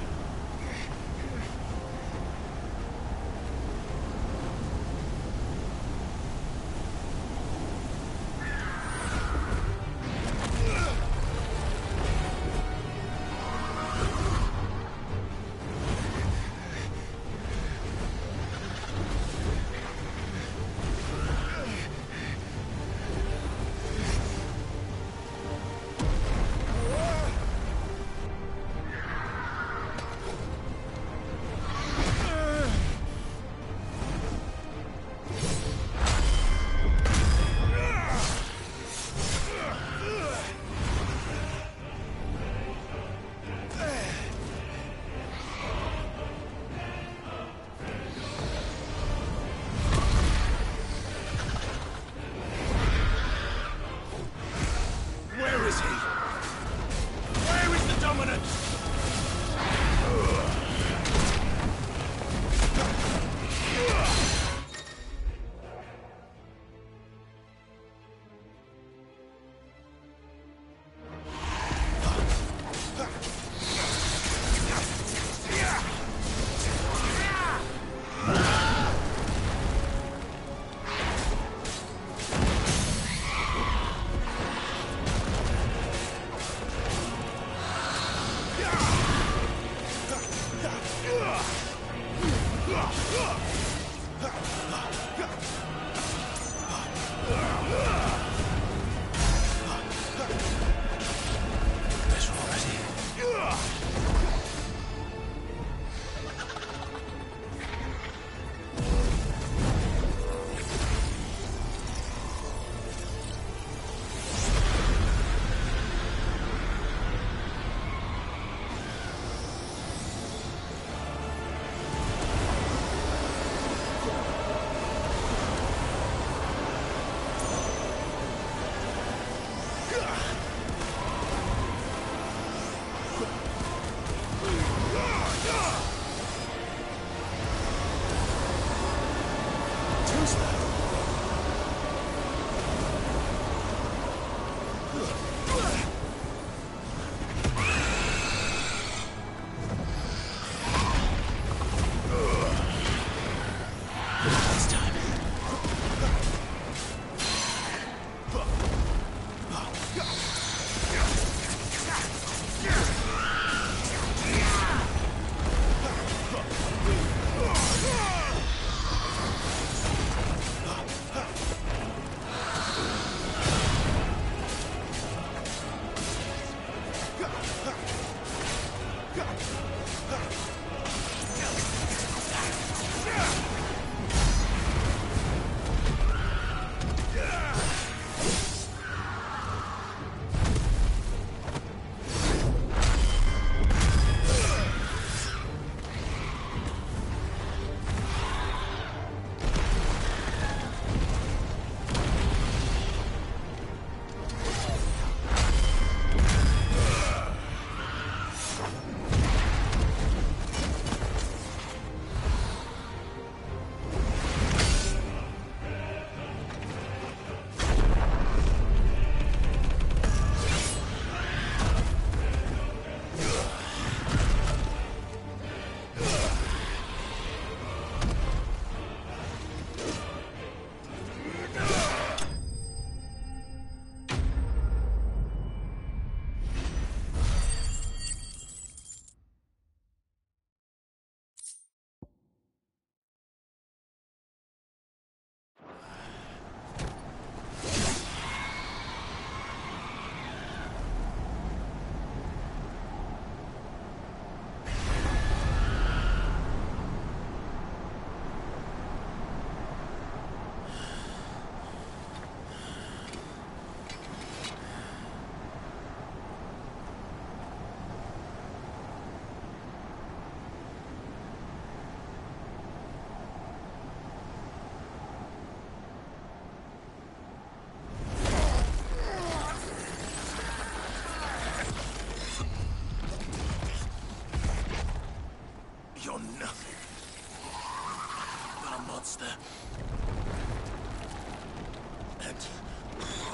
And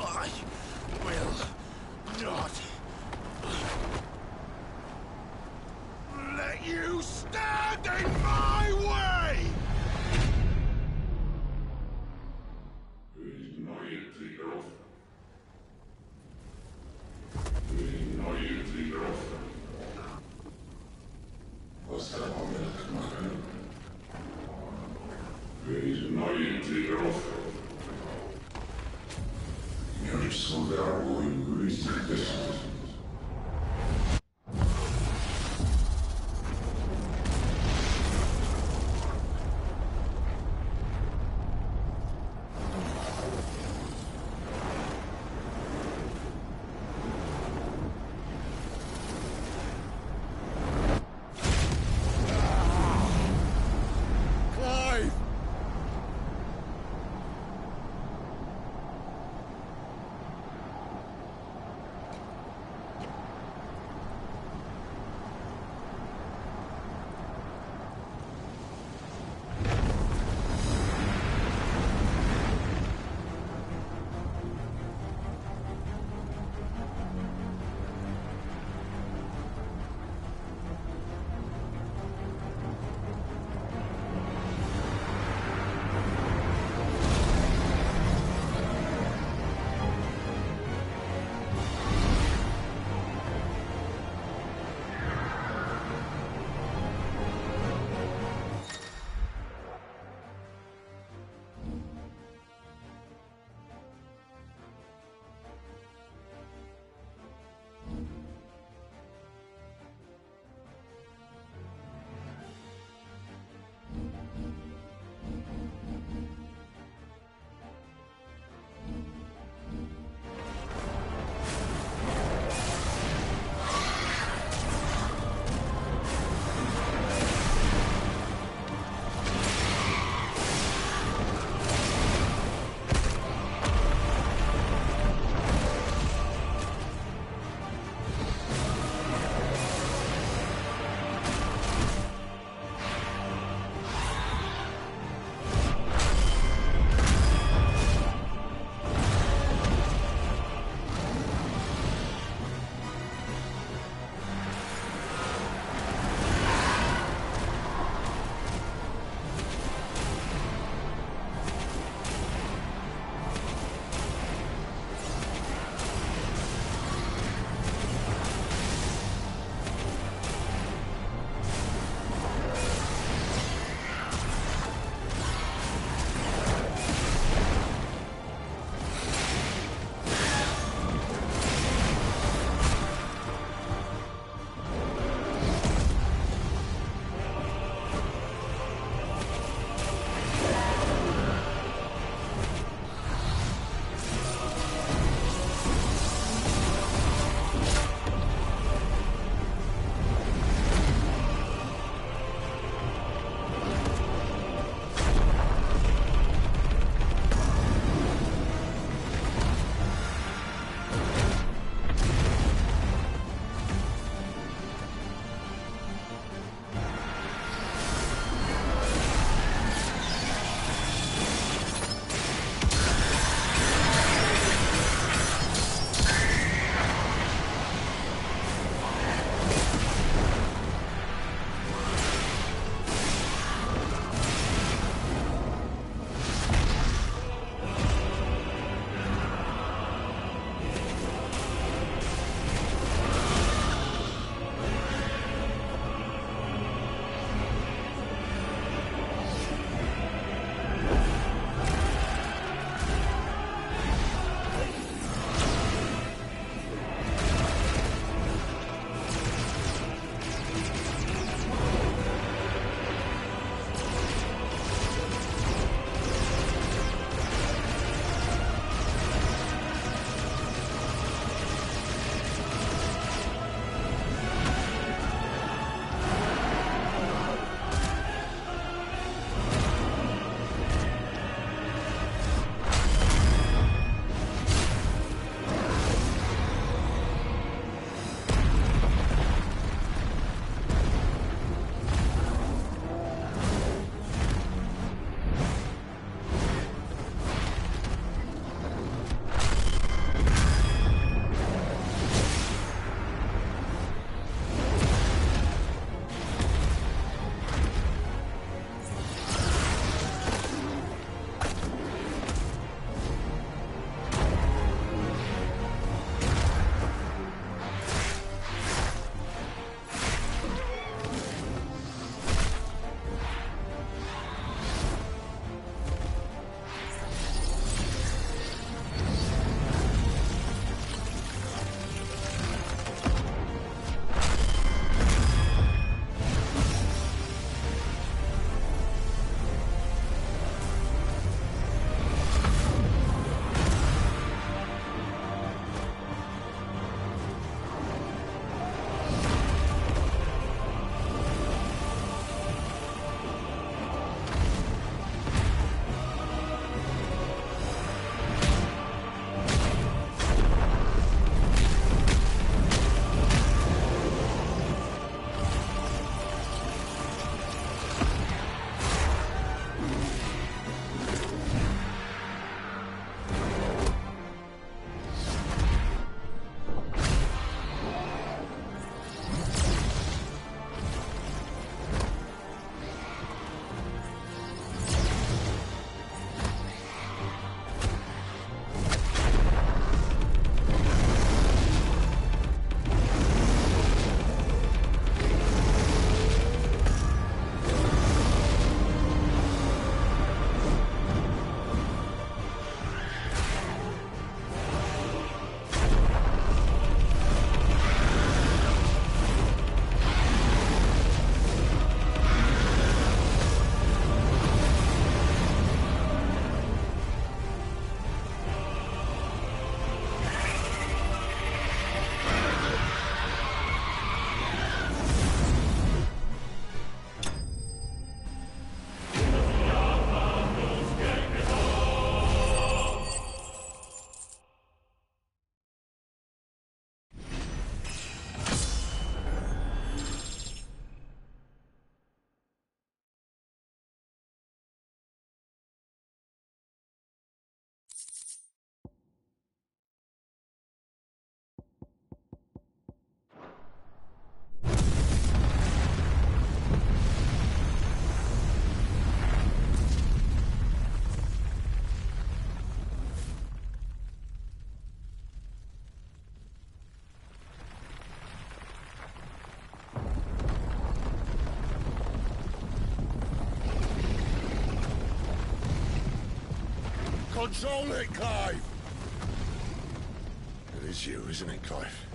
I will not let you stand in my way! Clive! Control it, Clive! It is you, isn't it, Clive?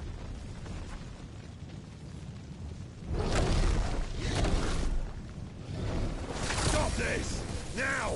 Stop this! Now!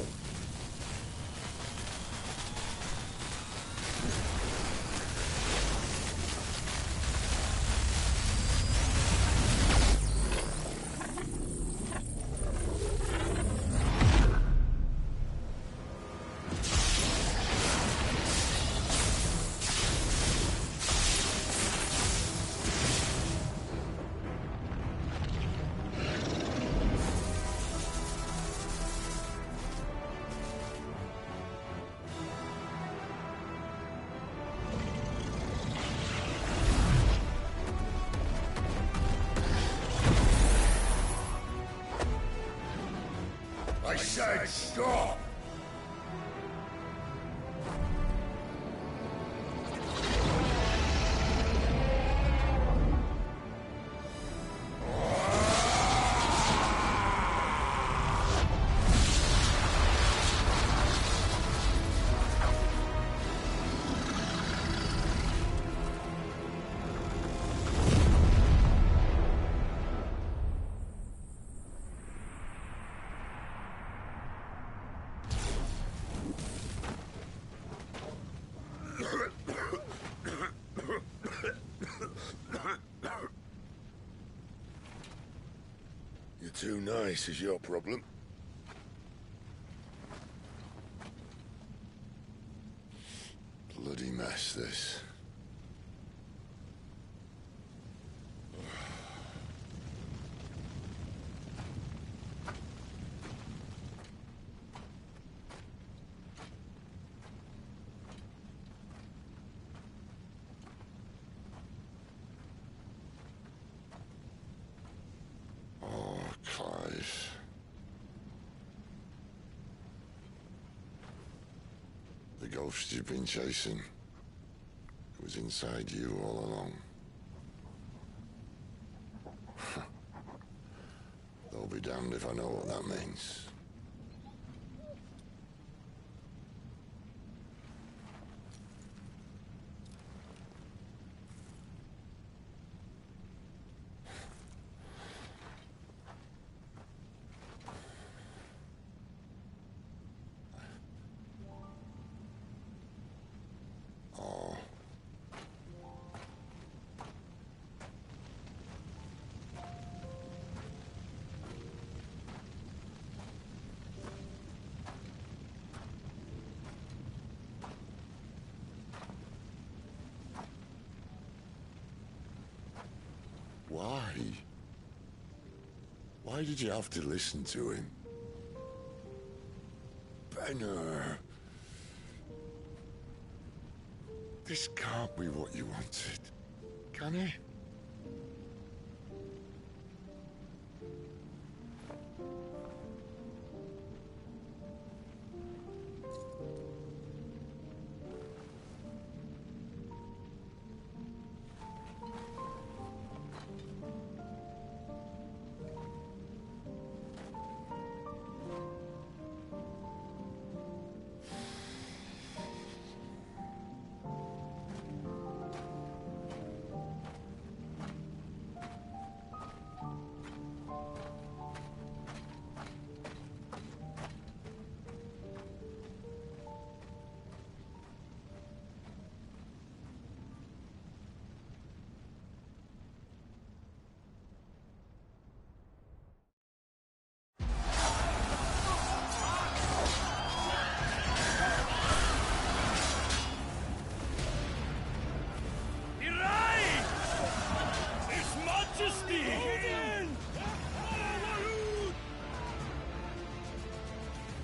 I said stop! You're too nice is your problem. Bloody mess, this. Clive. The ghost you've been chasing was inside you all along. They'll be damned if I know what that means. Why? Why did you have to listen to him? Benner. This can't be what you wanted, can it?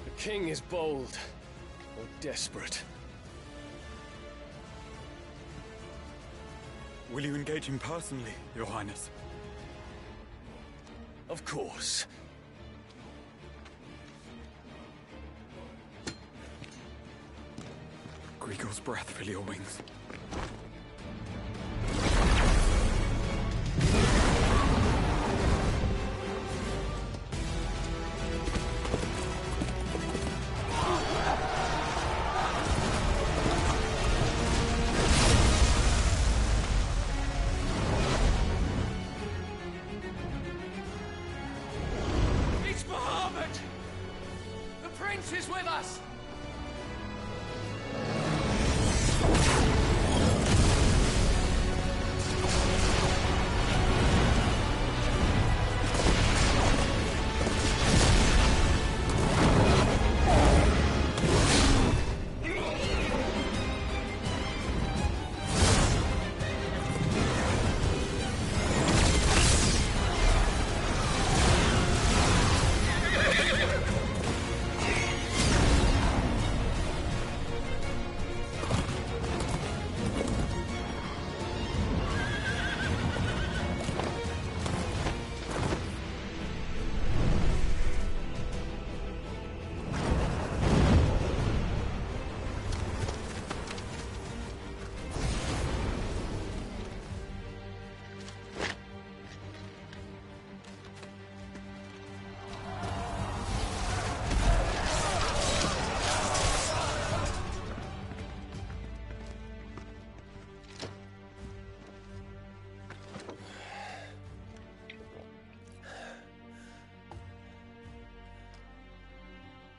The king is bold or desperate. Will you engage him personally, Your Highness? Of course. Grigor's breath fill your wings.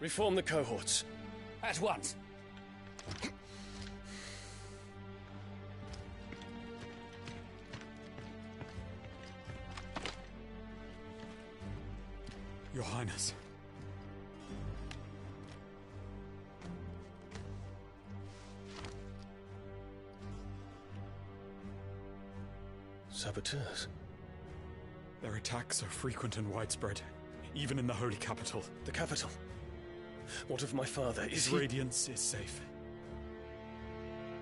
Reform the cohorts. At once. Your Highness. Saboteurs? Their attacks are frequent and widespread, even in the holy capital. The capital? What of my father? His radiance is safe.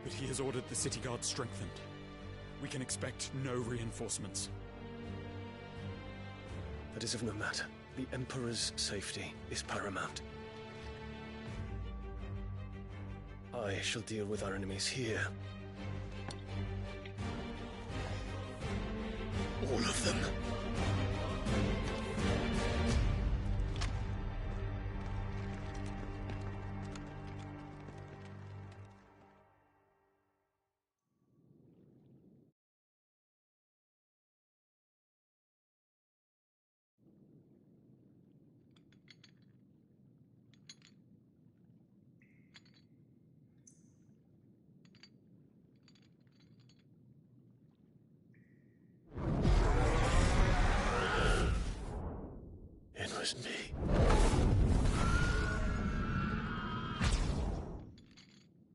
But he has ordered the city guard strengthened. We can expect no reinforcements. That is of no matter. The Emperor's safety is paramount. I shall deal with our enemies here. All of them. It was me.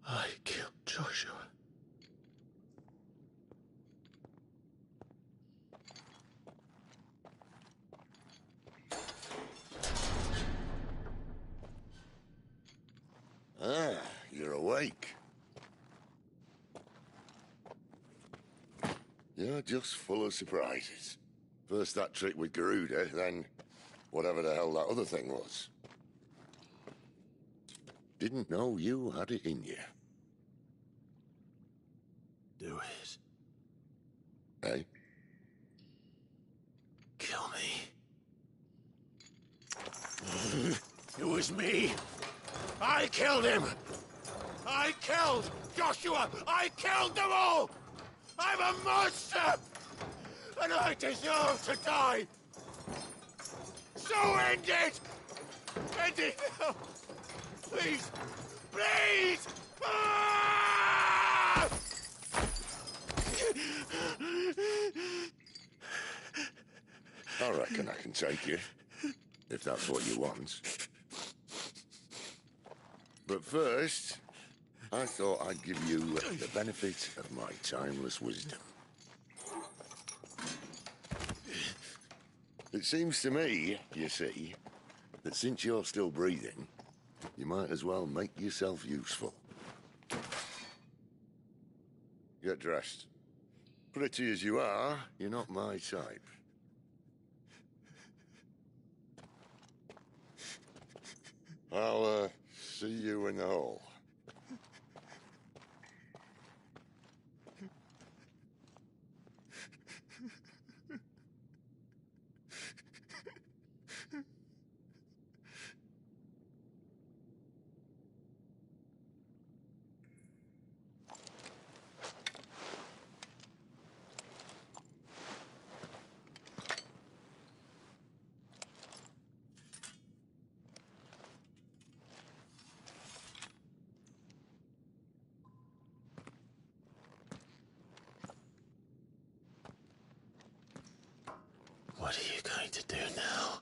I killed Joshua. Ah, you're awake. You're just full of surprises. First that trick with Garuda, then whatever the hell that other thing was. Didn't know you had it in you. Do it. Hey? Kill me. It was me. I killed him. I killed Joshua. I killed them all. I'm a monster. And I deserve to die. So end it. End it now. Please. Please. Ah! I reckon I can take you, if that's what you want. But first, I thought I'd give you the benefit of my timeless wisdom. It seems to me, you see, that since you're still breathing, you might as well make yourself useful. Get dressed. Pretty as you are, you're not my type. I'll, see you in the hall. What are you going to do now?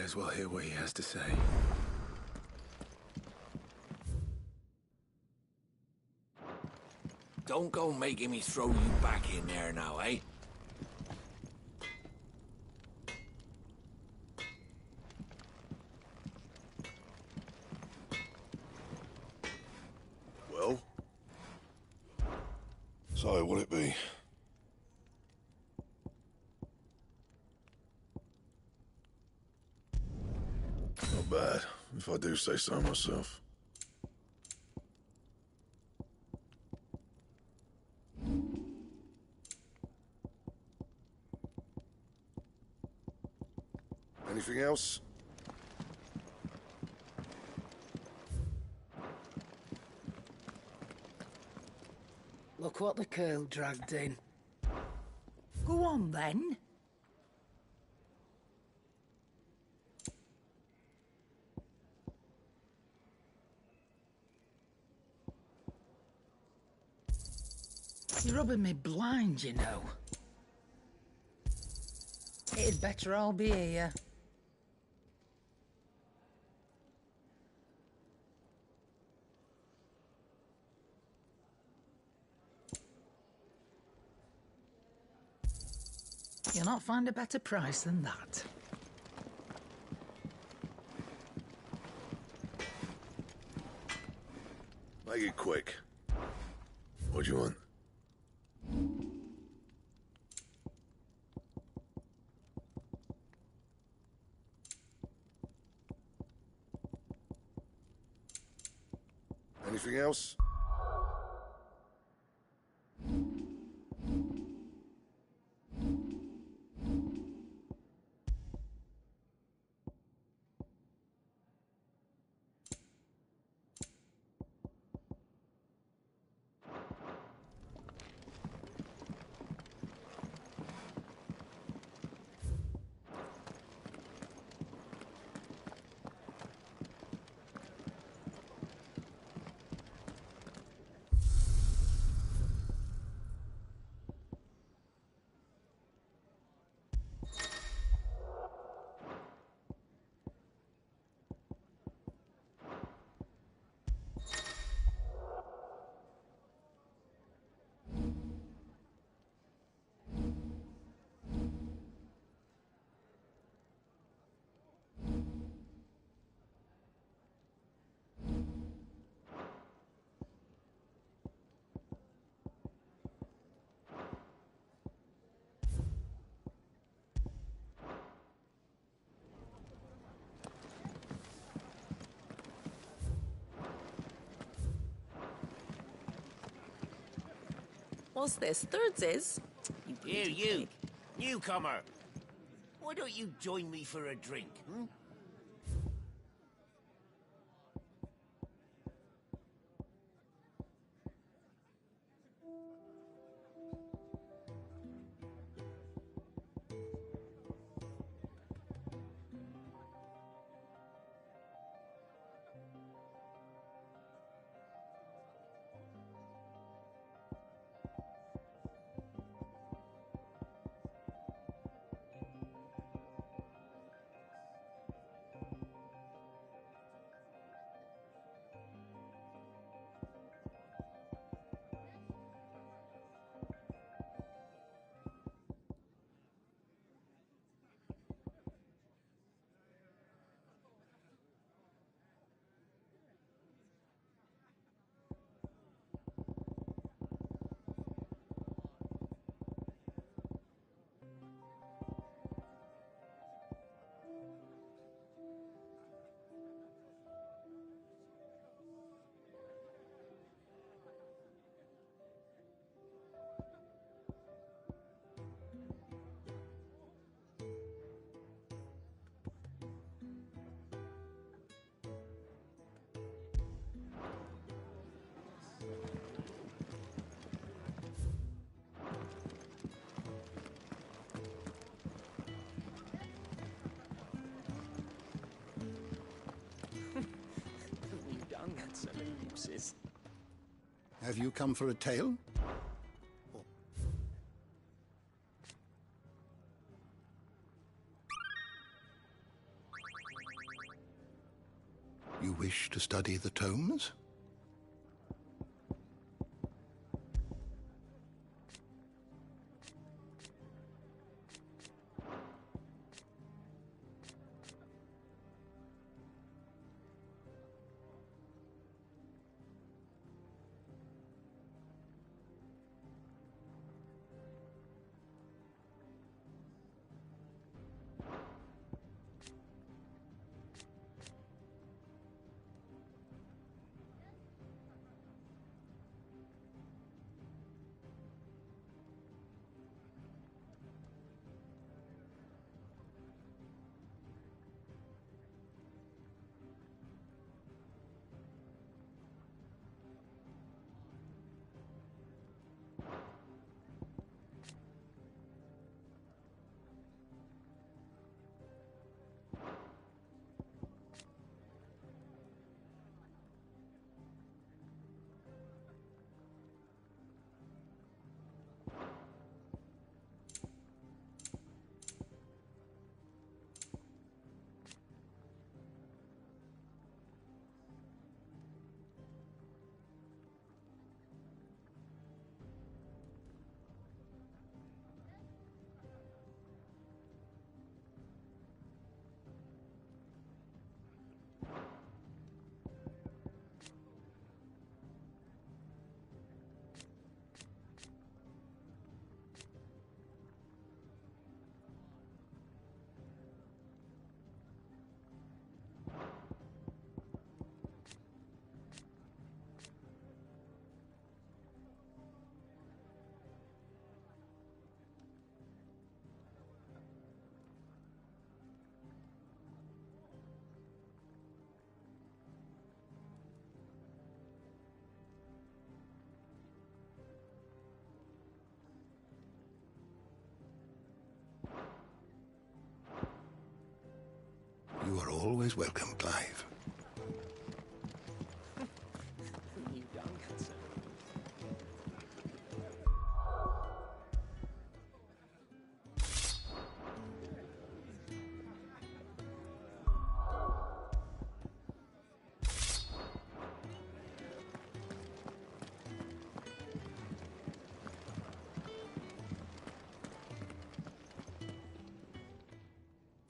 as well hear what he has to say. Don't go making me throw you back in there now, eh? Well? So, what'll it be? Not bad, if I do say so myself. Anything else? Look what the curl dragged in. Go on, then. You're rubbing me blind, you know. It'd better all be here. You'll not find a better price than that. Make it quick. What do you want? Anything else? What's this? Thirds is? Here, you. Newcomer. Why don't you join me for a drink, hmm? Have you come for a tale? You wish to study the tomes? You are always welcome, Clive.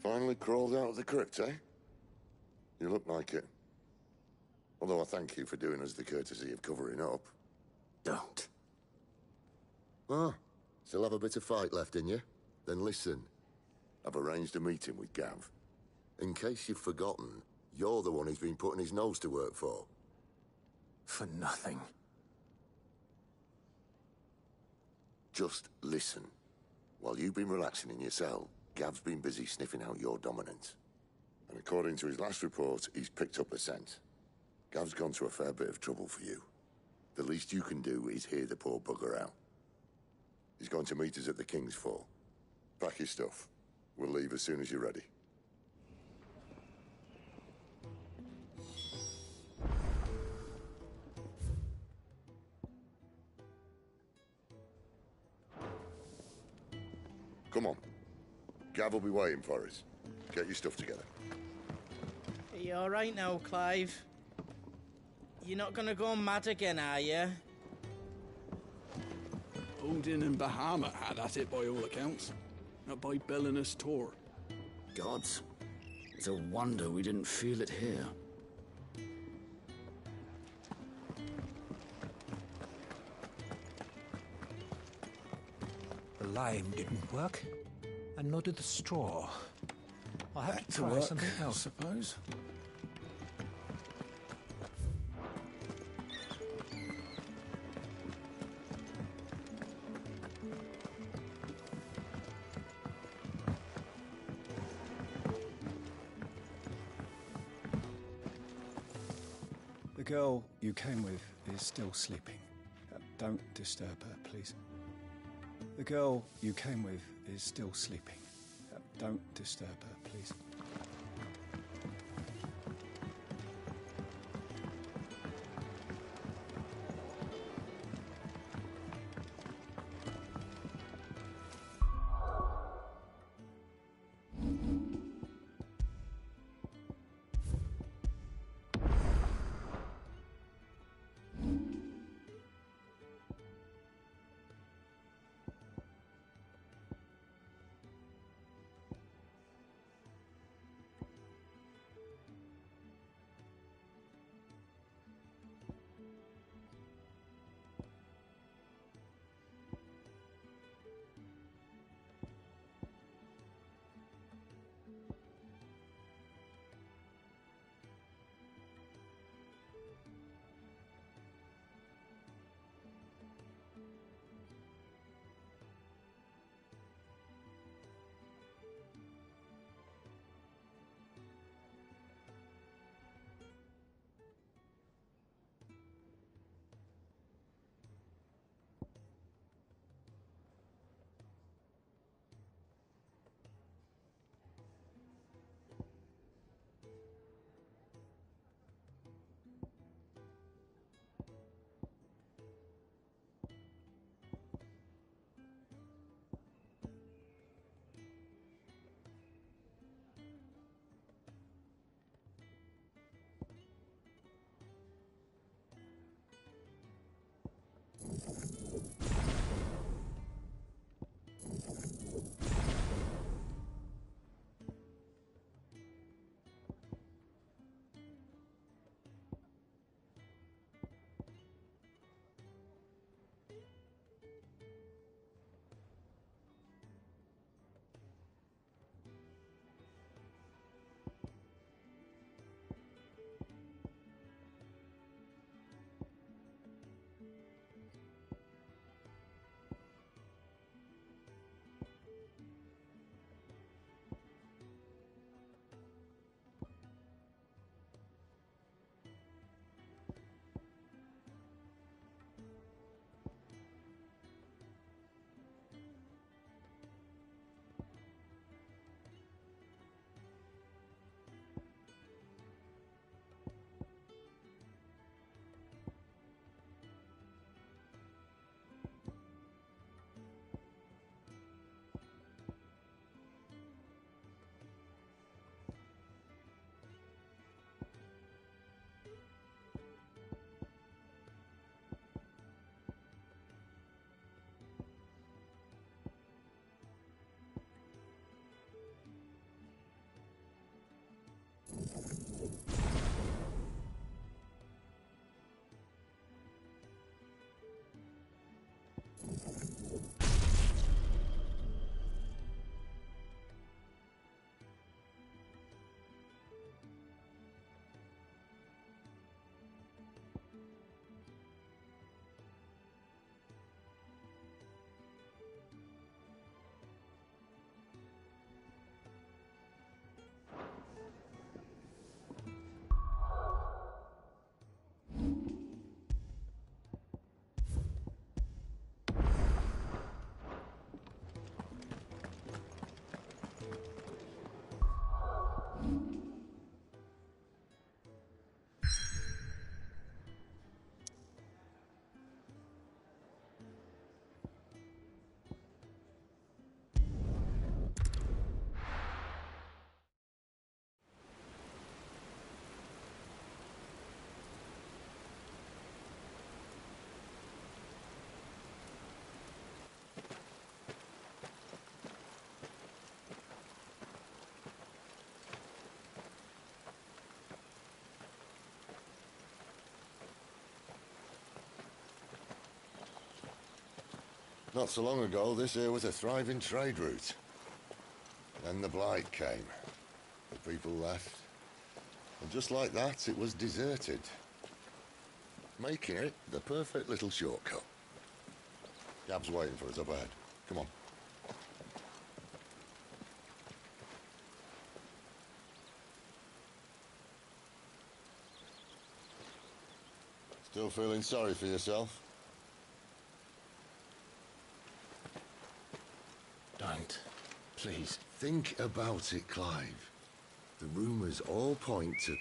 Finally crawled out of the crypt, eh? You look like it. Although I thank you for doing us the courtesy of covering up. Don't. Ah, still have a bit of fight left in you? Then listen. I've arranged a meeting with Gav. In case you've forgotten, you're the one he's been putting his nose to work for. For nothing. Just listen. While you've been relaxing in your cell, Gav's been busy sniffing out your dominance. And according to his last report, he's picked up the scent. Gav's gone to a fair bit of trouble for you. The least you can do is hear the poor bugger out. He's going to meet us at the King's Fall. Pack your stuff. We'll leave as soon as you're ready. Come on. Gav will be waiting for us. Get your stuff together. Are you alright now, Clive? You're not gonna go mad again, are you? Odin and Bahamut had at it by all accounts. Not by Belinus Tor. Gods. It's a wonder we didn't feel it here. The lime didn't work, and nor did the straw. I'll have Back to to try work, something else. I suppose. The girl you came with is still sleeping. Don't disturb her, please. The girl you came with is still sleeping. Don't disturb her, please. Not so long ago, this here was a thriving trade route. Then the Blight came. The people left. And just like that, it was deserted. Making it the perfect little shortcut. Gab's waiting for us up ahead. Come on. Still feeling sorry for yourself? Don't. Please. Think about it, Clive. The rumours all point to...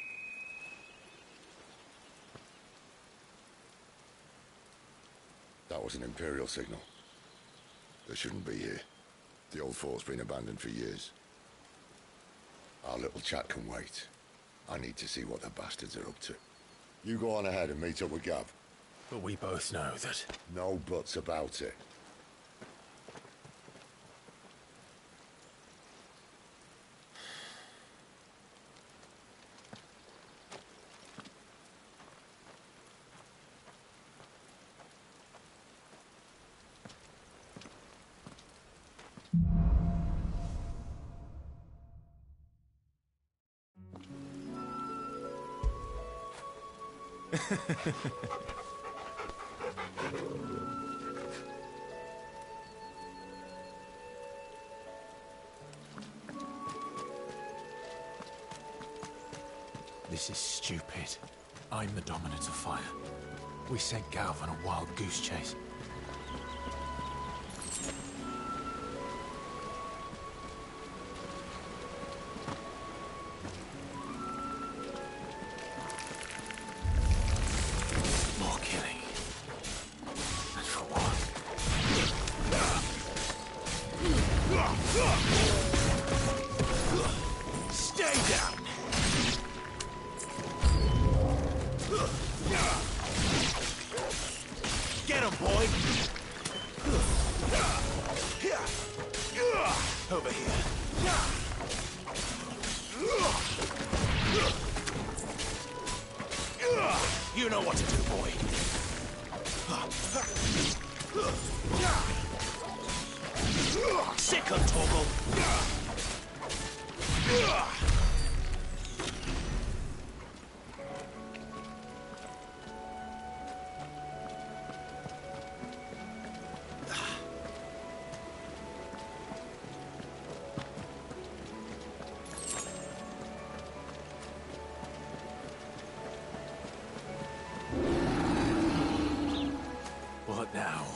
That was an Imperial signal. They shouldn't be here. The old fort's been abandoned for years. Our little chat can wait. I need to see what the bastards are up to. You go on ahead and meet up with Gab. But we both know that... No buts about it. This is stupid. I'm the dominant of fire. We sent Galv on a wild goose chase. More killing. And for what? Stay down! Get him, boy! Over here. You know what to do, boy. Sick of Toggle. What now?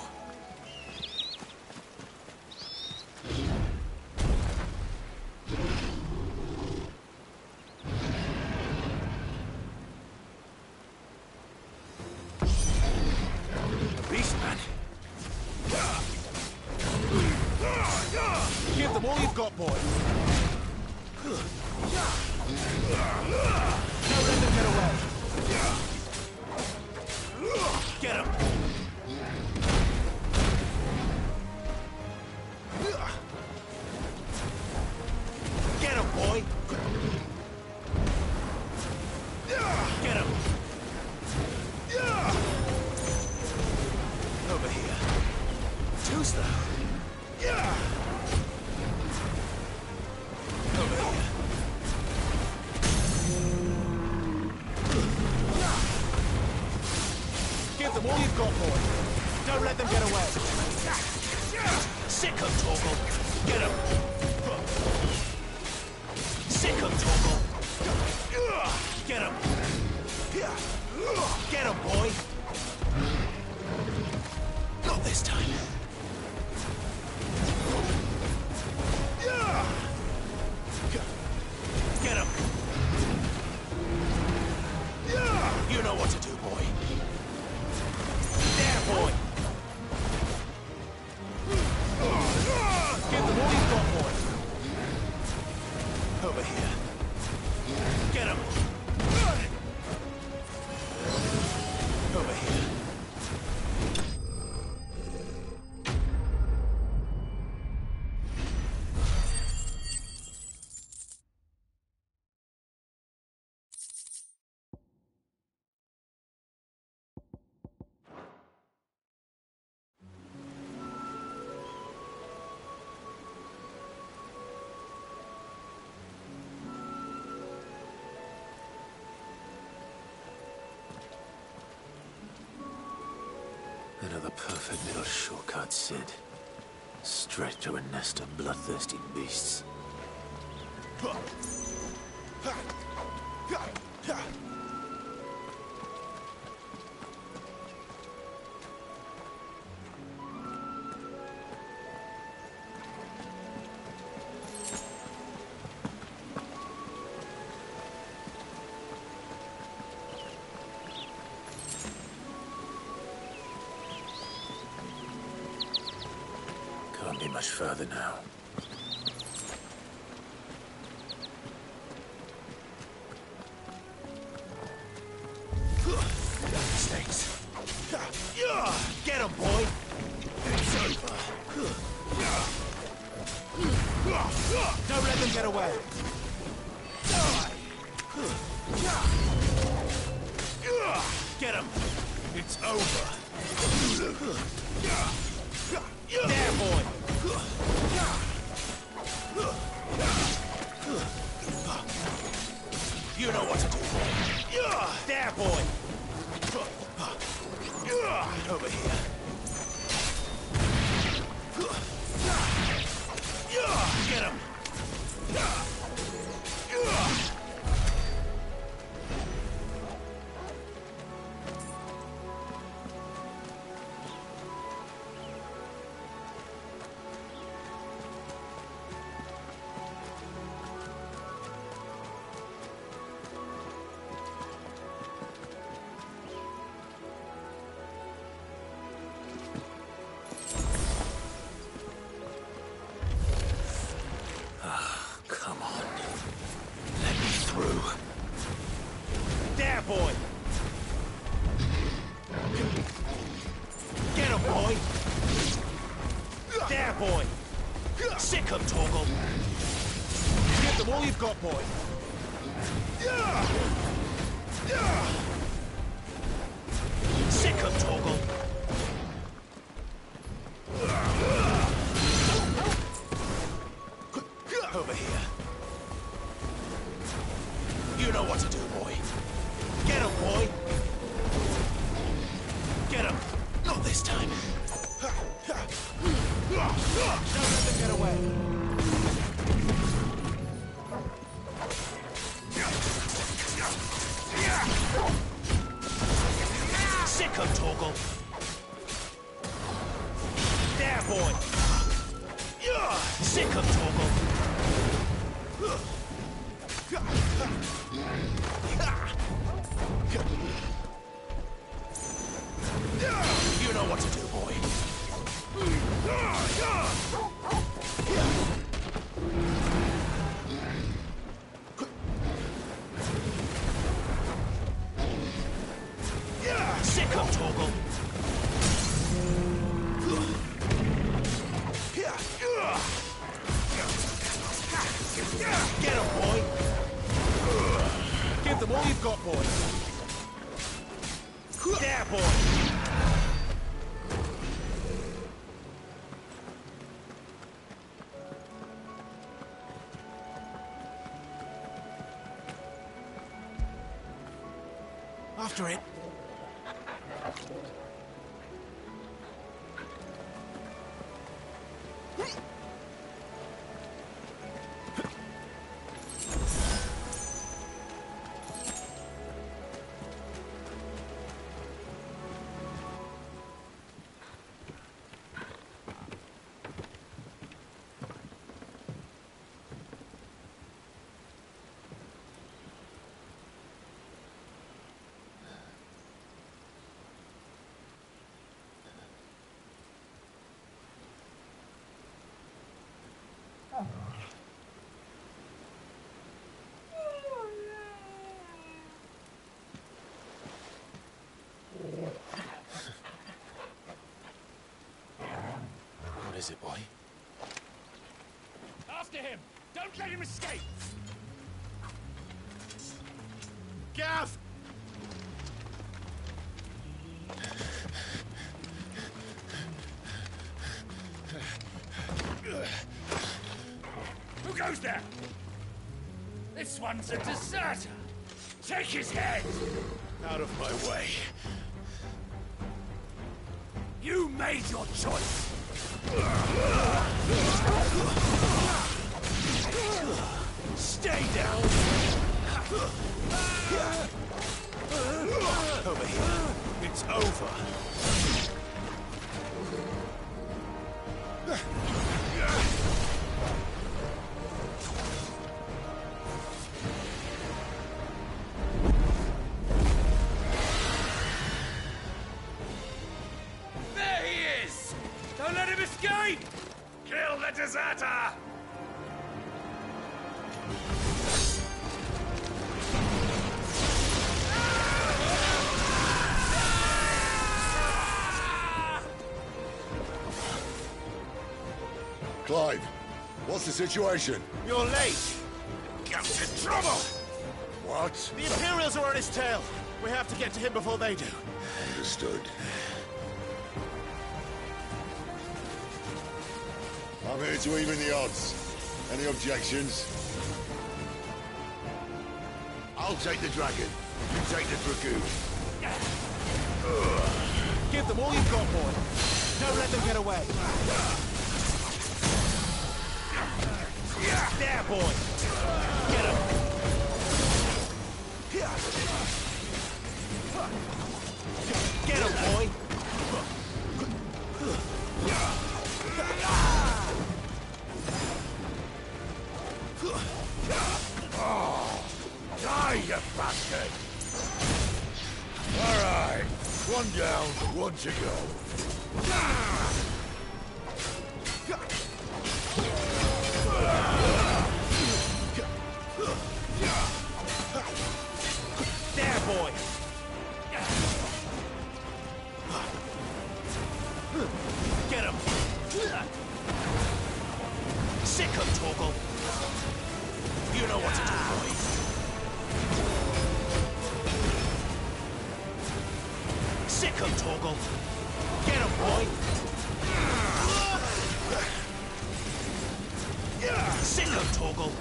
Beastman! Give them all you've got, boy! Don't let them get away! Get him! Get him, boy! Get him! Over here. Too slow. Over here. Give them all you've got, boy. Don't let them get away. Sick of Torgal. Get him. Sick of Torgal. Get him. Get him, boy. Not this time. Get him. You know what to do, boy. There, boy. Give them all you've got, boy. Over here. Get him. Over here. Perfect little shortcut, Sid. Straight through a nest of bloodthirsty beasts. Can't be much further now. Snakes. Get him, boy! It's over. Don't let them get away. Get him. It's over. There, boy. You know what to do. There, boy. Over here. Get him. There, boy! Get him, boy! There, boy! Sick him, Torgal! Give them all you've got, boy! Sick him, Torgal! Over here. You know what to do, boy. Get him, boy! Get him! Not this time! Don't let them get away! Sick him, Torgal! There, boy! Sick him, Torgal! You know what to do, boy. Sick him, Torgal. Get him, boy. Give them all you've got, boy. There, boy. After it. What is it, boy? After him! Don't let him escape! Gav! Who goes there? This one's a deserter! Take his head! Out of my way. You made your choice! Stay down! Over here. It's over. There he is! Don't let him escape! Kill the deserter! Clive, what's the situation? You're late! Captain Trouble! What? The Imperials are on his tail! We have to get to him before they do. Understood. I'm here to even the odds. Any objections? I'll take the dragon. You take the dragoon. Give them all you've got, boy. Don't let them get away. There, boy. Get him. Get him, boy. Oh, die, you bastard! All right, one down, one to go. There, boy. Get him. Sick him, Torgal. You know what to do, boy. Sick him, Torgal. Get him, boy. Sick him, Torgal.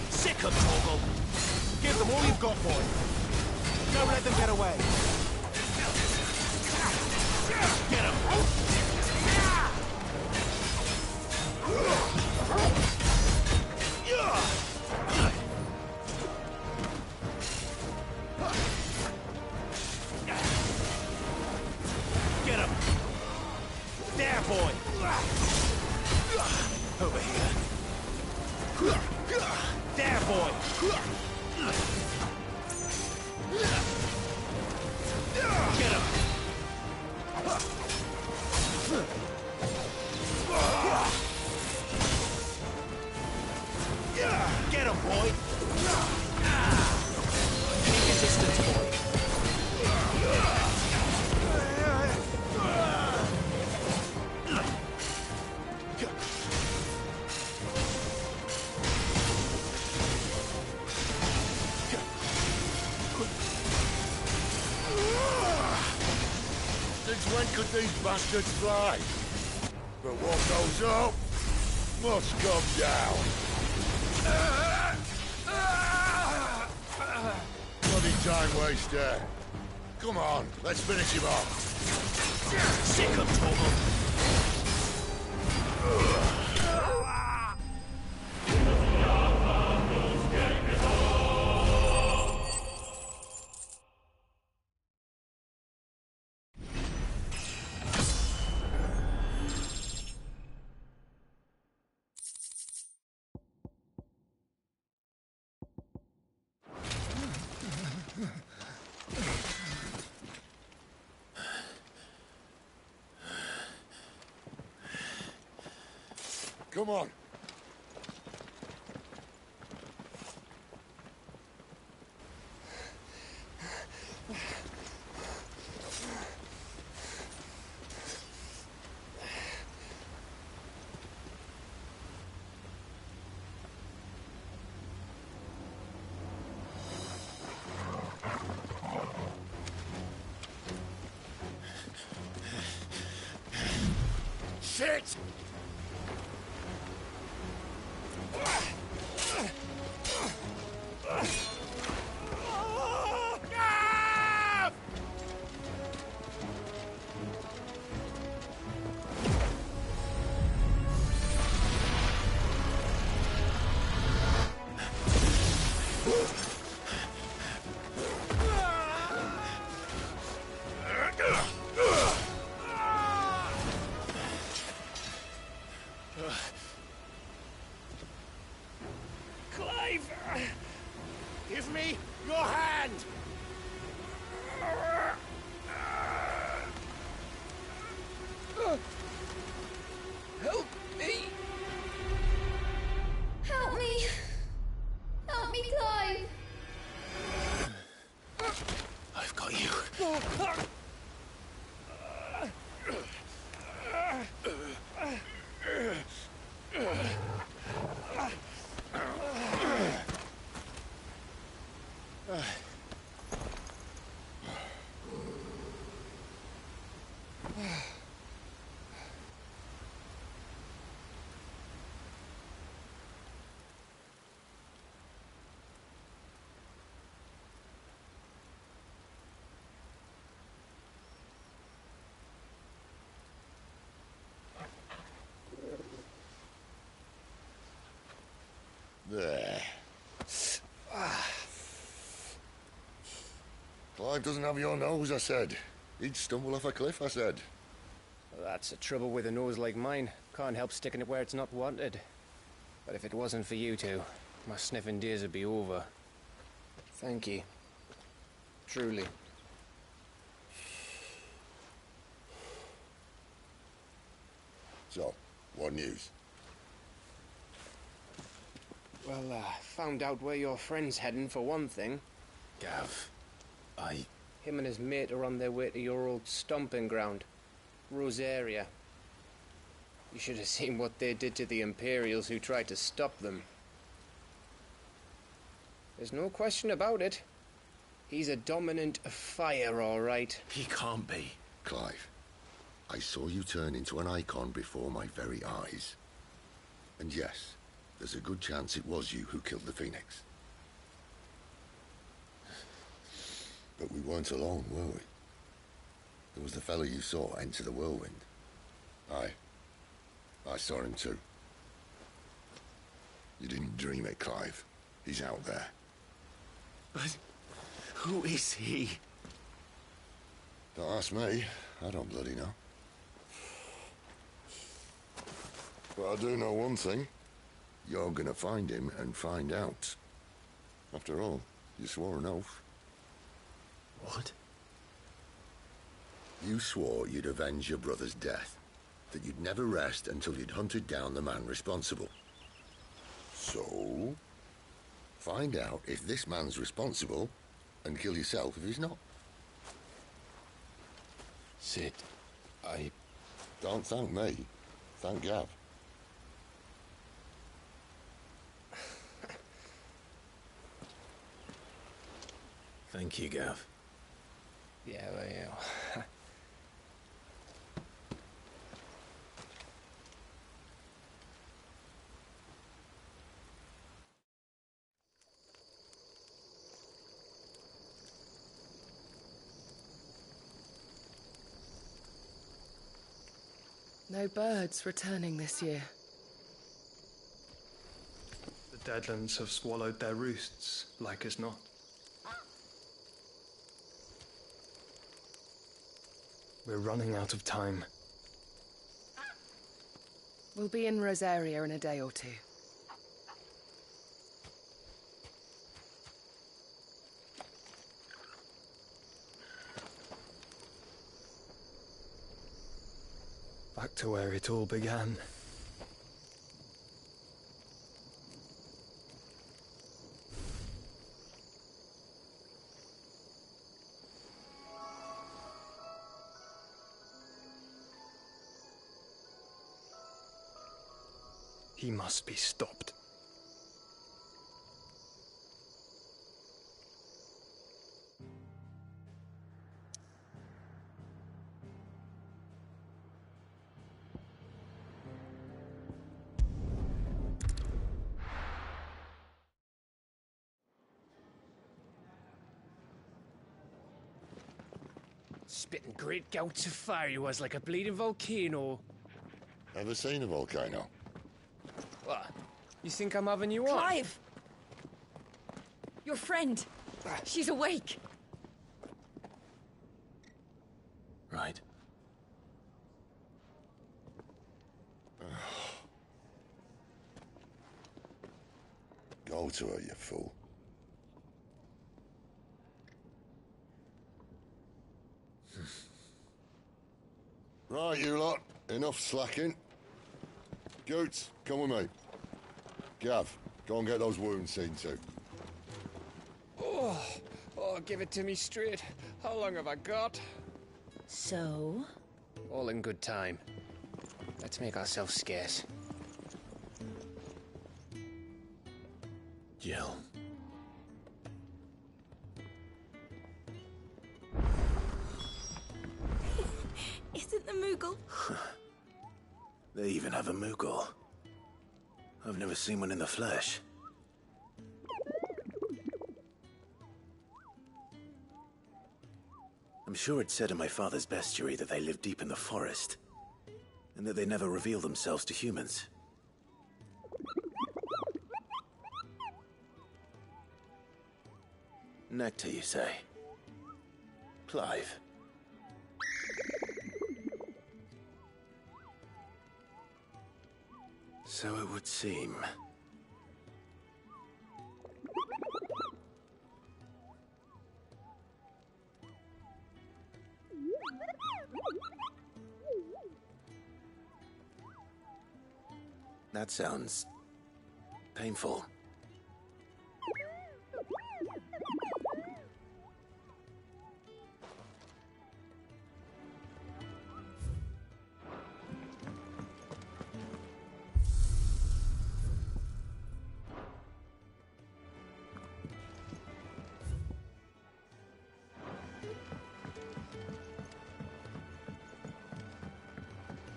Sick him, Torgal. Give them all you've got, boy. Don't let them get away. Get him. Get him. There, boy. Over here. There, boy. Get him. Get him, boy. Keep your distance, boy. Since when could these bastards fly? But what goes up must come down. Bloody time waster. Come on, let's finish him off. Sick of Torgal. Come on. Shit! Clive doesn't have your nose, I said. He'd stumble off a cliff, I said. Well, that's the trouble with a nose like mine. Can't help sticking it where it's not wanted. But if it wasn't for you two, my sniffing days would be over. Thank you. Truly. So, what news? Well, found out where your friend's heading, for one thing. Gav, Him and his mate are on their way to your old stomping ground, Rosaria. You should have seen what they did to the Imperials who tried to stop them. There's no question about it. He's a dominant fire, all right. He can't be. Clive, I saw you turn into an icon before my very eyes. And yes, there's a good chance it was you who killed the Phoenix. But we weren't alone, were we? There was the fellow you saw enter the whirlwind. I saw him too. You didn't dream it, Clive. He's out there. But who is he? Don't ask me. I don't bloody know. But I do know one thing. You're gonna find him and find out. After all, you swore an oath. What? You swore you'd avenge your brother's death. That you'd never rest until you'd hunted down the man responsible. So, find out if this man's responsible and kill yourself if he's not. Sid, Don't thank me. Thank Gav. Thank you, Gav. Yeah, well. No birds returning this year. The Deadlands have swallowed their roosts, like as not. We're running out of time. We'll be in Rosaria in a day or two. Back to where it all began. He must be stopped. Spitting great gouts of fire he was, like a bleeding volcano. Ever seen a volcano? What? You think I'm having you on? Clive! Your friend! She's awake! Right. Go to her, you fool. Right, you lot. Enough slacking. Goots, come with me. Gav, go and get those wounds seen to. Oh, give it to me straight. How long have I got? So? All in good time. Let's make ourselves scarce. Jill. Isn't the Moogle? They even have a Moogle. I've never seen one in the flesh. I'm sure it said in my father's bestiary that they live deep in the forest, and that they never reveal themselves to humans. Nectar, you say? Clive. So it would seem. That sounds painful.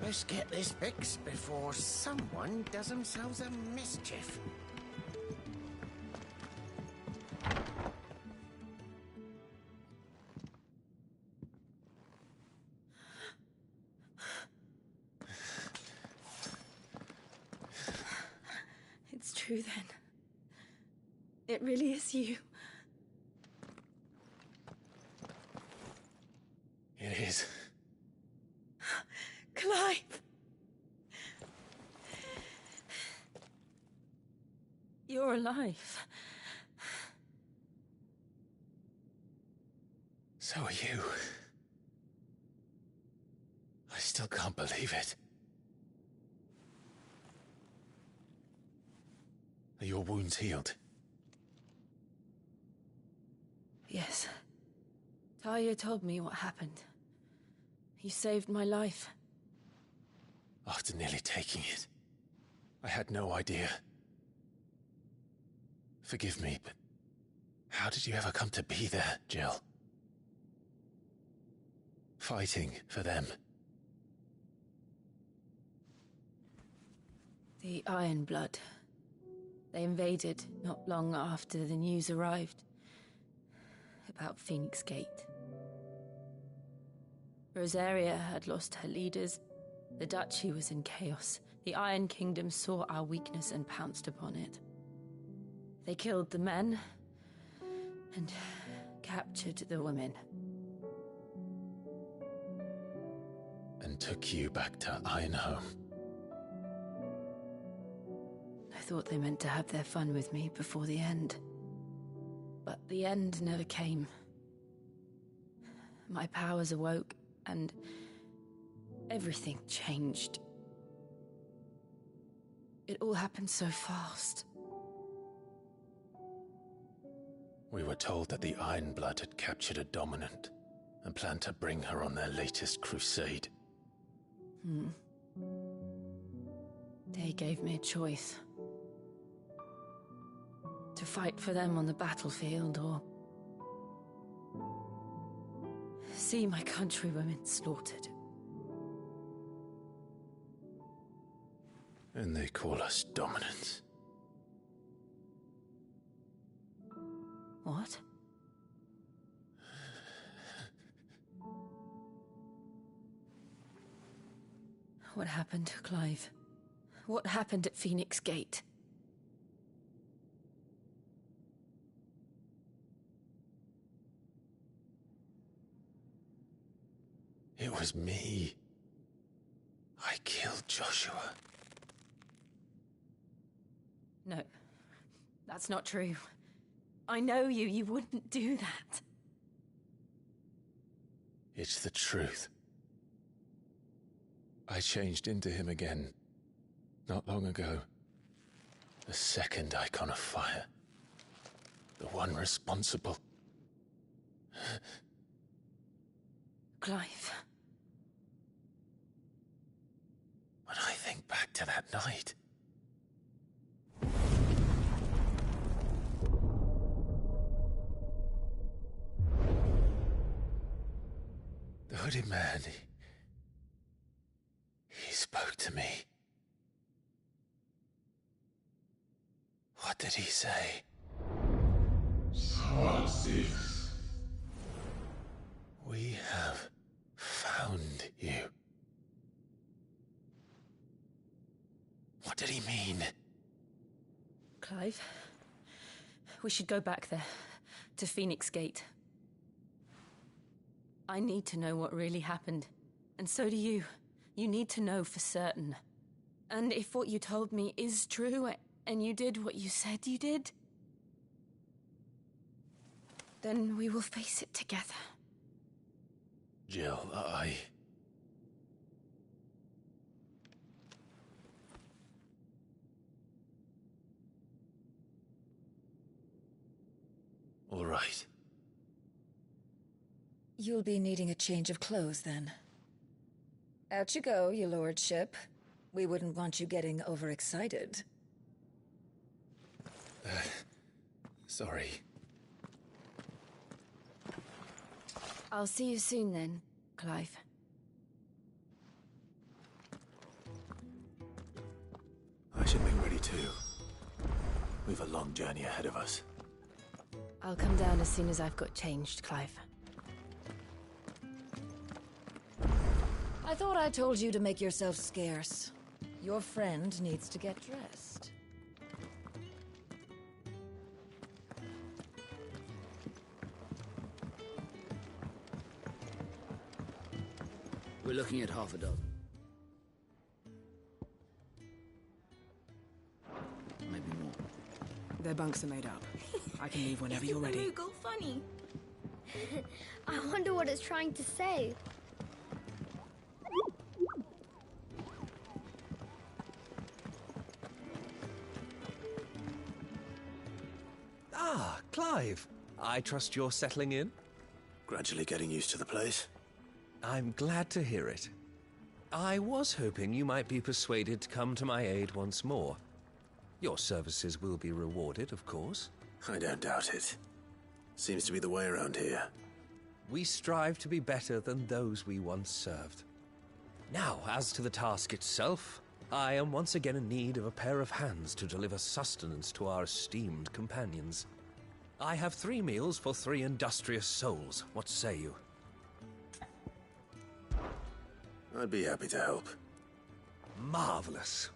Let's get this fixed before someone does themselves a mischief. It's true then. It really is you. It is. Clive! You're alive. So are you. I still can't believe it. Are your wounds healed? Yes. Talia told me what happened. You saved my life. After nearly taking it, I had no idea. Forgive me, but how did you ever come to be there, Jill? Fighting for them. The Iron Blood. They invaded not long after the news arrived about Phoenix Gate. Rosaria had lost her leaders. The Duchy was in chaos. The Iron Kingdom saw our weakness and pounced upon it. They killed the men and captured the women. And took you back to Ironhome. I thought they meant to have their fun with me before the end. But the end never came. My powers awoke, and everything changed. It all happened so fast. We were told that the Iron Blood had captured a dominant and planned to bring her on their latest crusade. They gave me a choice. To fight for them on the battlefield, or see my countrywomen slaughtered. And they call us dominants. What? What happened, Clive? What happened at Phoenix Gate? It was me. I killed Joshua. No, that's not true. I know you. You wouldn't do that. It's the truth. I changed into him again, not long ago. The second icon of fire. The one responsible. Clive. When I think back to that night... The hooded man, he spoke to me. What did he say? XVI. We have found you. What did he mean? Clive, we should go back there, to Phoenix Gate. I need to know what really happened. And so do you. You need to know for certain. And if what you told me is true, and you did what you said you did, then we will face it together. Jill, all right. You'll be needing a change of clothes, then. Out you go, your lordship. We wouldn't want you getting overexcited. Sorry. I'll see you soon then, Clive. I should be ready too. We've a long journey ahead of us. I'll come down as soon as I've got changed, Clive. I thought I told you to make yourself scarce. Your friend needs to get dressed. We're looking at half a dozen. Maybe more. Their bunks are made up. I can leave whenever you're ready. Go funny. I wonder what it's trying to say. Ah, Clive. I trust you're settling in? Gradually getting used to the place. I'm glad to hear it. I was hoping you might be persuaded to come to my aid once more. Your services will be rewarded, of course. I don't doubt it. Seems to be the way around here. We strive to be better than those we once served. Now, as to the task itself, I am once again in need of a pair of hands to deliver sustenance to our esteemed companions. I have 3 meals for 3 industrious souls. What say you? I'd be happy to help. Marvelous.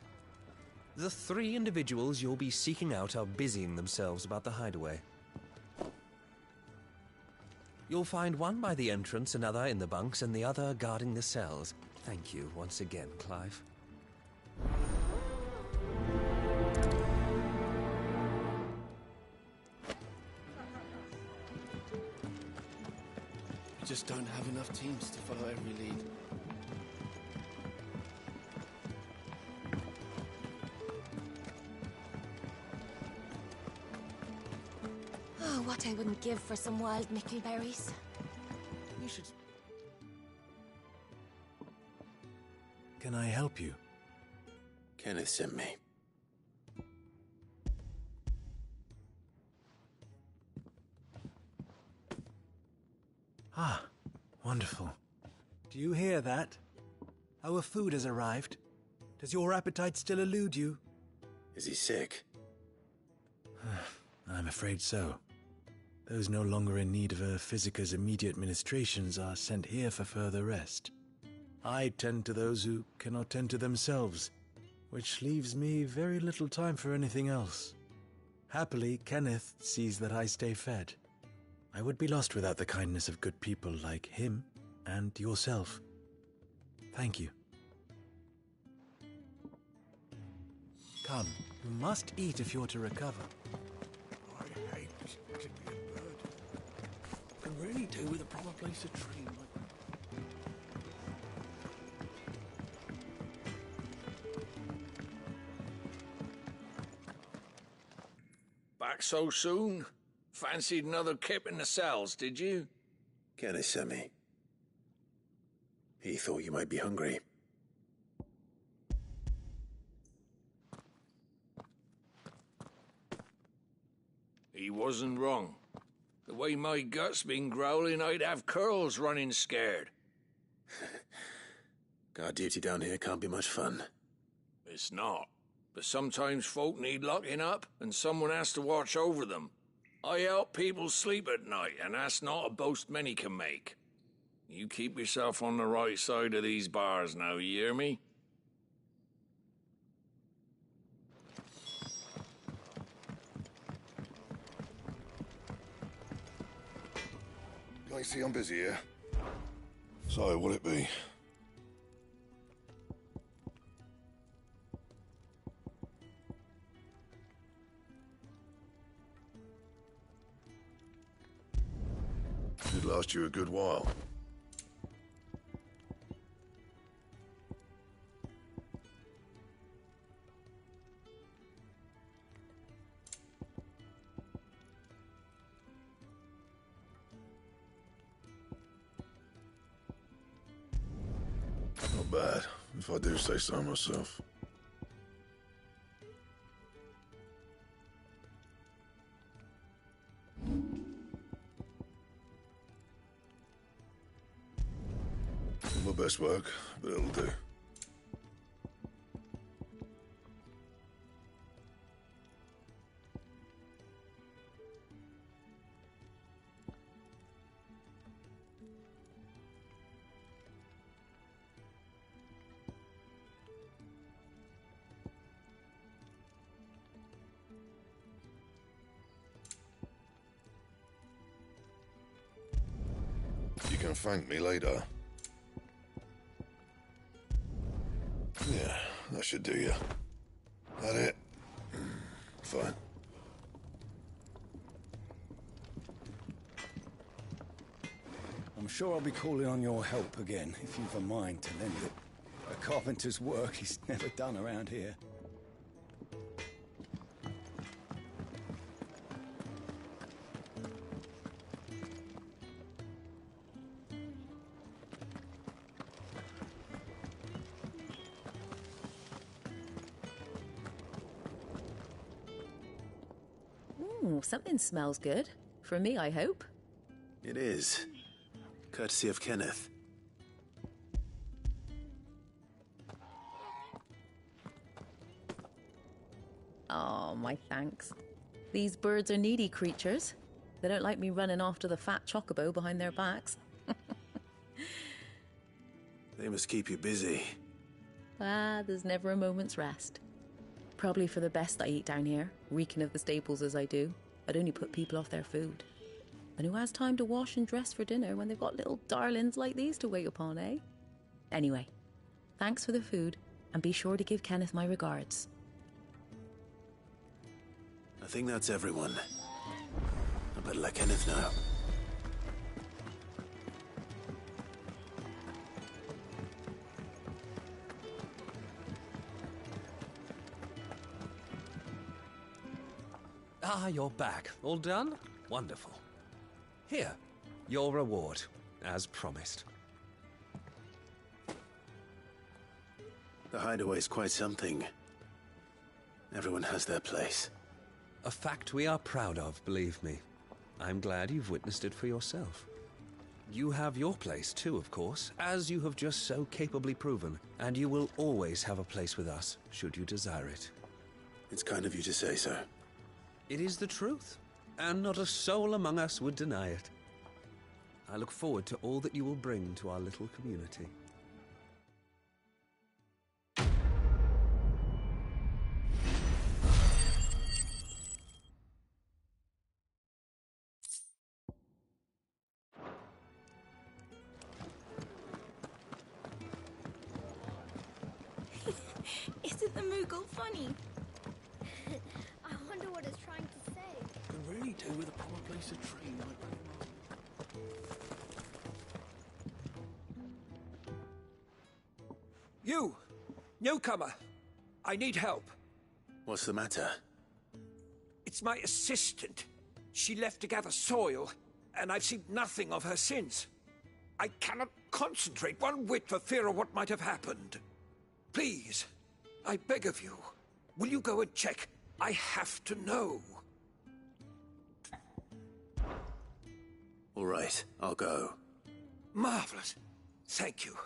The 3 individuals you'll be seeking out are busying themselves about the hideaway. You'll find one by the entrance, another in the bunks, and the other guarding the cells. Thank you once again, Clive. We just don't have enough teams to follow every lead. Oh, what I wouldn't give for some wild mickleberries. You should... Can I help you? Kenneth sent me. Ah, wonderful. Do you hear that? Our food has arrived. Does your appetite still elude you? Is he sick? I'm afraid so. Those no longer in need of a Physica's immediate ministrations are sent here for further rest. I tend to those who cannot tend to themselves, which leaves me very little time for anything else. Happily, Kenneth sees that I stay fed. I would be lost without the kindness of good people like him and yourself. Thank you. Come, you must eat if you're to recover. I hate to be a bird. Could really do with a proper place to train. Back so soon? Fancied another kip in the cells, did you? Kenneth sent me. He thought you might be hungry. He wasn't wrong. The way my gut's been growling, I'd have curls running scared. Guard duty down here can't be much fun. It's not. But sometimes folk need locking up, and someone has to watch over them. I help people sleep at night, and that's not a boast many can make. You keep yourself on the right side of these bars now, you hear me? I see I'm busy here. So, will it be? Should last you a good while. Not bad, if I do say so myself. Not my best work, but it'll do. You can thank me later. Yeah, that should do you. That it? Fine. I'm sure I'll be calling on your help again, if you've a mind to lend it. A carpenter's work is never done around here. Ooh, something smells good. For me, I hope. It is. Courtesy of Kenneth. Oh, my thanks. These birds are needy creatures. They don't like me running after the fat chocobo behind their backs. They must keep you busy. Ah, there's never a moment's rest. Probably for the best I eat down here, reeking of the staples as I do. I'd only put people off their food. And who has time to wash and dress for dinner when they've got little darlings like these to wait upon, eh? Anyway, thanks for the food, and be sure to give Kenneth my regards. I think that's everyone. I better let Kenneth know. Ah, you're back. All done? Wonderful. Here, your reward, as promised. The hideaway's quite something. Everyone has their place. A fact we are proud of, believe me. I'm glad you've witnessed it for yourself. You have your place too, of course, as you have just so capably proven, and you will always have a place with us, should you desire it. It's kind of you to say so. It is the truth, and not a soul among us would deny it. I look forward to all that you will bring to our little community. Isn't the Moogle funny? I wonder what it's trying to say. Can really do with a proper place to train like that. You! Newcomer! I need help. What's the matter? It's my assistant. She left to gather soil, and I've seen nothing of her since. I cannot concentrate one whit for fear of what might have happened. Please, I beg of you, will you go and check? I have to know. All right, I'll go. Marvelous. Thank you.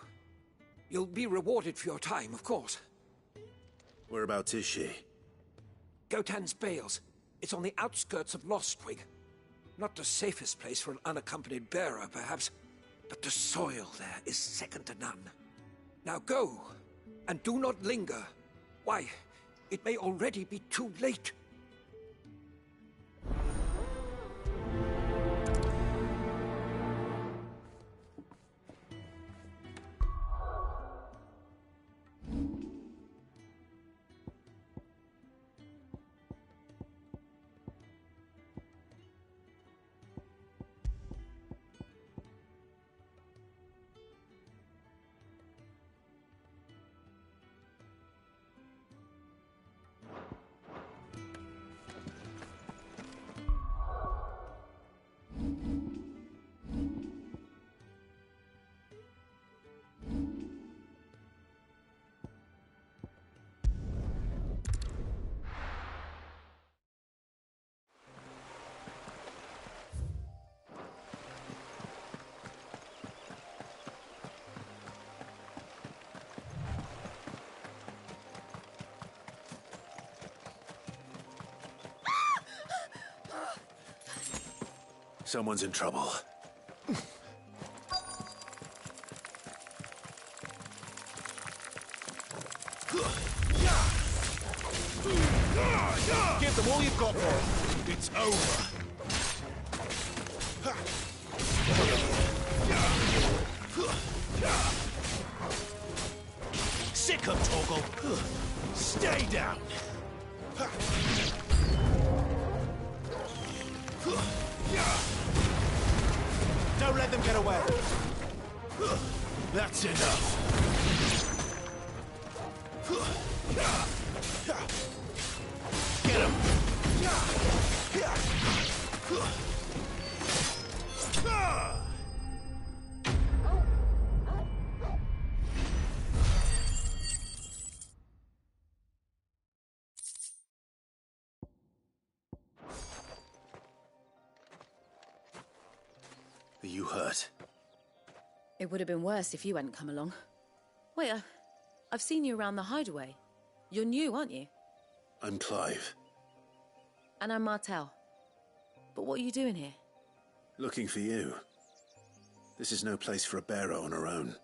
You'll be rewarded for your time, of course. Whereabouts is she? Gotan's Bales. It's on the outskirts of Lostwing. Not the safest place for an unaccompanied bearer, perhaps, but the soil there is second to none. Now go, and do not linger. Why, it may already be too late. Someone's in trouble. Give them all you've got for it. It's over. Sick of Torgal. Stay down. Don't let them get away. That's enough. Get him. Are you hurt? It would have been worse if you hadn't come along. Wait, I've seen you around the hideaway. You're new, aren't you? I'm Clive. And I'm Martel. But what are you doing here? Looking for you. This is no place for a bearer on her own.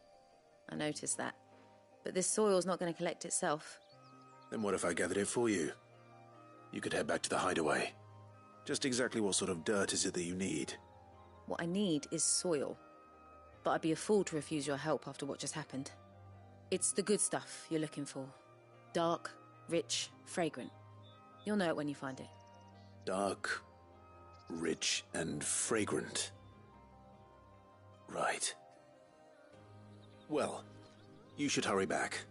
I noticed that. But this soil's not going to collect itself. Then what if I gathered it for you? You could head back to the hideaway. Just exactly what sort of dirt is it that you need? What I need is soil. But I'd be a fool to refuse your help after what just happened. It's the good stuff you're looking for. Dark, rich, fragrant. You'll know it when you find it. Dark, rich, and fragrant. Right. Well, you should hurry back.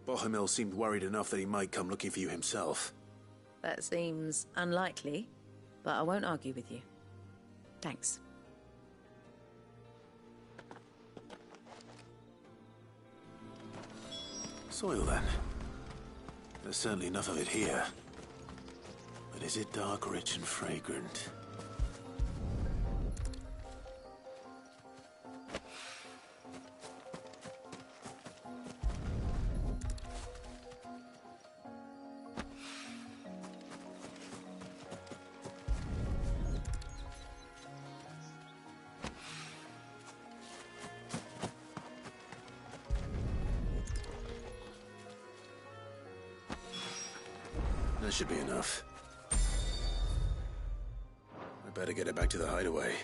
Bohemil seemed worried enough that he might come looking for you himself. That seems unlikely, but I won't argue with you. Thanks. Soil, then. There's certainly enough of it here. But is it dark, rich, and fragrant? That should be enough. I better get it back to the hideaway.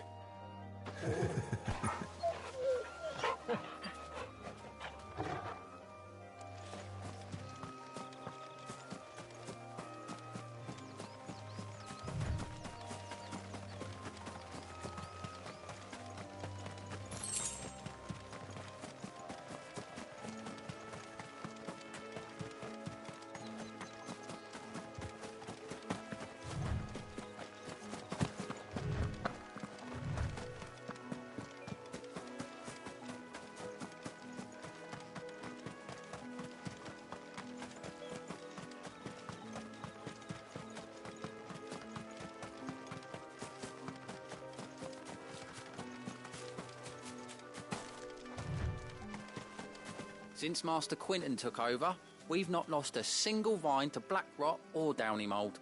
Since Master Quinton took over, we've not lost a single vine to black rot or downy mould.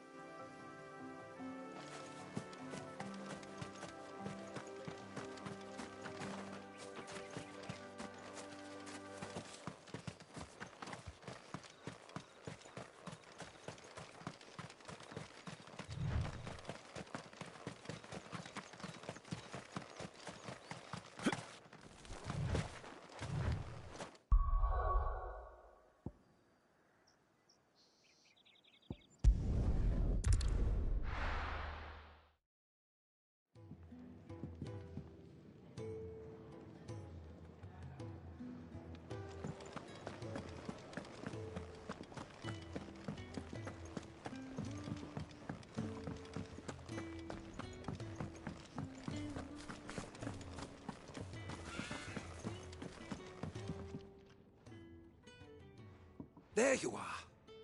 There you are.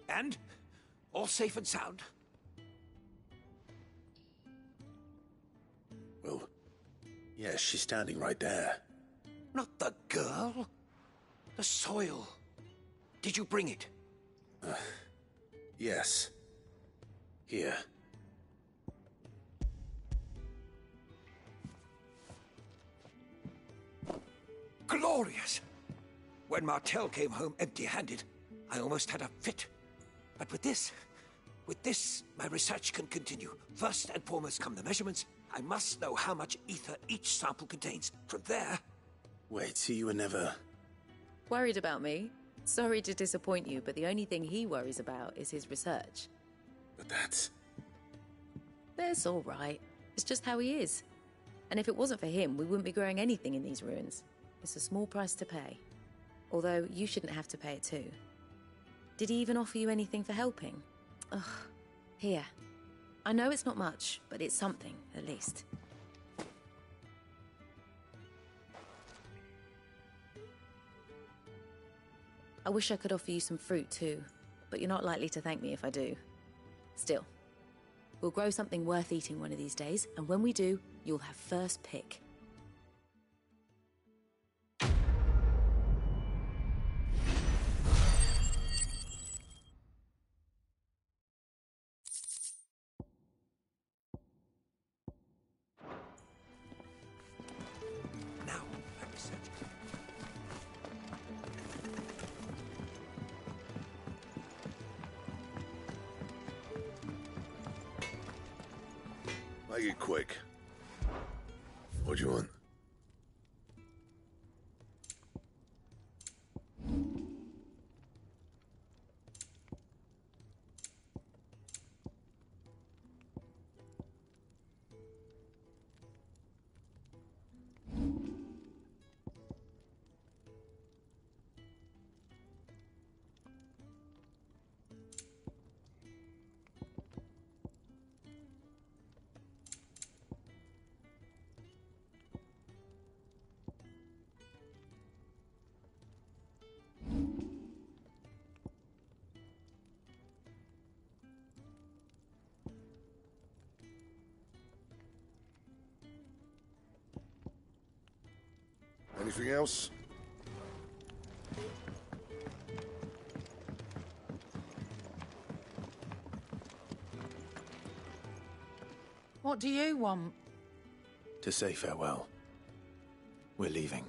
And? All safe and sound? Well, yes, she's standing right there. Not the girl. The soil. Did you bring it? Yes. Here. glorious! When Martel came home empty-handed, I almost had a fit. But with this, my research can continue. First and foremost come the measurements. I must know how much ether each sample contains. From there... Wait, so you were never... Worried about me? Sorry to disappoint you, but the only thing he worries about is his research. But that's... That's all right. It's just how he is. And if it wasn't for him, we wouldn't be growing anything in these ruins. It's a small price to pay. Although, you shouldn't have to pay it too. Did he even offer you anything for helping? Ugh. Here. I know it's not much, but it's something, at least. I wish I could offer you some fruit too, but you're not likely to thank me if I do. Still, we'll grow something worth eating one of these days, and when we do, you'll have first pick. Now, my research. Make it quick. What do you want? Anything else? What do you want? To say farewell. We're leaving.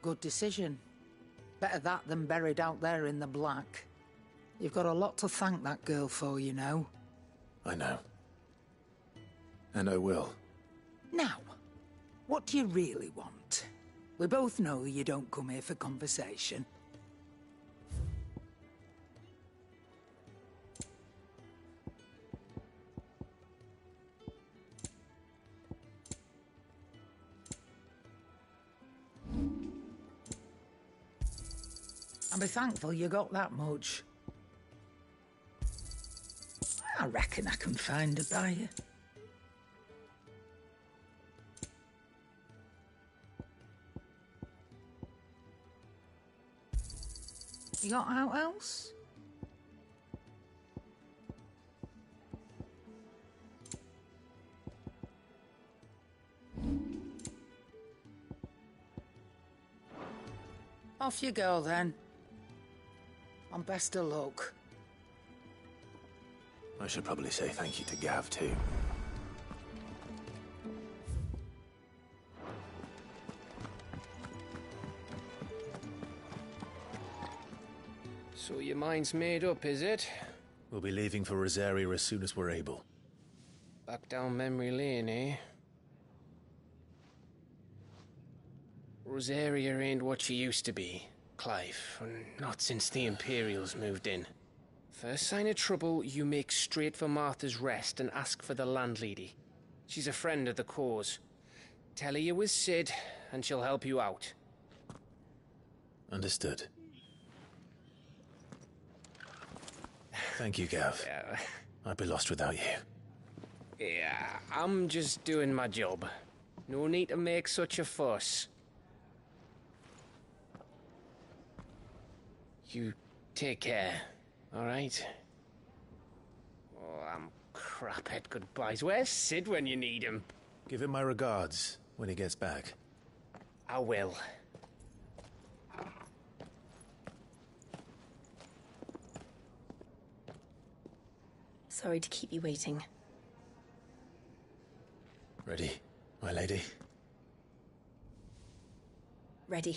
Good decision. Better that than buried out there in the black. You've got a lot to thank that girl for, you know. I know. And I will. Now, what do you really want? We both know you don't come here for conversation. I'll be thankful you got that much. I reckon I can find a buyer. You got out else? Off you go then. And best of luck. I should probably say thank you to Gav too. So your mind's made up, is it? We'll be leaving for Rosaria as soon as we're able. Back down memory lane, eh? Rosaria ain't what she used to be, Clive. Not since the Imperials moved in. First sign of trouble, you make straight for Martha's Rest and ask for the landlady. She's a friend of the cause. Tell her you was Sid, and she'll help you out. Understood. Thank you, Gav. Yeah. I'd be lost without you. Yeah, I'm just doing my job. No need to make such a fuss. You take care, all right? Oh, I'm crap at goodbyes. Where's Sid when you need him? Give him my regards when he gets back. I will. Sorry to keep you waiting. Ready, my lady? Ready.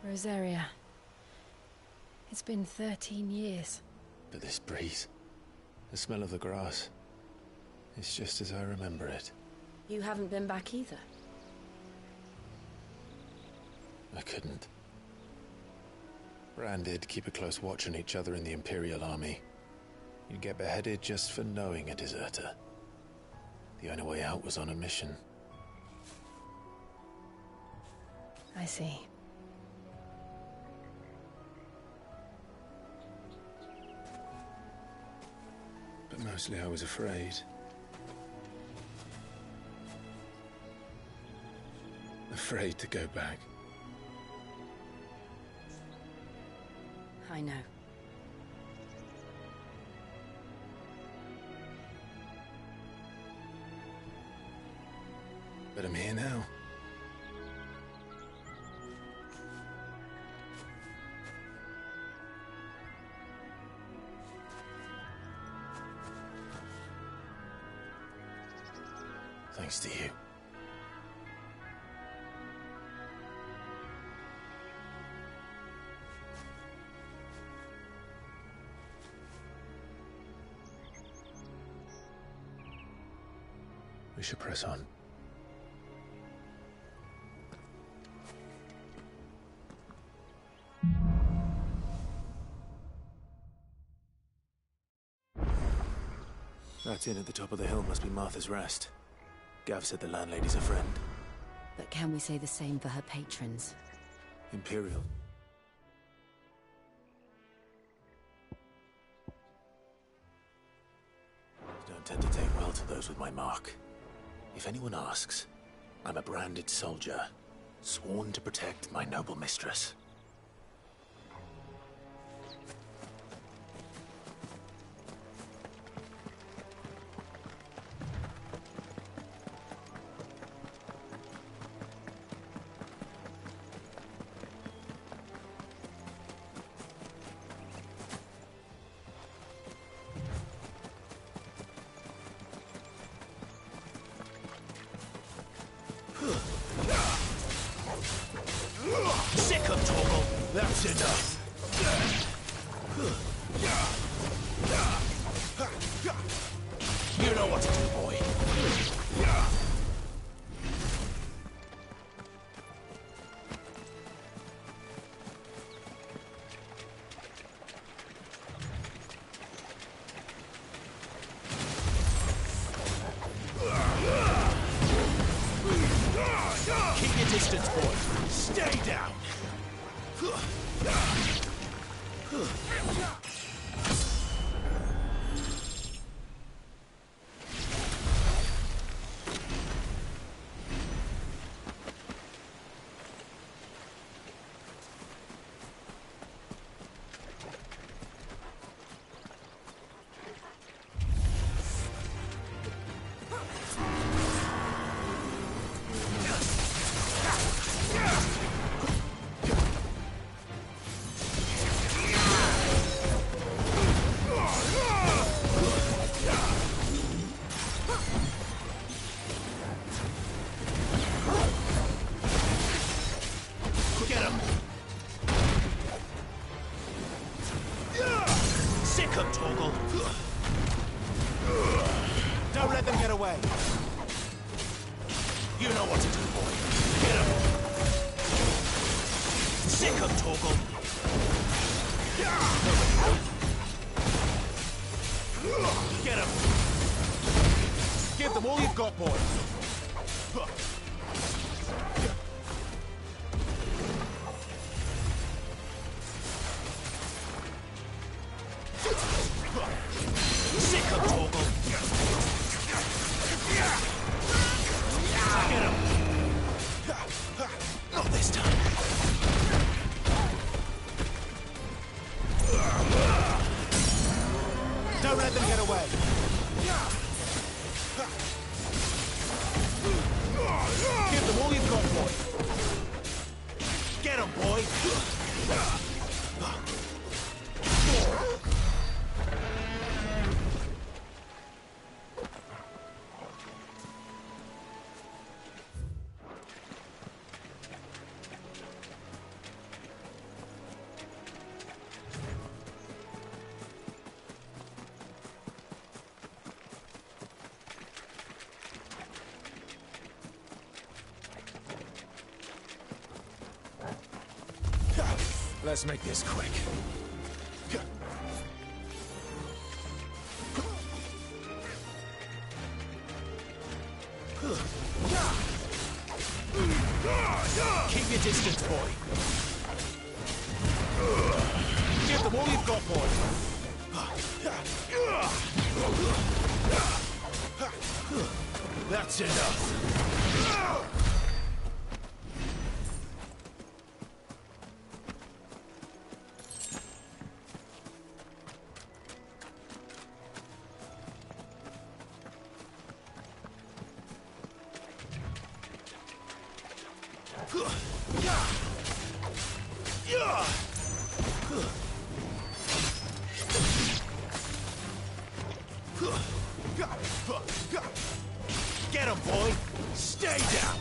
Rosaria. It's been 13 years. But this breeze, the smell of the grass, it's just as I remember it. You haven't been back either. I couldn't. Bran did keep a close watch on each other in the Imperial Army. You'd get beheaded just for knowing a deserter. The only way out was on a mission. I see. But mostly I was afraid. Afraid to go back. I know. But I'm here now. Thanks to you. We should press on. That inn at the top of the hill must be Martha's Rest. Gav said the landlady's a friend. But can we say the same for her patrons? Imperial. Don't tend to take well to those with my mark. If anyone asks, I'm a branded soldier, sworn to protect my noble mistress. Sick of Torgal. That's enough. You know what to do, boy. Keep your distance, boy. Stay down. Sick of Torgal. Don't let them get away. You know what to do, boy. Get him. Sick of Torgal. Get him. Give them all you've got, boys. Sick of Torgal. Get him. Not this time. Don't let them get away. Give them all you've got, boy. Get him, boy. Let's make this quick. Keep your distance, boy. Give them all you've got, boy. That's enough. Get him, boy! Stay down!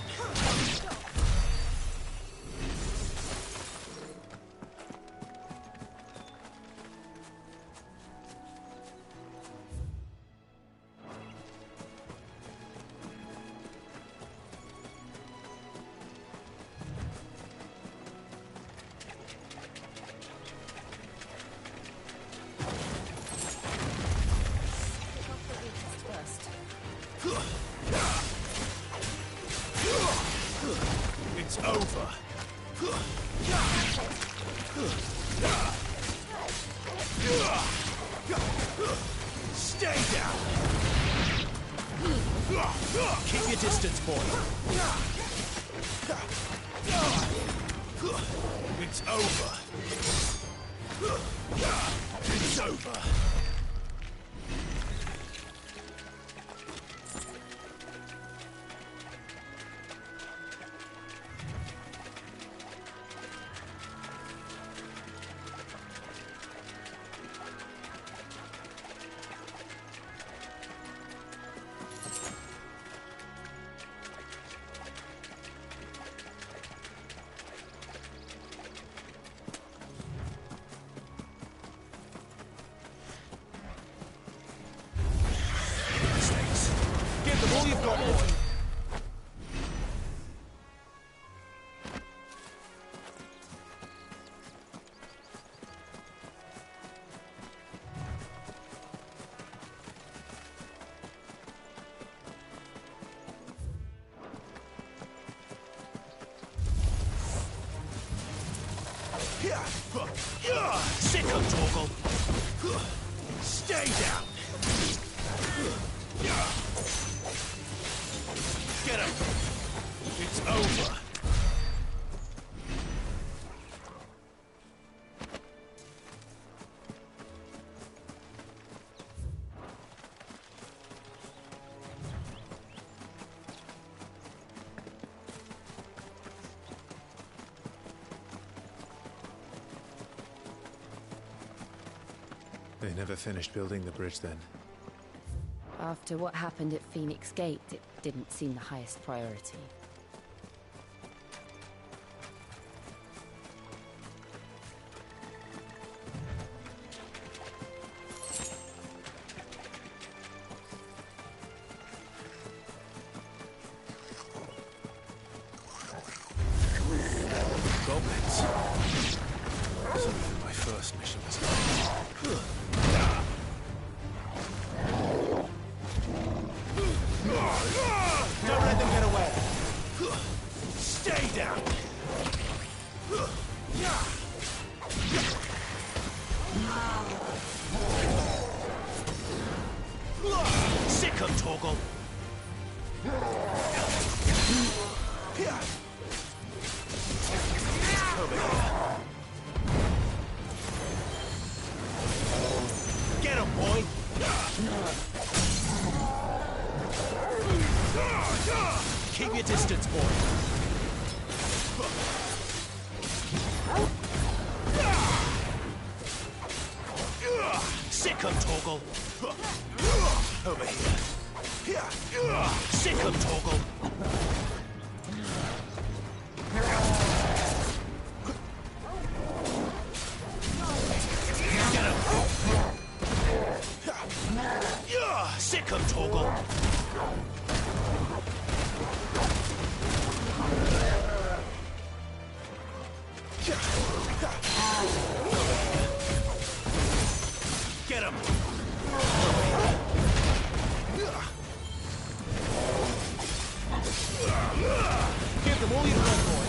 It's over. Stay down. Keep your distance, boy. It's over. It's over. Give them all you've got, boy. Sick of Torgal. Stay down. Get him. It's over. They never finished building the bridge then. After what happened at Phoenix Gate, it didn't seem the highest priority. Goblins. So my first mission was done. Stay down! Sick of Torgal! Get him, boy! Keep your distance, boy! Sick of Torgal! Over here! Sick of Torgal! Get him! Sick of Torgal! Get him! Give them all you've got, boy!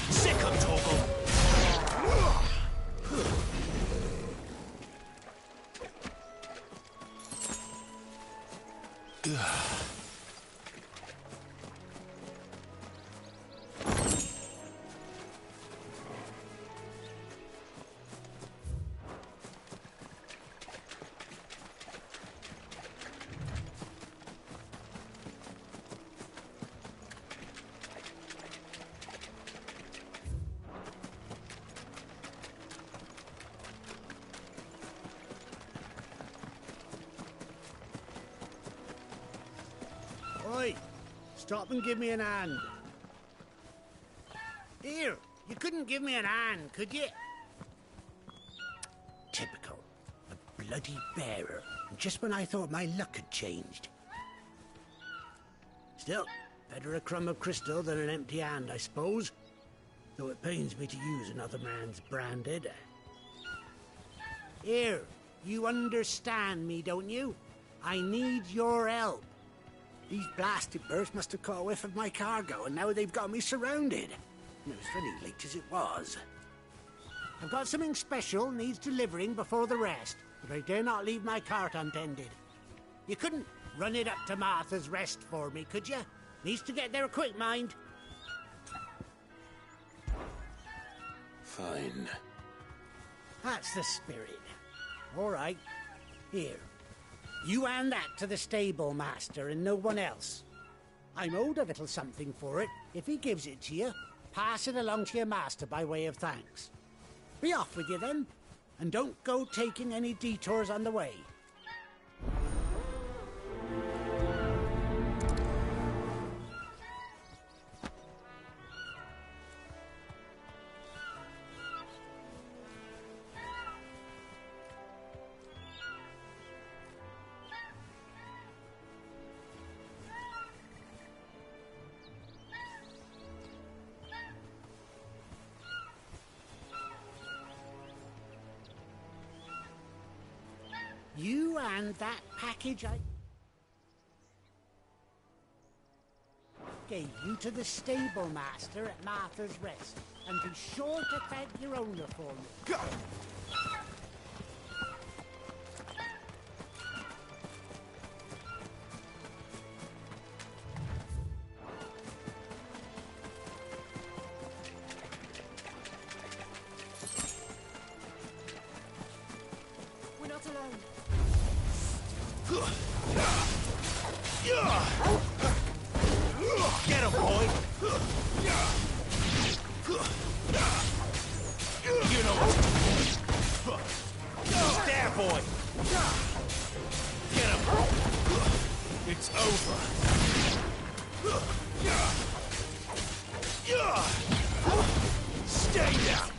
Sick of Torgal! Oi! Stop and give me an hand. Here, you couldn't give me an hand, could you? Typical. A bloody bearer. Just when I thought my luck had changed. Still, better a crumb of crystal than an empty hand, I suppose. Though it pains me to use another man's branded. Here, you understand me, don't you? I need your help. These blasted birds must have caught a whiff of my cargo, and now they've got me surrounded. And it was very late as it was. I've got something special needs delivering before the rest, but I dare not leave my cart untended. You couldn't run it up to Martha's Rest for me, could you? Needs to get there quick, mind. Fine. That's the spirit. All right. Here. You hand that to the stable master and no one else. I'm owed a little something for it. If he gives it to you, pass it along to your master by way of thanks. Be off with you then, and don't go taking any detours on the way. You and that package I gave you to the stable master at Martha's Rest. And be sure to thank your owner for me. We're not alone. Get him, boy! You know what to do. He's there, boy! Get him! It's over. Stay down!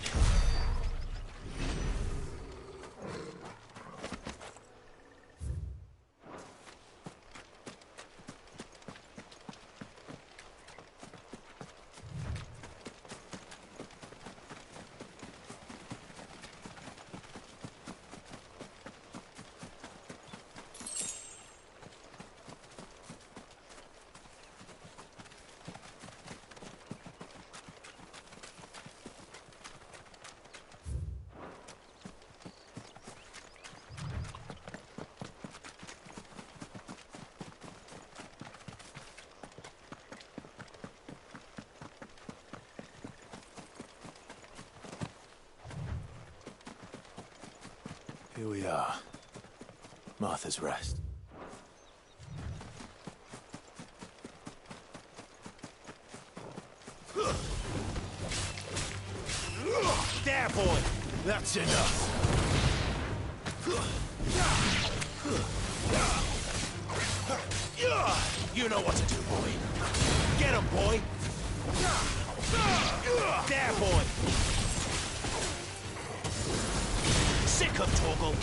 Here we are. Martha's Rest. There, boy! That's enough! You know what to do, boy. Get him, boy! There, boy! Sick him, Torgal!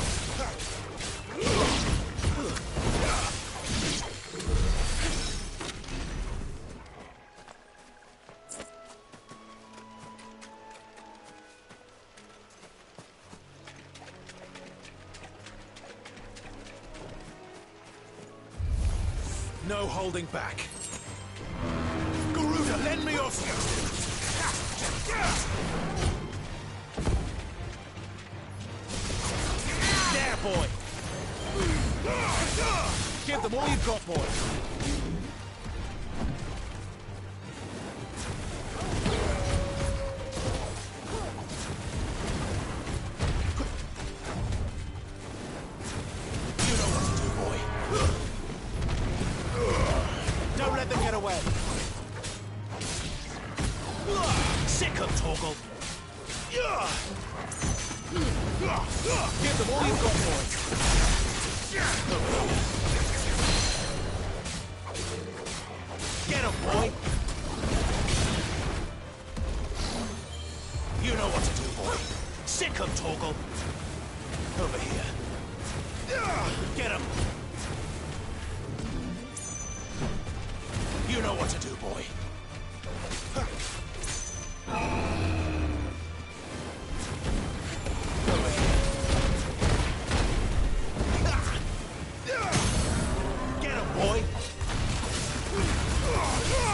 No holding back. Garuda, lend me your skills. There, boy. Give them all you've got, boy. You know what to do, boy. Don't let them get away. Sick him, Torgal. Give them all you've got, boy. Get him, boy. You know what to do, boy. Sick him, Torgal. Over here. Get him. You know what to do, boy. Get him, boy!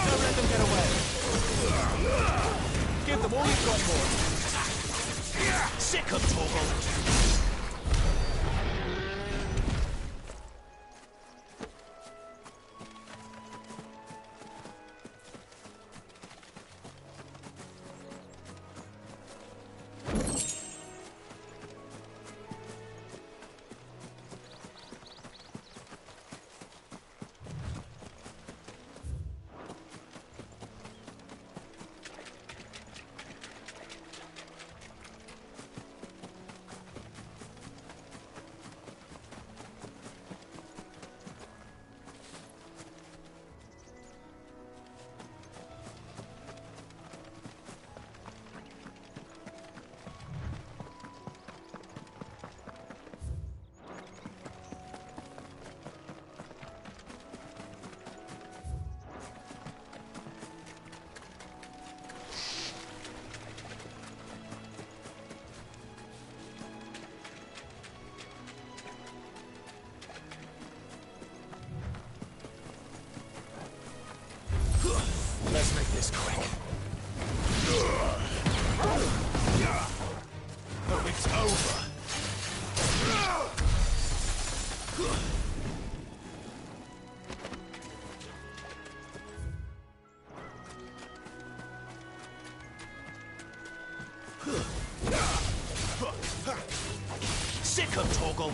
Don't let them get away! Give them all you've got, boy! Sick him, Torgal! Let's make this quick. Oh, it's over. Sick him, Torgal.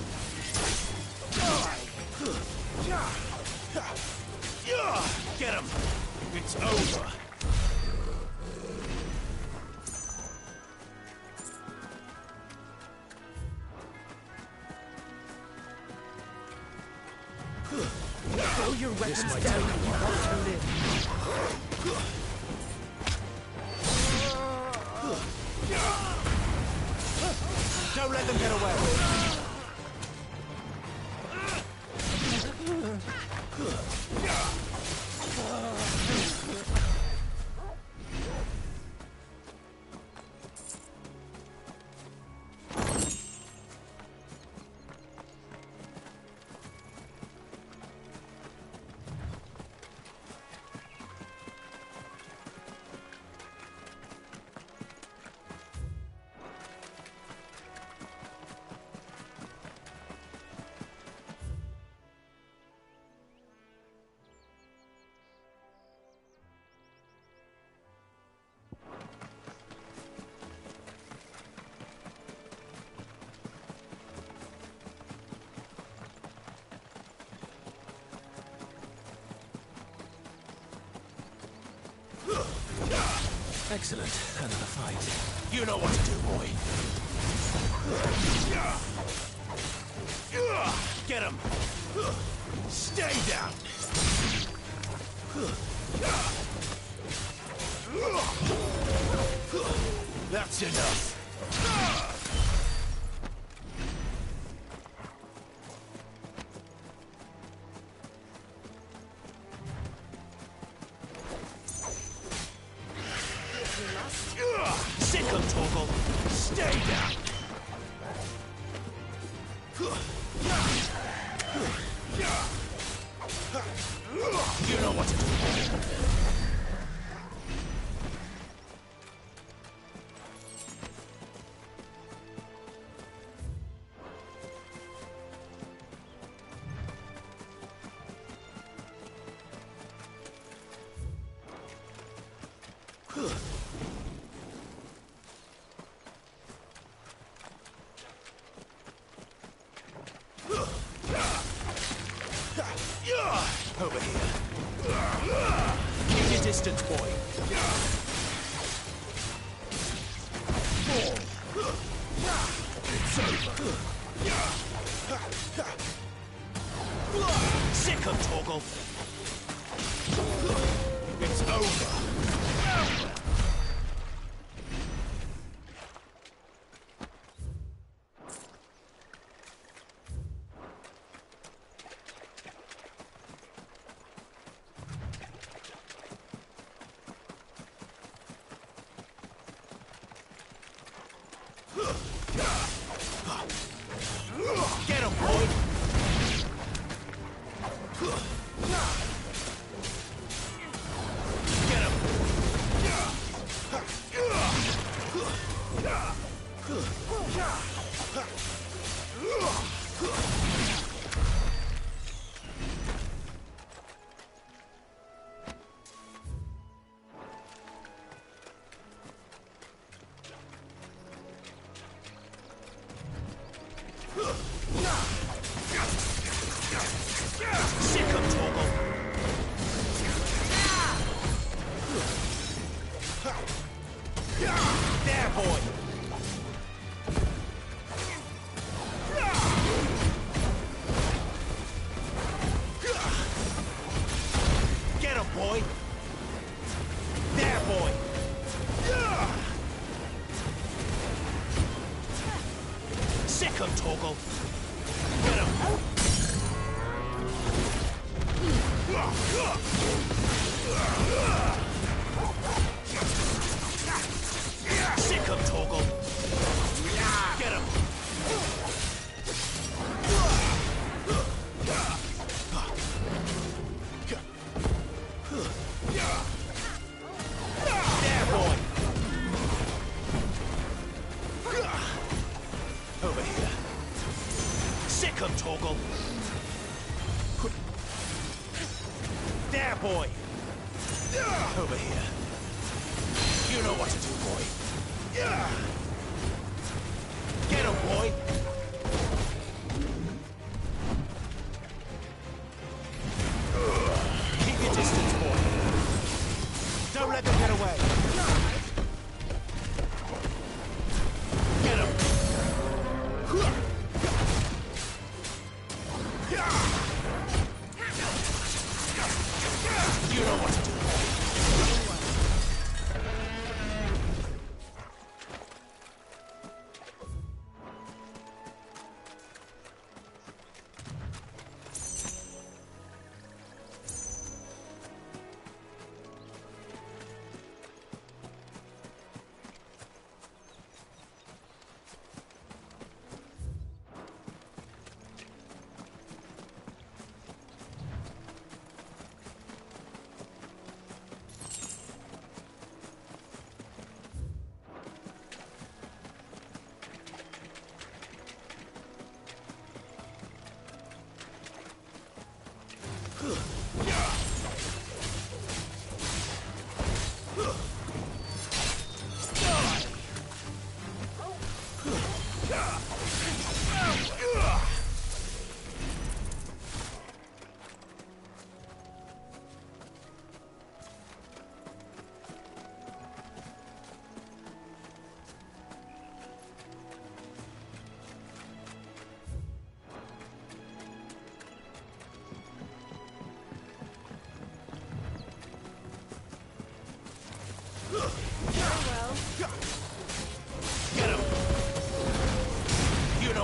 Get him. It's over. Throw your weapons down if you want to live. Don't let them get away. Excellent. Another fight. You know what to do, boy. Get him! Stay down! That's enough. Sick of Torgal! Stay down! You know what to do. Over here. Keep your distance, boy. It's over. Sick of Torgal. It's over. Get him, boy! Get him! Sick of Torgal! There, boy! Get him, boy! There, boy! Sick of Torgal! Get him! Sick of Torgal! Get him! There, boy! Over here. Sick of Torgal! There, boy! Over here. You know what to do, boy. Get him, boy! Keep your distance, boy. Don't let them get away. Get him! You know what to do.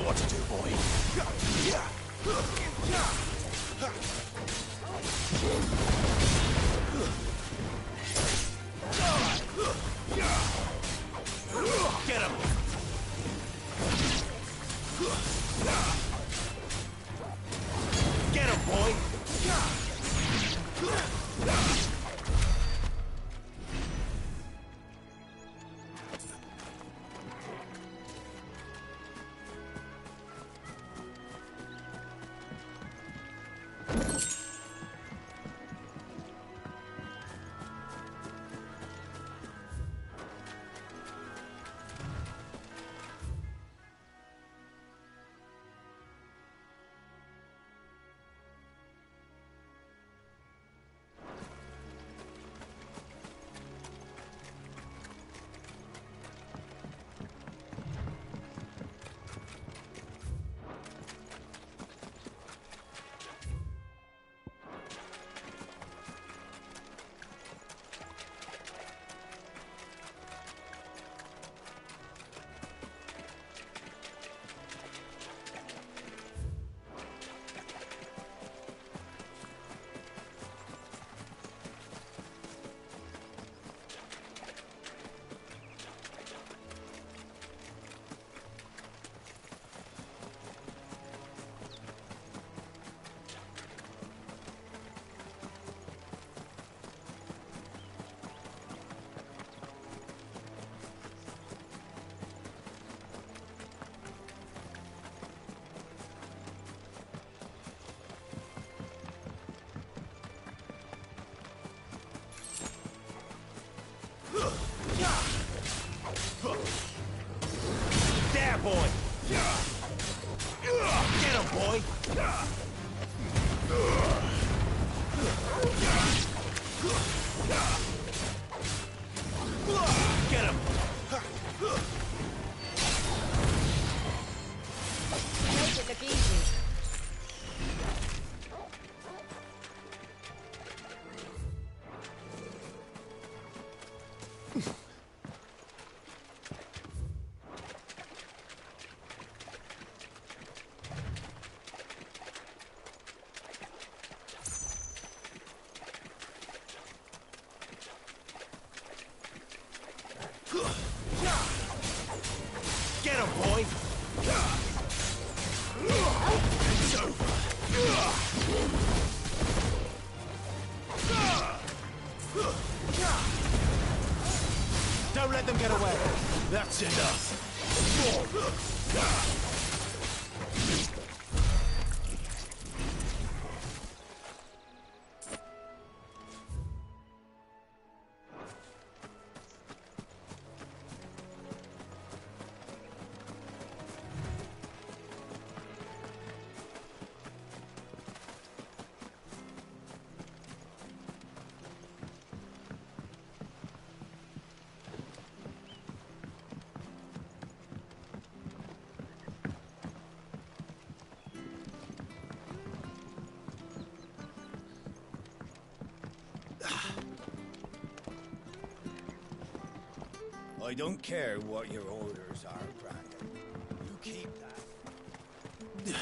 what to do, boy. Get him! Get him, boy! There, boy! Get him, boy! Get him! Make it look easy. Get him, boy! It's over. Don't let them get away. That's enough. I don't care what your orders are, Brandon. You keep that.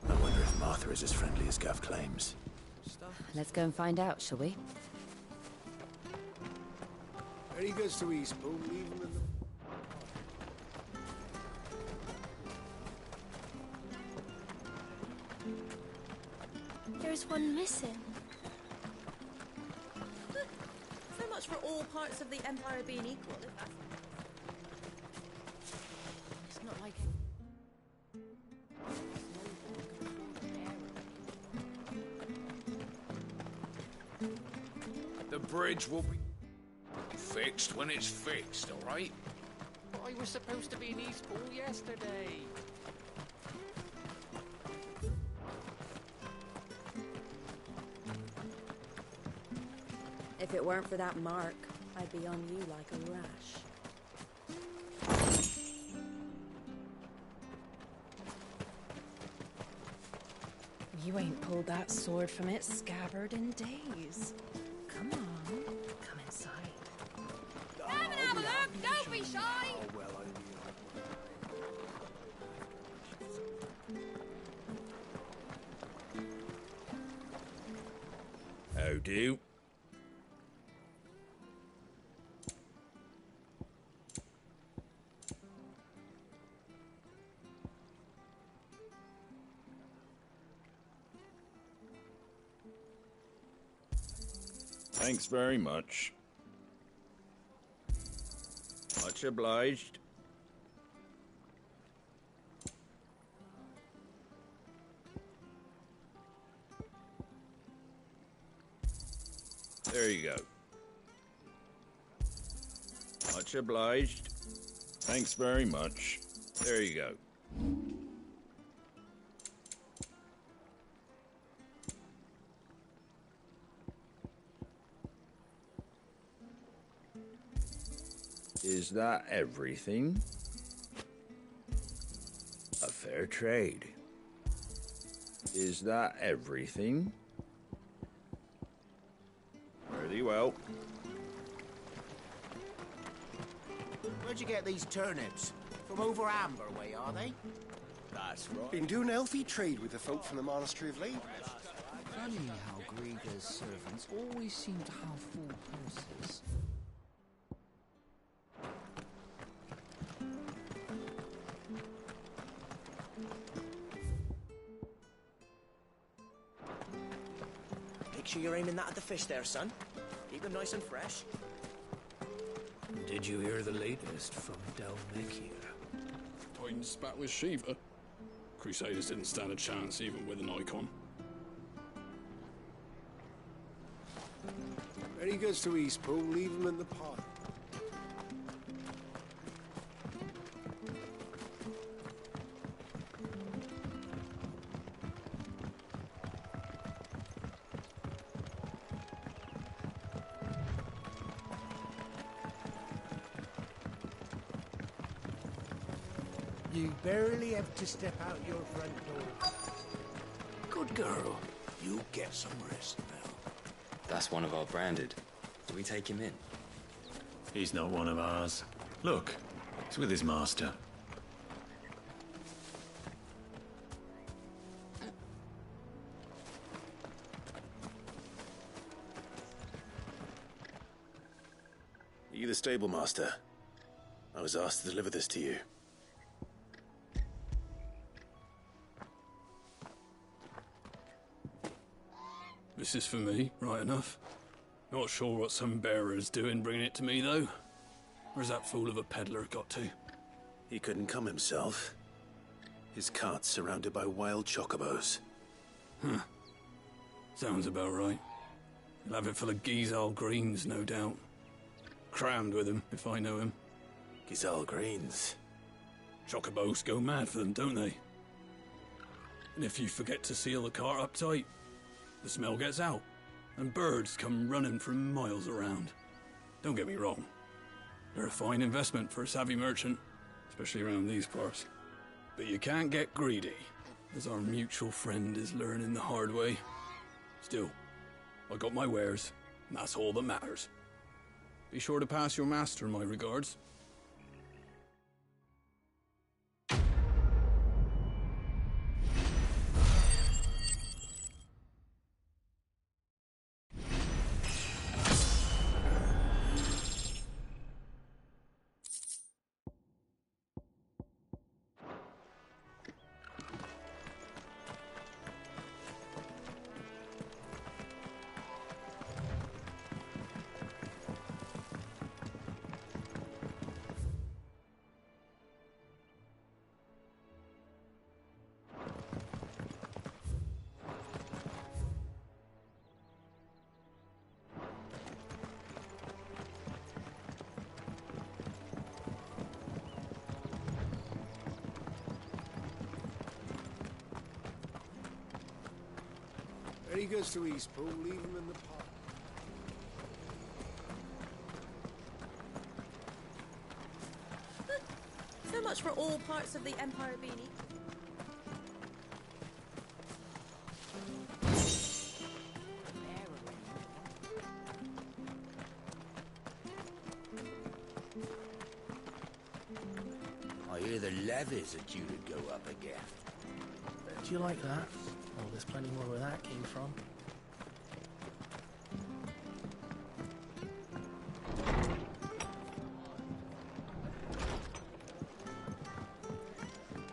I wonder if Martha is as friendly as Gav claims. Let's go and find out, shall we? When he goes to Eastbourne, leave him in the... There's one missing. So much for all parts of the Empire being equal, if that's... It's not like The bridge will be fixed when it's fixed, all right? But I was supposed to be in Eastbourne yesterday. If it weren't for that mark, I'd be on you like a rash. You ain't pulled that sword from its scabbard in days. Come on, come inside. Come and have a look! Don't be shy! Oh, well, How do? Thanks very much. Much obliged. There you go. Much obliged. Thanks very much. There you go. Is that everything? A fair trade. Is that everything? Very well. Where'd you get these turnips? From over Amber way, are they? That's right. Been doing healthy trade with the folk from the Monastery of Lee. Funny how Grieger's servants always seem to have full purses. Make sure you're aiming that at the fish there, son. Keep them nice and fresh. Did you hear the latest from Delmick here? Titan spat with Shiva. Crusaders didn't stand a chance even with an icon. When he goes to Eastpool, leave him in the pot. You barely have to step out your front door. Good girl. You get some rest now. That's one of our branded. Do we take him in? He's not one of ours. Look, he's with his master. Are you the stable master? I was asked to deliver this to you. This is for me, right enough. Not sure what some bearer's doing bringing it to me, though. Where's that fool of a peddler got to? He couldn't come himself. His cart's surrounded by wild chocobos. Huh. Sounds about right. He'll have it full of Gizal greens, no doubt. Crammed with him, if I know him. Gizal greens? Chocobos go mad for them, don't they? And if you forget to seal the cart up tight, the smell gets out, and birds come running from miles around. Don't get me wrong. They're a fine investment for a savvy merchant, especially around these parts. But you can't get greedy, as our mutual friend is learning the hard way. Still, I got my wares, and that's all that matters. Be sure to pass your master my regards. When he goes to Eastpool, leave him in the pot. So much for all parts of the Empire being equal. I hear the levies are due to go up again. Do you like that? Oh, there's plenty more where that came from.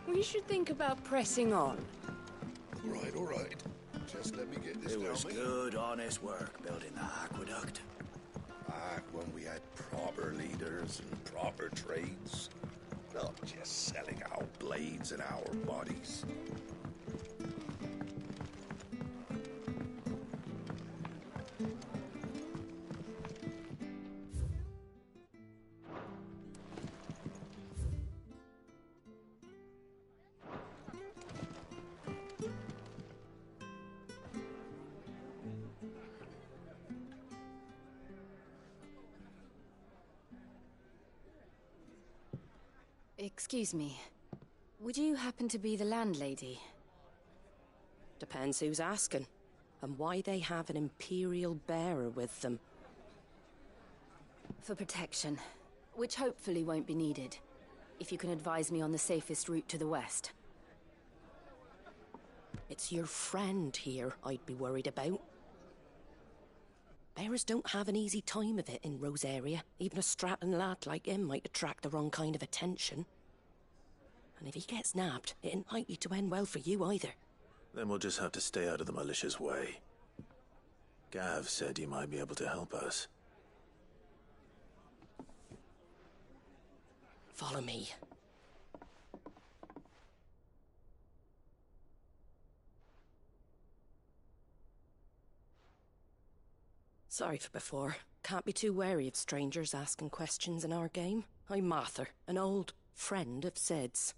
We should think about pressing on. All right. Just let me get this down. It was good, honest work building the aqueduct. Back when we had proper leaders and proper trades. Not just selling our blades and our bodies. Excuse me. Would you happen to be the landlady? Depends who's asking, and why they have an Imperial bearer with them. For protection, which hopefully won't be needed. If you can advise me on the safest route to the west. It's your friend here I'd be worried about. Bearers don't have an easy time of it in Rosaria. Even a Stratton lad like him might attract the wrong kind of attention. And if he gets nabbed, it ain't likely to end well for you either. Then we'll just have to stay out of the malicious way. Gav said you might be able to help us. Follow me. Sorry for before. Can't be too wary of strangers asking questions in our game. I'm Martha, an old friend of Sid's.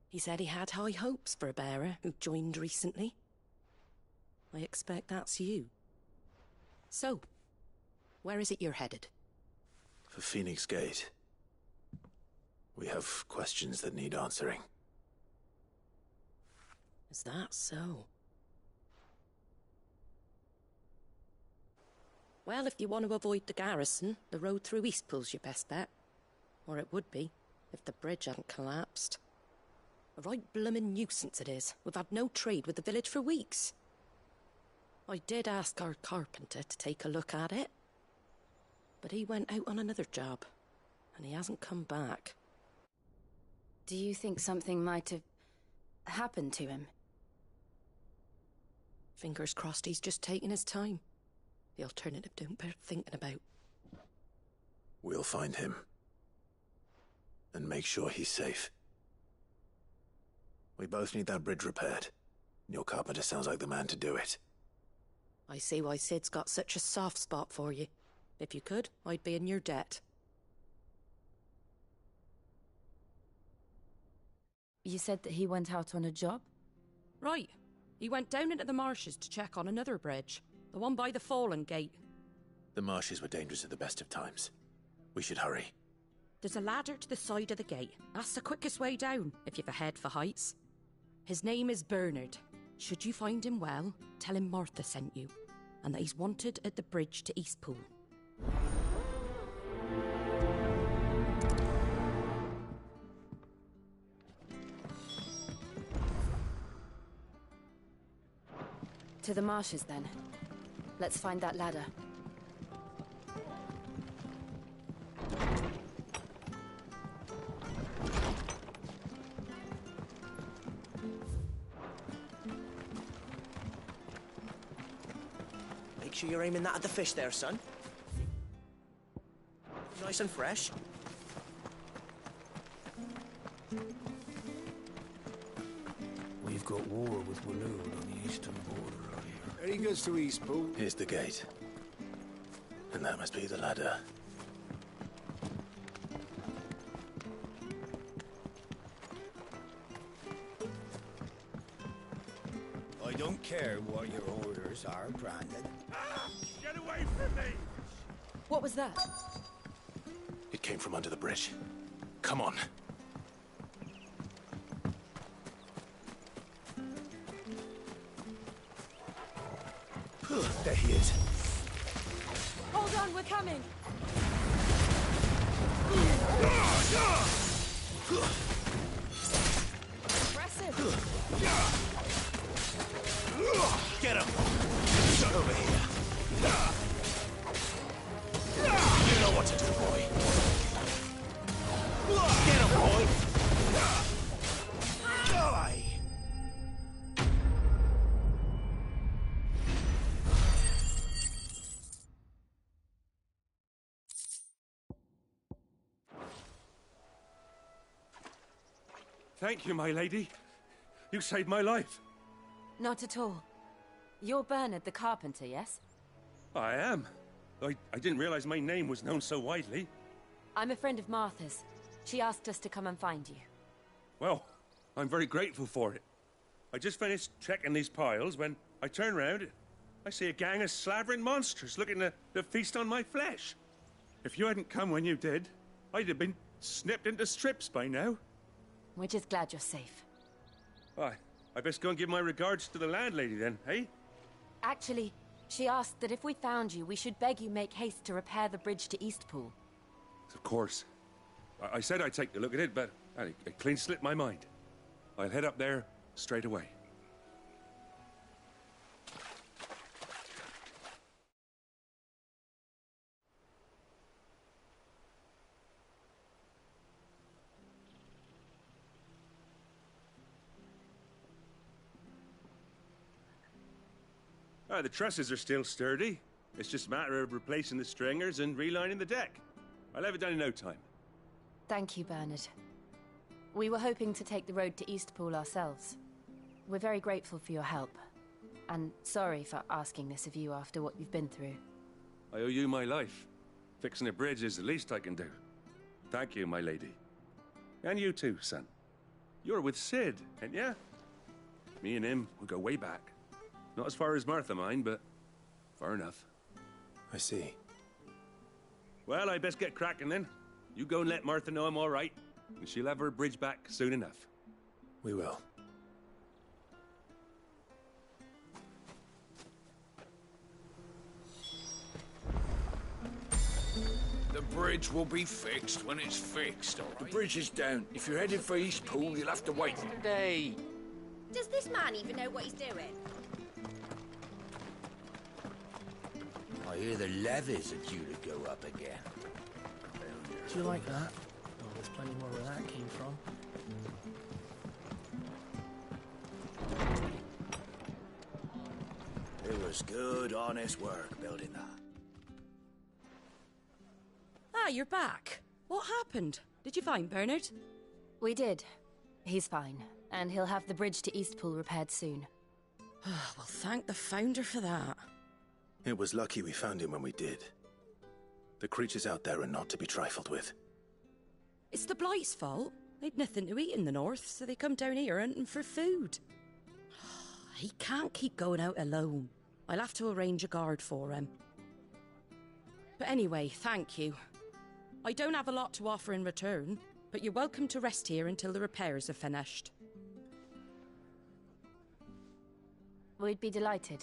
He said he had high hopes for a bearer who joined recently. I expect that's you. So, where is it you're headed? For Phoenix Gate. We have questions that need answering. Is that so? Well, if you want to avoid the garrison, the road through Eastpool's your best bet. Or it would be, if the bridge hadn't collapsed. A right bloomin' nuisance it is. We've had no trade with the village for weeks. I did ask our carpenter to take a look at it. But he went out on another job, and he hasn't come back. Do you think something might have happened to him? Fingers crossed he's just taking his time. The alternative don't bear thinking about. We'll find him. And make sure he's safe. We both need that bridge repaired. Your carpenter sounds like the man to do it. I see why Sid's got such a soft spot for you. If you could, I'd be in your debt. You said that he went out on a job? Right. He went down into the marshes to check on another bridge. The one by the Fallen Gate. The marshes were dangerous at the best of times. We should hurry. There's a ladder to the side of the gate. That's the quickest way down, if you've a head for heights. His name is Bernard. Should you find him well, tell him Martha sent you, and that he's wanted at the bridge to Eastpool. To the marshes, then. Let's find that ladder. Make sure you're aiming that at the fish there, son. Nice and fresh. We've got war with Waloed on the eastern border, I hear. There he goes to Eastpool. Here's the gate. And that must be the ladder. I don't care what your orders are, Brandon. Get away from me! What was that? It came from under the bridge. Come on. There he is. Hold on, we're coming! Thank you, my lady. You saved my life. Not at all. You're Bernard the carpenter, yes? I am. I didn't realize my name was known so widely. I'm a friend of Martha's. She asked us to come and find you. Well, I'm very grateful for it. I just finished checking these piles when I turn round. I see a gang of slavering monsters looking to feast on my flesh. If you hadn't come when you did, I'd have been snipped into strips by now. We're just glad you're safe. Why, I best go and give my regards to the landlady then, eh? Actually, she asked that if we found you, we should beg you make haste to repair the bridge to Eastpool. Of course. I said I'd take a look at it, but it clean slipped my mind. I'll head up there straight away. The trusses are still sturdy. It's just a matter of replacing the stringers and relining the deck. I'll have it done in no time. Thank you, Bernard. We were hoping to take the road to Eastpool ourselves. We're very grateful for your help. And sorry for asking this of you after what you've been through. I owe you my life. Fixing a bridge is the least I can do. Thank you, my lady. And you too, son. You're with Sid, ain't ya? Me and him, we go way back. Not as far as Martha, mind, but far enough. I see. Well, I best get cracking then. You go and let Martha know I'm all right, and she'll have her bridge back soon enough. We will. The bridge will be fixed when it's fixed, all right? The bridge is down. If you're headed for Eastpool, you'll have to wait. Day. Does this man even know what he's doing? I hear the levies are due to go up again. Do you like that? Oh, there's plenty more where that came from. It was good, honest work building that. Ah, you're back. What happened? Did you find Bernard? We did. He's fine, and he'll have the bridge to Eastpool repaired soon. Well, thank the Founder for that. It was lucky we found him when we did. The creatures out there are not to be trifled with. It's the Blight's fault. They'd nothing to eat in the north, so they come down here hunting for food. He can't keep going out alone. I'll have to arrange a guard for him. But anyway, thank you. I don't have a lot to offer in return, but you're welcome to rest here until the repairs are finished. We'd be delighted.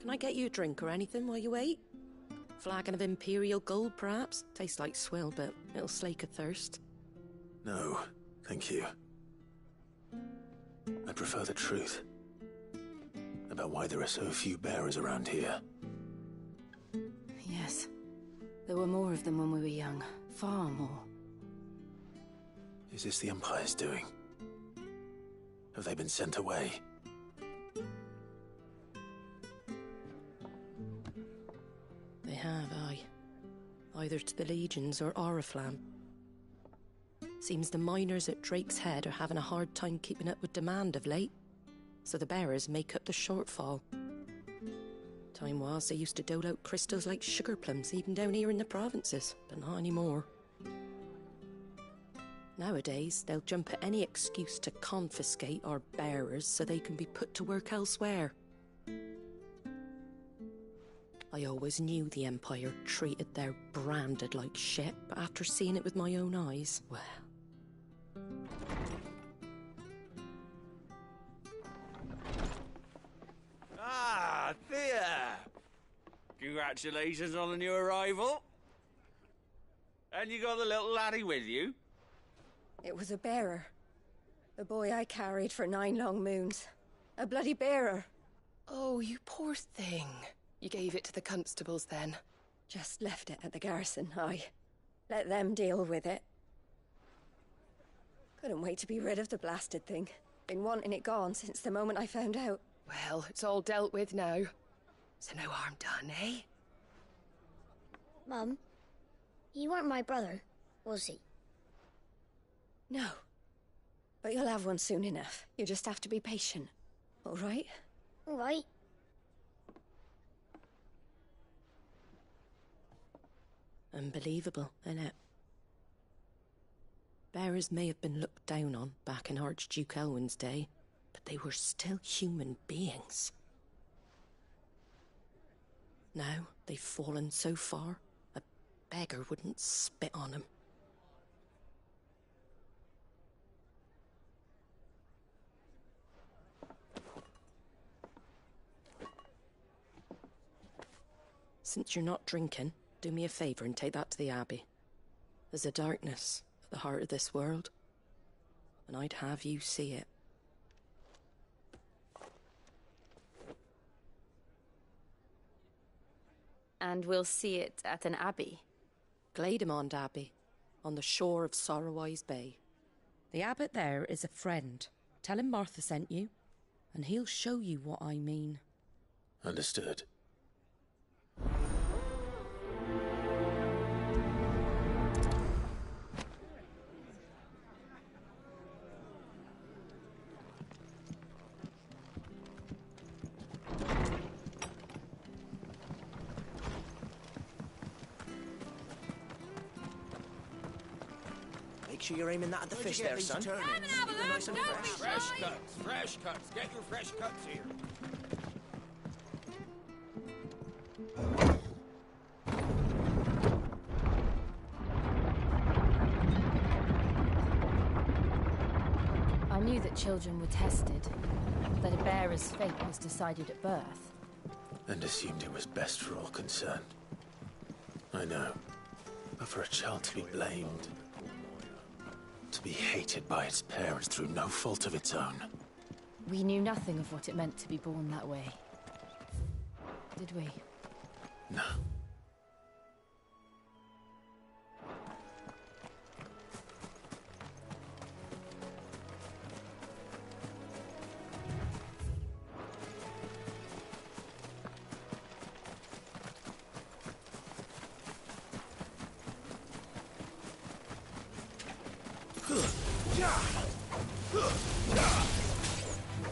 Can I get you a drink or anything while you wait? Flagon of Imperial Gold, perhaps? Tastes like swill, but it'll slake a thirst. No, thank you. I prefer the truth. About why there are so few bearers around here. Yes. There were more of them when we were young. Far more. Is this the Empire's doing? Have they been sent away? They have, aye. Either to the Legions or Oriflamme. Seems the miners at Drake's Head are having a hard time keeping up with demand of late, so the bearers make up the shortfall. Time was they used to dole out crystals like sugar plums even down here in the provinces, but not anymore. Nowadays, they'll jump at any excuse to confiscate our bearers so they can be put to work elsewhere. I always knew the Empire treated their branded like shit, but after seeing it with my own eyes, well... Ah, Thea! Congratulations on the new arrival. And you got the little laddie with you? It was a bearer. The boy I carried for 9 long moons. A bloody bearer. Oh, you poor thing. You gave it to the constables then? Just left it at the garrison, aye. Let them deal with it. Couldn't wait to be rid of the blasted thing. Been wanting it gone since the moment I found out. Well, it's all dealt with now. So no harm done, eh? Mum, he weren't my brother, was he? No. But you'll have one soon enough. You just have to be patient. All right? All right. Unbelievable, innit? Bearers may have been looked down on back in Archduke Elwin's day, but they were still human beings. Now they've fallen so far, a beggar wouldn't spit on them. Since you're not drinking, do me a favour and take that to the Abbey. There's a darkness at the heart of this world, and I'd have you see it. And we'll see it at an abbey? Glademond Abbey, on the shore of Sorrowise Bay. The abbot there is a friend. Tell him Martha sent you, and he'll show you what I mean. Understood. Make sure you're aiming that at the fish there, son. Come and have a look, Nice and don't fresh. be Fresh shy. cuts, fresh cuts. Get your fresh cuts here. I knew that children were tested, that a bearer's fate was decided at birth. And assumed it was best for all concerned. I know. But for a child to be blamed, to be hated by its parents through no fault of its own. We knew nothing of what it meant to be born that way. Did we? No.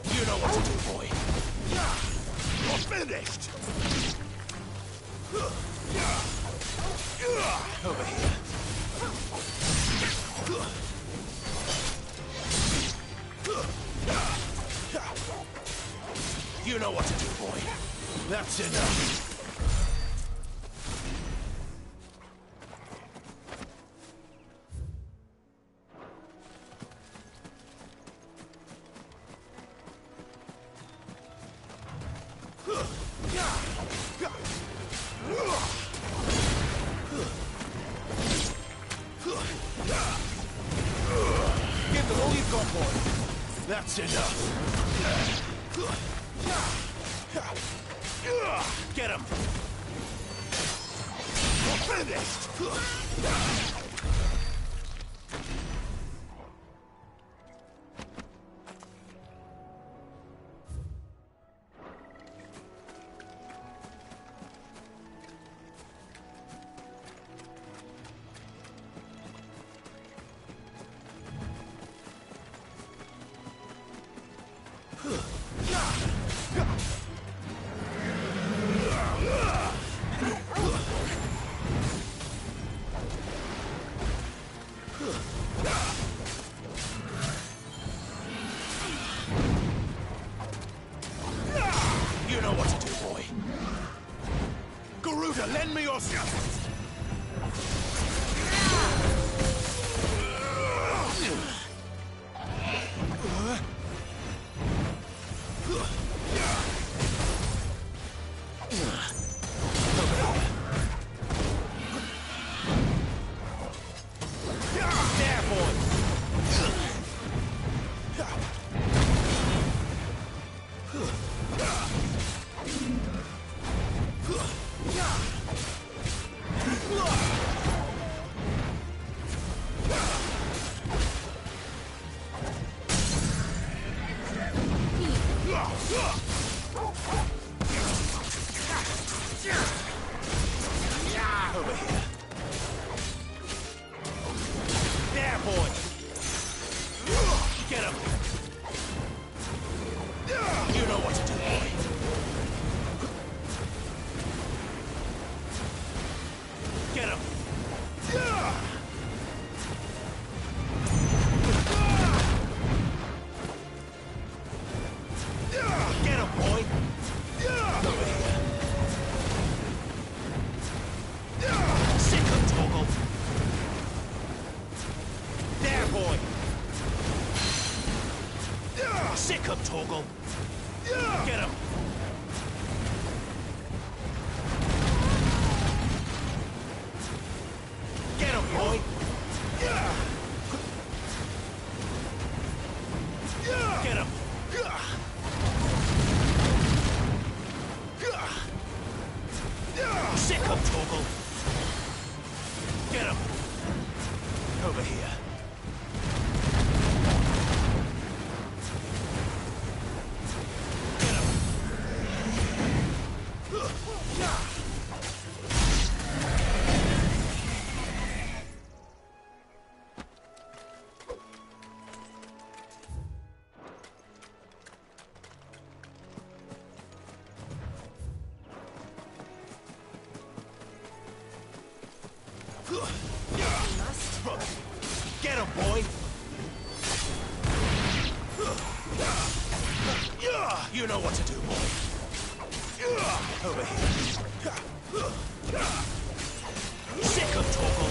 You know what to do, boy. You're finished. Over here. You know what to do, boy. That's enough. Give them all you've got, boy. That's enough. Get him. You're finished. Torgal! Get him! Get him, boy! Get him! Sick him, Torgal! Get him! Over here. Get him, boy! You know what to do, boy. Over here. Sick him, Torgal!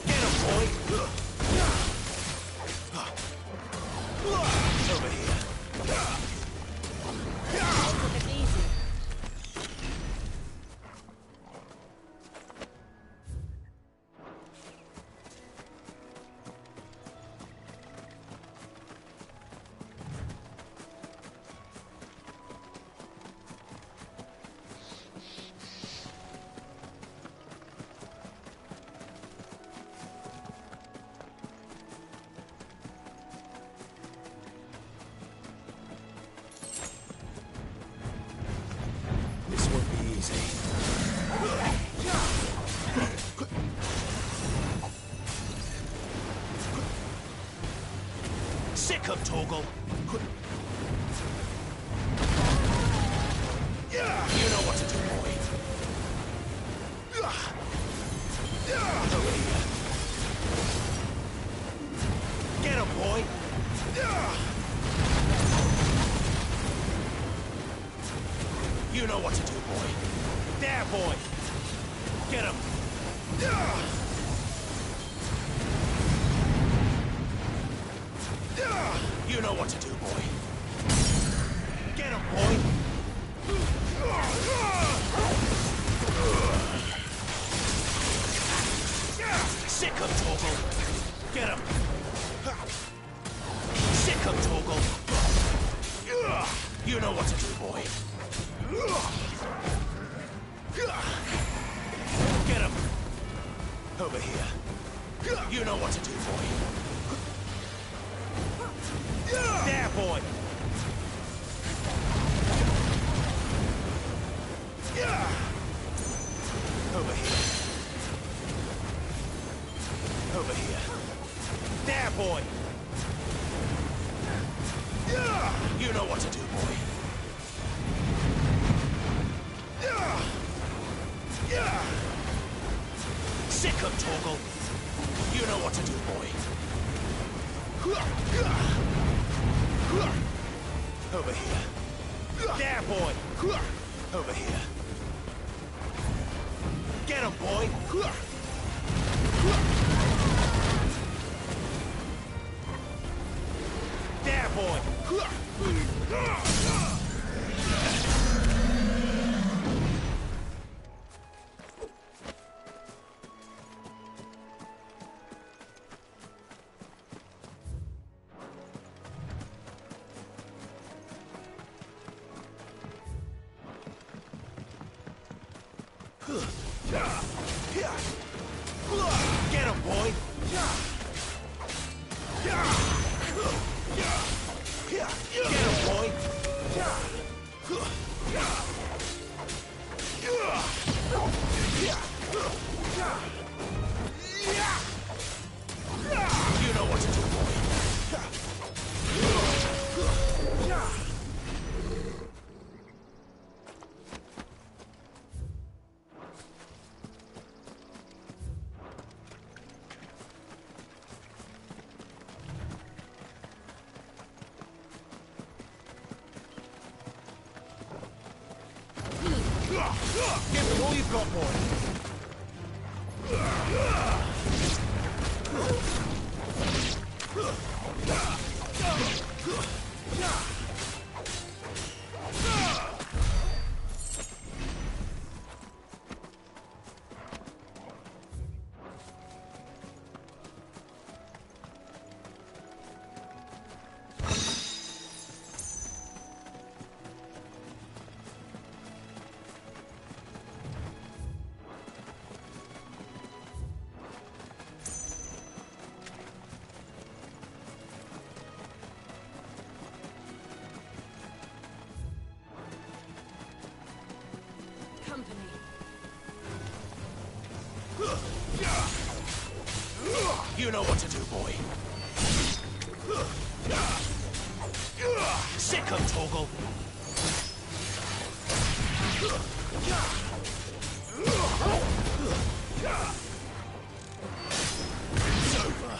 Get him, boy! Over here. Take it easy. This won't be easy. Sick him, Torgal! You know what to do, boy. Over here. Get him, boy! You know what to do, boy. There, boy! Get him! You know what to do, boy. Get him, boy! Sick him, Torgal! Get him! Sick him, Torgal! You know what to do, boy. Get him! Over here. You know what to do, boy. There, boy! Over here. Over here. There, boy! You know what to do, boy. Sick him, Torgal! You know what to do, boy. Over here. There, boy! Over here. Get him, boy! There, boy! Get him, boy! Get him, boy! You know what to do, boy. Give them all you've got, boy. You know what to do, boy. Sick 'em, Torgal. It's over.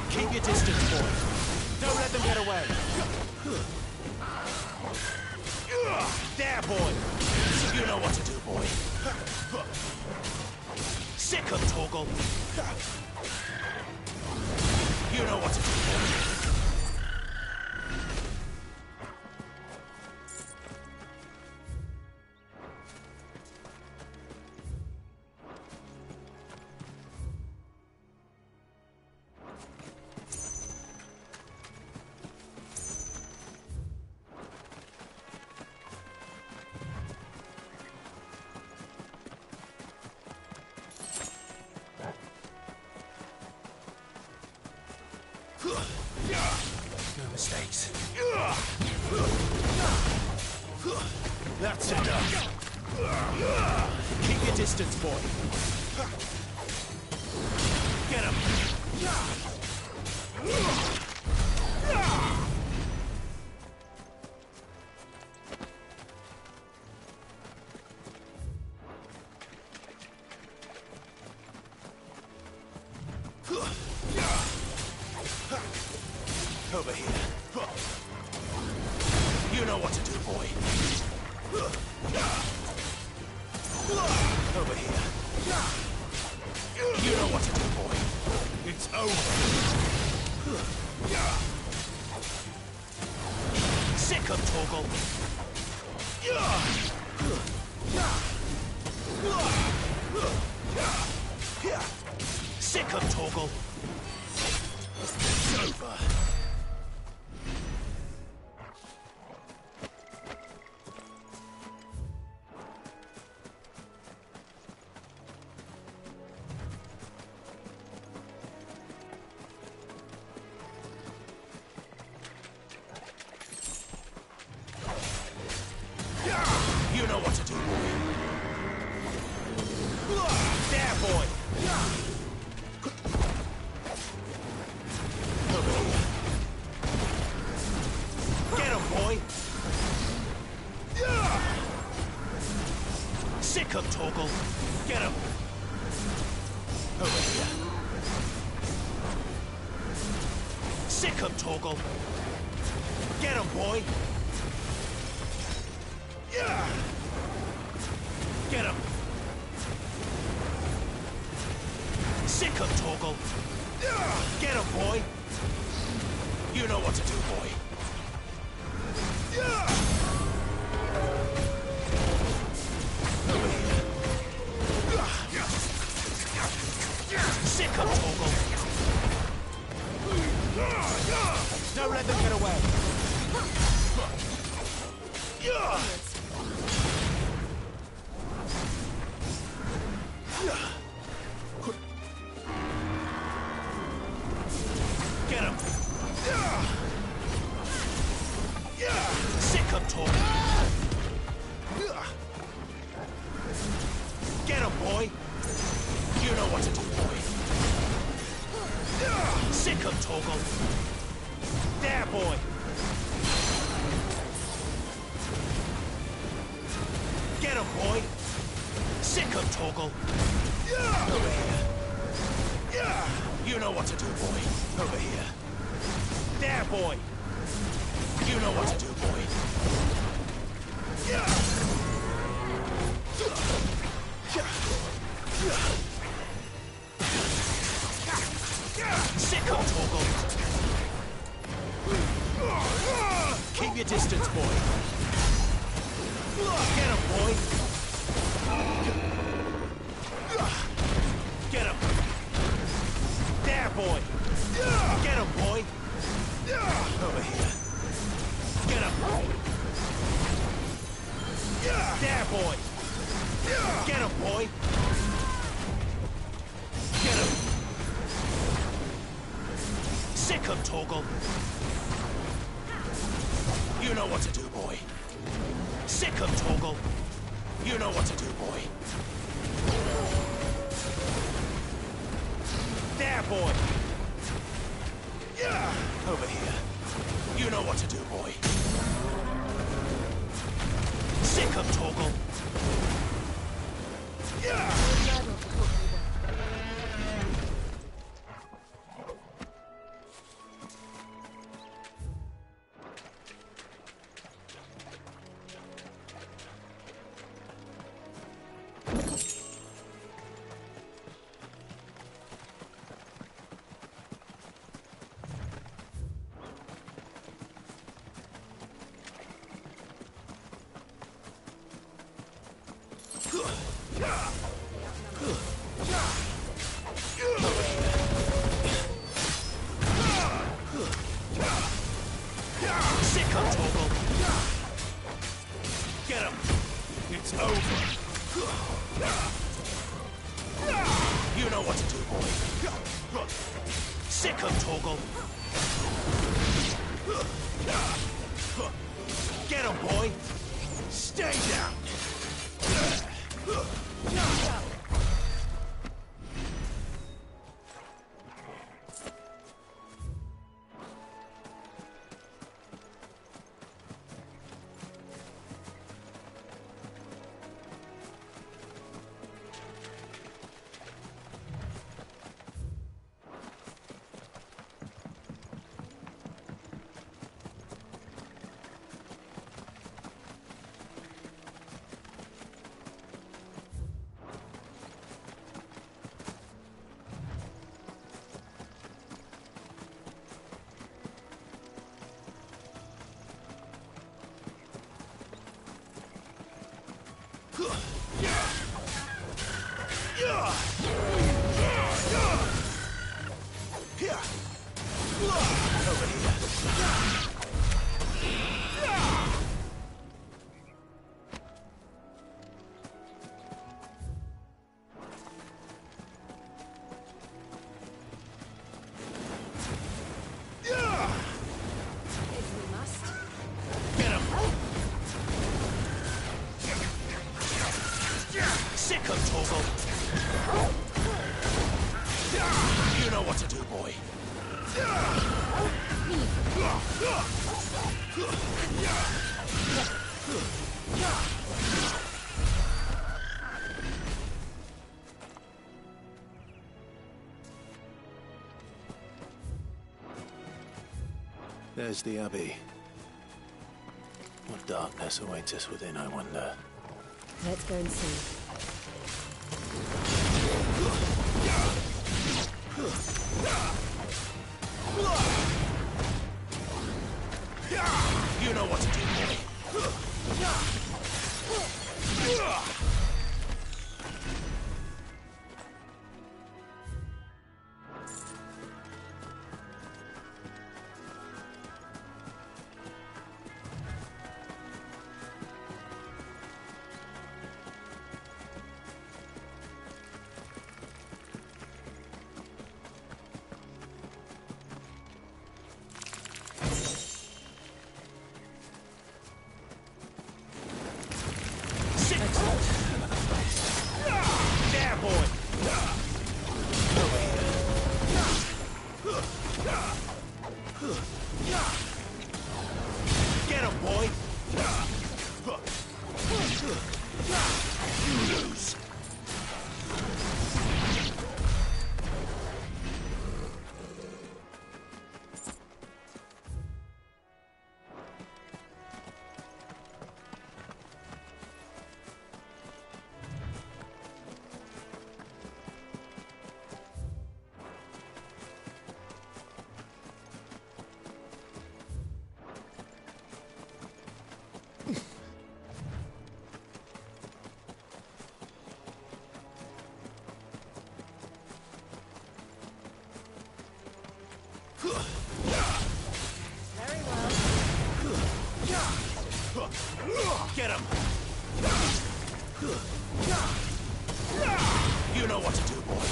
Keep your distance, boy. Don't let them get away. There, boy. You know what to do, boy. Sick 'em, Torgal. You know what to do, boy. No mistakes. That's enough. Keep your distance, boy. Get him. Over here. You know what to do, boy. Over here. You know what to do, boy. It's over. Sick 'em, Torgal. Sick 'em, Torgal. It's over. You know what to do, boy. There, boy. Over here. Get him, boy. Sick 'em, Torgal. Get him. Over here. Sick 'em, Torgal. Get him, boy. Get him! Sick 'em, Torgal! Get him, boy! You know what to do, boy. Over here. Sick 'em, Torgal! Don't let them get away! Get him! Sick 'em, Torgal! Get him, boy! You know what to do, boy. Sick 'em, Torgal! There, boy! Get him, boy! Sick of Torgal. Over here. You know what to do, boy. Over here. There, boy. You know what to do, boy. Sick of Torgal. Keep your distance, boy. Get him, boy. Get him. There, boy. Get him, boy. Over here. Get him. There, boy. Get him, boy. Get him. Sick of Torgal. You know what to do, boy. Sick of Torgal. You know what to do, boy. There, boy. Over here. You know what to do, boy. Sick of Torgal. Sick of Torgal. Get him. It's over. You know what to do, boy. Sick of Torgal. Get him, boy. Stay down. Sick of Torgal. You know what to do, boy. There's the Abbey. What darkness awaits us within, I wonder. Let's go and see. You know what to do, boy. Get him! You know what to do, boy.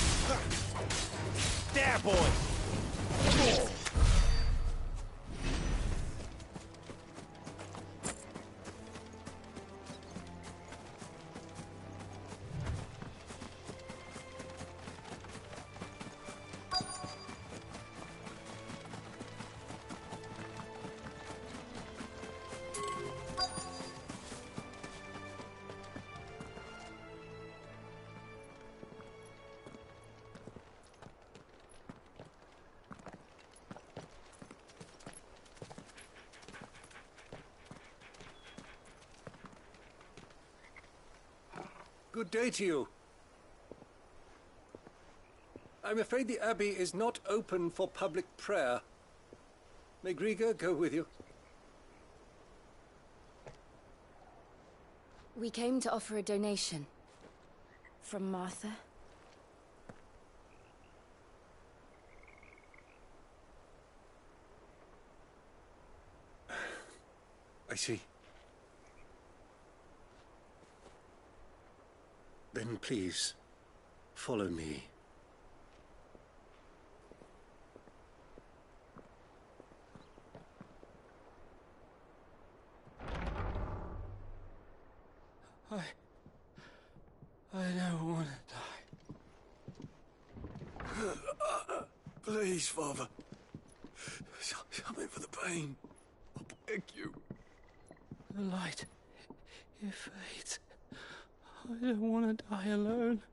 There, boy! Good day to you. I'm afraid the Abbey is not open for public prayer. May Grieger go with you? We came to offer a donation. From Martha. I see. Then please, follow me. I don't want to die. Please, Father. Something for the pain. I beg you. The light, it fades. I don't want to die alone.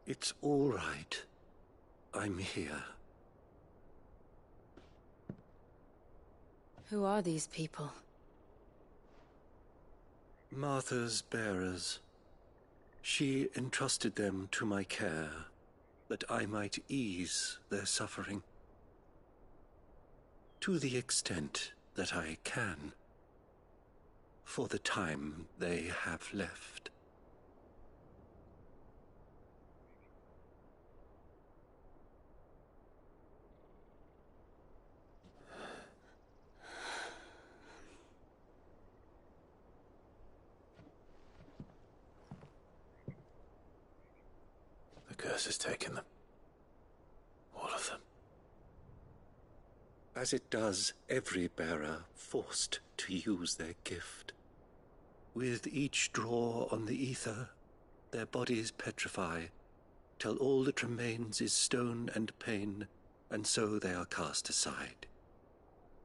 It's all right. I'm here. Who are these people? Martha's bearers. She entrusted them to my care, that I might ease their suffering. To the extent that I can. For the time they have left. The curse has taken them. All of them. As it does every bearer forced to use their gift. With each draw on the ether, their bodies petrify, till all that remains is stone and pain, and so they are cast aside.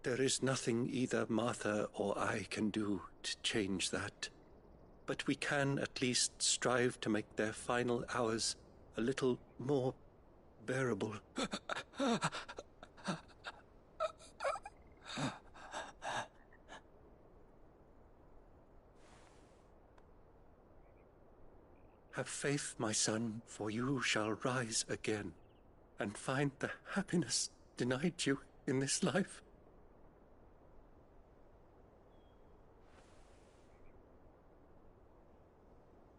There is nothing either Martha or I can do to change that, but we can at least strive to make their final hours a little more bearable. Have faith, my son, for you shall rise again, and find the happiness denied you in this life.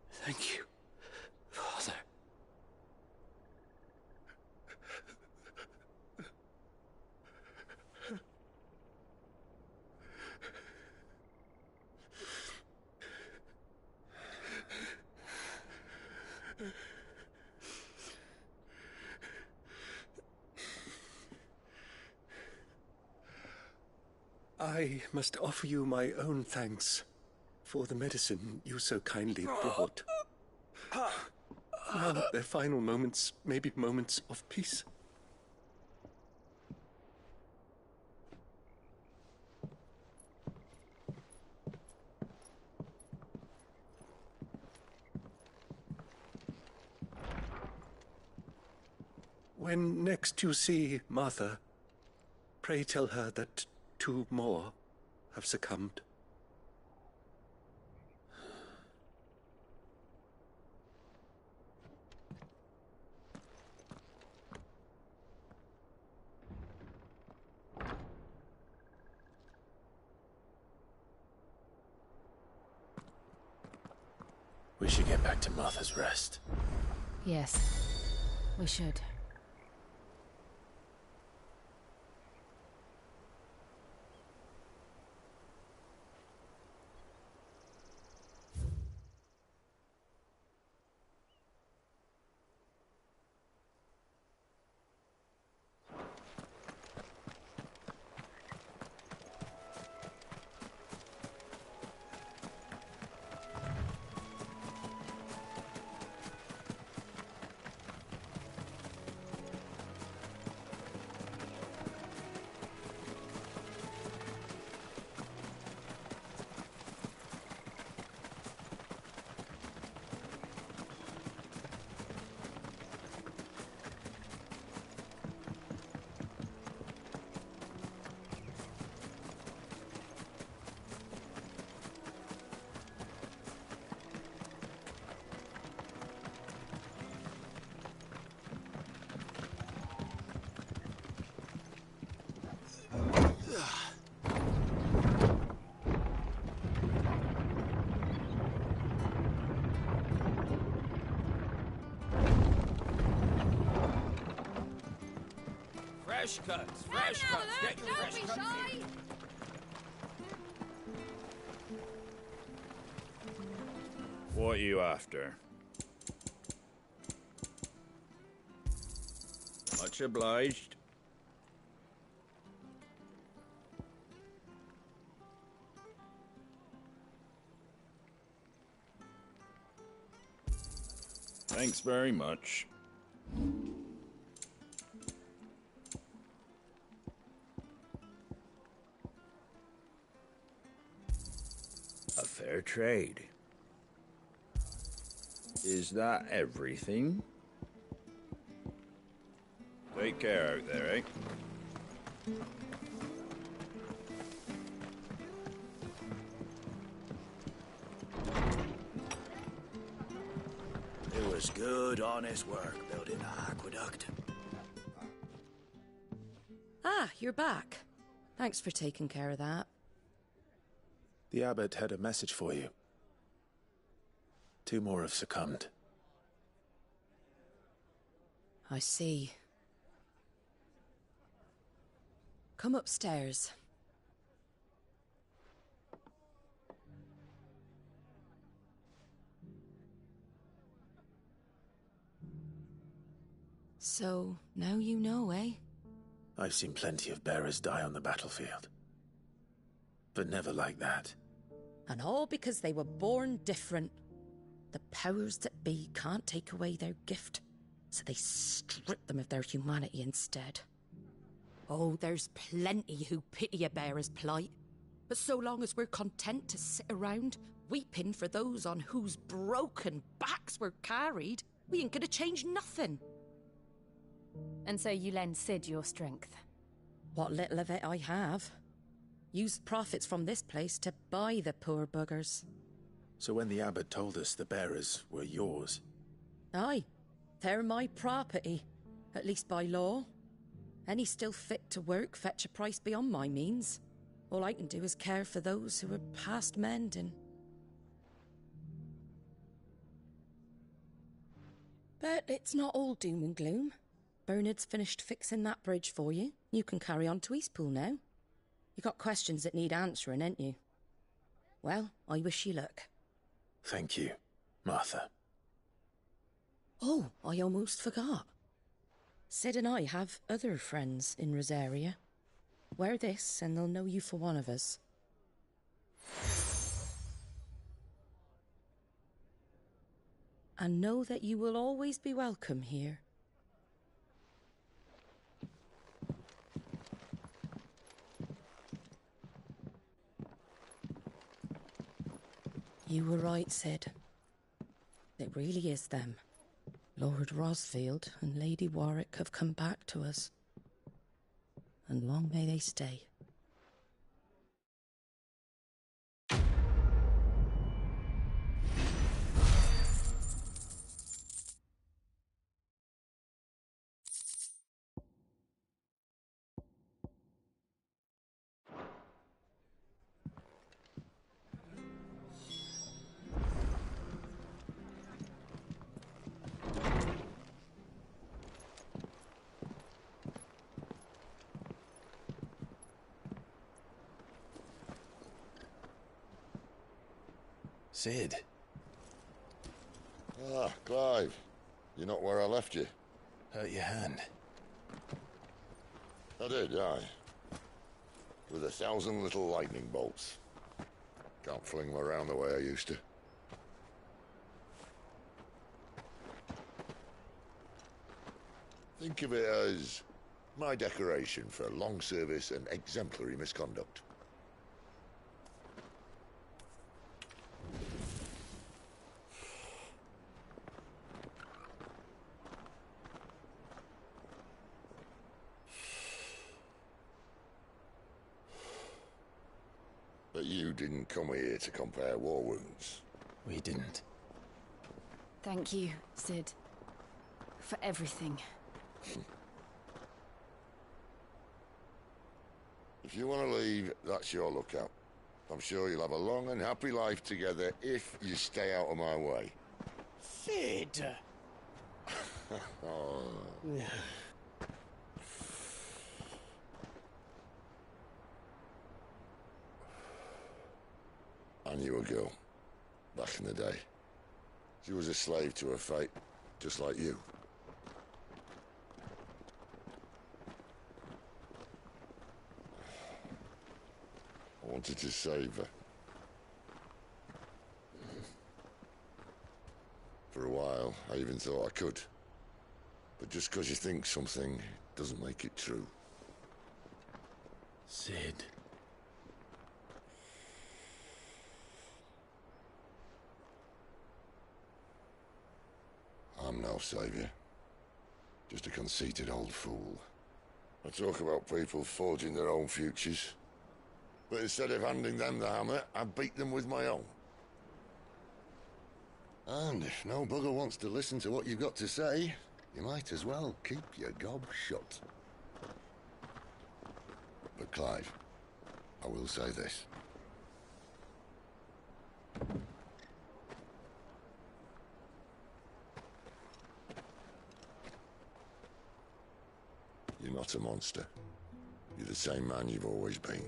Thank you, Father. I must offer you my own thanks for the medicine you so kindly brought. Now their final moments may be moments of peace. When next you see Martha, pray tell her that 2 more have succumbed. We should get back to Martha's Rest. Yes, we should. Fresh cuts, fresh cuts. Get your fresh cuts here. What are you after? Much obliged. Thanks very much. A fair trade. Is that everything? Take care out there, eh? It was good, honest work building the aqueduct. Ah, you're back. Thanks for taking care of that. The abbot had a message for you. 2 more have succumbed. I see. Come upstairs. So, now you know, eh? I've seen plenty of bearers die on the battlefield. But never like that. And all because they were born different. The powers that be can't take away their gift, so they strip them of their humanity instead. Oh, there's plenty who pity a bearer's plight. But so long as we're content to sit around, weeping for those on whose broken backs we're carried, we ain't gonna change nothing. And so you lend Sid your strength? What little of it I have. Used profits from this place to buy the poor buggers. So when the abbot told us the bearers were yours... Aye, they're my property, at least by law. Any still fit to work fetch a price beyond my means. All I can do is care for those who are past mending. But it's not all doom and gloom. Bernard's finished fixing that bridge for you. You can carry on to Eastpool now. You got questions that need answering, ain't you? Well, I wish you luck. Thank you, Martha. Oh, I almost forgot. Sid and I have other friends in Rosaria. Wear this and they'll know you for one of us. And know that you will always be welcome here. You were right, Sid. It really is them. Lord Rosfield and Lady Warwick have come back to us. And long may they stay. Sid. Ah, Clive. You're not where I left you. Hurt your hand. I did, aye. With 1,000 little lightning bolts. Can't fling them around the way I used to. Think of it as my decoration for long service and exemplary misconduct. But you didn't come here to compare war wounds. We didn't. Thank you, Sid. For everything. If you want to leave, that's your lookout. I'm sure you'll have a long and happy life together if you stay out of my way. Sid! Oh. knew a girl back in the day. She was a slave to her fate, just like you. I wanted to save her. For a while, I even thought I could. But just because you think something doesn't make it true. Sid. I'm no savior. Just a conceited old fool. I talk about people forging their own futures. But instead of handing them the hammer, I beat them with my own. And if no bugger wants to listen to what you've got to say, you might as well keep your gob shut. But Clive, I will say this. You're not a monster. You're the same man you've always been.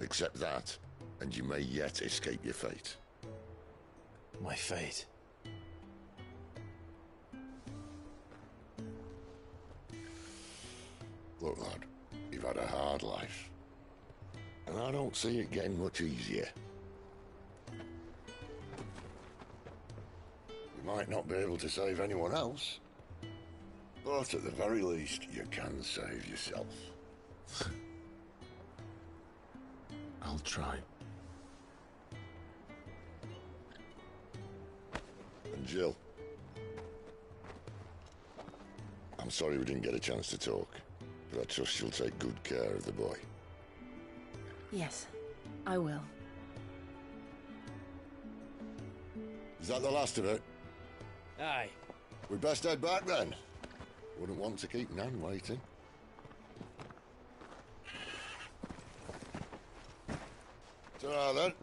Accept that, and you may yet escape your fate. My fate? Look, lad, you've had a hard life. And I don't see it getting much easier. You might not be able to save anyone else, but at the very least, you can save yourself. I'll try. And Jill, I'm sorry we didn't get a chance to talk, but I trust you'll take good care of the boy. Yes, I will. Is that the last of it? Aye. We'd best head back then. Wouldn't want to keep Nan waiting. Ta-ra then.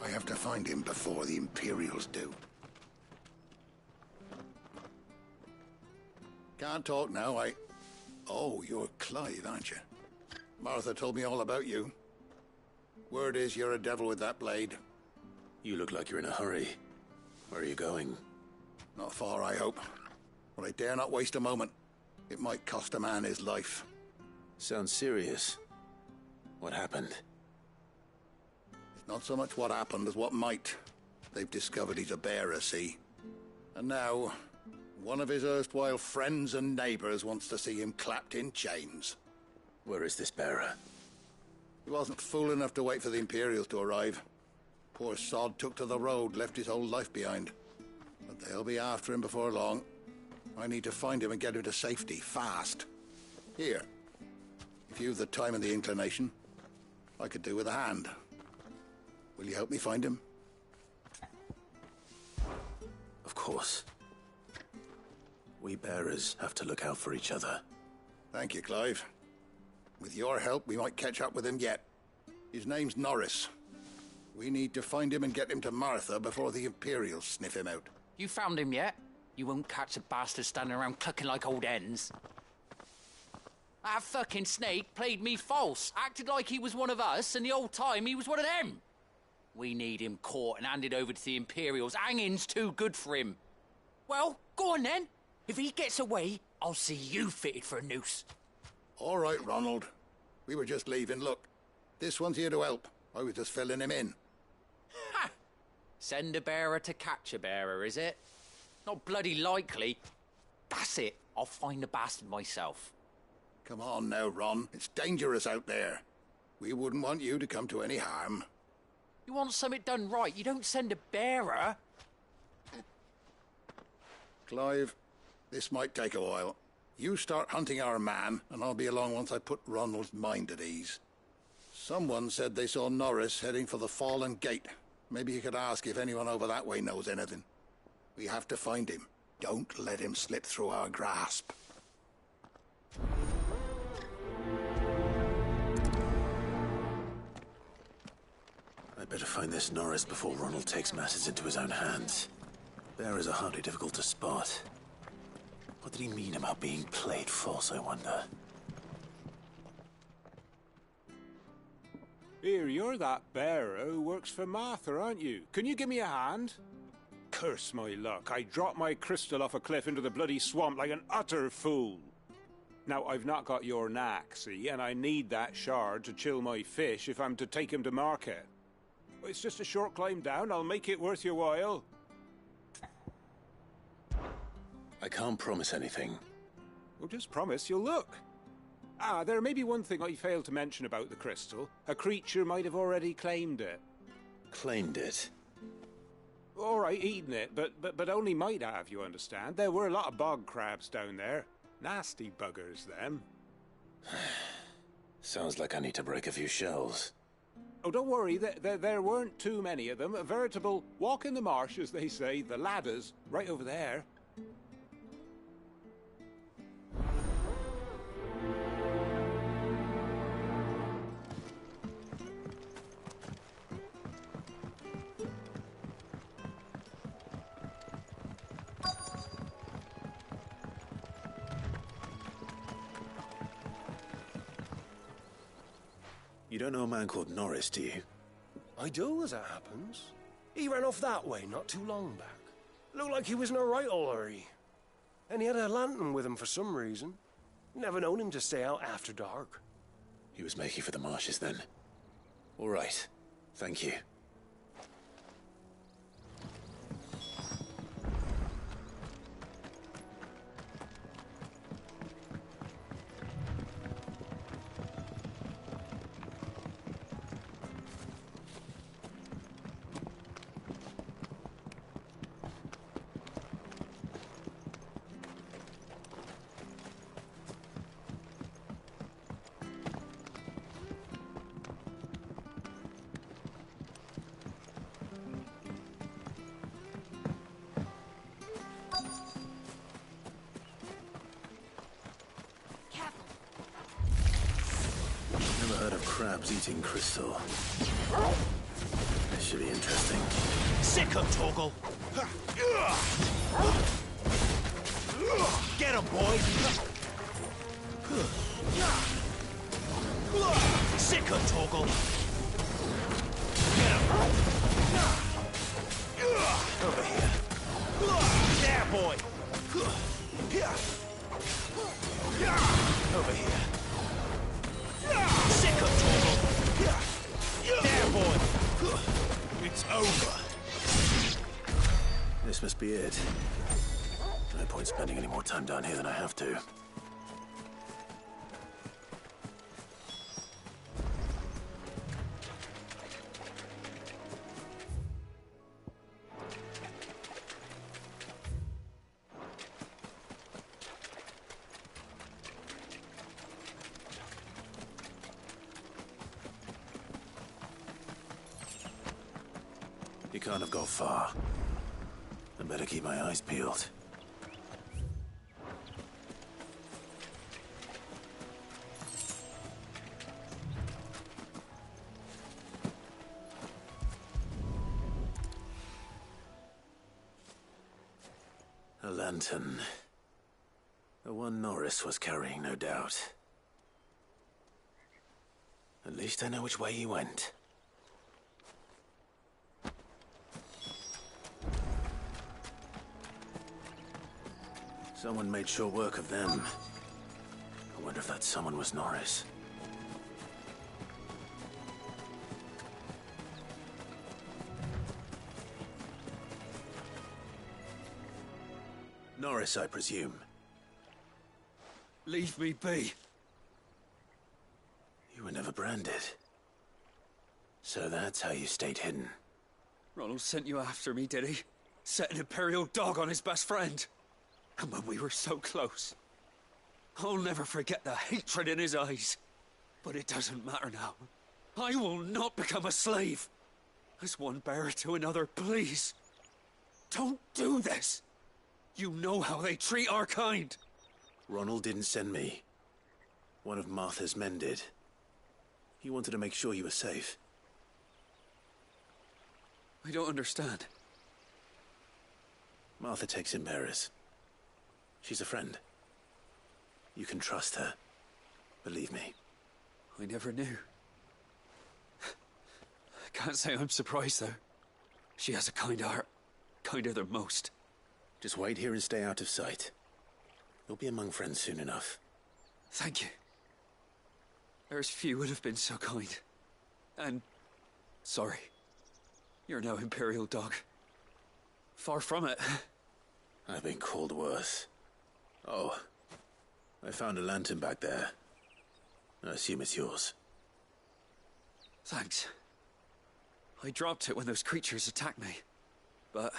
I have to find him before the Imperials do. Can't talk now, Oh, you're Clive, aren't you? Martha told me all about you. Word is you're a devil with that blade. You look like you're in a hurry. Where are you going? Not far, I hope. But I dare not waste a moment. It might cost a man his life. Sounds serious. What happened? It's not so much what happened as what might. They've discovered he's a bearer, see? And now, one of his erstwhile friends and neighbors wants to see him clapped in chains. Where is this bearer? He wasn't fool enough to wait for the Imperials to arrive. Poor sod took to the road, left his whole life behind. But they'll be after him before long. I need to find him and get him to safety, fast. Here, if you've the time and the inclination, I could do with a hand. Will you help me find him? Of course. We bearers have to look out for each other. Thank you, Clive. With your help, we might catch up with him yet. His name's Norris. We need to find him and get him to Martha before the Imperials sniff him out. You found him yet? You won't catch a bastard standing around clucking like old hens. That fucking snake played me false, acted like he was one of us, and the whole time he was one of them. We need him caught and handed over to the Imperials. Hanging's too good for him. Well, go on then. If he gets away, I'll see you fitted for a noose. All right, Ronald. We were just leaving. Look, this one's here to help. I was just filling him in. Ha! Send a bearer to catch a bearer, is it? Not bloody likely. That's it. I'll find the bastard myself. Come on now, Ron. It's dangerous out there. We wouldn't want you to come to any harm. You want something done right, you don't send a bearer. Clive, this might take a while. You start hunting our man, and I'll be along once I put Ronald's mind at ease. Someone said they saw Norris heading for the Fallen Gate. Maybe you could ask if anyone over that way knows anything. We have to find him. Don't let him slip through our grasp. I'd better find this Norris before Ronald takes matters into his own hands. Bearers are hardly difficult to spot. What did he mean about being played false, I wonder? Here, you're that bearer who works for Martha, aren't you? Can you give me a hand? Curse my luck. I dropped my crystal off a cliff into the bloody swamp like an utter fool. Now, I've not got your knack, see, and I need that shard to chill my fish if I'm to take him to market. It's just a short climb down. I'll make it worth your while. I can't promise anything. Well, just promise you'll look. Ah, there may be one thing I failed to mention about the crystal. A creature might have already claimed it. Claimed it? All right, eaten it, but only might have, you understand. There were a lot of bog crabs down there. Nasty buggers, them. Sounds like I need to break a few shells. Oh, don't worry, there weren't too many of them. A veritable walk in the marsh, as they say. The ladder's right over there. You don't know a man called Norris, do you? I do, as it happens. He ran off that way not too long back. Looked like he was in a right old hurry. And he had a lantern with him for some reason. Never known him to stay out after dark. He was making for the marshes then. All right. Thank you. Crabs eating crystal. This should be interesting. Sick him, Torgal! Get him, boy! Sick him, Torgal! Get him! Over here. There, boy! Over here. Sick of Torgal! There, boy! It's over! This must be it. No point spending any more time down here than I have to. He can't have got far. I better keep my eyes peeled. A lantern. The one Norris was carrying, no doubt. At least I know which way he went. Someone made sure work of them. I wonder if that someone was Norris. Norris, I presume. Leave me be. You were never branded. So that's how you stayed hidden. Ronald sent you after me, did he? Set an Imperial dog on his best friend. And when we were so close, I'll never forget the hatred in his eyes. But it doesn't matter now. I will not become a slave. As one bearer to another, please. Don't do this. You know how they treat our kind. Ronald didn't send me. One of Martha's men did. He wanted to make sure you were safe. I don't understand. Martha takes in bearers. She's a friend. You can trust her. Believe me. I never knew. I can't say I'm surprised, though. She has a kind heart. Kinder than most. Just wait here and stay out of sight. You'll be among friends soon enough. Thank you. There's few would have been so kind. And... sorry. You're no Imperial dog. Far from it. I've been called worse. Oh. I found a lantern back there. I assume it's yours. Thanks. I dropped it when those creatures attacked me. But...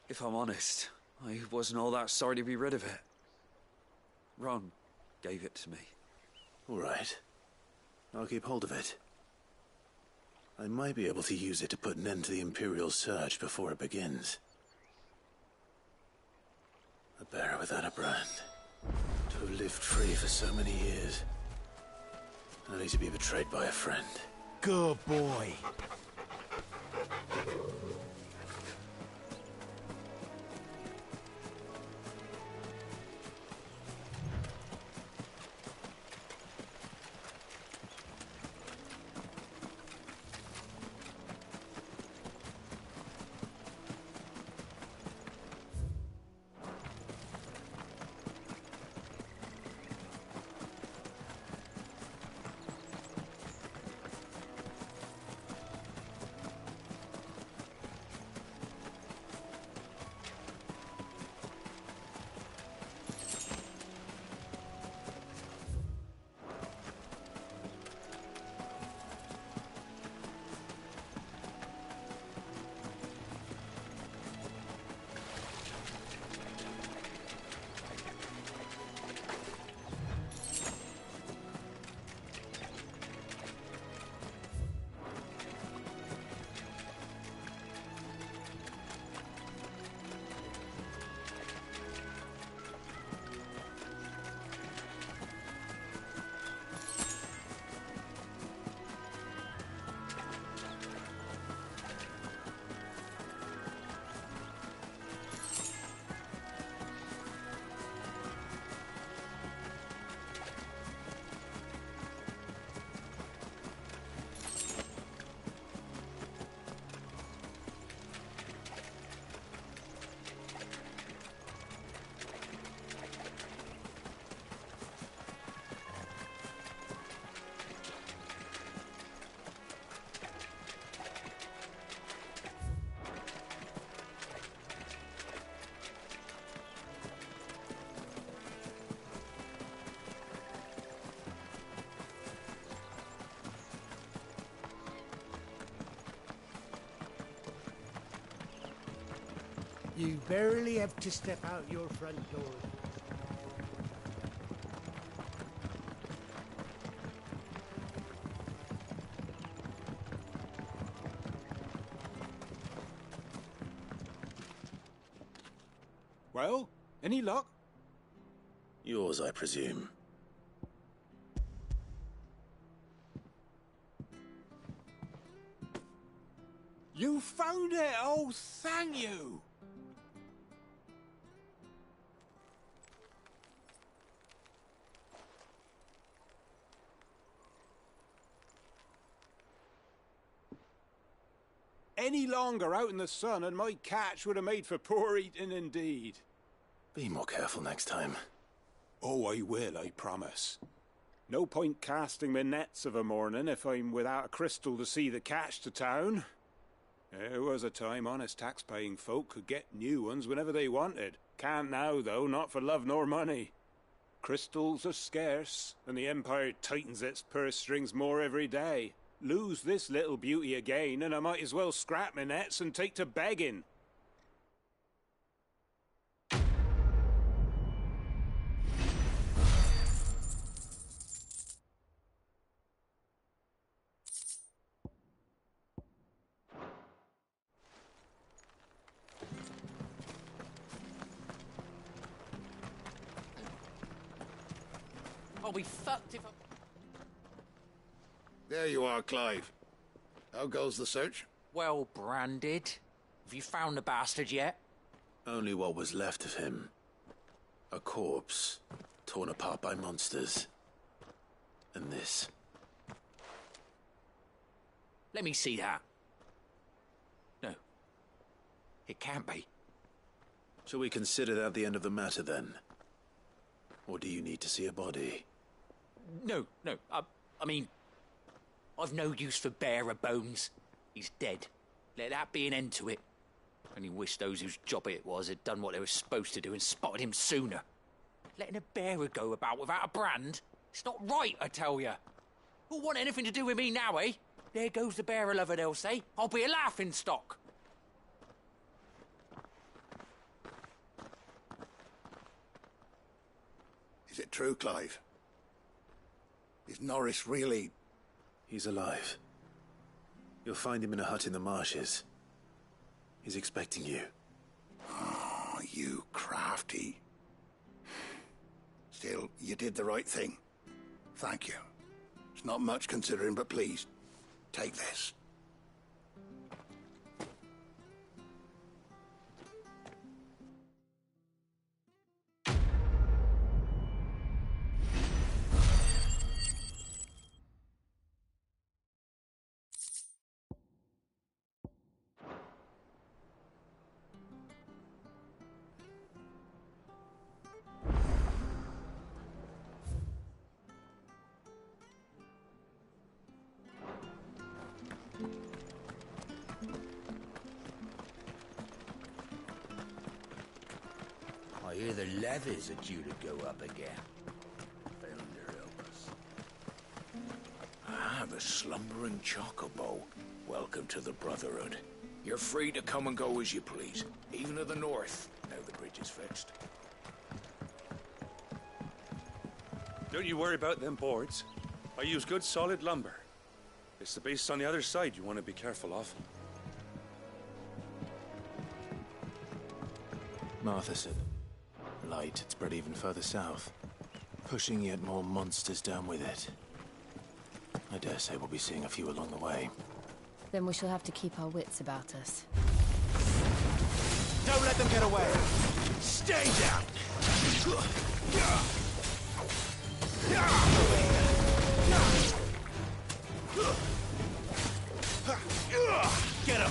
if I'm honest, I wasn't all that sorry to be rid of it. Ron gave it to me. All right. I'll keep hold of it. I might be able to use it to put an end to the Imperial Surge before it begins. A bearer without a brand. To have lived free for so many years. Only to be betrayed by a friend. Good boy. You barely have to step out your front door. Well, any luck? Yours, I presume. You found it! Oh, thank you! Any longer out in the sun and my catch would have made for poor eating indeed. Be more careful next time. Oh, I will, I promise. No point casting my nets of a morning if I'm without a crystal to see the catch to town. There was a time honest tax-paying folk could get new ones whenever they wanted. Can't now, though, not for love nor money. Crystals are scarce, and the Empire tightens its purse strings more every day. Lose this little beauty again, and I might as well scrap my nets and take to begging. I'll be fucked if I... There you are, Clive. How goes the search? Well branded. Have you found the bastard yet? Only what was left of him. A corpse, torn apart by monsters. And this. Let me see that. No. It can't be. Shall we consider that the end of the matter, then? Or do you need to see a body? No. I mean... I've no use for bearer bones. He's dead. Let that be an end to it. Only wish those whose job it was had done what they were supposed to do and spotted him sooner. Letting a bearer go about without a brand? It's not right, I tell you. Who'll want anything to do with me now, eh? There goes the bearer lover, they'll say. I'll be a laughing stock. Is it true, Clive? Is Norris really... He's alive. You'll find him in a hut in the marshes. He's expecting you. Oh, you crafty. Still, you did the right thing. Thank you. It's not much considering, but please, take this. I hear the levies are due to go up again. Thunder help us. Ah, the slumbering chocobo. Welcome to the Brotherhood. You're free to come and go as you please, even to the north, now the bridge is fixed. Don't you worry about them boards. I use good solid lumber. It's the beasts on the other side you want to be careful of. Martha said, light had spread even further south, pushing yet more monsters down with it. I dare say we'll be seeing a few along the way. Then we shall have to keep our wits about us. Don't let them get away! Stay down! Get him!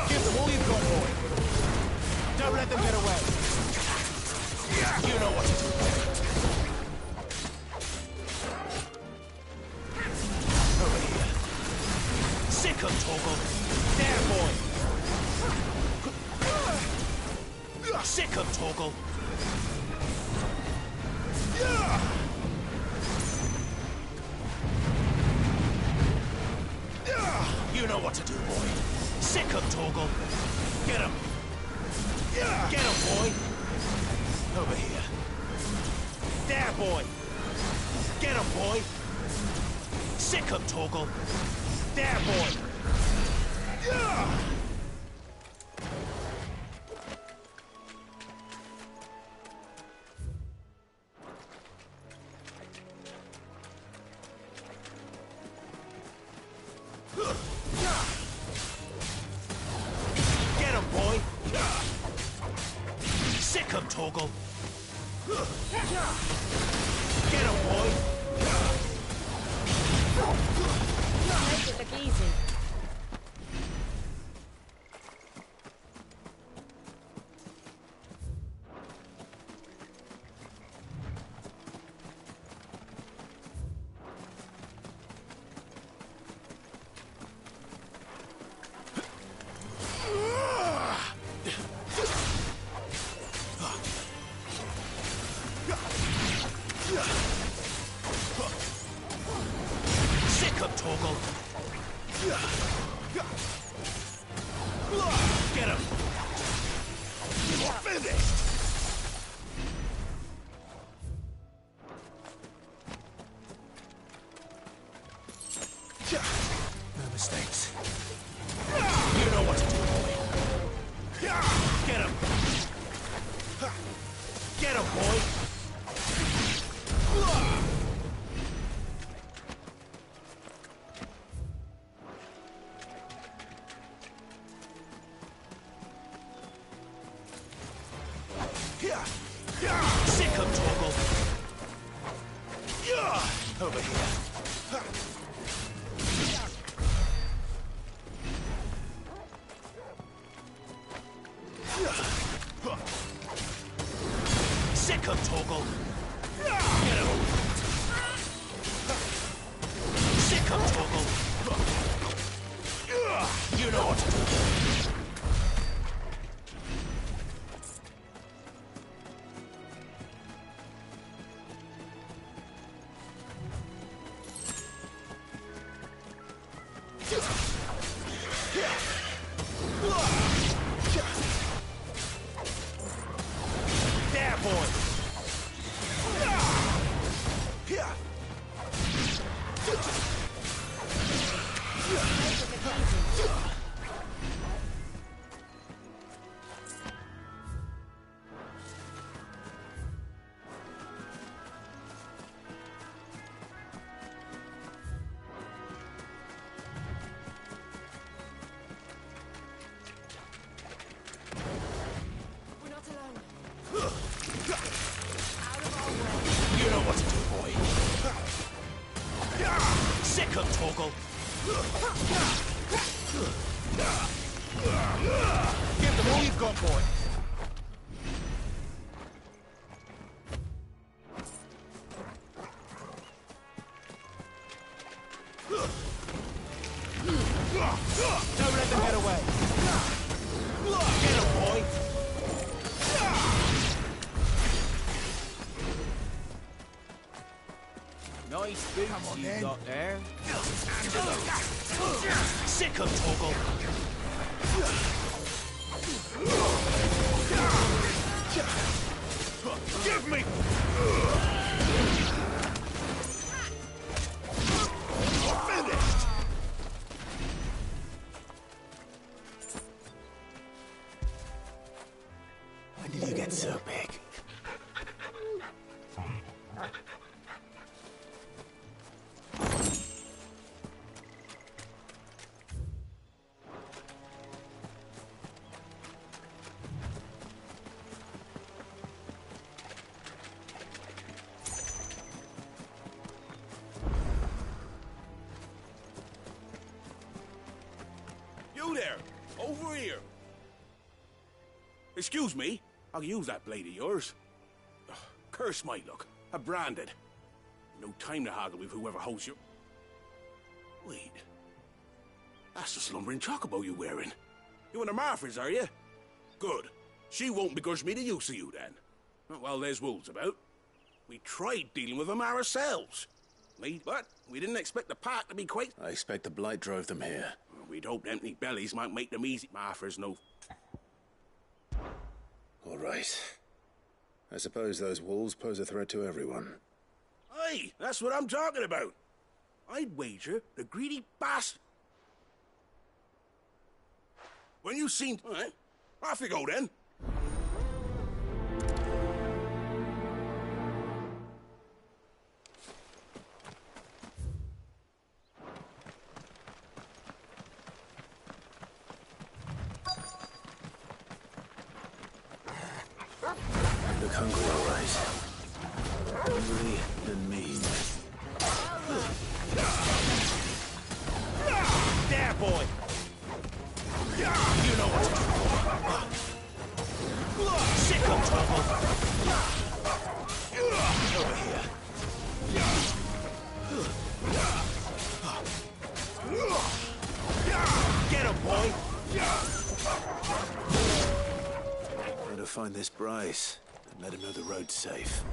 Give them all you've got, boy. Don't let them get away. You know what to do, boy. Over here. Sick of Toggle. There, boy. Sick of Toggle. You know what to do, boy. Sick of Toggle. Get him. Get him, boy. Over here. There, boy. Get him, boy. Sick of Toggle. There, boy. Get him, boy. Sick of Toggle. Get him, boy. Make it look easy. Sick of Toggle. Get him. You're finished. No mistakes. You know what to do, boy. Get him. Get him, boy. Sick of Toggle. Over here. Sick of Toggle. Get him. Sick of Toggle. You know what to do. There, boy. We're not alone. You know what to do, boy. Sick of Toggle. Give them all you've got, boy. Don't let them get away. Get him, boy. Nice boots you got there. Sick of Toggle. Give me. Finished. When did you get so big? You there! Over here! Excuse me, I'll use that blade of yours. Curse my luck. I'm branded. No time to haggle with whoever holds you. Wait. That's the slumbering chocobo you're wearing. You and the Marthas, are you? Good. She won't begrudge me the use of you, then. Not while there's wolves about. We tried dealing with them ourselves. But we didn't expect the pack to be quite... I expect the Blight drove them here. Well, we'd hoped empty bellies might make them easy. Marthas no... All right. I suppose those wolves pose a threat to everyone. Aye, that's what I'm talking about. I'd wager the greedy bastard... When you seen... All right, off you go, then. Look hungry, all right. Hungry and mean. There, boy! You know what to do. Sick of trouble. Over here. Get him, boy! Where to find this Bryce and let him know the road's safe.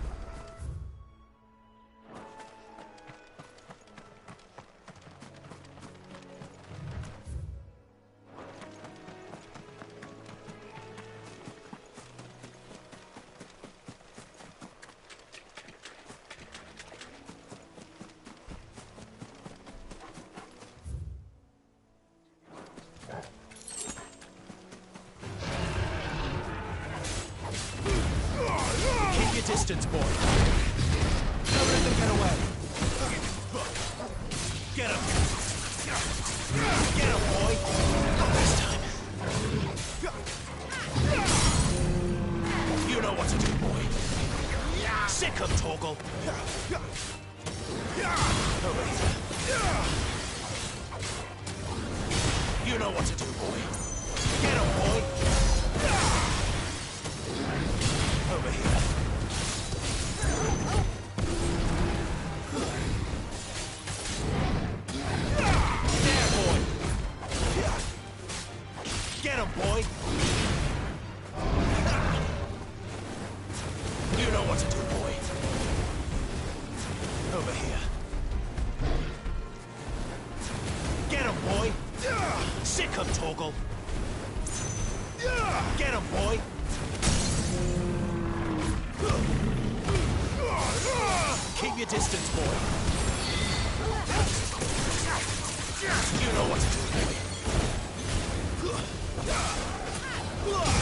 Distance, boy. Don't let them get away. Get him. Get him, boy. Not this time. You know what to do, boy. Sick of Torgal. Over here. You know what to do, boy. Get him, boy. Over here. Get him, boy! You know what to do, boy. Over here. Get him, boy! Sick of Torgal! Get him, boy! Keep your distance, boy. You know what to do, baby.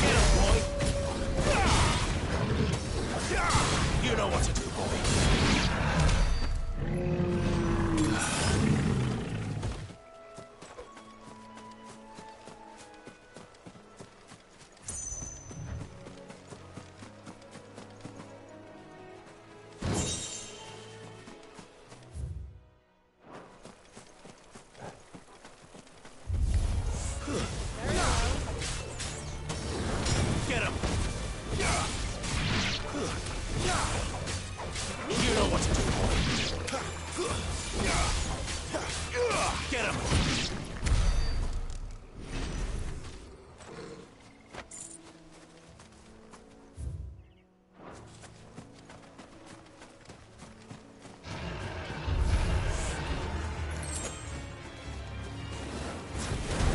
Get him, boy! You know what to do, boy. Get him! You know what to do, boy. Get him!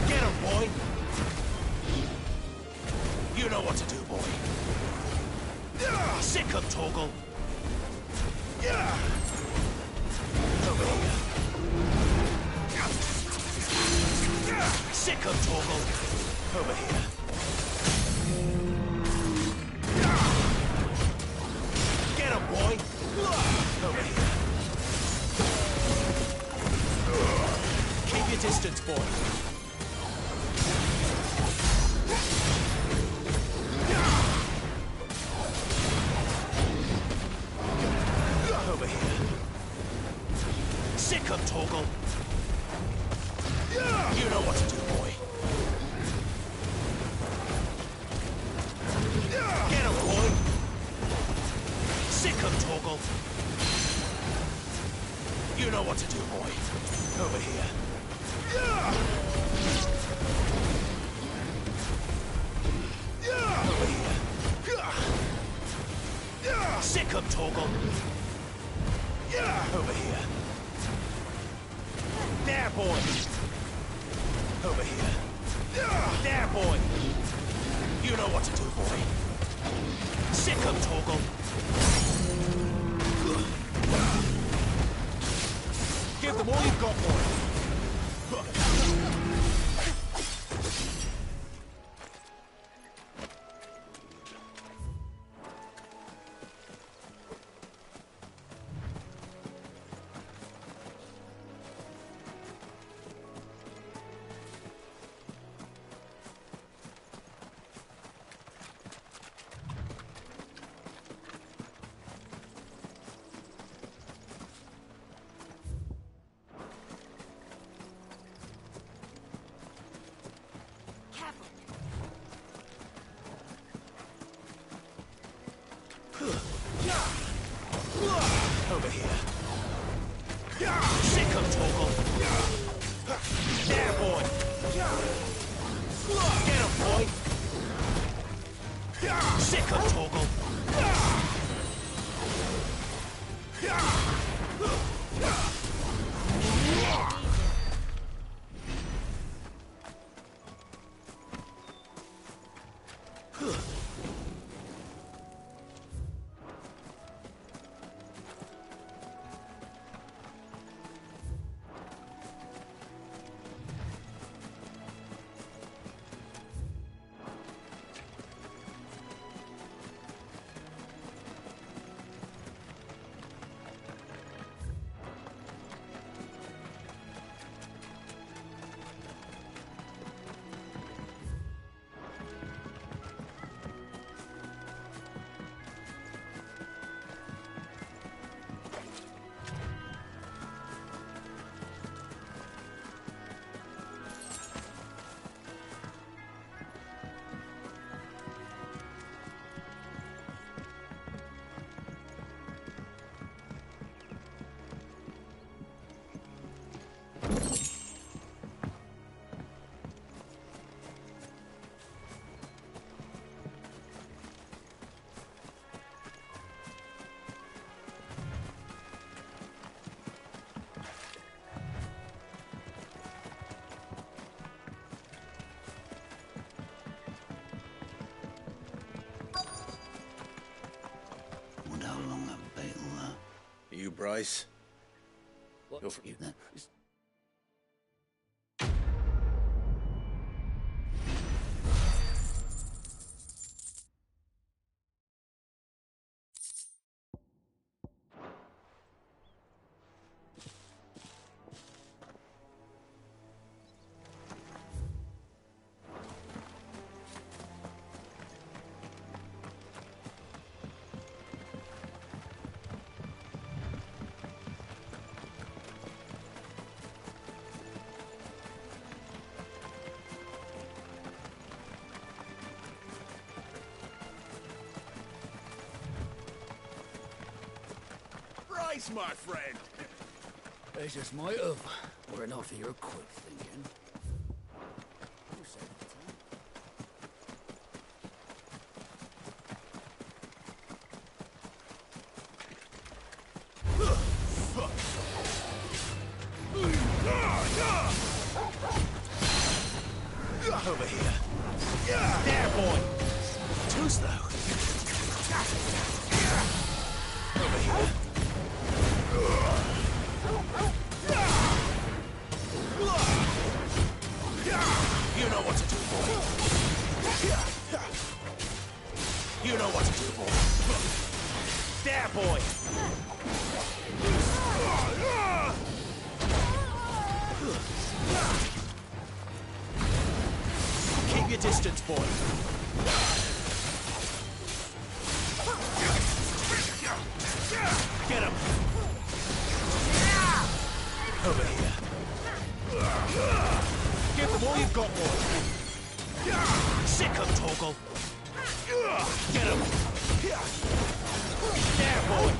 Get him, boy! You know what to do, boy. Sick of Torgal. Over here. Sick of Torgal. Over here. Get him, boy. Over here. Keep your distance, boy. Over here. Sick of Torgal. You know what to do, boy. Get him, boy. Sick what to do, boy. Over here. Over here. Sick 'em, Torgal. Over here. There, boy. Over here. There, boy. You know what to do, boy. Sick 'em, Torgal. Give them all you've got, boy. Over here. Sick 'em, Torgal. There, boy. Get 'em, boy. Sick 'em, Torgal. You, Bryce? What? You're from... Bryce, my friend! They just might have. Were not for your quick thinking. Who said it? Over here. There, boy. Too slow. Over here. You know what to do, boy. You know what to do, boy. There, boy. Keep your distance, boy. Get him. Over here. Give them all you've got, boy. Sick 'em, Torgal. Get him. There, boy.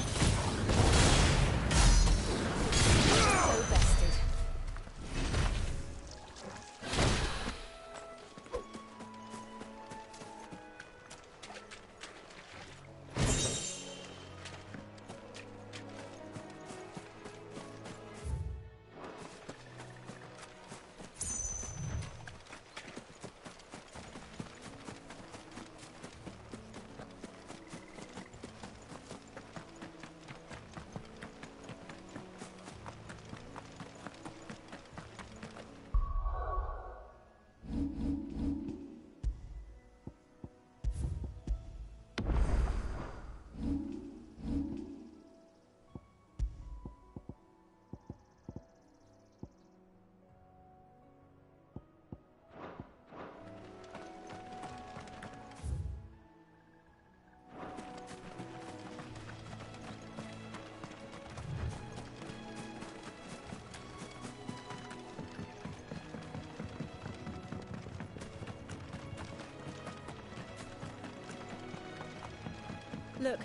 Look,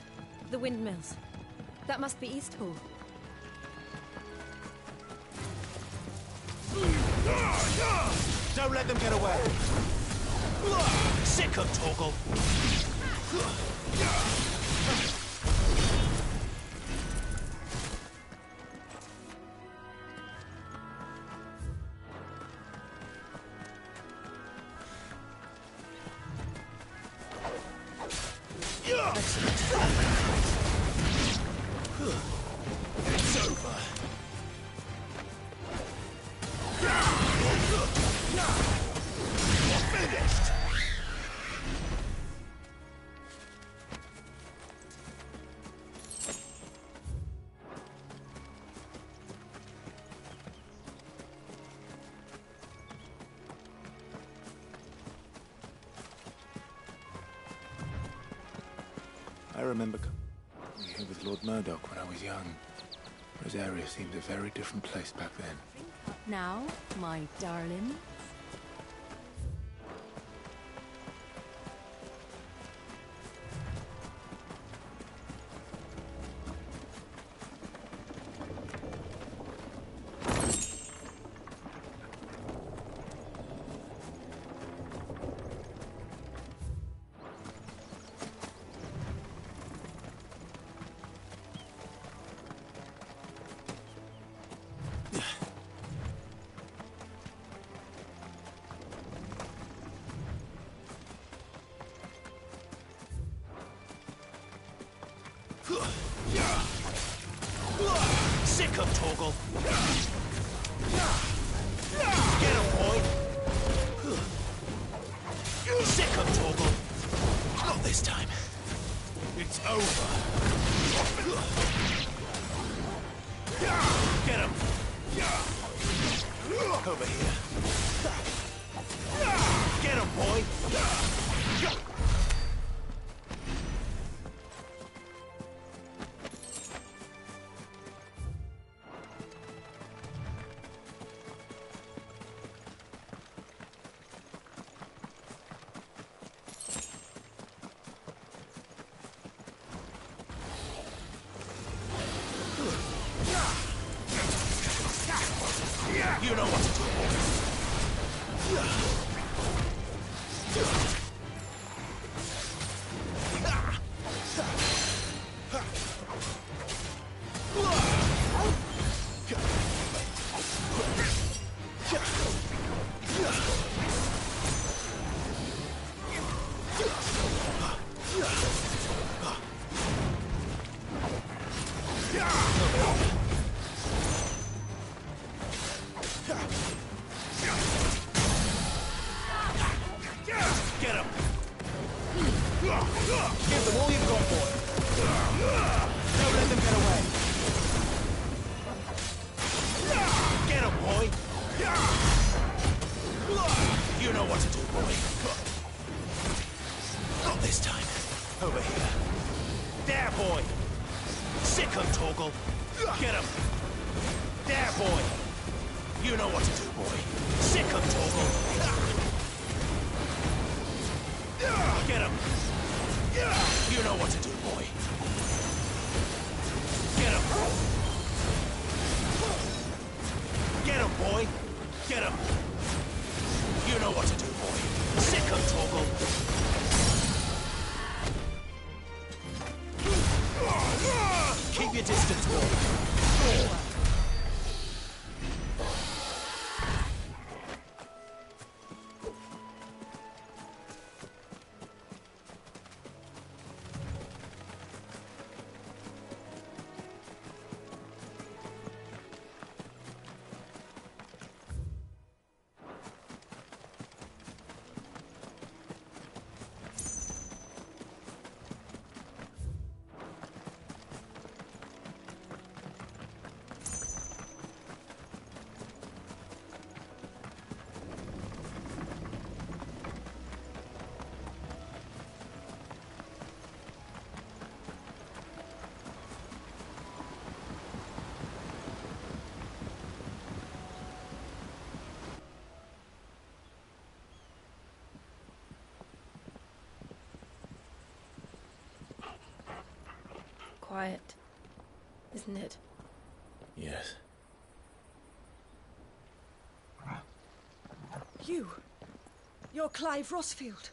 the windmills. That must be Eastpool. Don't let them get away. Sick of Torgal. It's over. Finished. I remember coming here with Lord Murdoch when I was young. Rosaria seemed a very different place back then. Now, my darling. Sick of Torgal. Get him, boy. Sick of Torgal. Not this time. It's over. Get him. Over here. Get him, boy. You know what to do, Get him! Give them all you've got, boy. Don't let them get away. Get him, boy. You know what to do, boy. Not this time. Over here. There, boy. Sick of Torgal. Get him. There, boy. You know what to do, boy. Sick of Torgal. Get him. You know what to do, boy. Get him. Get him, boy. Get him. You know what to do, boy. Sick of Torgal. Keep your distance, boy. quiet, isn't it? Yes. You're Clive Rossfield.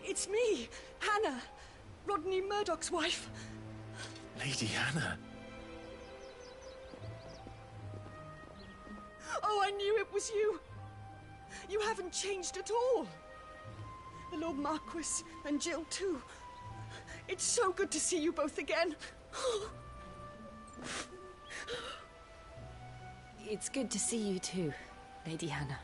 It's me, Hannah, Rodney Murdoch's wife. Lady Hannah. Oh, I knew it was you. You haven't changed at all. The Lord Marquis and Jill too. It's so good to see you both again. It's good to see you too, Lady Hannah.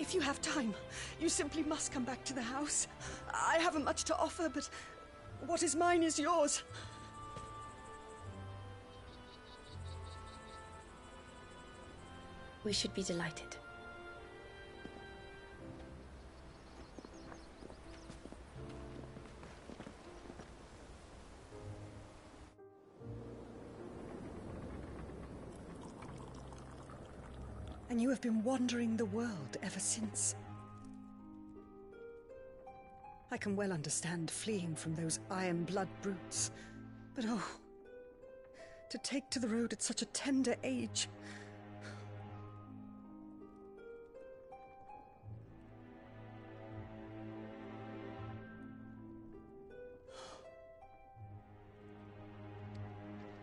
If you have time, you simply must come back to the house. I haven't much to offer, but what is mine is yours. We should be delighted. And you have been wandering the world ever since. I can well understand fleeing from those iron blood brutes, but oh, to take to the road at such a tender age.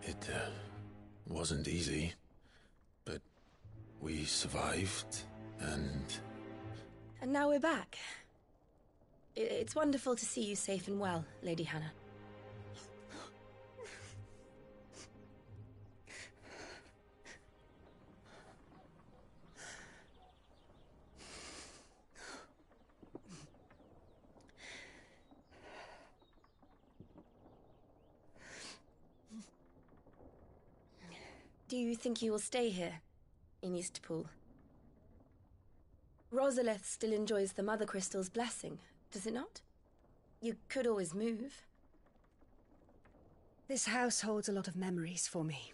It wasn't easy, but we survived, and now we're back. It's wonderful to see you safe and well, Lady Hannah. Do you think you will stay here, in Eastpool? Rosalith still enjoys the Mother Crystal's blessing, does it not? You could always move. This house holds a lot of memories for me.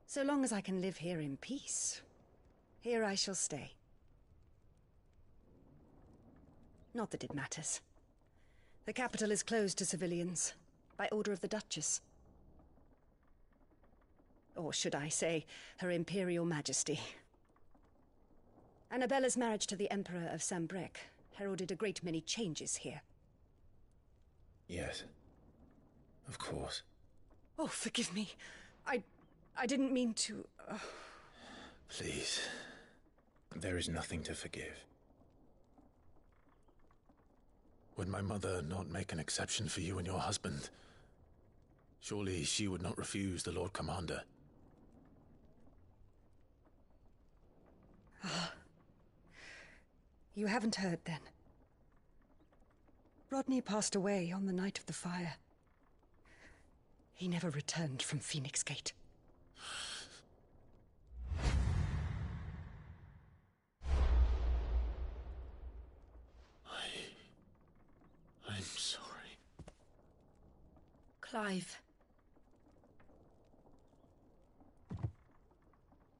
So long as I can live here in peace, here I shall stay. Not that it matters. The capital is closed to civilians, by order of the Duchess. Or should I say, Her Imperial Majesty. Annabella's marriage to the Emperor of Sambrec heralded a great many changes here. yes, of course. Oh, forgive me. I didn't mean to... Please, there is nothing to forgive. Would my mother not make an exception for you and your husband? Surely she would not refuse the Lord Commander. You haven't heard, then. Rodney passed away on the night of the fire. He never returned from Phoenix Gate. I'm sorry. Clive.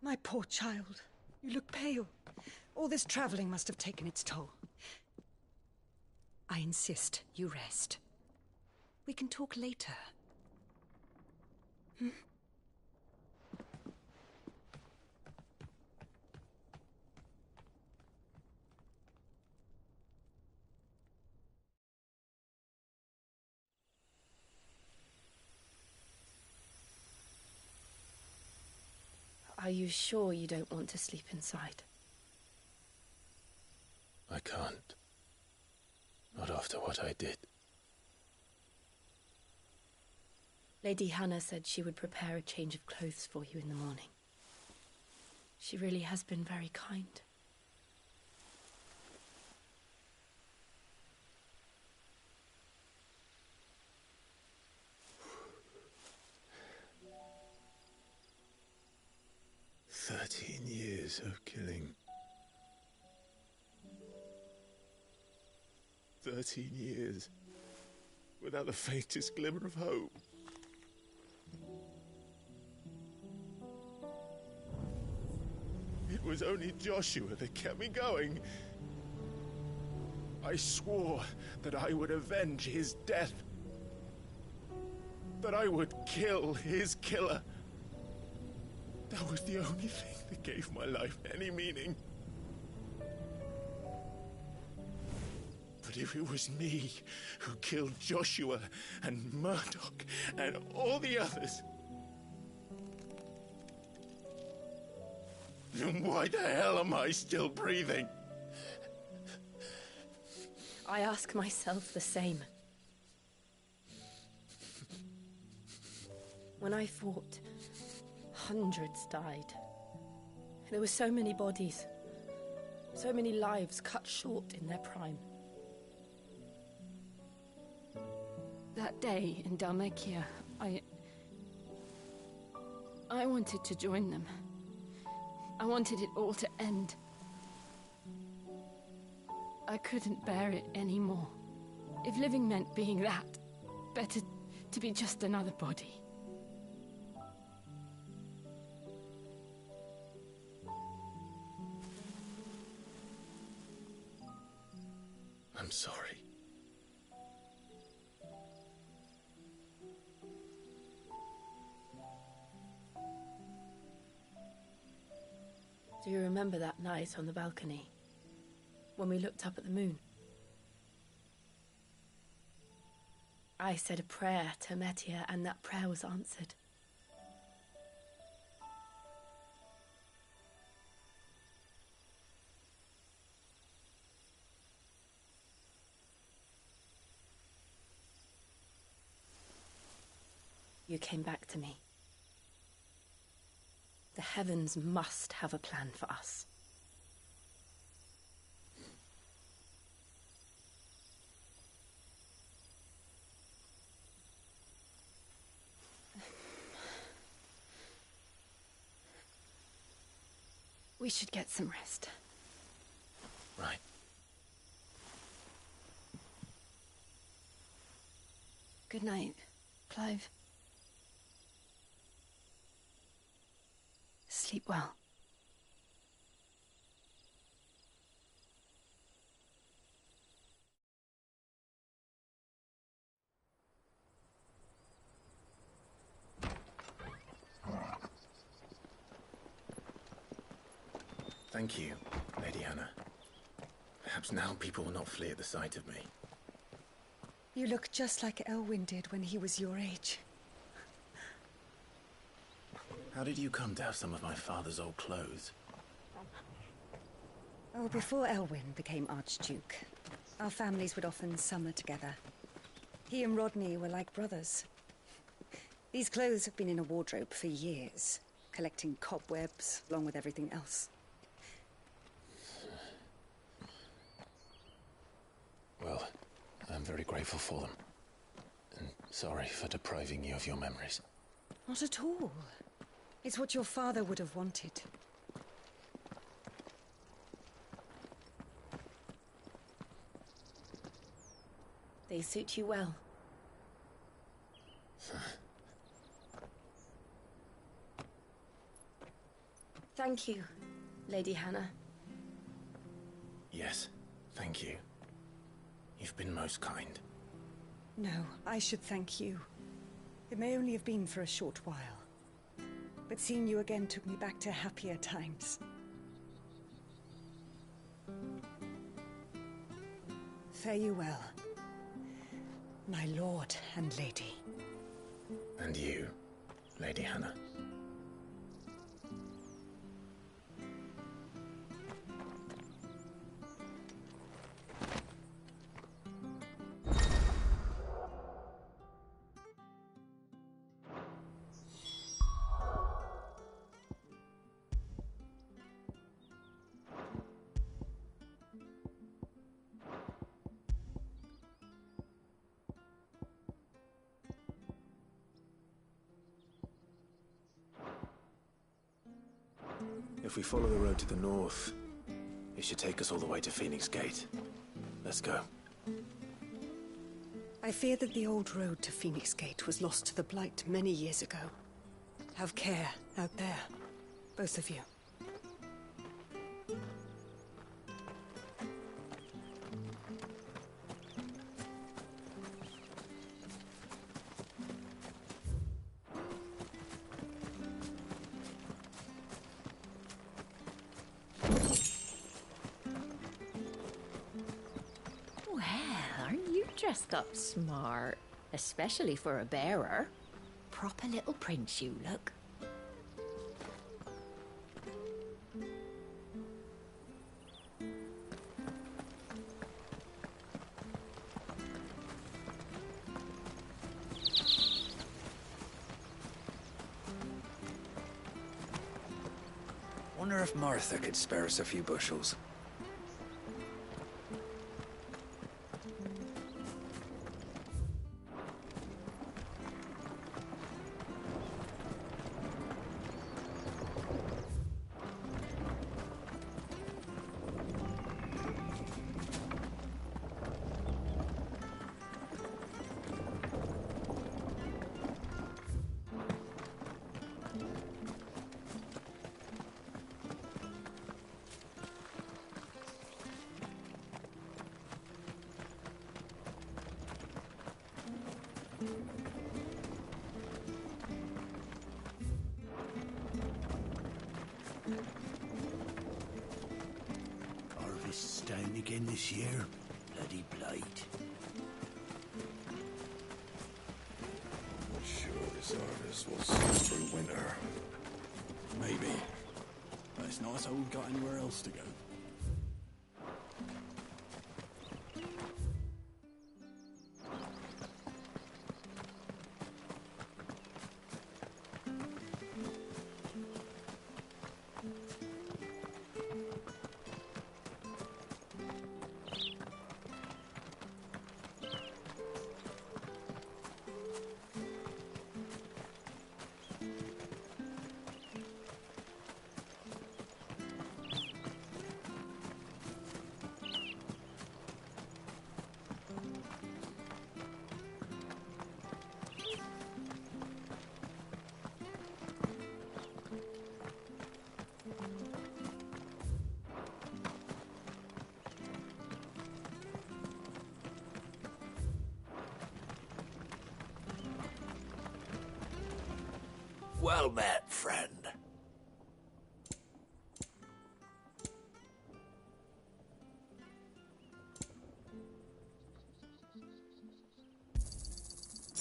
My poor child. You look pale. All this traveling must have taken its toll. I insist you rest. We can talk later. Hmm? Are you sure you don't want to sleep inside? I can't. Not after what I did. Lady Hannah said she would prepare a change of clothes for you in the morning. She really has been very kind. "13 years of killing. 13 years, without the faintest glimmer of hope. It was only Joshua that kept me going. I swore that I would avenge his death. That I would kill his killer. That was the only thing that gave my life any meaning. But if it was me who killed Joshua and Murdoch and all the others, then why the hell am I still breathing? I ask myself the same. When I fought, hundreds died. There were so many bodies, so many lives cut short in their prime. That day in Dalmekia, I wanted to join them. I wanted it all to end. I couldn't bear it anymore. If living meant being that, better to be just another body. I'm sorry. Do you remember that night on the balcony, when we looked up at the moon? I said a prayer to Metia, and that prayer was answered. You came back to me. The heavens must have a plan for us. We should get some rest. Right. Good night, Clive. Sleep well. Thank you, Lady Hannah. Perhaps now people will not flee at the sight of me. You look just like Elwyn did when he was your age. How did you come to have some of my father's old clothes? Oh, before Elwyn became Archduke, our families would often summer together. He and Rodney were like brothers. These clothes have been in a wardrobe for years, collecting cobwebs along with everything else. Well, I'm very grateful for them. And sorry for depriving you of your memories. Not at all. It's what your father would have wanted. They suit you well. Thank you, Lady Hannah. Yes, thank you. You've been most kind. No, I should thank you. It may only have been for a short while. But seeing you again took me back to happier times. Fare you well, my lord and lady. And you, Lady Hannah. If we follow the road to the north, it should take us all the way to Phoenix Gate. Let's go. I fear that the old road to Phoenix Gate was lost to the Blight many years ago. Have care out there, both of you. Well, aren't you dressed up smart? Especially for a bearer. Proper little prince you look. Wonder if Martha could spare us a few bushels. Harvest's down again this year. Bloody blight. Sure, this harvest will see through winter. Maybe. But it's not as though we've got anywhere else to go. Well met, friend.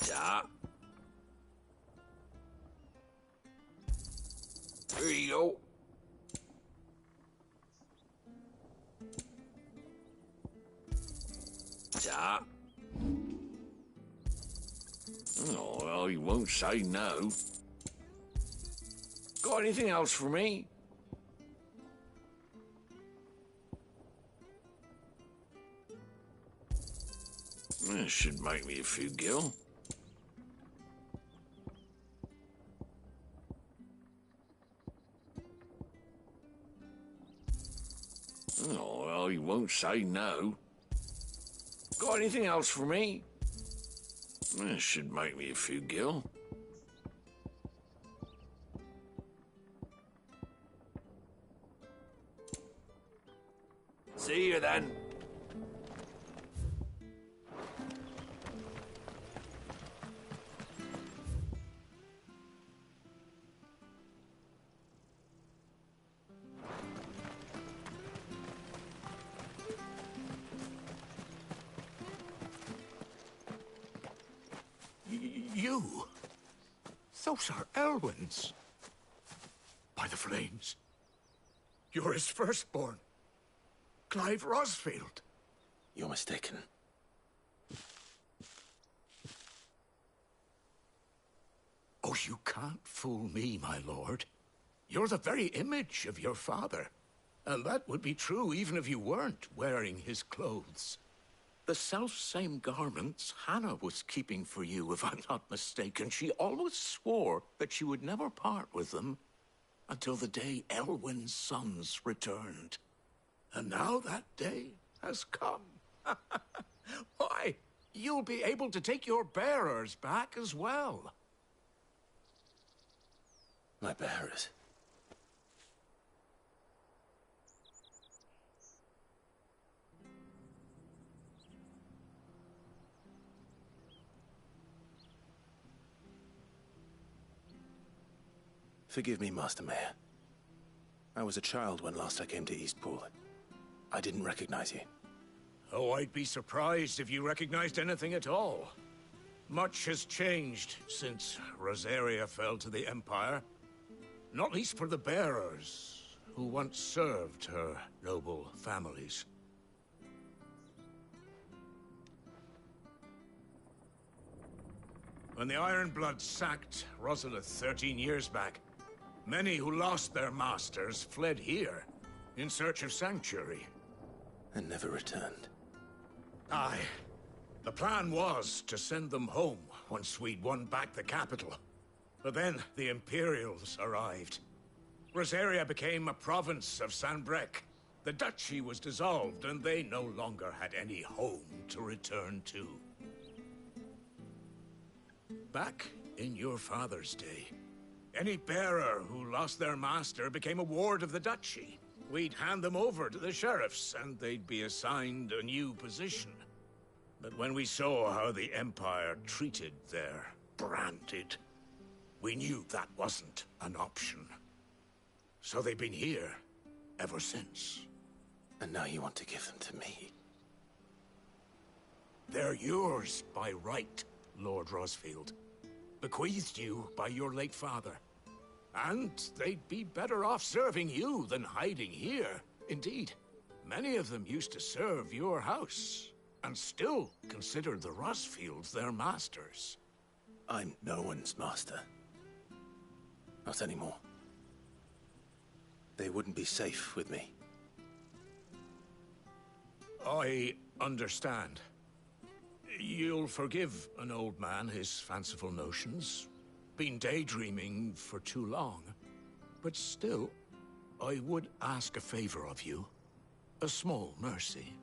Yeah. Here you go. Yeah. Oh, well, you won't say no. Got anything else for me? This should make me a few gil. Oh, well, you won't say no. Got anything else for me? This should make me a few gil. See you then. You? Those are Elwyn's. By the flames. You're his firstborn. Clive Rosfield. You're mistaken. Oh, you can't fool me, my lord. You're the very image of your father. And that would be true even if you weren't wearing his clothes. The self-same garments Hannah was keeping for you, if I'm not mistaken. She always swore that she would never part with them until the day Elwyn's sons returned. And now that day has come. Why, you'll be able to take your bearers back as well. My bearers? Forgive me, Master Mayor. I was a child when last I came to Eastpool. I didn't recognize you. Oh, I'd be surprised if you recognized anything at all. Much has changed since Rosaria fell to the Empire. Not least for the bearers, who once served her noble families. When the Ironbloods sacked Rosalith 13 years back, many who lost their masters fled here, in search of sanctuary. And never returned. Aye. The plan was to send them home once we'd won back the capital. But then the Imperials arrived. Rosaria became a province of Sanbreque. The duchy was dissolved, and they no longer had any home to return to. Back in your father's day, any bearer who lost their master became a ward of the duchy. We'd hand them over to the sheriffs, and they'd be assigned a new position. But when we saw how the Empire treated their branded, we knew that wasn't an option. So they've been here ever since. And now you want to give them to me? They're yours by right, Lord Rosfield. Bequeathed you by your late father. And they'd be better off serving you than hiding here. Indeed, many of them used to serve your house, and still consider the Rosfields their masters. I'm no one's master. Not anymore. They wouldn't be safe with me. I understand. You'll forgive an old man his fanciful notions. Been daydreaming for too long. But still, I would ask a favor of you. A small mercy.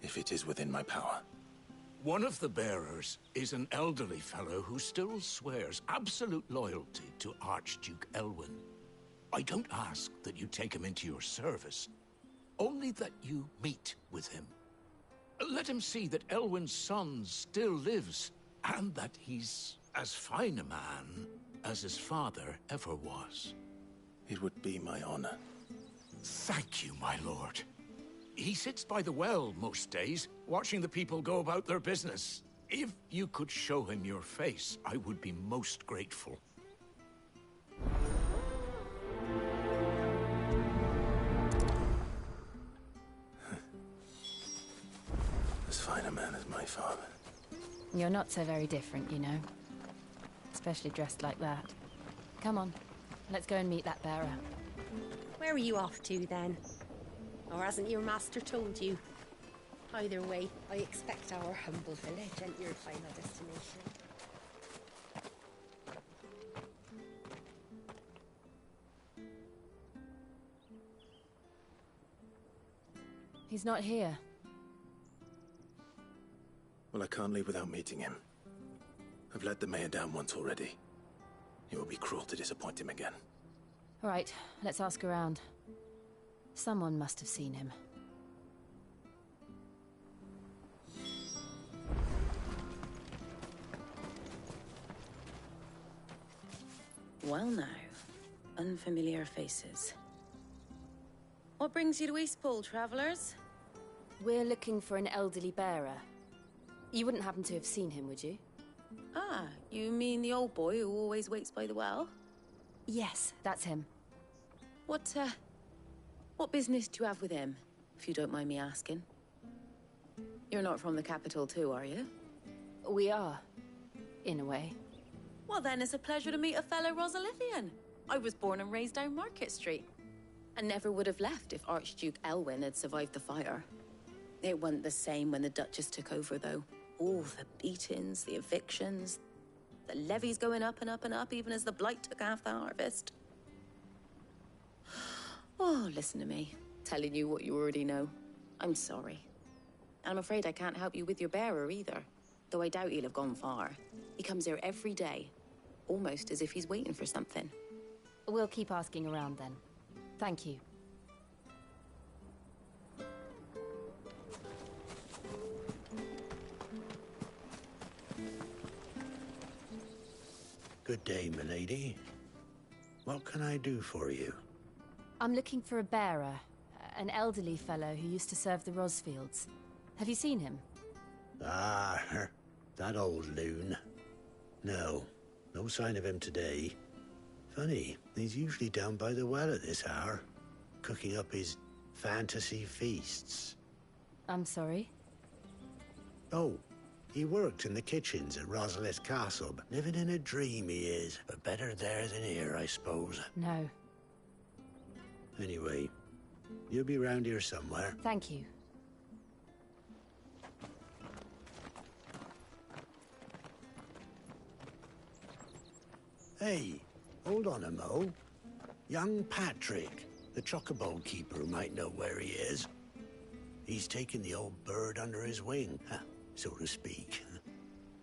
If it is within my power. One of the bearers is an elderly fellow who still swears absolute loyalty to Archduke Elwyn. I don't ask that you take him into your service, only that you meet with him. Let him see that Elwyn's son still lives, and that he's as fine a man as his father ever was. It would be my honor. Thank you, my lord. He sits by the well most days, watching the people go about their business. If you could show him your face, I would be most grateful. As fine a man as my father. You're not so very different, you know. Especially dressed like that. Come on, let's go and meet that bearer. Where are you off to, then? Or hasn't your master told you? Either way, I expect our humble village and your final destination. He's not here. Well, I can't leave without meeting him. I've let the mayor down once already. It would be cruel to disappoint him again. Right, let's ask around. Someone must have seen him. Well now, unfamiliar faces. What brings you to Eastpool, travelers? We're looking for an elderly bearer. You wouldn't happen to have seen him, would you? Ah, you mean the old boy who always waits by the well? Yes, that's him. What business do you have with him, if you don't mind me asking? You're not from the capital too, are you? We are, in a way. Well then, it's a pleasure to meet a fellow Rosalithian. I was born and raised down Market Street. And never would have left if Archduke Elwyn had survived the fire. It wasn't the same when the Duchess took over, though. All the beatings, the evictions, the levies going up and up and up, even as the blight took half the harvest. Oh, listen to me, telling you what you already know. I'm sorry. I'm afraid I can't help you with your bearer either. Though I doubt he'll have gone far. He comes here every day, almost as if he's waiting for something. We'll keep asking around then. Thank you. Good day, milady. What can I do for you? I'm looking for a bearer, an elderly fellow who used to serve the Rosfields. Have you seen him? Ah, that old loon. No sign of him today. Funny, he's usually down by the well at this hour, cooking up his fantasy feasts. I'm sorry? Oh, he worked in the kitchens at Rosalith Castle, but living in a dream he is. But better there than here, I suppose. No. Anyway, you'll be round here somewhere. Thank you. Hey, hold on a mo. Young Patrick, the chocobo keeper, might know where he is. He's taken the old bird under his wing, so to speak.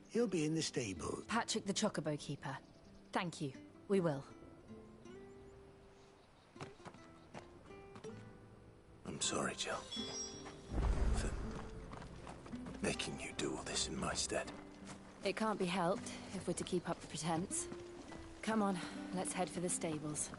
He'll be in the stable. Patrick the chocobo keeper. Thank you. We will. I'm sorry, Jill. For making you do all this in my stead. It can't be helped if we're to keep up the pretense. Come on, let's head for the stables.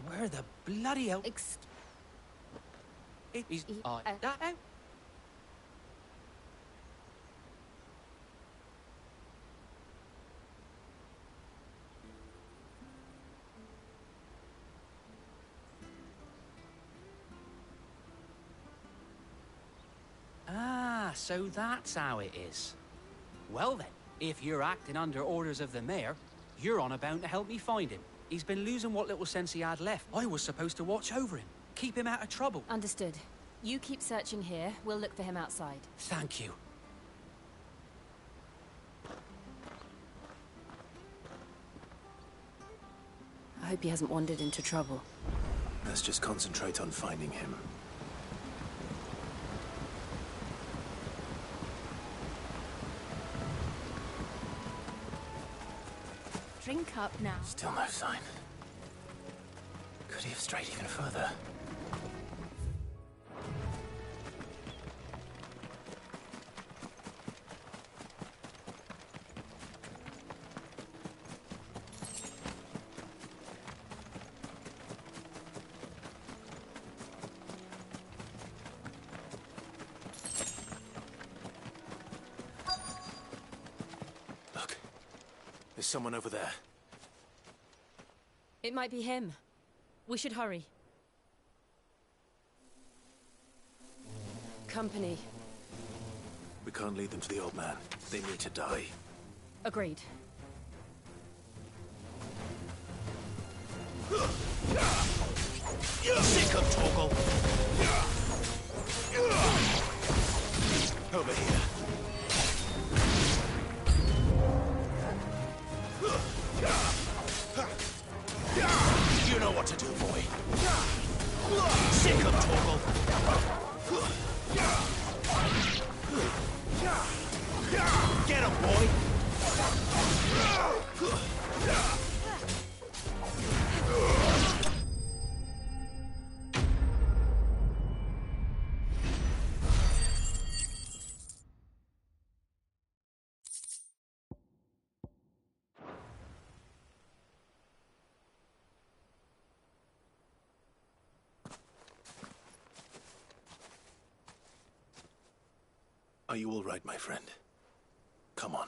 Where the bloody hell... He's... So that's how it is. Well then, if you're acting under orders of the mayor, you're on bound to help me find him. He's been losing what little sense he had left. I was supposed to watch over him, keep him out of trouble. Understood. You keep searching here, we'll look for him outside. Thank you. I hope he hasn't wandered into trouble. Let's just concentrate on finding him. Drink up now. Still no sign. Could he have strayed even further? Look, there's someone over there. It might be him. We should hurry. Company. We can't lead them to the old man. They need to die. Agreed. Sick of Torgal! Over here. You know what to do, boy. Sick of Torgal! Get him, boy! Are you all right, my friend? Come on.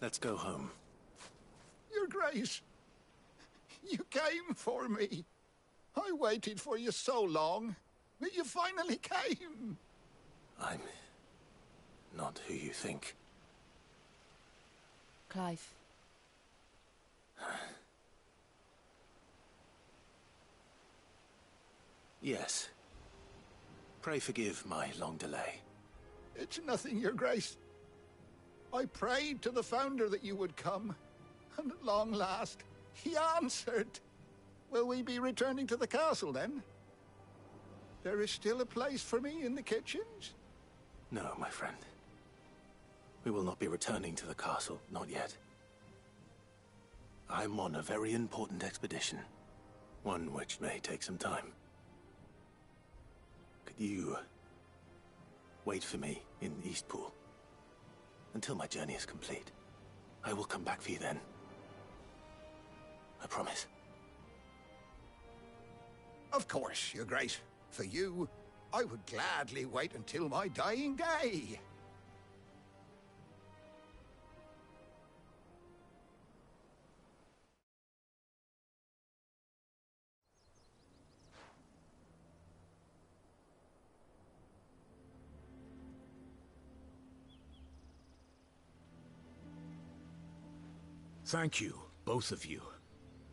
Let's go home. Your Grace, you came for me. I waited for you so long, but you finally came. I'm not who you think. Clive. Yes. Pray forgive my long delay. It's nothing, Your Grace. I prayed to the Founder that you would come, and at long last, he answered. Will we be returning to the castle, then? There is still a place for me in the kitchens? No, my friend. We will not be returning to the castle, not yet. I'm on a very important expedition. One which may take some time. Could you wait for me in Eastpool until my journey is complete? I will come back for you then. I promise. Of course, Your Grace. For you, I would gladly wait until my dying day. Thank you, both of you.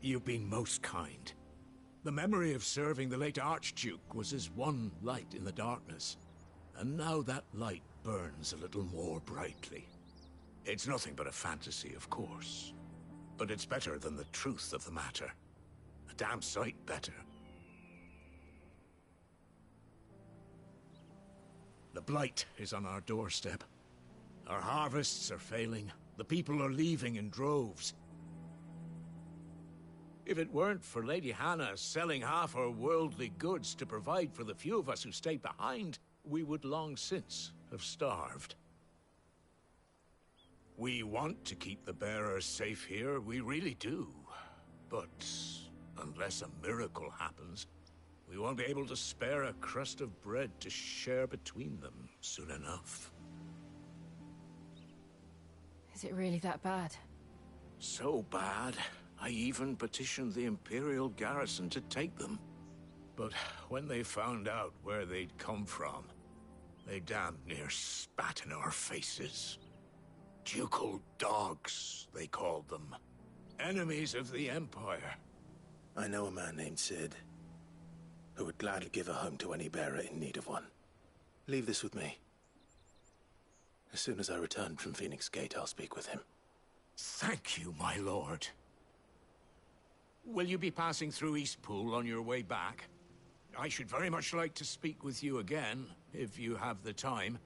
You've been most kind. The memory of serving the late Archduke was as one light in the darkness, and now that light burns a little more brightly. It's nothing but a fantasy, of course, but it's better than the truth of the matter. A damn sight better. The blight is on our doorstep. Our harvests are failing. The people are leaving in droves. If it weren't for Lady Hannah selling half her worldly goods to provide for the few of us who stay behind, we would long since have starved. We want to keep the bearers safe here, we really do. But unless a miracle happens, we won't be able to spare a crust of bread to share between them soon enough. Is it really that bad? So bad, I even petitioned the Imperial garrison to take them. But when they found out where they'd come from, they damn near spat in our faces. Ducal dogs, they called them. Enemies of the Empire. I know a man named Sid, who would gladly give a home to any bearer in need of one. Leave this with me. As soon as I return from Phoenix Gate, I'll speak with him. Thank you, my lord. Will you be passing through Eastpool on your way back? I should very much like to speak with you again, if you have the time,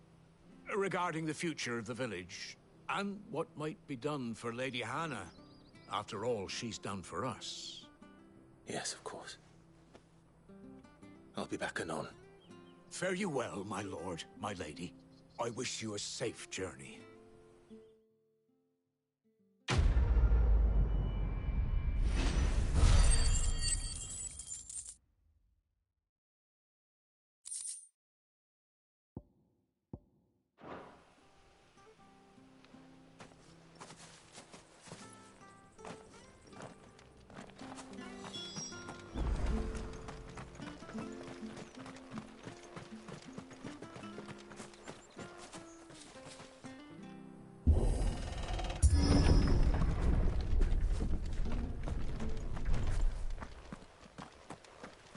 regarding the future of the village, and what might be done for Lady Hannah, after all she's done for us. Yes, of course. I'll be back anon. Fare you well, my lord, my lady. I wish you a safe journey.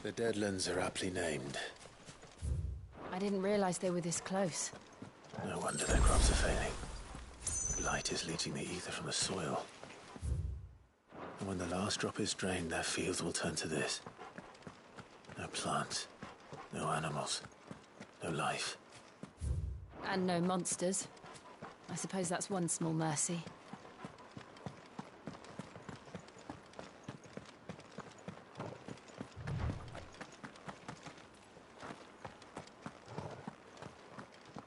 The Deadlands are aptly named. I didn't realize they were this close. No wonder their crops are failing. Light is leaching the ether from the soil. And when the last drop is drained, their fields will turn to this. No plants, no animals, no life. And no monsters. I suppose that's one small mercy.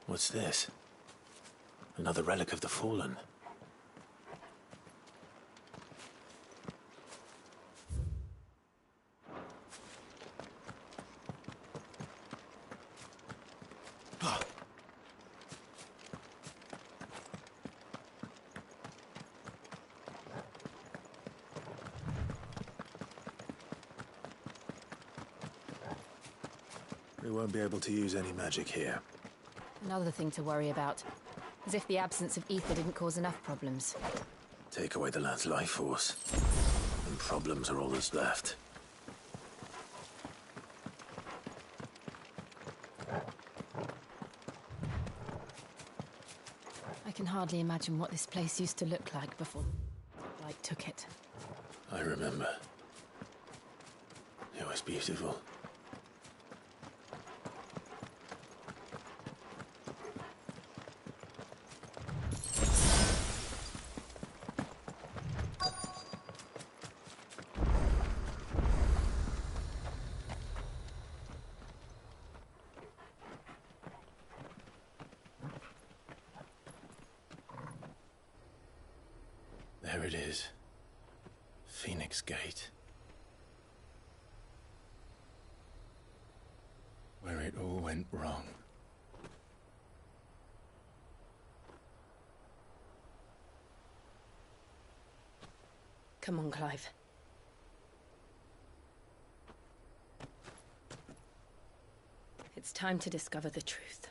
What's this? Another relic of the Fallen. We won't be able to use any magic here. Another thing to worry about. As if the absence of ether didn't cause enough problems. Take away the lad's life force, and problems are all that's left. I can hardly imagine what this place used to look like before Blight took it. I remember. It was beautiful. There it is. Phoenix Gate. Where it all went wrong. Come on, Clive. It's time to discover the truth.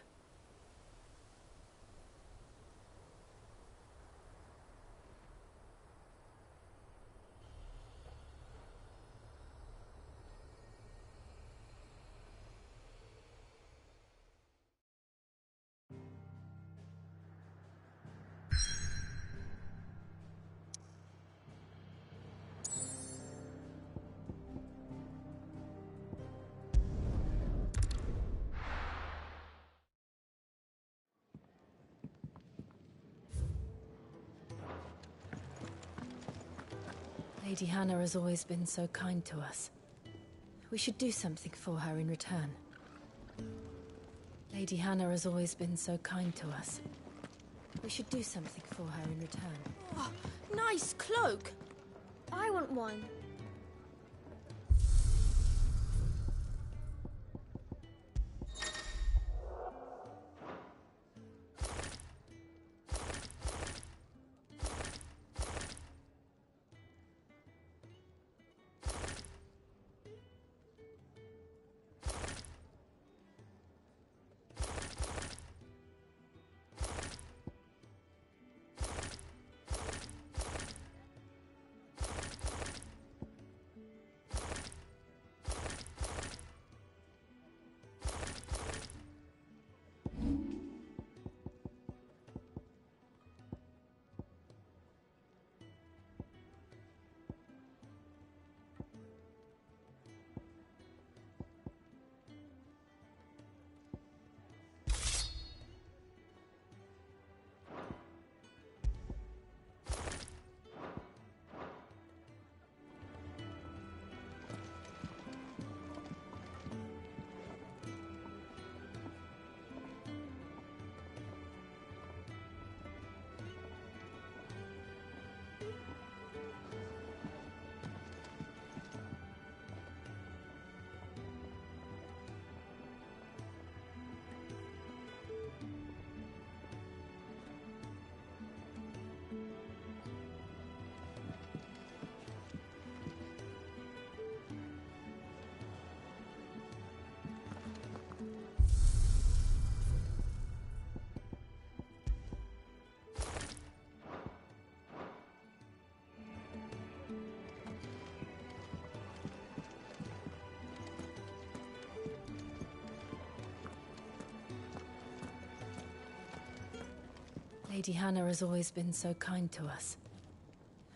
Lady Hannah has always been so kind to us. We should do something for her in return. Lady Hannah has always been so kind to us. We should do something for her in return. Oh, nice cloak. I want one. Lady Hannah has always been so kind to us.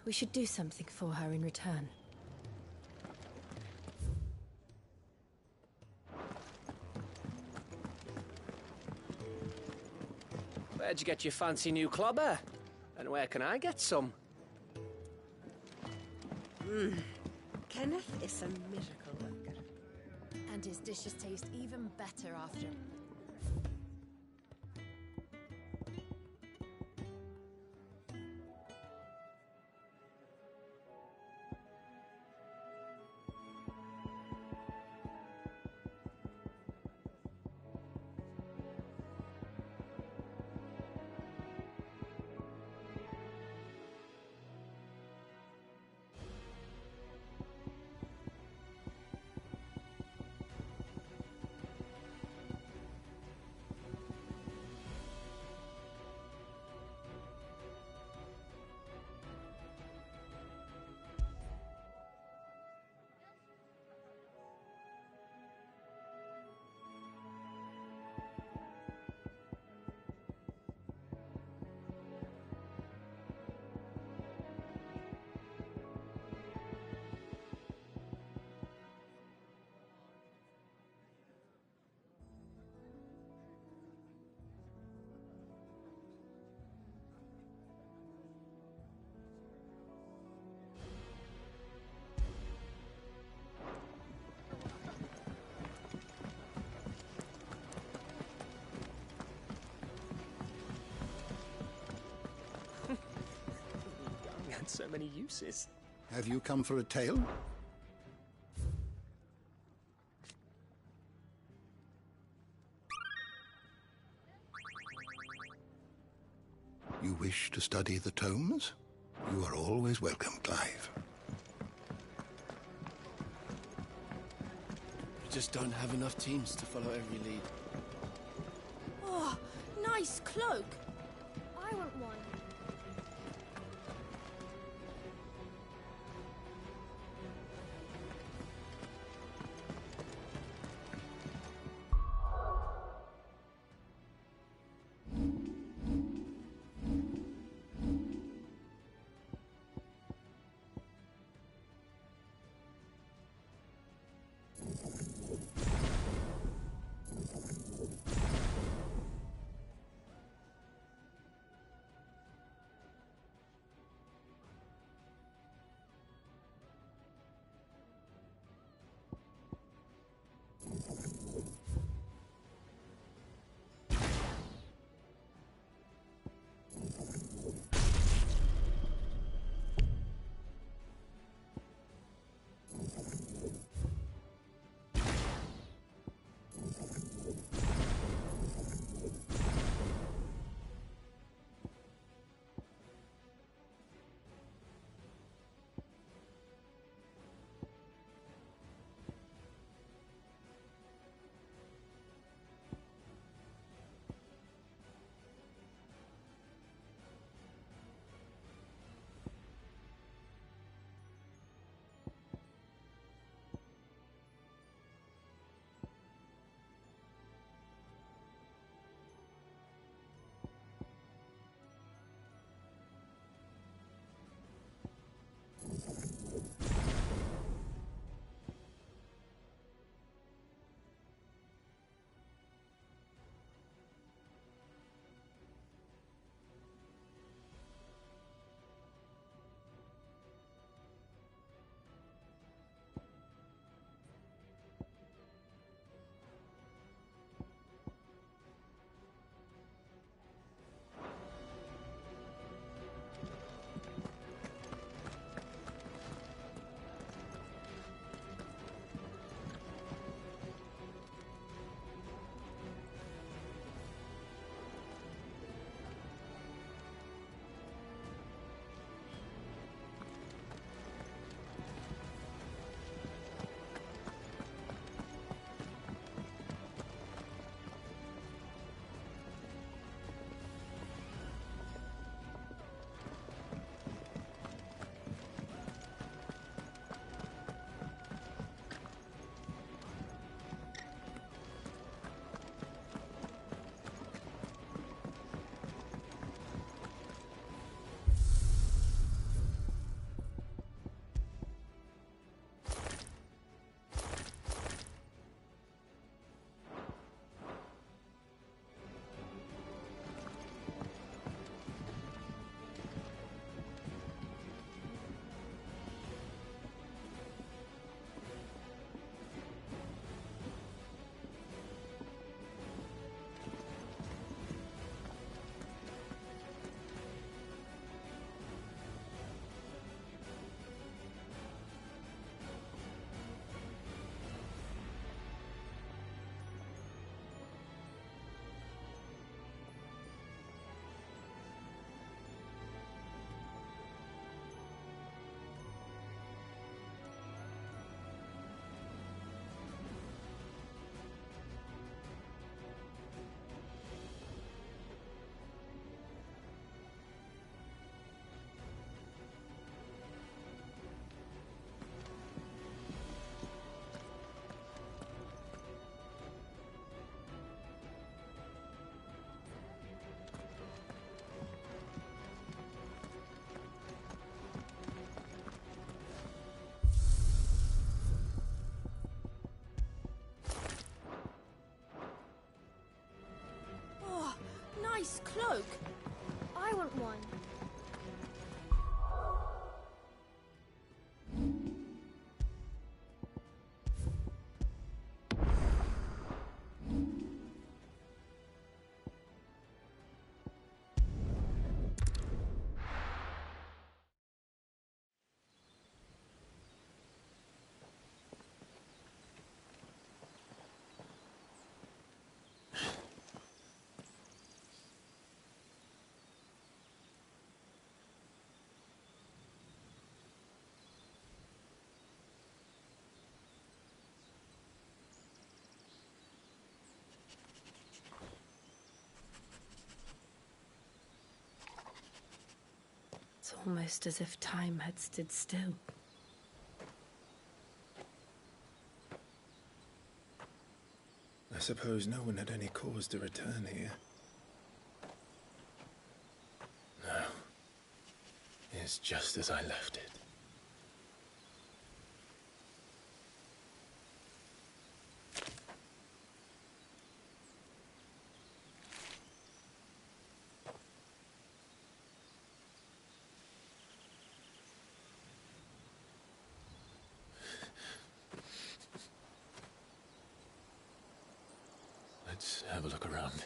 We should do something for her in return. Where'd you get your fancy new clobber? And where can I get some? Kenneth is a miracle worker. And his dishes taste even better after. and so many uses. Have you come for a tale? You wish to study the tomes? You are always welcome, Clive. We just don't have enough teams to follow every lead. Oh, nice cloak. I want one. Nice cloak. I want one. Almost as if time had stood still. I suppose no one had any cause to return here. No. It's just as I left it. Let's have a look around.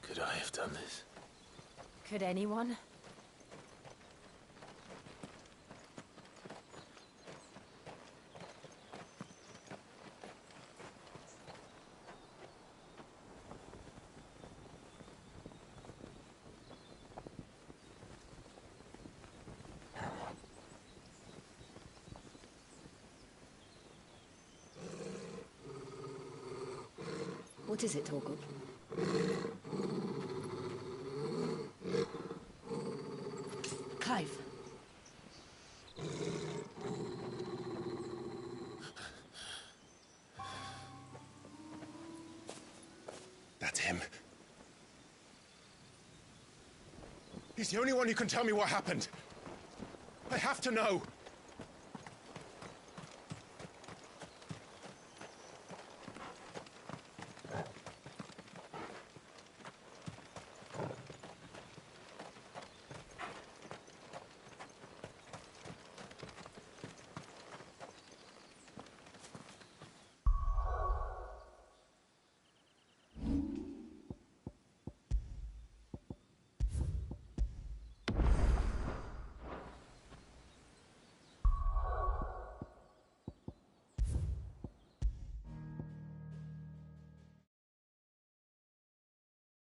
Could I have done this? Could anyone? What is it, Torgal? Clive. That's him. He's the only one who can tell me what happened. I have to know.